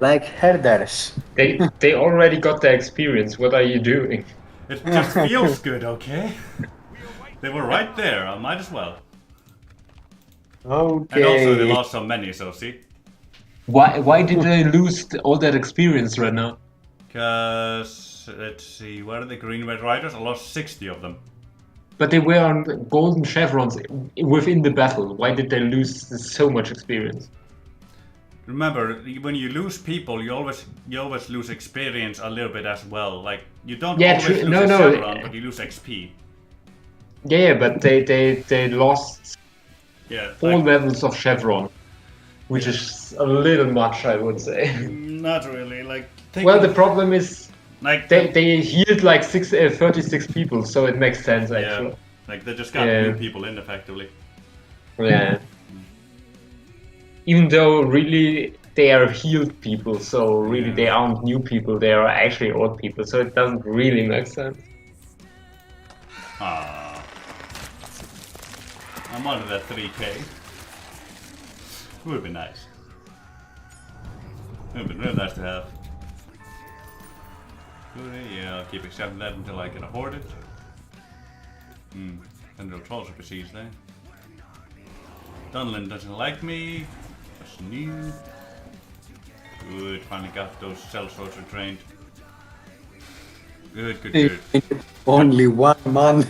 Like herders. They already got the experience. What are you doing? It just feels good, okay? They were right there. I might as well. Okay. And also they lost so many, so see? Why did they lose all that experience right now? Because, let's see, where are the Green Red Riders? I lost 60 of them. But they were on golden chevrons within the battle. Why did they lose so much experience? Remember, when you lose people, you always lose experience a little bit as well. Like, you don't always lose a chevron, but you lose XP. Yeah, but they lost 4 like, levels of chevron, which is a little much, I would say. Not really. Like, well, the problem is like they healed like 36 people, so it makes sense actually. Yeah, like they just got new people in effectively. Yeah. Even though really they are healed people, so really they aren't new people, they are actually old people, so it doesn't really make sense. Ah, I'm under that 3k. Would be nice. It would be real nice to have. Yeah, I'll keep accepting that until I can afford it. And the trolls are besieged there. Dunlin doesn't like me. That's new. Good, finally got those cell swords trained. Good, good, good. Only 1 man.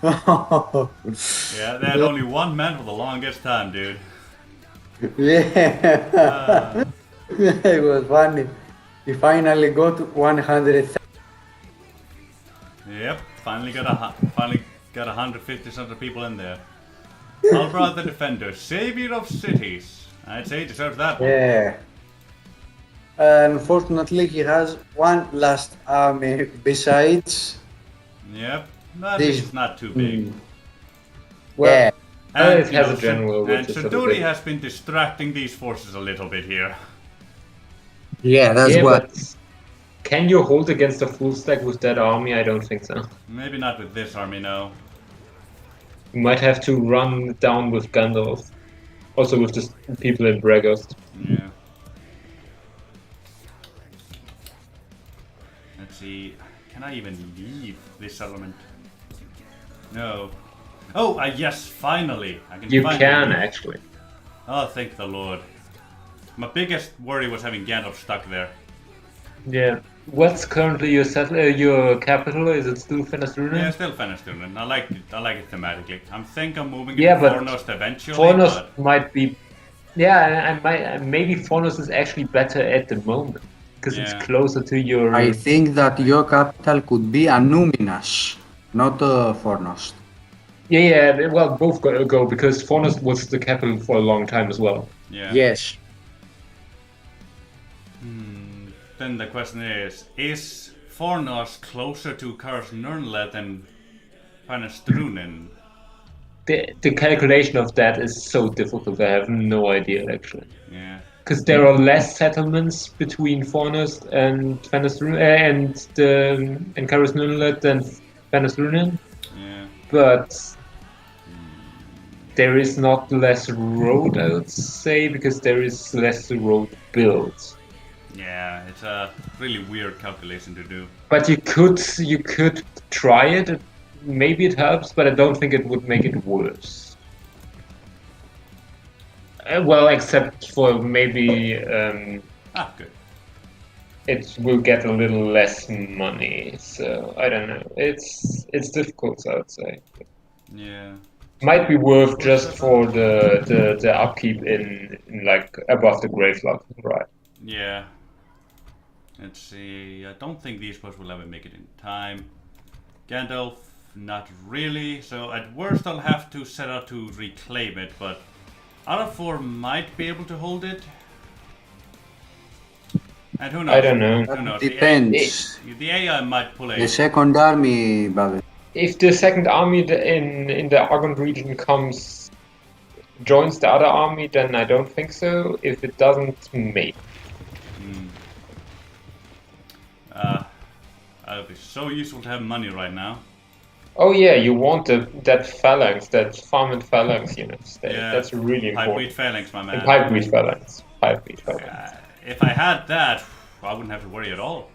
Yeah, they had only 1 man for the longest time, dude. Yeah. It was funny. He finally got 100. Yep, finally got 150 something people in there. Albrad the Defender, savior of cities. I'd say he deserves that one. Yeah. Unfortunately, he has 1 last army besides. Yep, that is not too big. Well, yeah. And it has a general. And Suduri has been distracting these forces a little bit here. Yeah, that's what. But can you hold against a full stack with that army? I don't think so. Maybe not with this army, no. You might have to run down with Gandalf. Also with the people in Bragost. Yeah. Let's see. Can I even leave this settlement? No. Oh, yes, finally! I can you finally can, leave. actually. Oh, thank the Lord. My biggest worry was having Gandalf stuck there. Yeah. What's currently your capital? Is it still Fenris-Rúnin? Yeah, still Fenris-Rúnin. I like it thematically. I think I'm moving it to Fornost eventually. Fornost might be. Yeah, maybe Fornost is actually better at the moment because it's closer to your. I think that your capital could be Anúminas, not Fornost. Yeah. Well, both go because Fornost was the capital for a long time as well. Yeah. Yes. Then the question is Fornost closer to Karsnurnle than Fenris-Rúnin? The calculation of that is so difficult. I have no idea actually. Yeah. Because there are less settlements between Fornost and Fenris-Rúnin and Karsnurnle than Fenris-Rúnin. Yeah. But there is not less road, I would say, because there is less road built. Yeah, it's a really weird calculation to do. But you could try it. Maybe it helps, but I don't think it would make it worse. Well, except for maybe Good. it will get a little less money. So I don't know. It's difficult, I would say. Yeah. Might be worth just for the upkeep in like above the Gravelog, right? Yeah. Let's see. I don't think these boats will ever make it in time. Gandalf, not really. So at worst, I'll have to set out to reclaim it, but other four might be able to hold it. And who knows? I don't know. Who knows? Depends. The AI might pull The a. second army, Babel. If the second army in the Argon region joins the other army, then I don't think so. If it doesn't, maybe. It'll be so useful to have money right now. Oh yeah, you want that phalanx, that farmed phalanx units. That's really important. Hybrid phalanx, my man. And hybrid phalanx. If I had that, I wouldn't have to worry at all.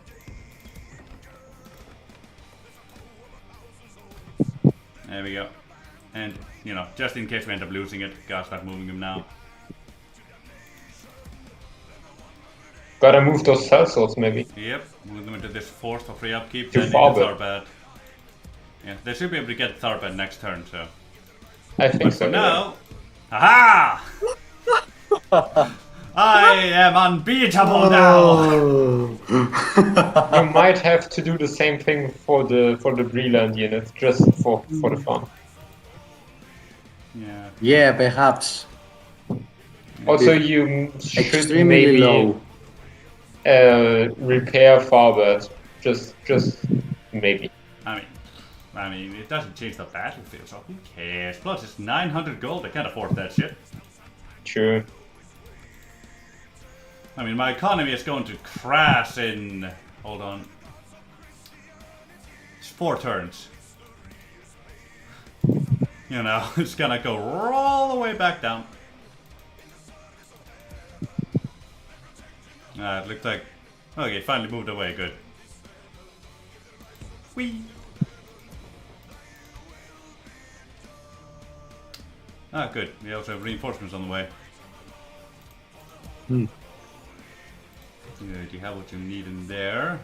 There we go. And, you know, just in case we end up losing it, gotta start moving them now. Gotta move those sellswords, maybe. Yep, move them into this force for free upkeep, To then into Tharbad. Tharbad. Yeah, they should be able to get Tharbad next turn, so. I think But so. for now... Aha! I am unbeatable now! You might have to do the same thing for the Breland unit, just for the fun. Yeah. Yeah, perhaps. Also, you should Extremely maybe low. repair Tharbad. Just maybe. I mean, it doesn't change the battlefield, so who cares? Plus, it's 900 gold. I can't afford that shit. True. I mean, my economy is going to crash in... Hold on. It's 4 turns. You know, it's gonna go all the way back down. It looked like... Okay, finally moved away, good. Whee! Good. We also have reinforcements on the way. Good, you have what you need in there.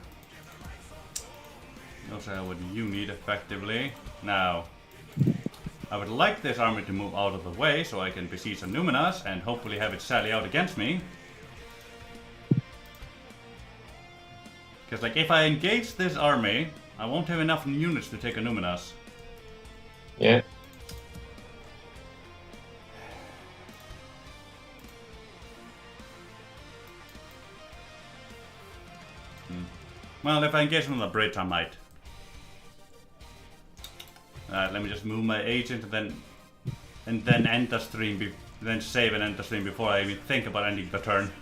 You also have what you need, effectively. Now, I would like this army to move out of the way so I can besiege the Numinas and hopefully have it sally out against me. Because, like, if I engage this army, I won't have enough units to take a Numinas. Yeah. Well, if I engage them on the bridge, I might. Let me just move my agent and then end the stream, then save and end the stream before I even think about ending the turn.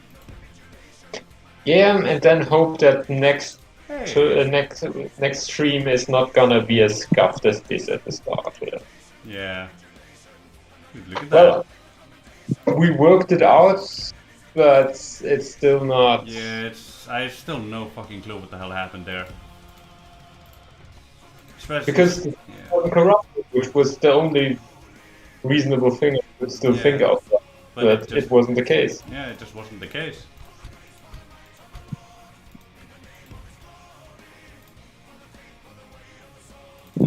Yeah, and then hope that next stream is not gonna be as scuffed as this at the start. Yeah. Dude, look at Well, we worked it out, but it's still not. Yeah, I still no fucking clue what the hell happened there. Especially, Because corrupted, which was the only reasonable thing I could still think of, but it wasn't the case. Yeah, it just wasn't the case.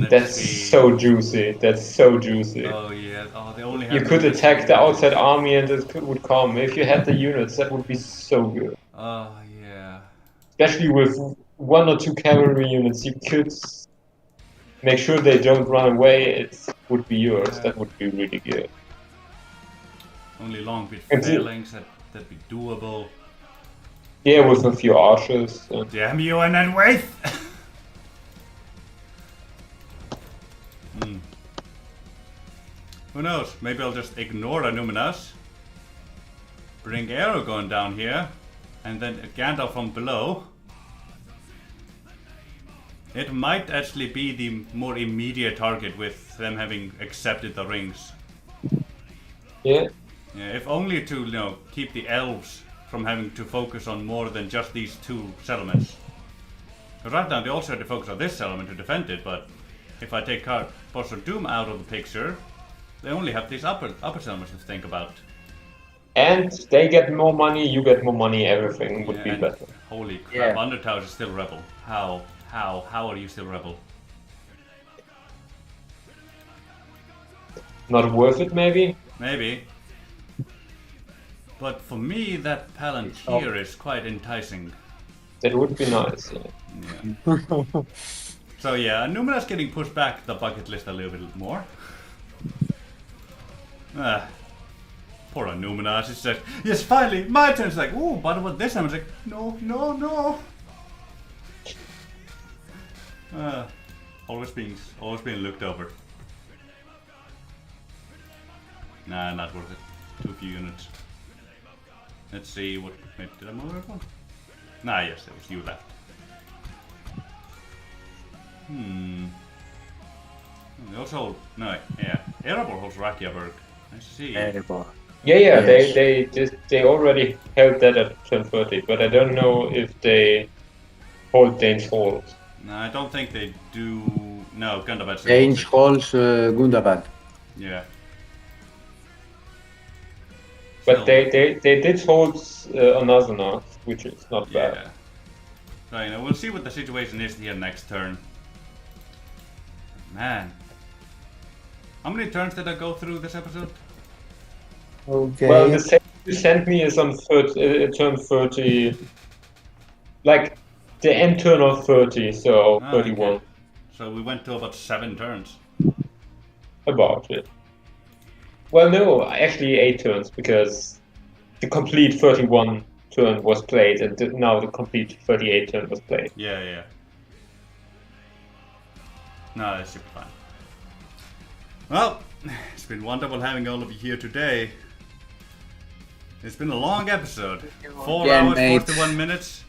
That's so juicy. That's so juicy. Oh yeah. Oh, they only have You could attack the outside army and it would come. If you had the units, that would be so good. Oh yeah. Especially with 1 or 2 cavalry units, you could make sure they don't run away. It would be yours. That would be really good. Only long bit phalanx, that'd be doable. Yeah, with a few archers. Damn you, and then wait! Who knows? Maybe I'll just ignore the Numinas. Bring Aragorn down here. And then Gandalf from below. It might actually be the more immediate target with them having accepted the rings. Yeah. Yeah, if only to, you know, keep the elves from having to focus on more than just these 2 settlements. Because right now they also have to focus on this settlement to defend it, but if I take Ports of Doom out of the picture, they only have these upper settlements to think about. And they get more money, you get more money, everything would be and better. holy crap, Yeah. Undertown is still rebel. How are you still rebel? Not worth it, maybe? Maybe. But for me, that Palantir is quite enticing. That would be nice. Yeah. Yeah. So yeah, Numena's getting pushed back the bucket list a little bit more. Poor Numena, she said, yes, finally, my turn. It's like, ooh, but what this time? It's like, no. Always being looked over. Nah, not worth it. Too few units. Let's see what. Wait, did I move everyone? Nah, yes, it was you left. They also Erebor holds Rakiaberg. Nice to see. Erebor. Yeah, Yes. they already held that at turn 30, but I don't know if they hold Dane's Hold. No, I don't think they do. No, Gundabad's Change holds Gundabad. Yeah. But they did hold Anazana, which is not bad. Yeah. So, you know, we'll see what the situation is here next turn. Man. How many turns did I go through this episode? Okay. Well, the same you sent me is on turn 30, like the end turn of 30, so 31. Okay. So we went to about 7 turns. About it. Well, no, actually 8 turns, because the complete 31 turn was played, and now the complete 38 turn was played. Yeah. No, that's super fun. Well, it's been wonderful having all of you here today. It's been a long episode. 4 hours, mate. 41 minutes.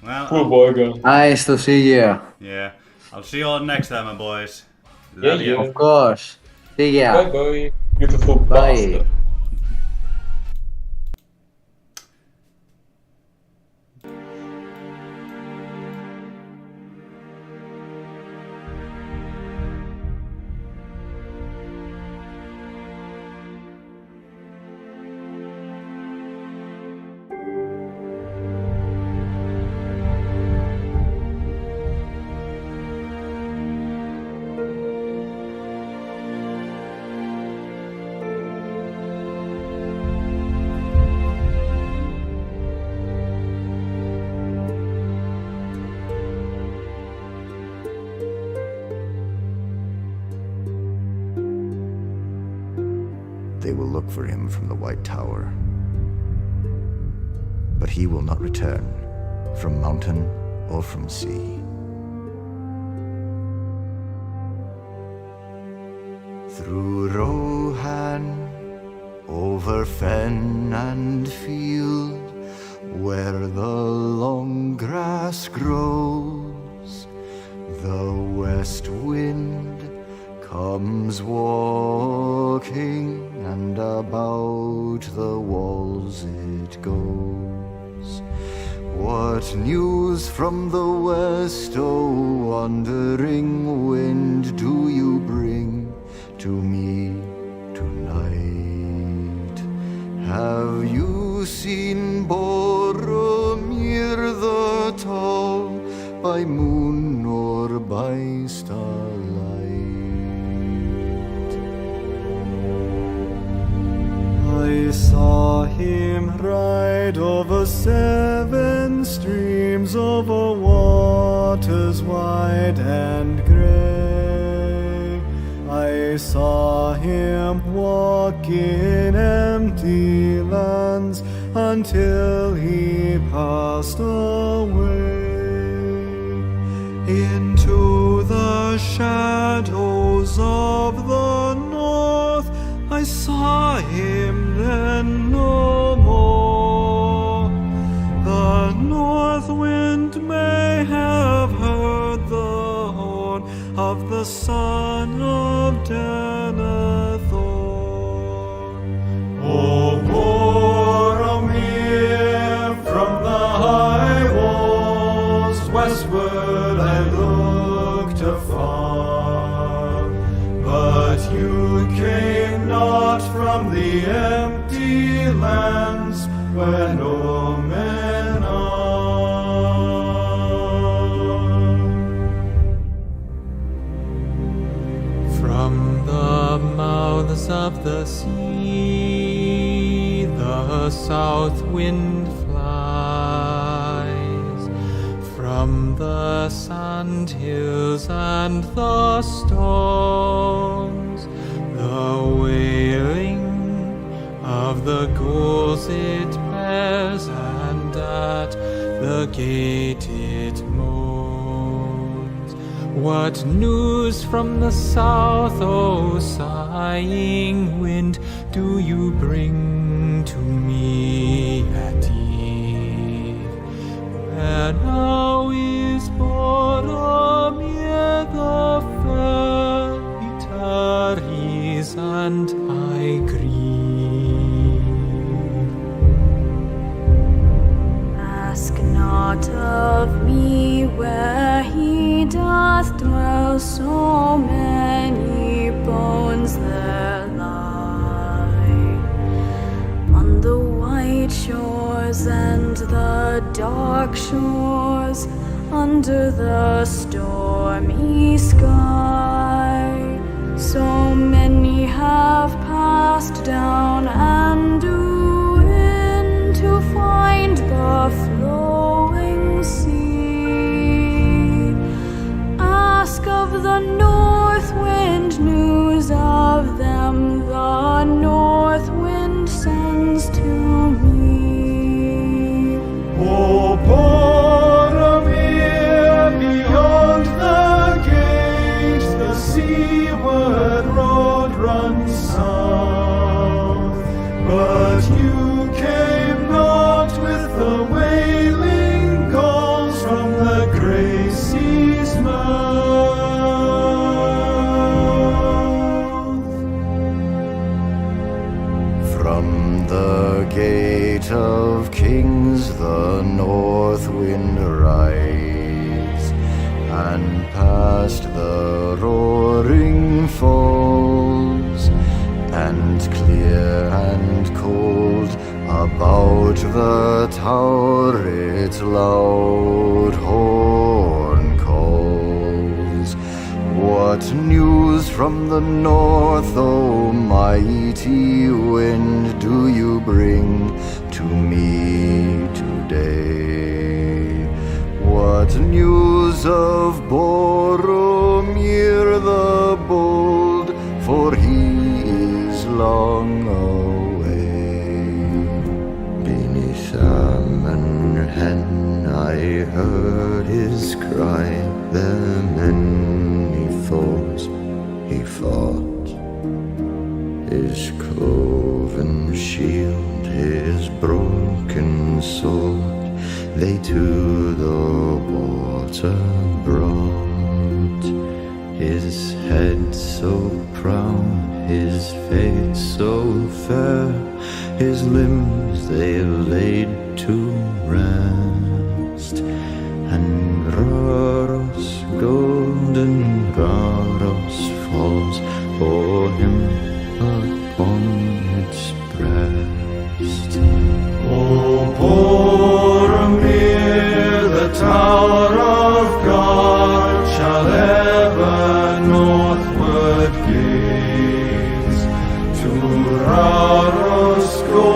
Well, Poor Borgo. Nice to see you. yeah. I'll see you all next time, my boys. Yeah, Love you. yeah. Of course. See ya. Bye bye, beautiful Bye. bastard. They will look for him from the White Tower. But he will not return, from mountain or from sea. Through Rohan, over fen and field, where the long grass grows, the west wind comes walking, and about the walls it goes. What news from the west, O wandering wind, do you bring to me tonight? Have you seen Boromir the tall, by moon or by starlight? I saw him ride over 7 streams, over waters wide and grey. I saw him walk in empty lands until he passed away. Into the shadows of the north I saw him then no more. The north wind may have heard the horn of the son of Denethor. O Boromir, from the high walls westward I looked afar, but you came not from from the empty lands where no men are. From the mouths of the sea, the south wind flies. From the sand hills and the stones, the wailing of the ghouls it bears, and at the gate it moans. What news from the south, O sighing wind, do you bring to me at eve? Where now is Boromir the fair, Hilarius, and I grieve. Ask not of me where he doth dwell, so many bones there lie on the white shores and the dark shores, under the stormy sky. So many have passed down Anduin to find the flowing sea. Ask of the north wind news of them, the north wind sends to me. O Boromir, beyond the gate, the seaward road runs south. But you came not with the wailing gulls from the grey sea's mouth. From the gate of kings the north wind rides, and past the roaring falls, and clear and cold about the tower its loud horn calls. What news from the north, O mighty wind, do you bring to me today? What news of Boromir the bold, for he is long away. Beneath Amanhen I heard his cry, the many foes he fought. His cloven shield, his broken sword, they to the water brought. His head so proud, his face so fair, his limbs they laid to rest. And Raros, golden Raros, falls for him upon its breast. O Boromir, the tower of God shall ever northward gaze. To Raros go